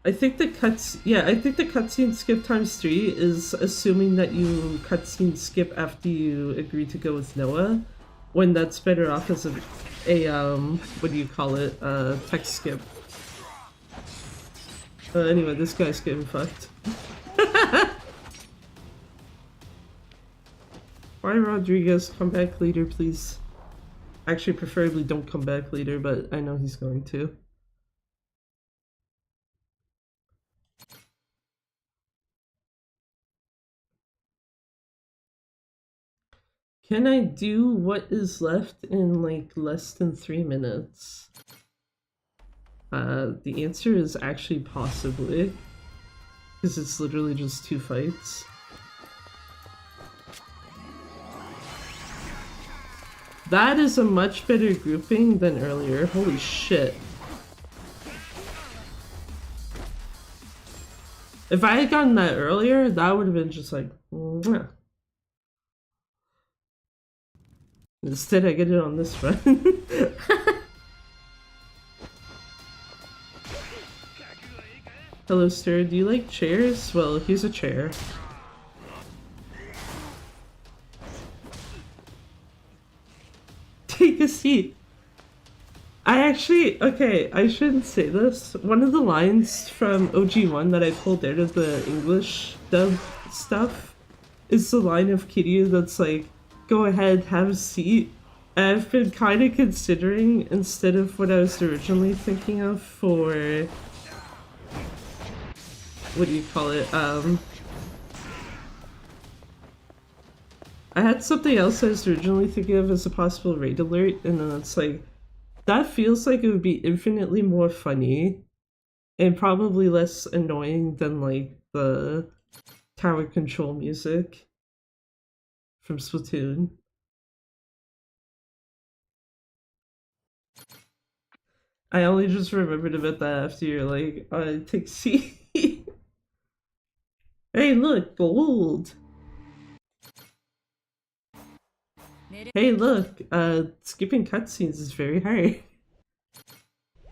I think the cutscene skip times 3 is assuming that you cutscene skip after you agree to go with Noah, when that's better off as what do you call it, text skip. Anyway, this guy's getting fucked. Why, Rodriguez, come back later, please. Actually, preferably don't come back later, but I know he's going to. Can I do what is left in like less than 3 minutes? The answer is actually possibly, because it's literally just 2 fights. That is a much better grouping than earlier. Holy shit. If I had gotten that earlier, that would have been just like, mwah. Instead, I get it on this run. Hello, sir. Do you like chairs? Well, here's a chair. Take a seat. Okay, I shouldn't say this. One of the lines from OG1 that I pulled out of the English dub stuff is the line of Kiryu that's like, go ahead, have a seat. And I've been kind of considering, instead of what I was originally thinking of for, what do you call it, I had something else I was originally thinking of as a possible raid alert, and then it's like, that feels like it would be infinitely more funny and probably less annoying than like the tower control music from Splatoon. I only just remembered about that after you're like, take C. Hey, look, gold. Hey, look, skipping cutscenes is very hard.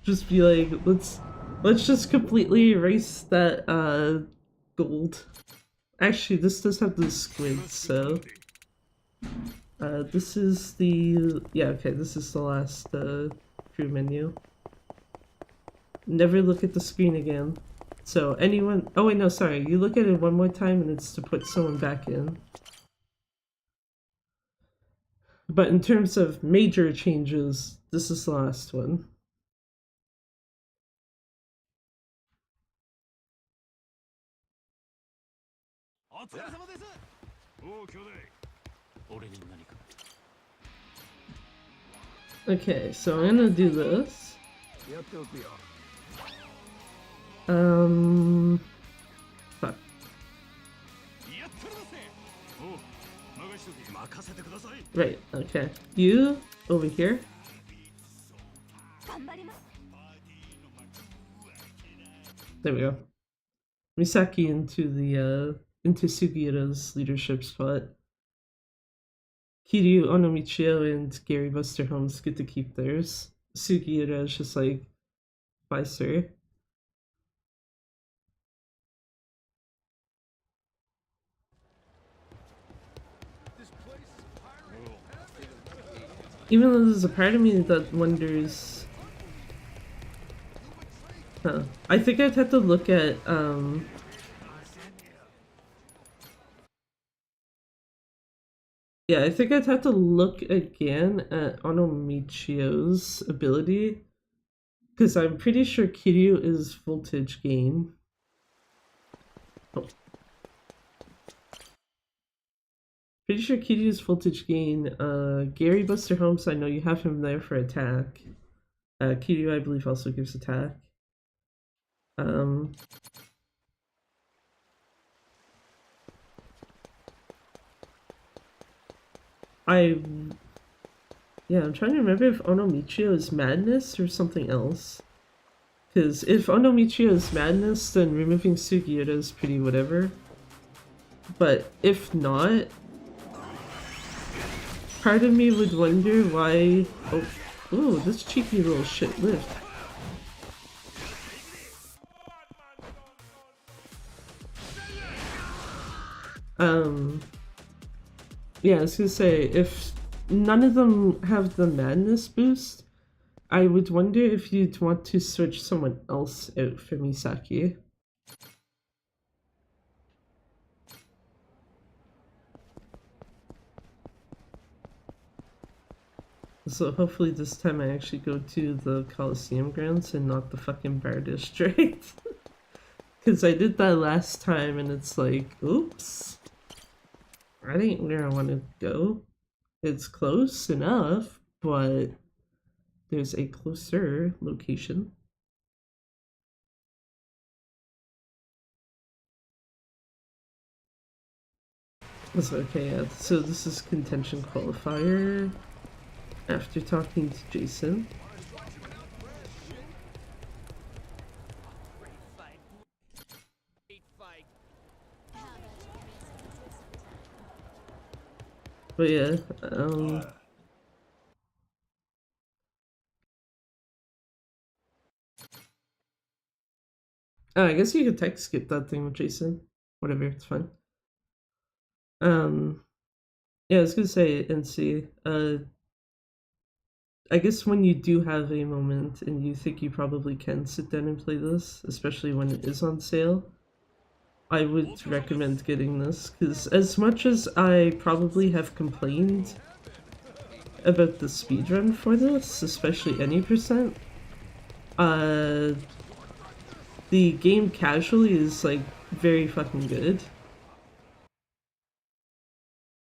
Just be like, let's just completely erase that, gold. Actually, this does have the squid, so... this is the... yeah, okay, this is the last, crew menu. Never look at the screen again. So, anyone... oh wait, no, sorry. You look at it one more time and it's to put someone back in. But in terms of major changes, this is the last one. Okay, so I'm gonna do this. Fuck. Right, okay. You, over here. There we go. Misaki into the, into Sugihara's leadership spot. Kiryu, Onomichio, and Gary Buster Holmes get to keep theirs. Sugihara is just like, bye sir. Even though there's a part of me that wonders... huh. I think I'd have to look at, yeah, I think I'd have to look again at Onomichio's ability Because I'm pretty sure Kiryu is voltage gain. Oh. Pretty sure Kiryu is voltage gain. Gary Buster Holmes, I know you have him there for attack. Kiryu, I believe, also gives attack. Yeah, I'm trying to remember if Onomichio is madness or something else. Because if Onomichio is madness, then removing Sugiura is pretty whatever. But if not, part of me would wonder why... Oh, ooh, this cheeky little shit lived. Yeah, I was gonna say, if none of them have the madness boost, I would wonder if you'd want to switch someone else out for Misaki. So hopefully this time I actually go to the Coliseum grounds and not the fucking Bar District. Because I did that last time and it's like, oops. That ain't where I want to go. It's close enough, but there's a closer location. So, okay, yeah, so this is contention qualifier. After talking to Jason. But yeah, oh, I guess you could text skip that thing with Jason. Whatever, it's fine. Yeah, I was gonna say, NC, I guess when you do have a moment and you think you probably can sit down and play this, especially when it is on sale, I would recommend getting this, because as much as I probably have complained about the speedrun for this, especially any percent, the game casually is like very fucking good.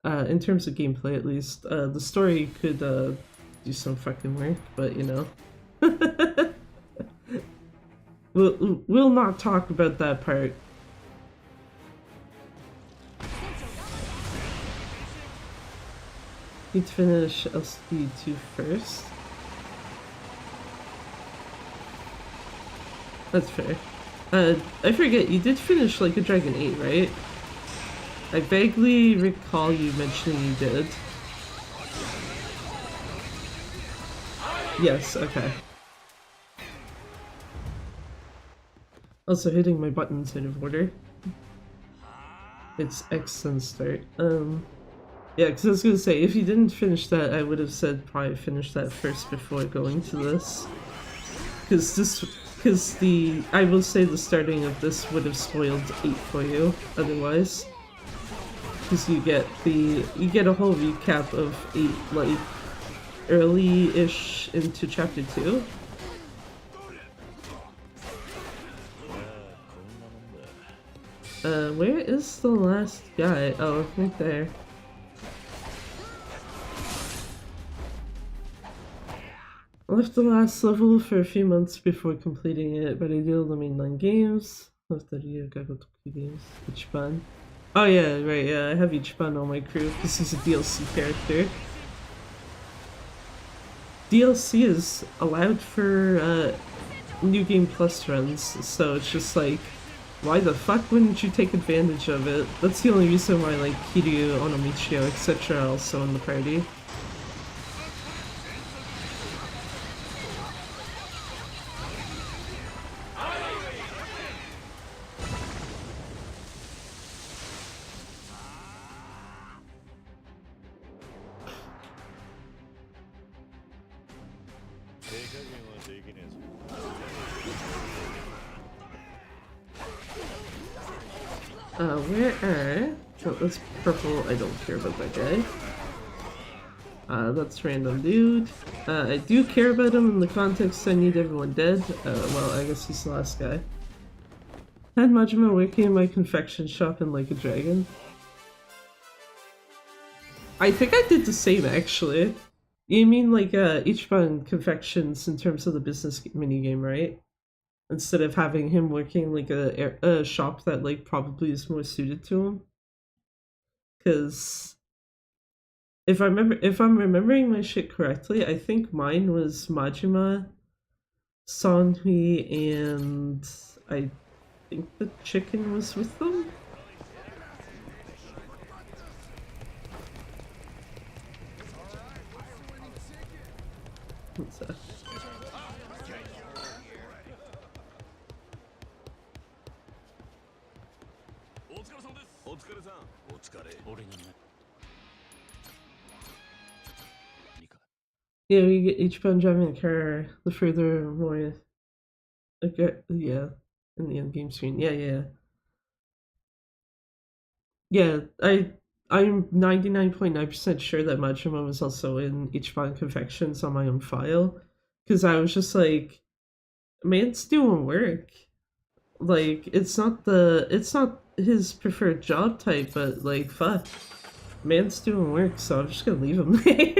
In terms of gameplay at least. The story could do some fucking work, but you know. We'll not talk about that part. Need to finish LCD2 first. That's fair. I forget, you did finish like a Dragon 8, right? I vaguely recall you mentioning you did. Yes, okay. Also hitting my buttons out of order. It's X and start. Yeah, because I was gonna say, if you didn't finish that, I would have said probably finish that first before going to this. Because I will say the starting of this would have spoiled 8 for you, otherwise. Because you get a whole recap of 8, like, early-ish into chapter 2. Where is the last guy? Oh, right there. I left the last level for a few months before completing it, but I did all the mainline games. Left the Yakuza games. Ichiban. Oh yeah, right, yeah, I have Ichiban on my crew because he's a DLC character. DLC is allowed for New Game Plus runs, so it's just like, why the fuck wouldn't you take advantage of it? That's the only reason why like Kiryu, Onomichio, etc. are also in the party. Where are... Oh, that's purple. I don't care about that guy. That's random dude. I do care about him in the context I need everyone dead. Well, I guess he's the last guy. Had Majima working in my confection shop in Like a Dragon. I think I did the same actually. You mean like Ichiban confections in terms of the business minigame, right? Instead of having him working like a shop that like probably is more suited to him. Because if I'm remembering my shit correctly, I think mine was Majima, Sanhui, and I think the chicken was with them. What's that? お疲れさん。お疲れ。俺にね。Yeah, we get Ichiban driving a car. The further more, okay, yeah, in the end game screen. Yeah. I'm 99.9% sure that Majima was also in Ichiban Confections on my own file, because I was just like, man's doing work. Like it's not his preferred job type, but like fuck, man's doing work, so I'm just gonna leave him there.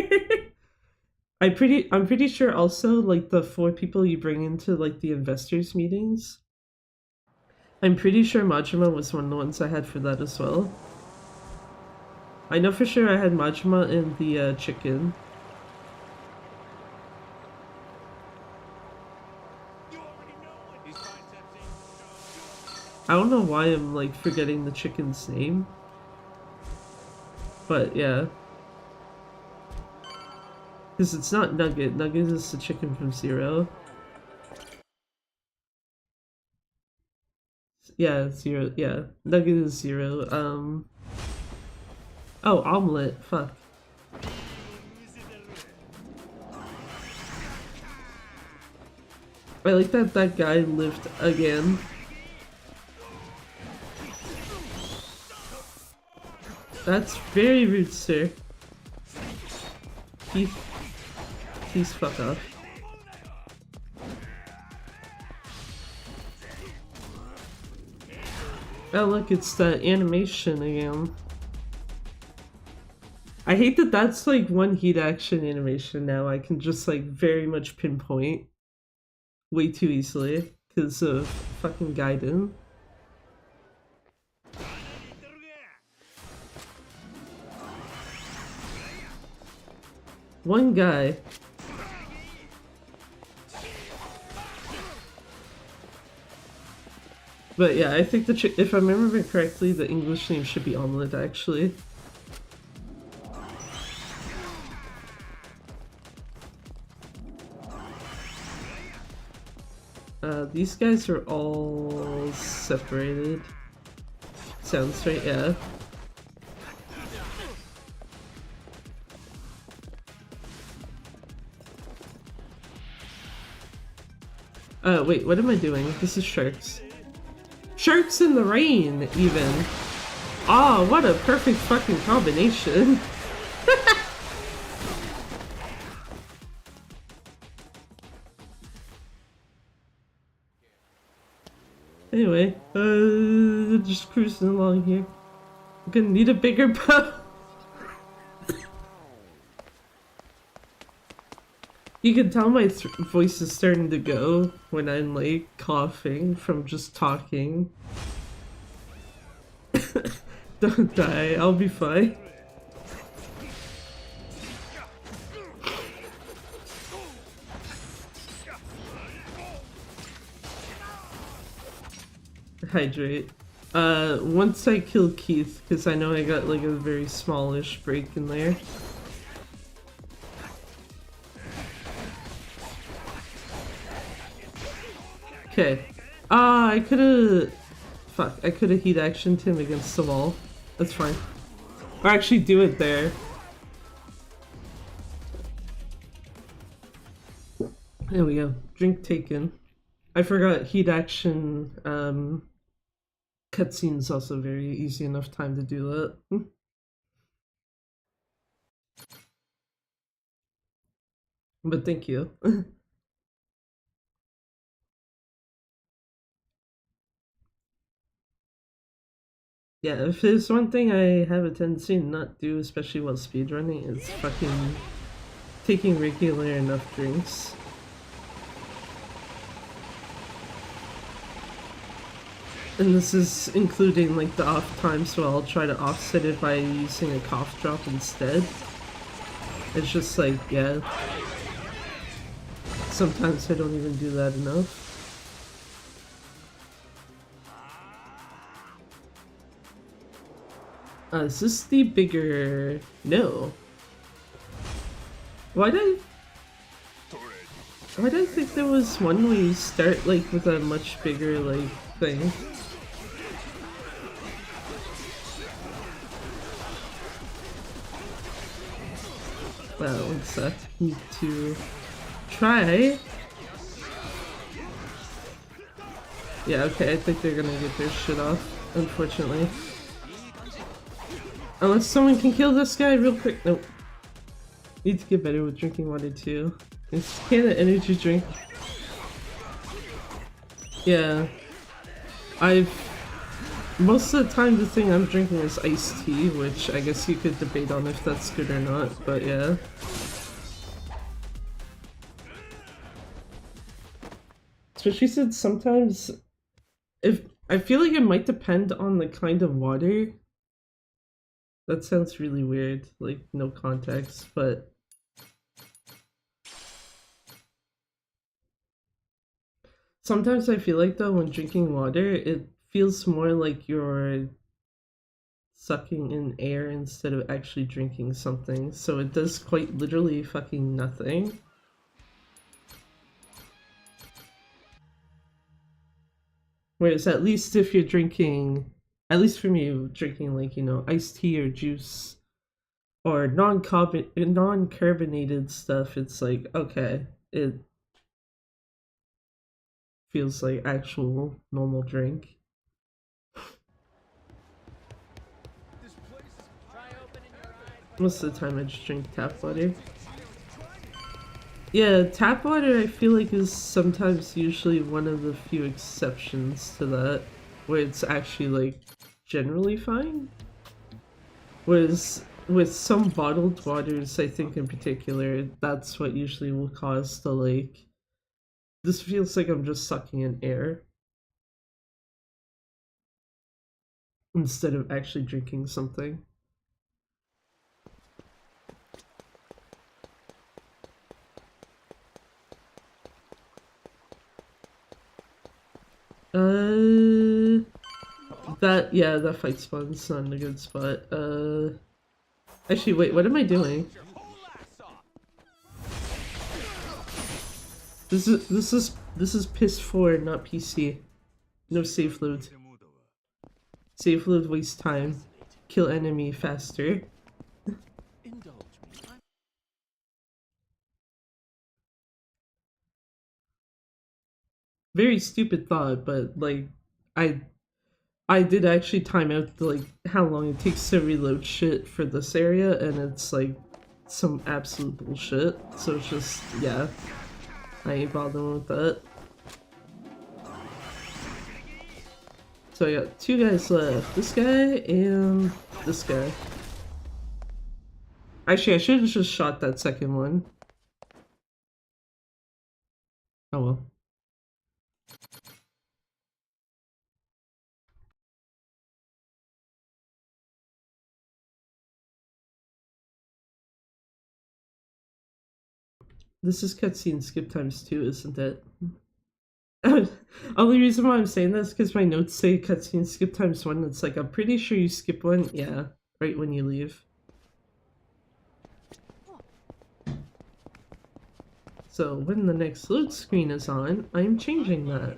I'm pretty sure also like the 4 people you bring into like the investors meetings. I'm pretty sure Majima was one of the ones I had for that as well. I know for sure I had Majima in the chicken. I don't know why I'm like forgetting the chicken's name. But yeah. Because it's not Nugget. Nugget is the chicken from Zero. Yeah, Zero. Yeah. Nugget is Zero. Oh, Omelette. Fuck. I like that that guy lived again. That's very rude, sir. Please fuck off. Oh look, it's the animation again. I hate that that's like one heat action animation now. I can just like very much pinpoint way too easily because of fucking Gaiden. One guy. But yeah, I think if I remember correctly, the English name should be Omelette actually. These guys are all separated. Sounds right, yeah. Wait, what am I doing? This is sharks. Sharks in the rain, even. Ah, what a perfect fucking combination. Anyway, just cruising along here. I'm gonna need a bigger boat. You can tell my voice is starting to go when I'm like coughing from just talking. Don't die, I'll be fine. Hydrate. Once I kill Keith, because I know I got like a very smallish break in there. Okay. I could've... Fuck, I could've heat actioned him against the wall. That's fine. Or actually do it there. There we go. Drink taken. I forgot heat action, cutscene's also very easy enough time to do that. But thank you. Yeah, if there's one thing I have a tendency to not do, especially while speedrunning, it's fucking taking regular enough drinks. And this is including like the off times, so I'll try to offset it by using a cough drop instead. It's just like, yeah. Sometimes I don't even do that enough. Is this the bigger... No. Why'd I think there was one where you start like with a much bigger like thing? Well, one sec. Need to try. Yeah, okay, I think they're gonna get their shit off, unfortunately. Unless someone can kill this guy real quick. Nope. Need to get better with drinking water too. It's can of energy drink. Yeah. Most of the time the thing I'm drinking is iced tea, which I guess you could debate on if that's good or not, but yeah. Especially since sometimes if I feel like it might depend on the kind of water. That sounds really weird, like no context, but sometimes I feel like though when drinking water, it feels more like you're sucking in air instead of actually drinking something. So it does quite literally fucking nothing. Whereas at least if you're drinking, at least for me, drinking like, you know, iced tea or juice or non-carbonated stuff, it's like, okay, it feels like actual normal drink. Most of the time I just drink tap water. Yeah, tap water I feel like is sometimes usually one of the few exceptions to that, where it's actually like generally fine. Whereas with some bottled waters, I think in particular, that's what usually will cause the like, this feels like I'm just sucking in air instead of actually drinking something. That fight spawn's not in a good spot. Actually, wait, what am I doing? This is piss 4, not PC. No safe load. Safe load wastes time. Kill enemy faster. Very stupid thought, but like, I I did actually time out like how long it takes to reload shit for this area, and it's like some absolute bullshit. So it's just, yeah, I ain't bothering with that. So I got 2 guys left. This guy and this guy. Actually, I should have just shot that second one. Oh well. This is cutscene skip times 2, isn't it? Only reason why I'm saying this is because my notes say cutscene skip times 1. It's like, I'm pretty sure you skip one. Yeah, right when you leave. So when the next load screen is on, I'm changing that.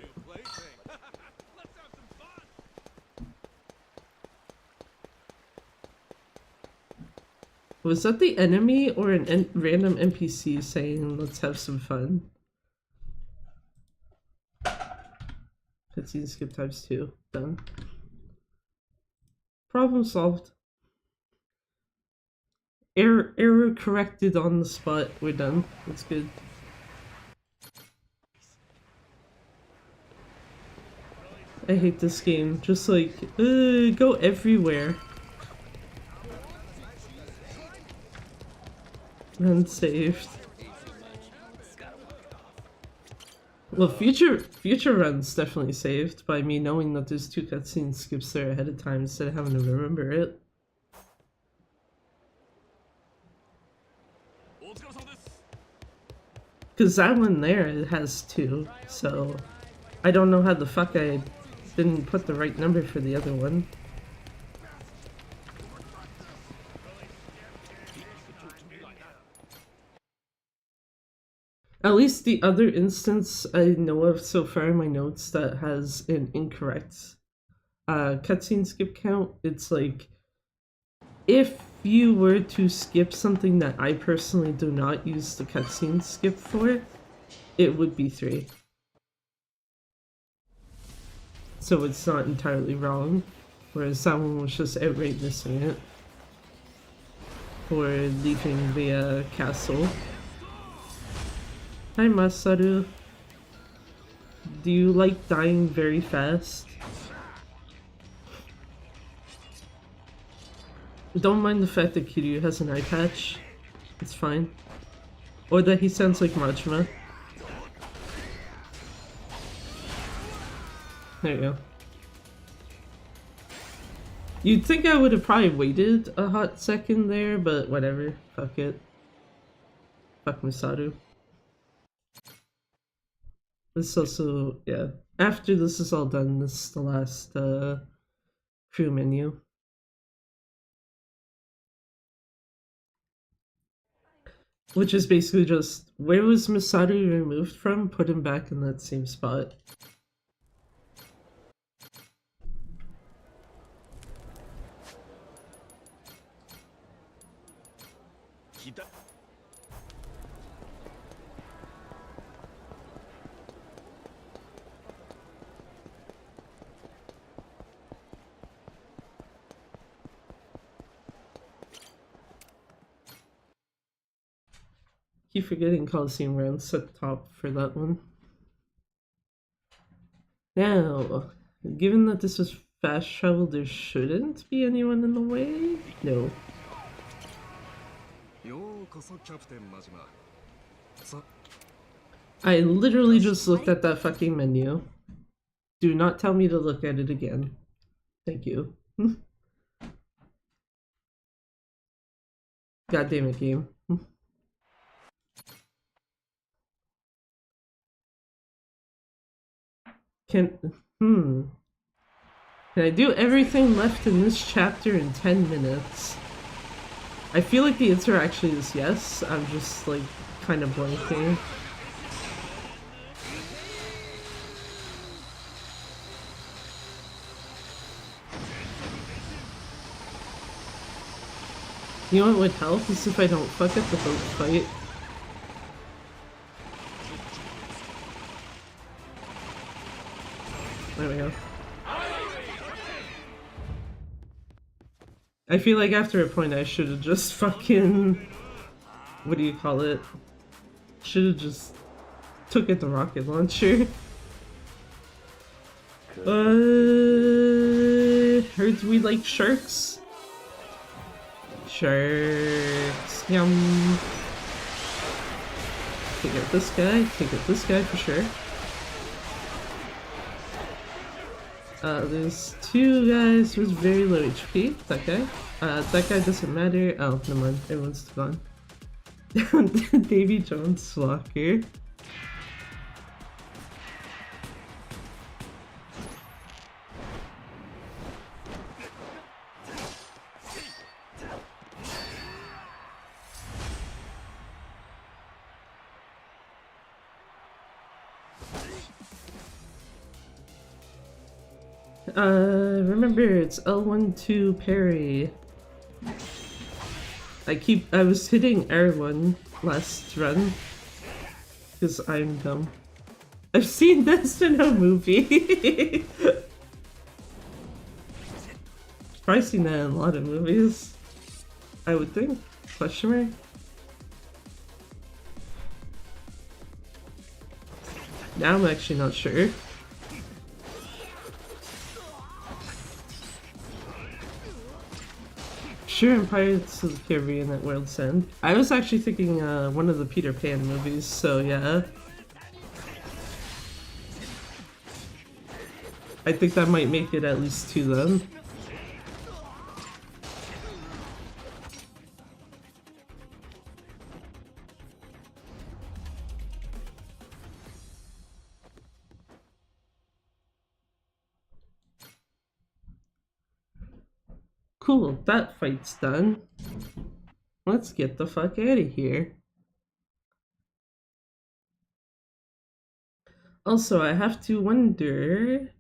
Was that the enemy or an random NPC saying, let's have some fun? Cutscene skip times 2. Done. Problem solved. Error corrected on the spot. We're done. That's good. I hate this game. Just like, go everywhere. Unsaved. Well, future runs definitely saved by me knowing that there's 2 cutscene skips there ahead of time instead of having to remember it. Because that one there, it has 2, so I don't know how the fuck I didn't put the right number for the other one. At least the other instance I know of so far in my notes that has an incorrect cutscene skip count, it's like, if you were to skip something that I personally do not use the cutscene skip for, it would be 3. So it's not entirely wrong, whereas that one was just outright missing it. Or leaving the castle. Hi Masaru. Do you like dying very fast? Don't mind the fact that Kiryu has an eye patch. It's fine. Or that he sounds like Majima. There you go. You'd think I would have probably waited a hot second there, but whatever. Fuck it. Fuck Masaru. This also, yeah. After this is all done, this is the last crew menu. Which is basically just, where was Masaru removed from? Put him back in that same spot. Keep forgetting Coliseum rounds at the top for that one. Now, given that this was fast travel, there shouldn't be anyone in the way? No. I literally just looked at that fucking menu. Do not tell me to look at it again. Thank you. God damn it, game. Can I do everything left in this chapter in 10 minutes? I feel like the answer actually is yes. I'm just like kind of blanking. You know what would help is if I don't fuck up the boat fight. There we go. I feel like after a point I should have just fucking... what do you call it? Should have just took it the rocket launcher. Heard we like sharks? Sharks, yum. Take out this guy, take out this guy for sure. There's 2 guys with very low HP. That guy. That guy doesn't matter. Oh, never mind. Everyone's gone. Davy Jones Walker. Remember, it's L12 parry. I was hitting R1 last run, because I'm dumb. I've seen this in a movie. Probably seen that in a lot of movies, I would think. Question mark? Now I'm actually not sure. Sure, in Pirates of the Caribbean at World's End. I was actually thinking one of the Peter Pan movies, so yeah. I think that might make it at least 2 then. Cool, that fight's done. Let's get the fuck out of here. Also, I have to wonder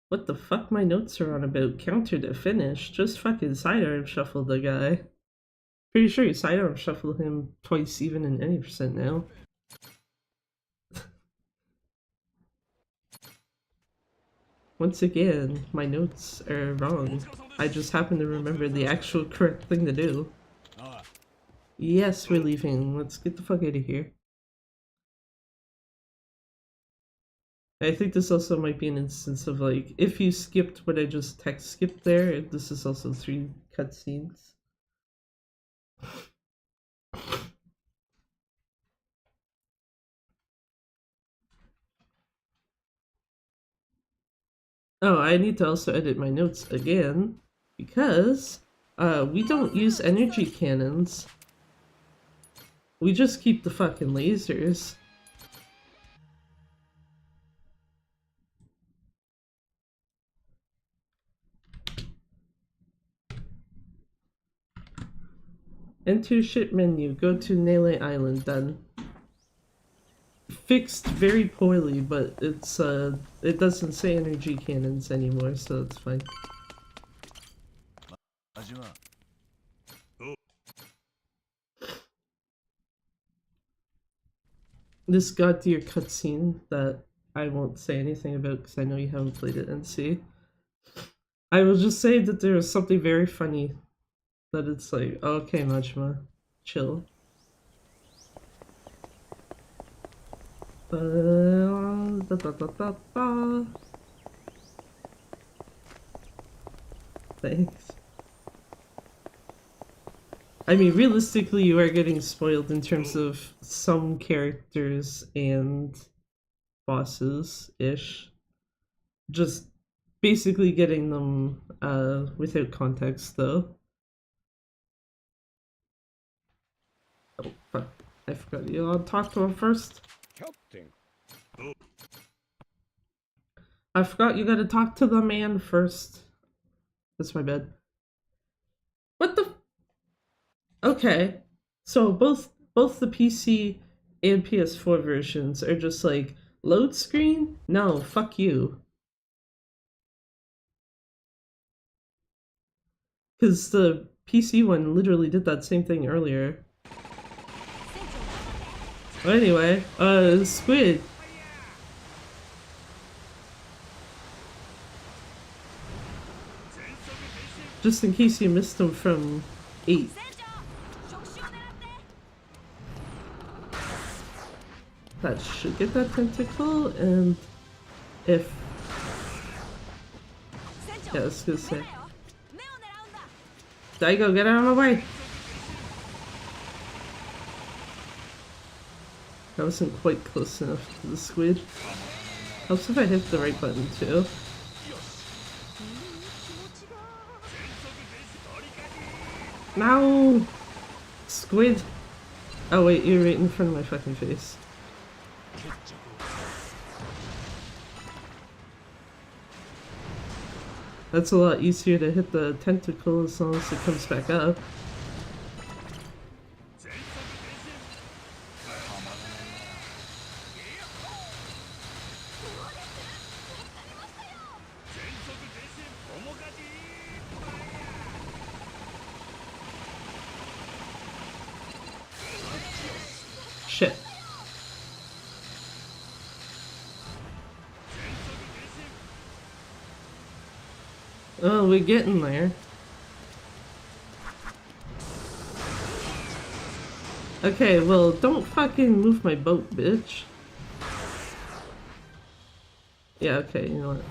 what the fuck my notes are on about counter to finish. Just fucking sidearm shuffle the guy. Pretty sure you sidearm shuffle him twice even in any percent now. Once again, my notes are wrong. I just happen to remember the actual correct thing to do. Yes, we're leaving. Let's get the fuck out of here. I think this also might be an instance of like, if you skipped what I just text skipped there, this is also 3 cutscenes. Oh, I need to also edit my notes again, because we don't use energy cannons. We just keep the fucking lasers. Enter ship menu, go to Nele Island, done. Fixed very poorly, but it's it doesn't say energy cannons anymore, so it's fine. This god tier cutscene that I won't say anything about because I know you haven't played it, NC. I will just say that there is something very funny that it's like, okay, Majima, chill. Thanks. I mean, realistically, you are getting spoiled in terms of some characters and bosses-ish. Just basically getting them without context, though. Oh, fuck. I forgot you all talk to him first. Captain. I forgot you gotta talk to the man first. That's my bad. What the? Okay, so both the PC and PS4 versions are just like load screen? No, fuck you. Because the PC one literally did that same thing earlier. But anyway, Squid. Just in case you missed him from 8. That should get that tentacle, and if... Yeah, I was gonna say. Daigo, get out of my way! I wasn't quite close enough to the squid. Helps if I hit the right button too. No! Squid! Oh wait, you're right in front of my fucking face. That's a lot easier to hit the tentacle as long as it comes back up. Shit. Oh, we're getting there. Okay, well, don't fucking move my boat, bitch. Yeah, okay, you know what?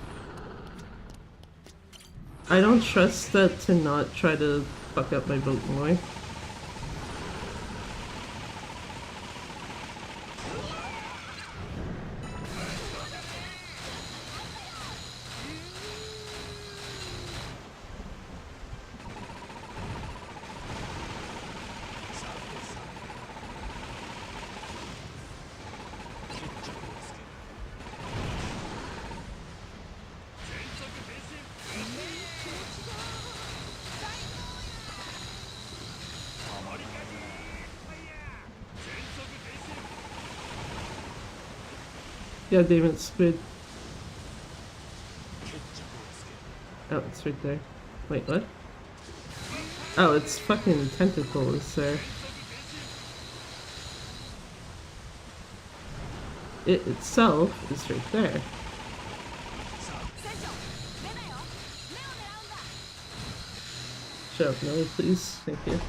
I don't trust that to not try to fuck up my boat more. Yeah, damn it, squid. Oh, it's right there. Wait, what? Oh, it's fucking tentacles there. It itself is right there. Shut up, no, please. Thank you.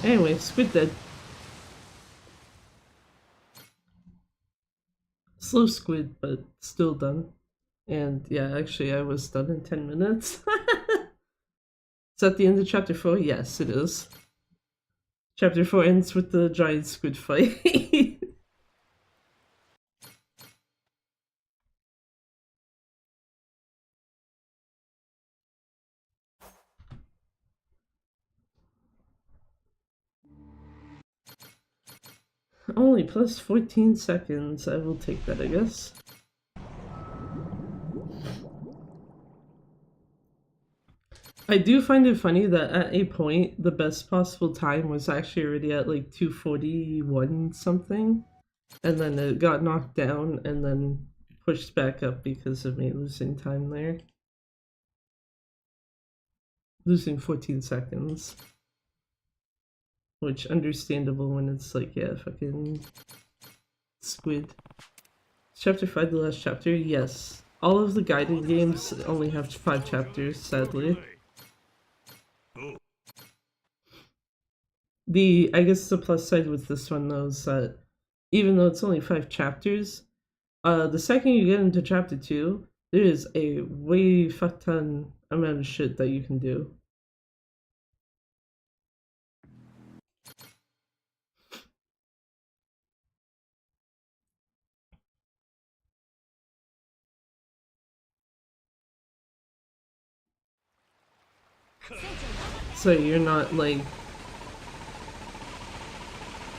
Anyway, squid dead. Slow squid, but still done. And yeah, actually I was done in 10 minutes. Is that the end of chapter 4? Yes, it is. Chapter 4 ends with the giant squid fight. Only plus 14 seconds. I will take that, I guess. I do find it funny that at a point, the best possible time was actually already at like 241 something. And then it got knocked down and then pushed back up because of me losing time there. Losing 14 seconds. Which, understandable when it's like, yeah, fucking squid. Chapter 5, the last chapter? Yes. All of the guided games only have 5 chapters, sadly. I guess the plus side with this one though is that even though it's only 5 chapters, the second you get into chapter 2, there is a way fuck ton amount of shit that you can do. So you're not like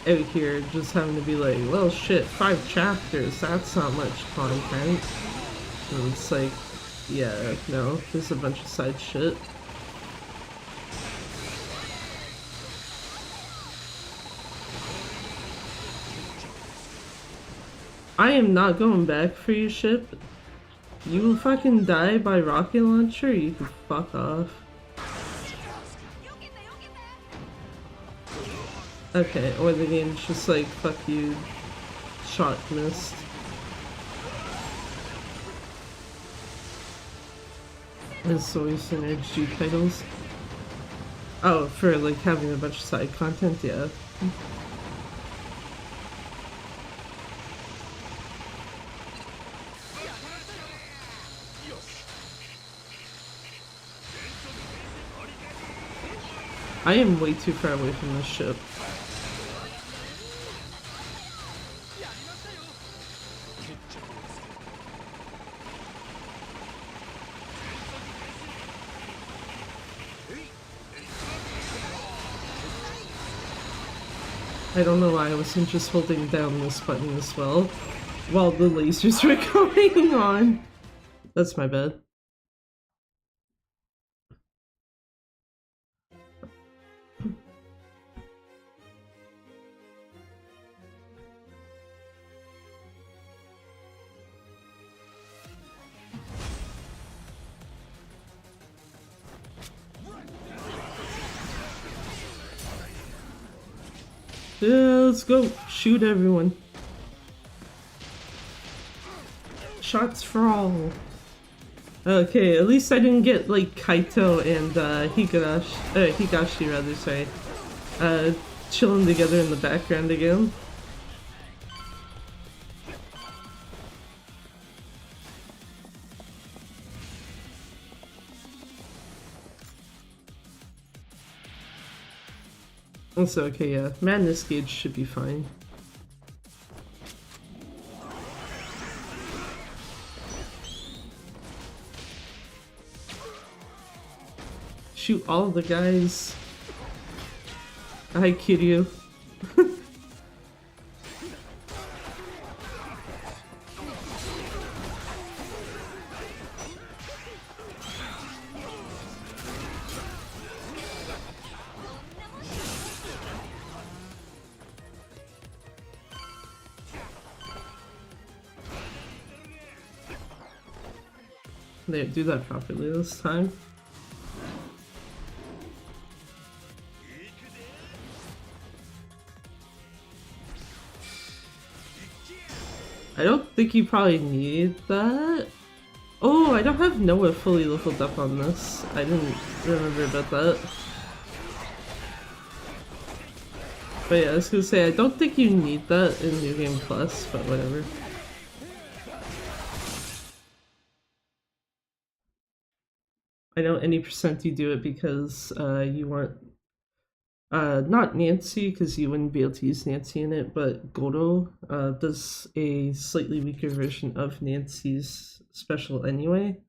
out here just having to be like, well shit, 5 chapters, that's not much content. And it's like, yeah, no, there's a bunch of side shit. I am not going back for your ship. You will fucking die by rocket launcher, you can fuck off. Okay, or the game's just like, fuck you, shot missed. As always synergy titles. Oh, for like having a bunch of side content, yeah. I am way too far away from this ship. I don't know why I wasn't just holding down this button as well while the lasers were going on. That's my bad. Yeah, let's go shoot everyone. Shots for all. Okay, at least I didn't get like Kaito and Higashi rather, sorry. uh, chilling together in the background again. That's okay, yeah. Madness gauge should be fine. Shoot all the guys. Hi, Kiryu. They do that properly this time. I don't think you probably need that. Oh, I don't have Noah fully leveled up on this. I didn't remember about that. But yeah, I was gonna say, I don't think you need that in New Game Plus, but whatever. I know any percent you do it because you want not Nancy, because you wouldn't be able to use Nancy in it, but Goro does a slightly weaker version of Nancy's special anyway.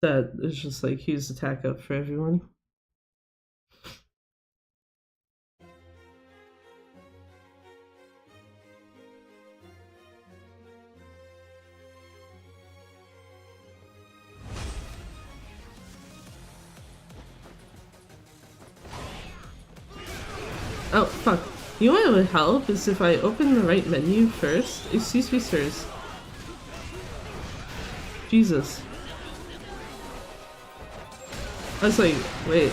That is just like huge attack up for everyone. Oh, fuck. You know what would help is if I open the right menu first. Excuse me, sirs. Jesus. I was like, wait.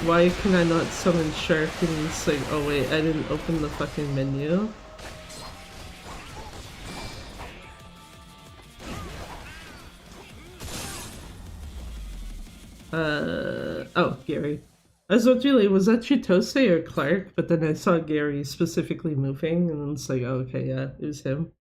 Why can I not summon Shark? And it's like, oh wait, I didn't open the fucking menu. Oh, Gary. I was wondering, was that Chitose or Clark? But then I saw Gary specifically moving, and it's like, oh, okay, yeah, it was him.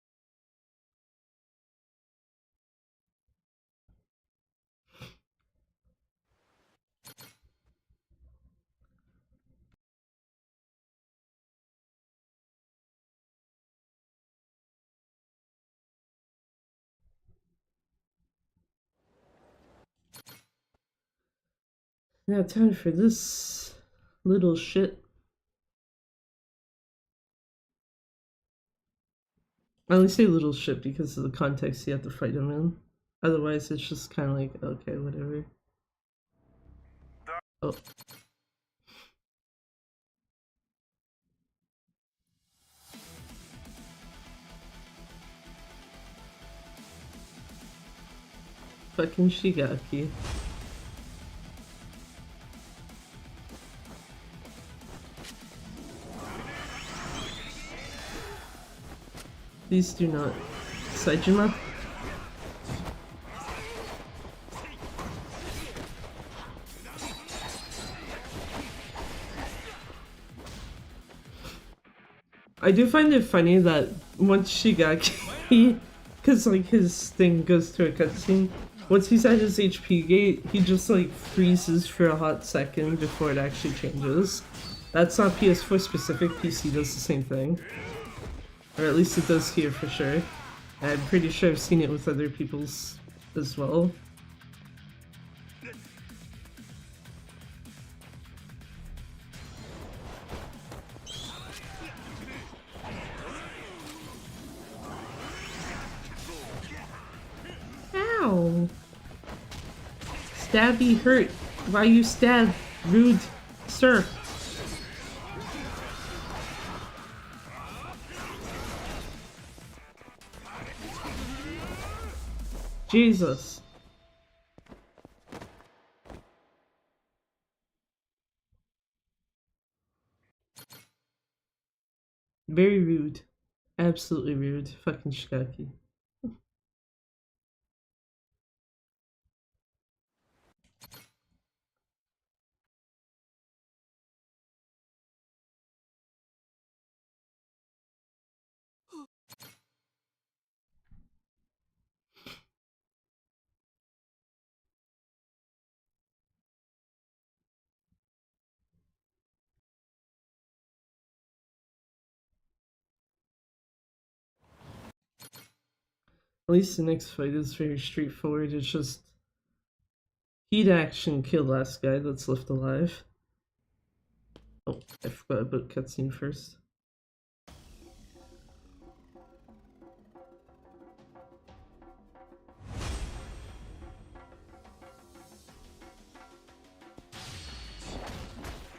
Now, time for this little shit. I only say little shit because of the context you have to fight him in. Otherwise, it's just kind of like, okay, whatever. Oh. Fucking Shigaki. Please do not. Saijima? I do find it funny that once Shigaki, because like his thing goes to a cutscene, once he's at his HP gate, he just like freezes for a hot second before it actually changes. That's not PS4 specific, PC does the same thing. Or at least it does here for sure. I'm pretty sure I've seen it with other people's as well. Ow! Stabby hurt. Why you stab? Rude, sir. Jesus. Very rude. Absolutely rude. Fucking Shigaki. At least the next fight is very straightforward. It's just heat action, kill last guy that's left alive. Oh, I forgot about cutscene first.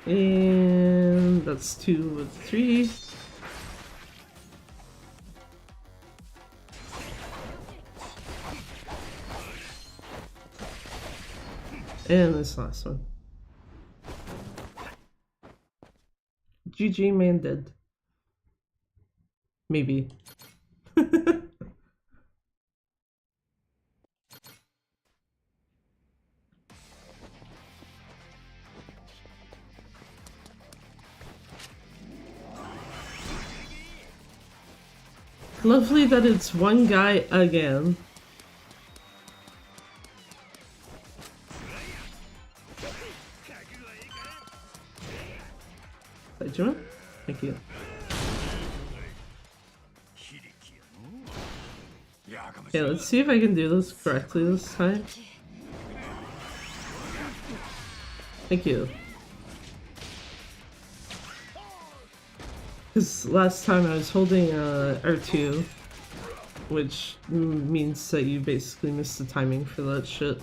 And that's 2 with 3. And this last one. GG, man dead. Maybe. Lovely that it's one guy again. Sajima? Thank you. Okay, let's see if I can do this correctly this time. Thank you. Because last time I was holding R2, which means that you basically missed the timing for that shit.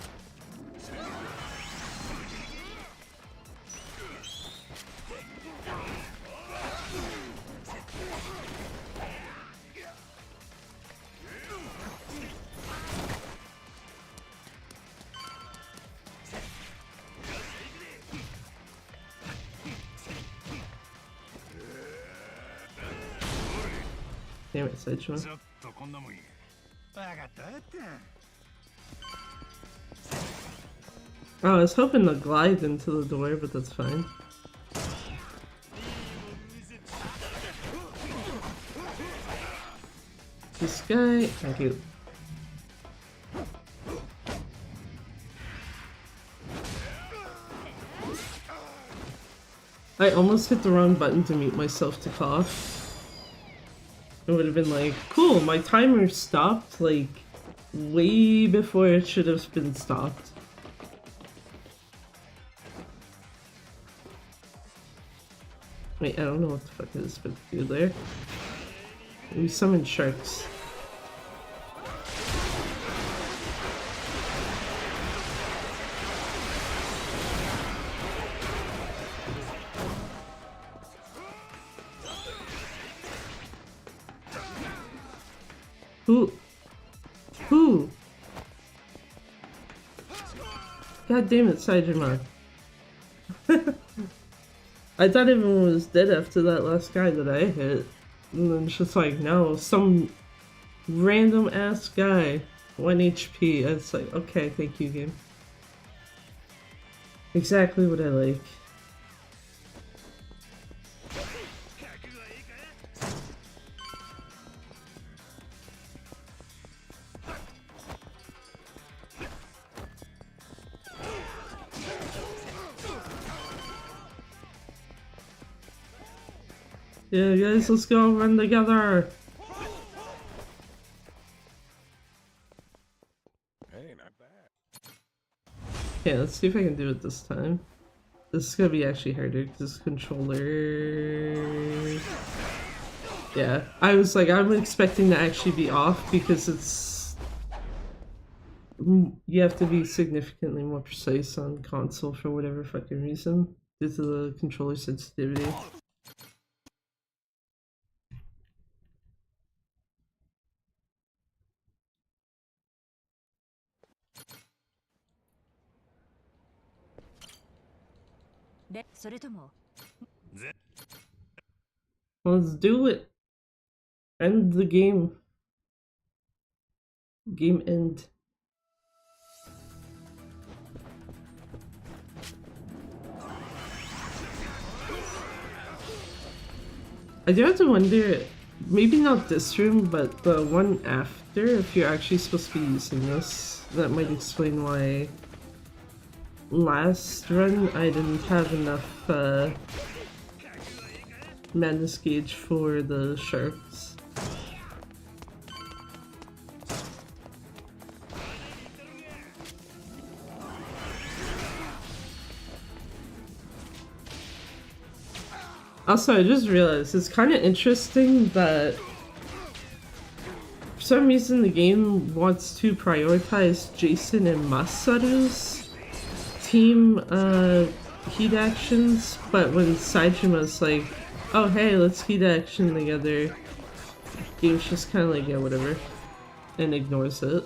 Damn it, Sideshow. Oh, I was hoping to glide into the door, but that's fine. This guy, thank you. I almost hit the wrong button to mute myself to cough. It would have been like, cool, my timer stopped like way before it should have been stopped. Wait, I don't know what the fuck is supposed to do there. We summoned sharks. Who? God damn it, Saijima. I thought everyone was dead after that last guy that I hit. And then it's just like, no, some random ass guy. 1 HP. It's like, okay, thank you, game. Exactly what I like. Yeah, guys, let's go run together. Hey, not bad. Okay, let's see if I can do it this time. This is gonna be actually harder because controller. Yeah, I was like, I'm expecting to actually be off because it's. You have to be significantly more precise on console for whatever fucking reason due to the controller sensitivity. Let's do it. End the game. Game end. I do have to wonder, maybe not this room, but the one after, if you're actually supposed to be using this. That might explain why last run I didn't have enough madness gauge for the sharks. Also, I just realized it's kind of interesting that for some reason the game wants to prioritize Jason and Masaru's team heat actions, but when Saijima's like, oh hey, let's heat action together, game's just kind of like, yeah, whatever, and ignores it.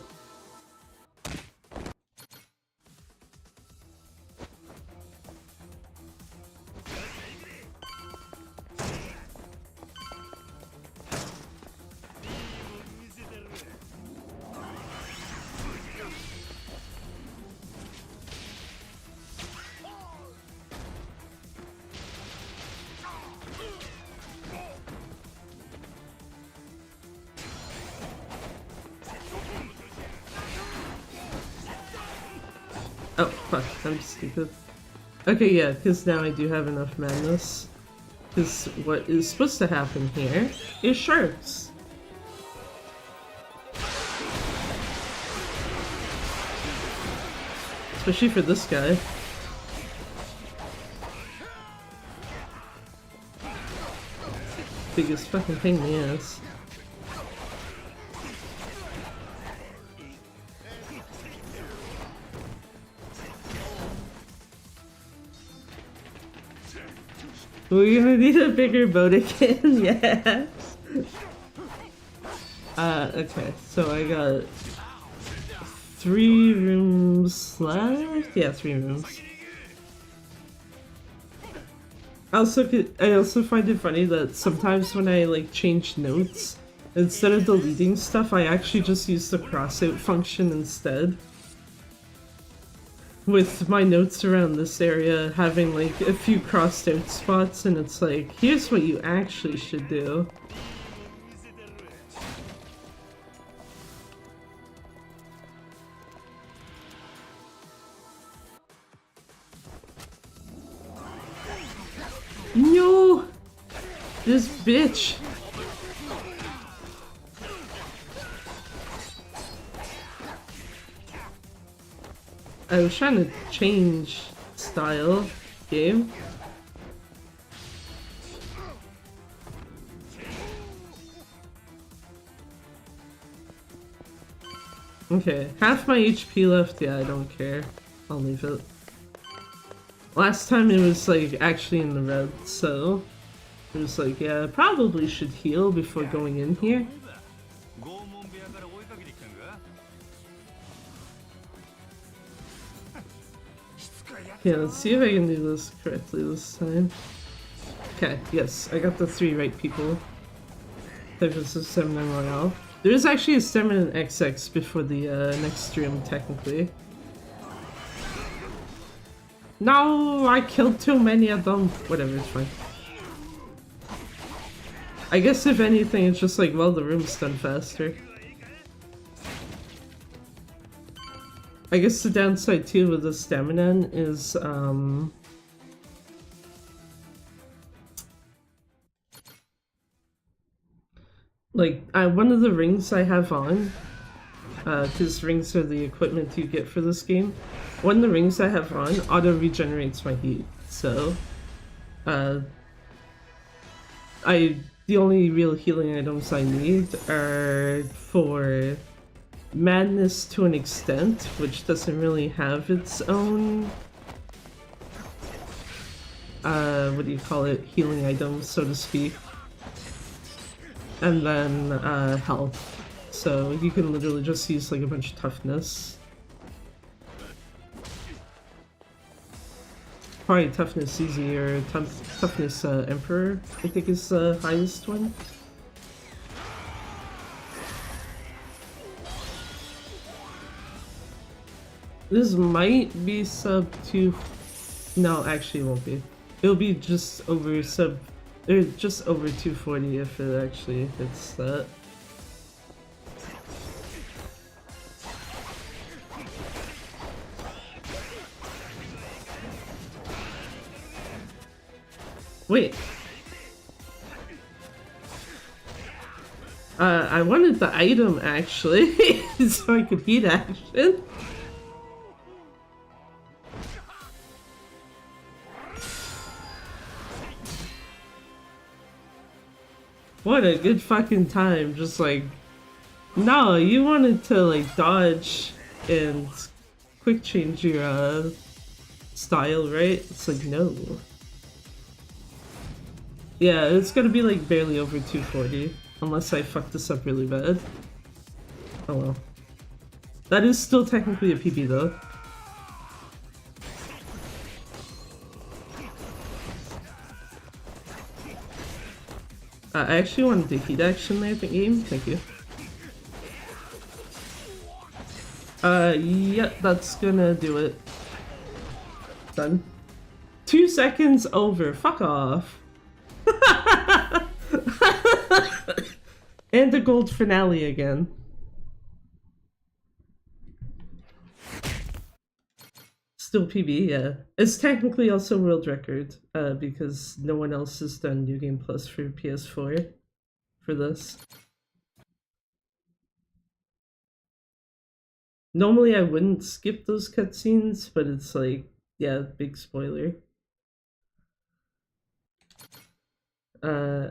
Oh, fuck, I'm stupid. Okay, yeah, because now I do have enough madness. Because what is supposed to happen here is sharks. Especially for this guy. Biggest fucking pain in the ass. We're gonna need a bigger boat again, yes! Okay, so I got 3 rooms left? Yeah, 3 rooms. I also find it funny that sometimes when I like change notes, instead of deleting stuff, I actually just use the crossout function instead. With my notes around this area having like a few crossed out spots, and it's like, here's what you actually should do. No! This bitch! I was trying to change style game. Okay, half my HP left. Yeah, I don't care. I'll leave it. Last time it was like actually in the red, so it was like, yeah, I probably should heal before going in here. Yeah, let's see if I can do this correctly this time. Okay, yes, I got the 3 right people. There was a stamina royale. There is actually a stamina XX before the next stream, technically. No, I killed too many of them. Whatever, it's fine. I guess if anything, it's just like, well, the room's done faster. I guess the downside too with the stamina is like one of the rings I have on, because rings are the equipment you get for this game. One of the rings I have on auto regenerates my heat, so the only real healing items I need are for madness to an extent, which doesn't really have its own what do you call it, healing items, so to speak, and then health, so you can literally just use like a bunch of toughness. Probably toughness easy, or toughness emperor I think is the highest one. This might be sub 2. No, actually it won't be. It'll be just over sub, or just over 240 if it actually hits that. Wait. I wanted the item actually, so I could heat action. What a good fucking time. Just like, no, you wanted to like dodge and quick change your style, right? It's like, no. Yeah, it's gonna be like barely over 240, unless I fuck this up really bad. Oh well. That is still technically a PB though. I actually wanted to heat action there, the game. Thank you. Yeah, that's gonna do it. Done. 2 seconds over. Fuck off. And the gold finale again. Still PB, yeah. It's technically also world record, because no one else has done New Game Plus for PS4 for this. Normally I wouldn't skip those cutscenes, but it's like, yeah, big spoiler.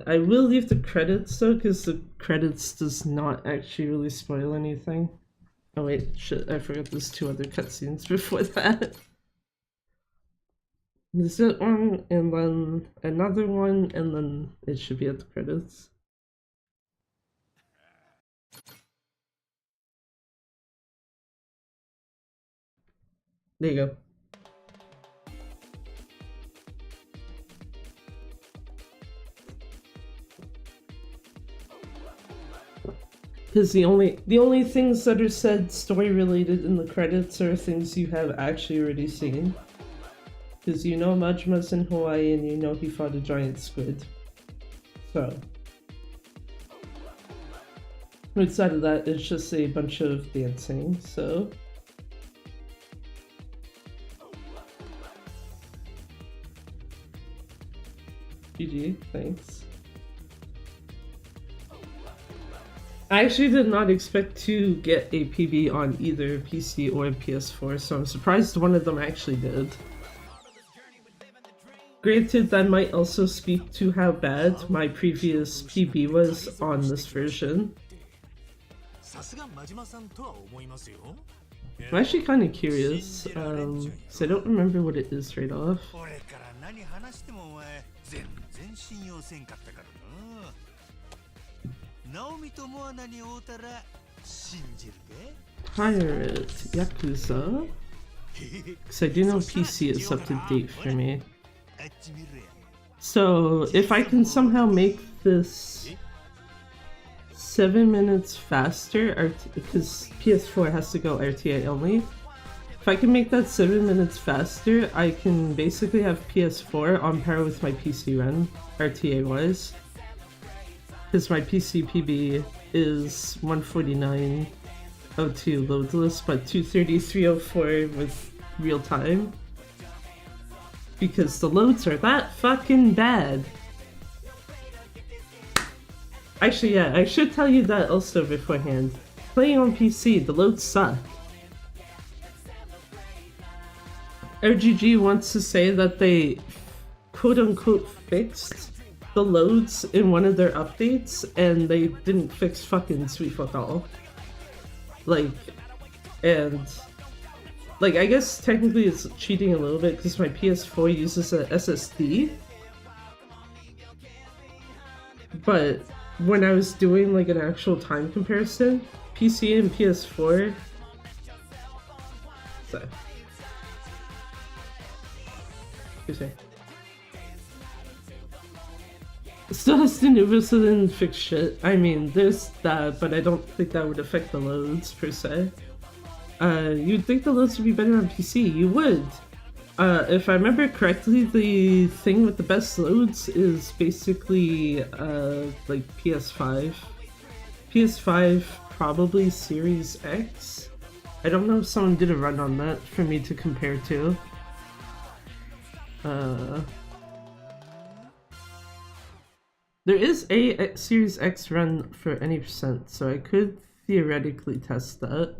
I will leave the credits though, because the credits does not actually really spoil anything. Oh wait, shit, I forgot there's 2 other cutscenes before that. There's that one, and then another one, and then it should be at the credits. There you go. Because the only things that are said story related in the credits are things you have actually already seen. Because you know Majima's in Hawaii and you know he fought a giant squid. So. Outside of that, it's just a bunch of dancing, so. GG, thanks. I actually did not expect to get a PB on either PC or PS4, so I'm surprised one of them actually did. Granted, that might also speak to how bad my previous PB was on this version. I'm actually kind of curious, because I don't remember what it is right off. Pirate Yakuza? Because I do know PC is up to date for me. So if I can somehow make this 7 minutes faster, because PS4 has to go RTA only. If I can make that 7 minutes faster, I can basically have PS4 on par with my PC run, RTA wise. Because my PC PB is 149.02 loadless, but 233.04 with real time. Because the loads are that fucking bad. Actually, yeah, I should tell you that also beforehand. Playing on PC, the loads suck. RGG wants to say that they quote-unquote fixed the loads in one of their updates, and they didn't fix fucking sweet fuck all. Like, and... like, I guess technically it's cheating a little bit because my PS4 uses a SSD. But when I was doing like an actual time comparison, PC and PS4... so... excuse me. Still has to Nuba, so then fix shit. I mean, there's that, but I don't think that would affect the loads per se. You'd think the loads would be better on PC. You would. If I remember correctly, the thing with the best loads is basically, like PS5. PS5, probably Series X. I don't know if someone did a run on that for me to compare to. There is a Series X run for any percent, so I could theoretically test that.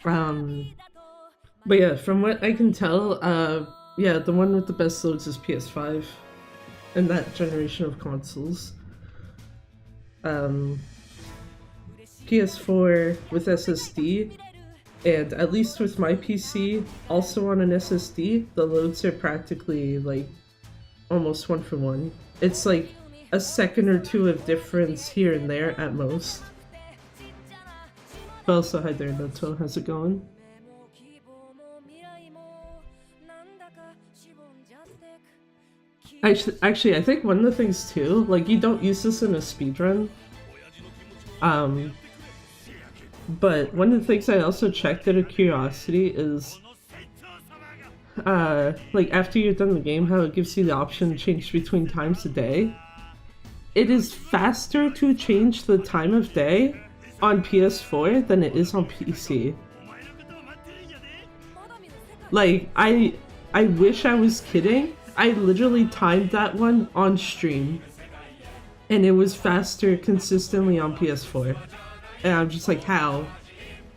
But yeah, from what I can tell, yeah, the one with the best loads is PS5 and that generation of consoles. um, PS4 with SSD, and at least with my PC, also on an SSD, the loads are practically like almost one for one. It's like a second or two of difference here and there at most. But also, hi there, Noto. How's it going? Actually, I think one of the things too, like you don't use this in a speedrun. But one of the things I also checked out of curiosity is, like after you're done the game, how it gives you the option to change between times of day. It is faster to change the time of day on PS4 than it is on PC. Like, I wish I was kidding. I literally timed that one on stream, and it was faster consistently on PS4. And I'm just like, how?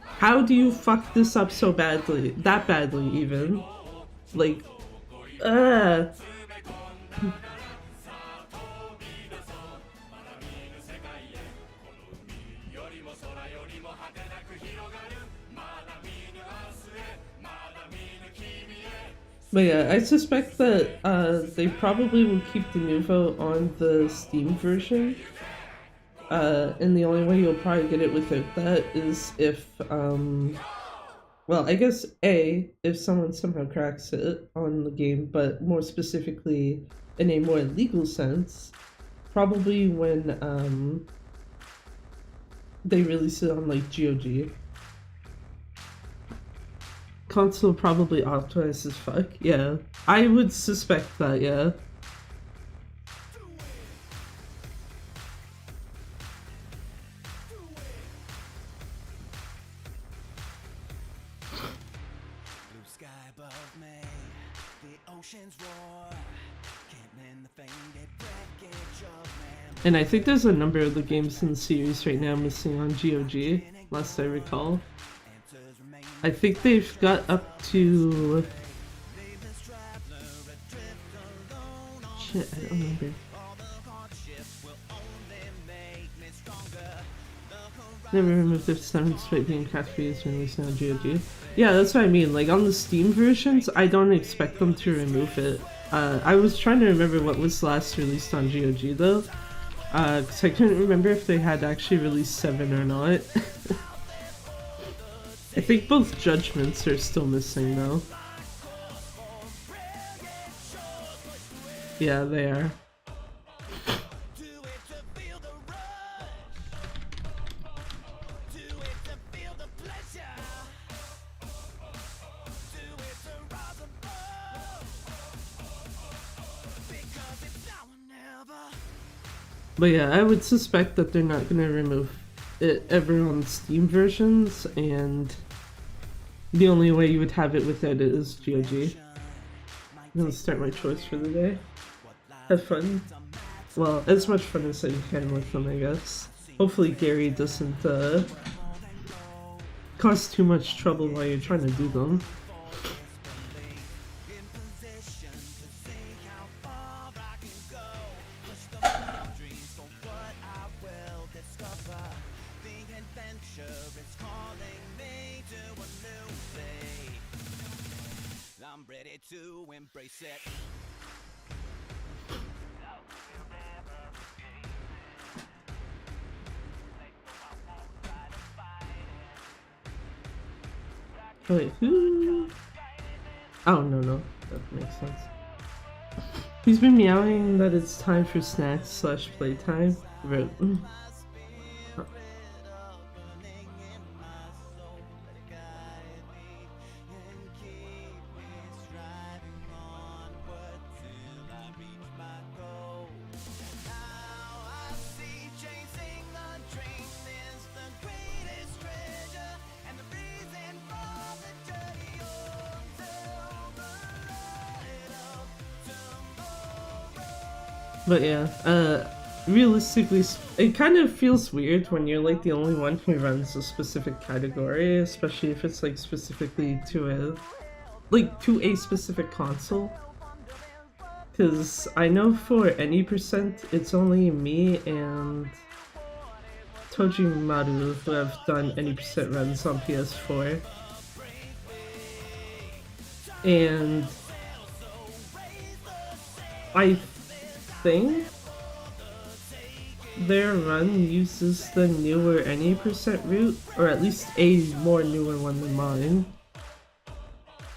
How do you fuck this up so badly? That badly, even? Like, But yeah, I suspect that they probably will keep the Nuvo on the Steam version. And the only way you'll probably get it without that is if, well, I guess A, if someone somehow cracks it on the game, but more specifically in a more legal sense, probably when they release it on like GOG. Console probably optimized as fuck. Yeah, I would suspect that. Yeah. And I think there's a number of the games in the series right now missing on GOG, last I recall. I think they've got up to... Shit, I don't remember. Never removed the sound despite being craft reviews when releasing on GOG. Yeah, that's what I mean. Like, on the Steam versions, I don't expect them to remove it. I was trying to remember what was last released on GOG, though. Because I couldn't remember if they had actually released 7 or not. I think both Judgments are still missing, though. Yeah, they are. But yeah, I would suspect that they're not gonna remove it ever on Steam versions, and the only way you would have it without it is GOG. I'm gonna start my choice for the day. Have fun. Well, as much fun as you can with them, I guess. Hopefully Gary doesn't cause too much trouble while you're trying to do them. Wait, who? Oh, no. That makes sense. He's been meowing that it's time for snacks / playtime. But yeah, realistically, it kind of feels weird when you're like the only one who runs a specific category, especially if it's like specifically to a specific console. Because I know for any percent, it's only me and Tojimaru who have done any percent runs on PS4. And I think their run uses the newer any percent route, or at least a more newer one than mine.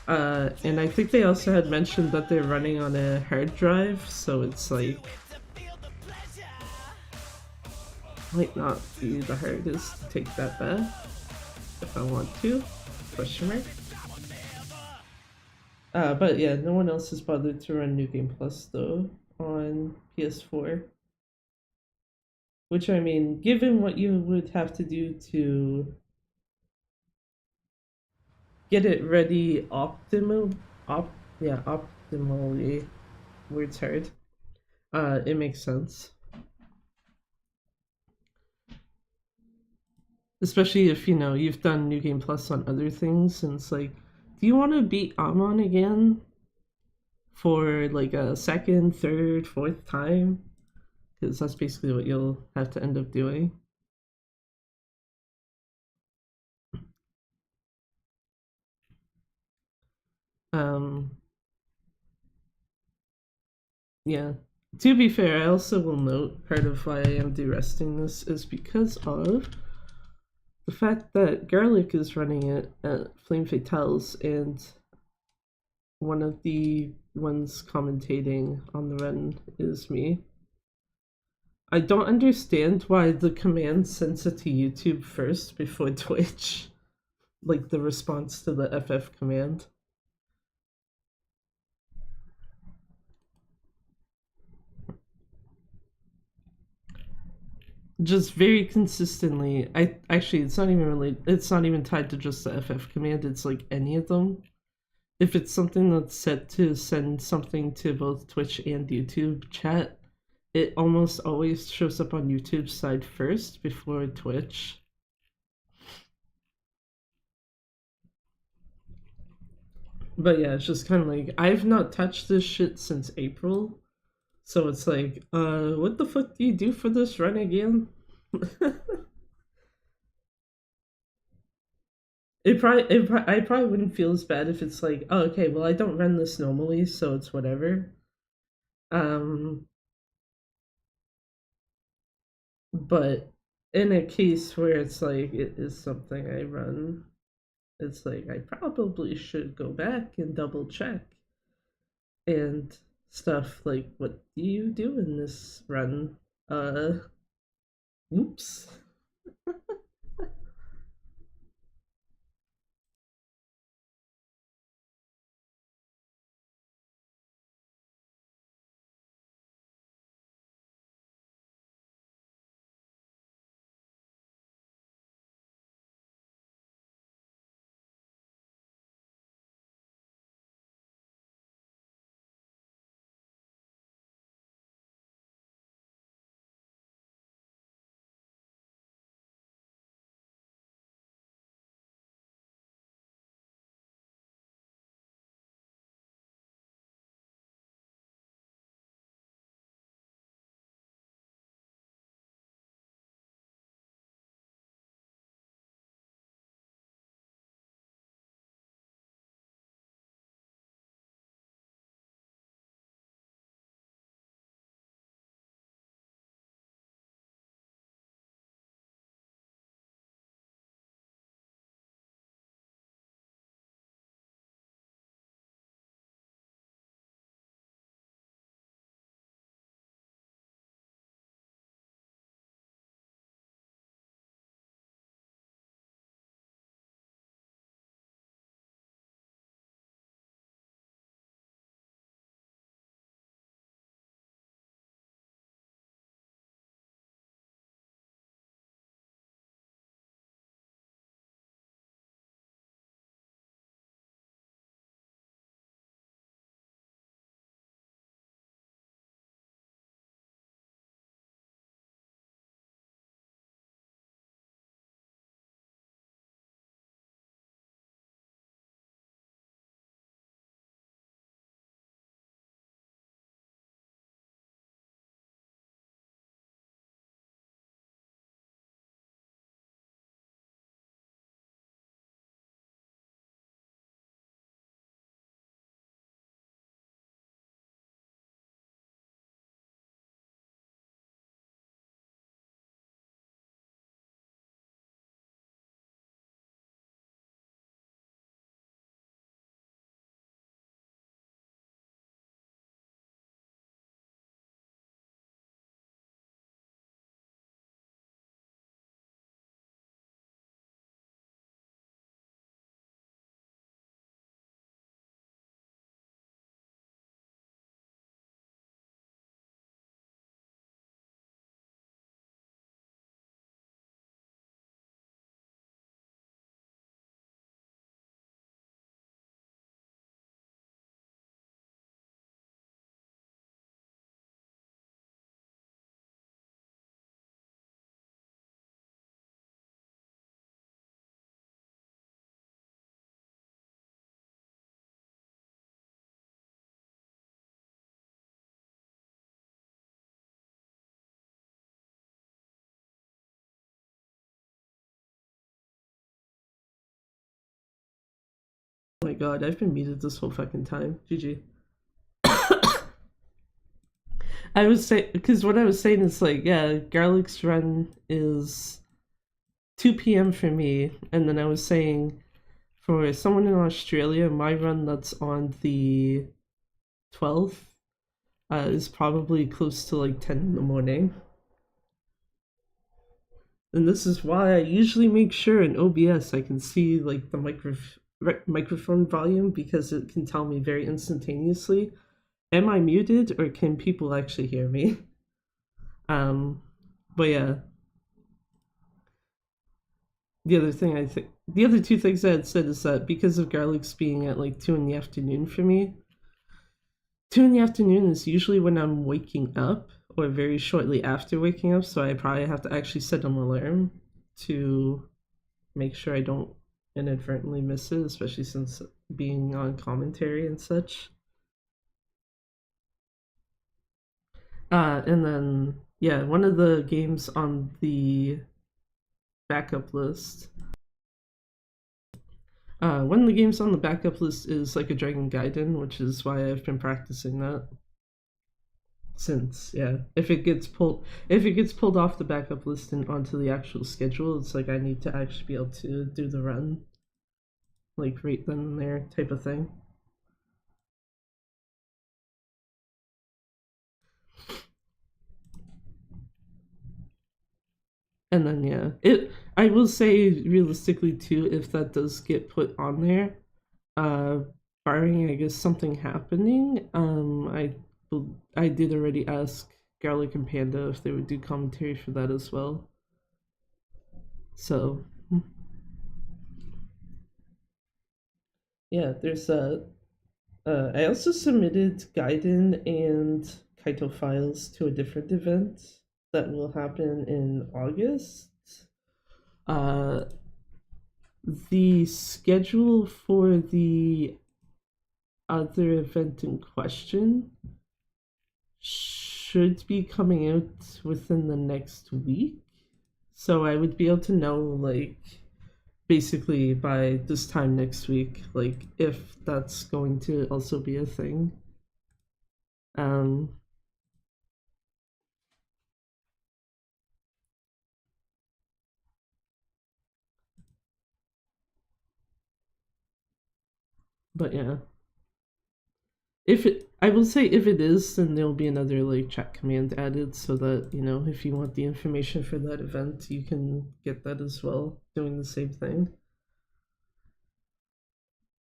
And I think they also had mentioned that they're running on a hard drive, so it's like might not be the hardest to take that back if I want to. Question mark. But yeah, no one else has bothered to run New Game Plus though on PS4. Which I mean, given what you would have to do to get it ready optimally, word's hard. It makes sense. Especially if, you know, you've done New Game Plus on other things, and it's like, do you want to beat Amon again? For like a second, third, fourth time? Because that's basically what you'll have to end up doing. Um, yeah. To be fair, I also will note part of why I am deresting this is because of the fact that Garlic is running it at Flame Fatales, and one of the ones commentating on the run is me. I don't understand why the command sends it to YouTube first before Twitch. Like the response to the FF command. Just very consistently. I actually, it's not even really, it's not even tied to just the FF command, it's like any of them. If it's something that's set to send something to both Twitch and YouTube chat, it almost always shows up on YouTube's side first before Twitch. But yeah, it's just kind of like, I've not touched this shit since April. So it's like, what the fuck do you do for this run again? I probably wouldn't feel as bad if it's like, oh, okay, well, I don't run this normally, so it's whatever. But in a case where it's like it is something I run, it's like I probably should go back and double check and stuff like, what do you do in this run? Oops. my god, I've been muted this whole fucking time. GG. I was saying, because what I was saying is like, yeah, Garlic's run is 2 p.m. for me, and then I was saying for someone in Australia, my run that's on the 12th is probably close to like 10 in the morning. And this is why I usually make sure in OBS I can see like the microphone volume, because it can tell me very instantaneously, am I muted or can people actually hear me? But yeah. The other two things I had said is that because of Garlic's being at like 2 in the afternoon for me, 2 in the afternoon is usually when I'm waking up or very shortly after waking up, so I probably have to actually set an alarm to make sure I don't inadvertently miss it, especially since being on commentary and such. And then, yeah, one of the games on the backup list. One of the games on the backup list is like a Dragon Gaiden, which is why I've been practicing that. Since, yeah, if it gets pulled off the backup list and onto the actual schedule, it's like I need to actually be able to do the run, like right then and there type of thing. And then yeah, I will say realistically too, if that does get put on there, barring I guess something happening, I did already ask Garlic and Panda if they would do commentary for that as well. So yeah, there's I also submitted Gaiden and Kaito files to a different event that will happen in August. The schedule for the other event in question should be coming out within the next week, so I would be able to know like basically by this time next week, like if that's going to also be a thing. But yeah, I will say if it is, then there'll be another like chat command added so that, you know, if you want the information for that event, you can get that as well, doing the same thing.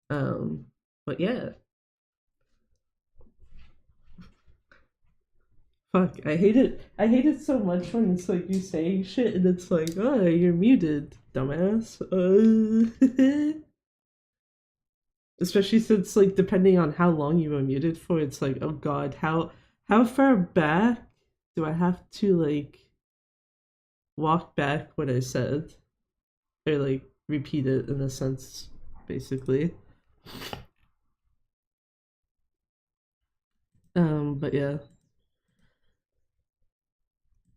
But yeah. Fuck, I hate it so much when it's like you saying shit and it's like, oh, you're muted, dumbass. Especially since, like, depending on how long you were muted for, it's like, oh god, how far back do I have to, like, walk back what I said? Or, like, repeat it in a sense, basically. But yeah.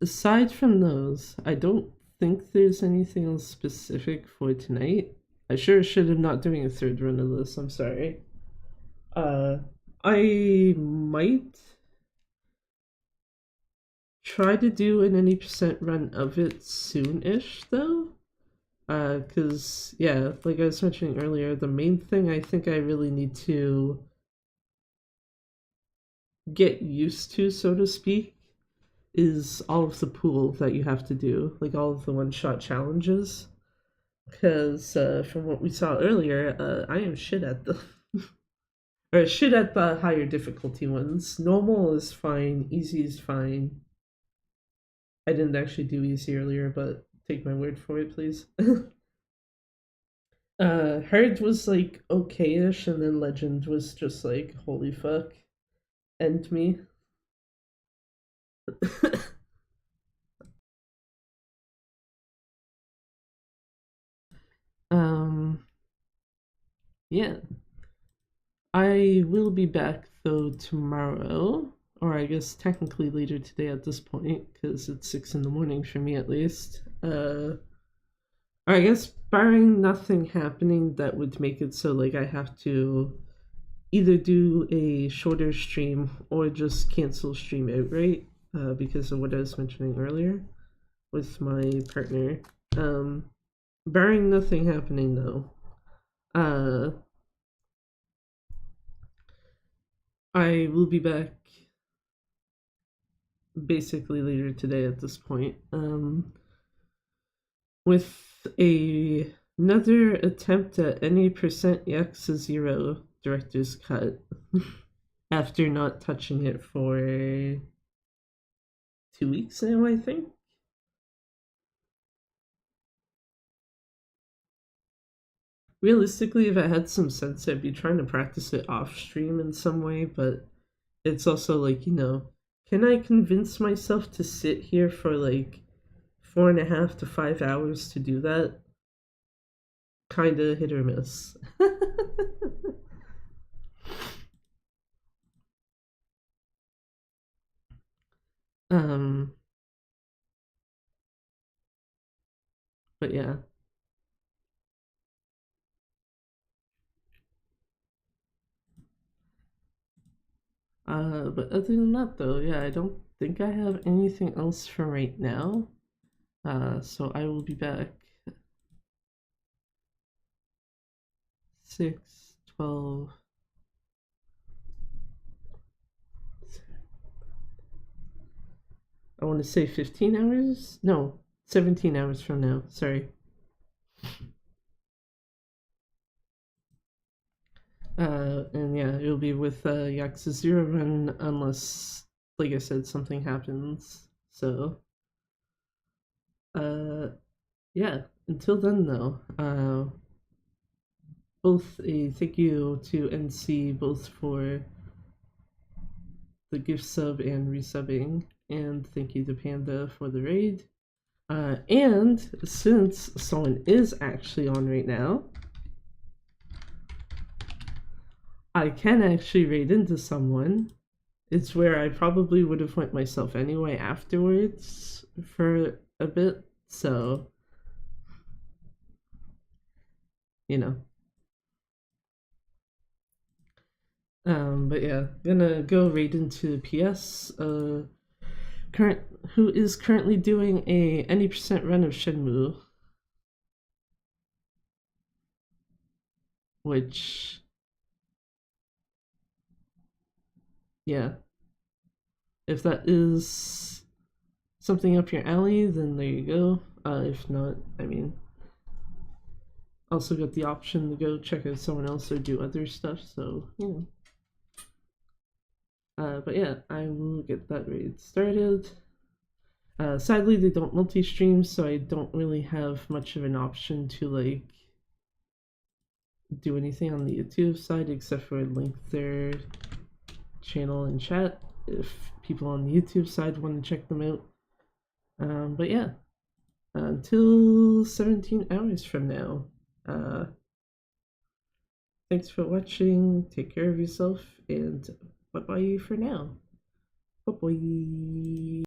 Aside from those, I don't think there's anything else specific for tonight. I sure should have not doing a third run of this, I'm sorry. I might try to do an any percent run of it soon-ish, though. Cause, yeah, like I was mentioning earlier, the main thing I think I really need to get used to, so to speak, is all of the pool that you have to do, like all of the one-shot challenges. Because from what we saw earlier, I am shit at them. Or shit at the higher difficulty ones. Normal is fine, easy is fine. I didn't actually do easy earlier, but take my word for it, please. Hard was like okay-ish, and then Legend was just like, holy fuck. End me. Yeah. I will be back though tomorrow, or I guess technically later today at this point, because it's 6 in the morning for me at least. Or I guess barring nothing happening that would make it so like I have to either do a shorter stream or just cancel stream outright because of what I was mentioning earlier with my partner. Um, Barring nothing happening though, uh, I will be back basically later today at this point with another attempt at any percent Yakuza Zero director's cut after not touching it for 2 weeks now, I think. Realistically, if I had some sense, I'd be trying to practice it off stream in some way, but it's also like, can I convince myself to sit here for like 4.5 to 5 hours to do that? Kinda hit or miss. um, but yeah. But other than that, though, yeah, I don't think I have anything else for right now. So I will be back 6, 12. I want to say 15 hours? No, 17 hours from now. Sorry. And yeah, it'll be with Yakuza Zero Run unless, like I said, something happens. So, yeah. Until then, though, both a thank you to NC both for the gift sub and resubbing, and thank you to Panda for the raid. And since someone is actually on right now, I can actually raid into someone. It's where I probably would have went myself anyway afterwards for a bit, so you know. But yeah, gonna go raid into PS. Who is currently doing a any percent run of Shenmue, which yeah, if that is something up your alley, then there you go. If not, I mean, also got the option to go check out someone else or do other stuff. So but yeah, I will get that raid started. Sadly, they don't multi-stream, so I don't really have much of an option to like do anything on the YouTube side except for link their channel and chat if people on the YouTube side want to check them out. But yeah, until 17 hours from now. Thanks for watching. Take care of yourself, and bye bye for now. Bye bye.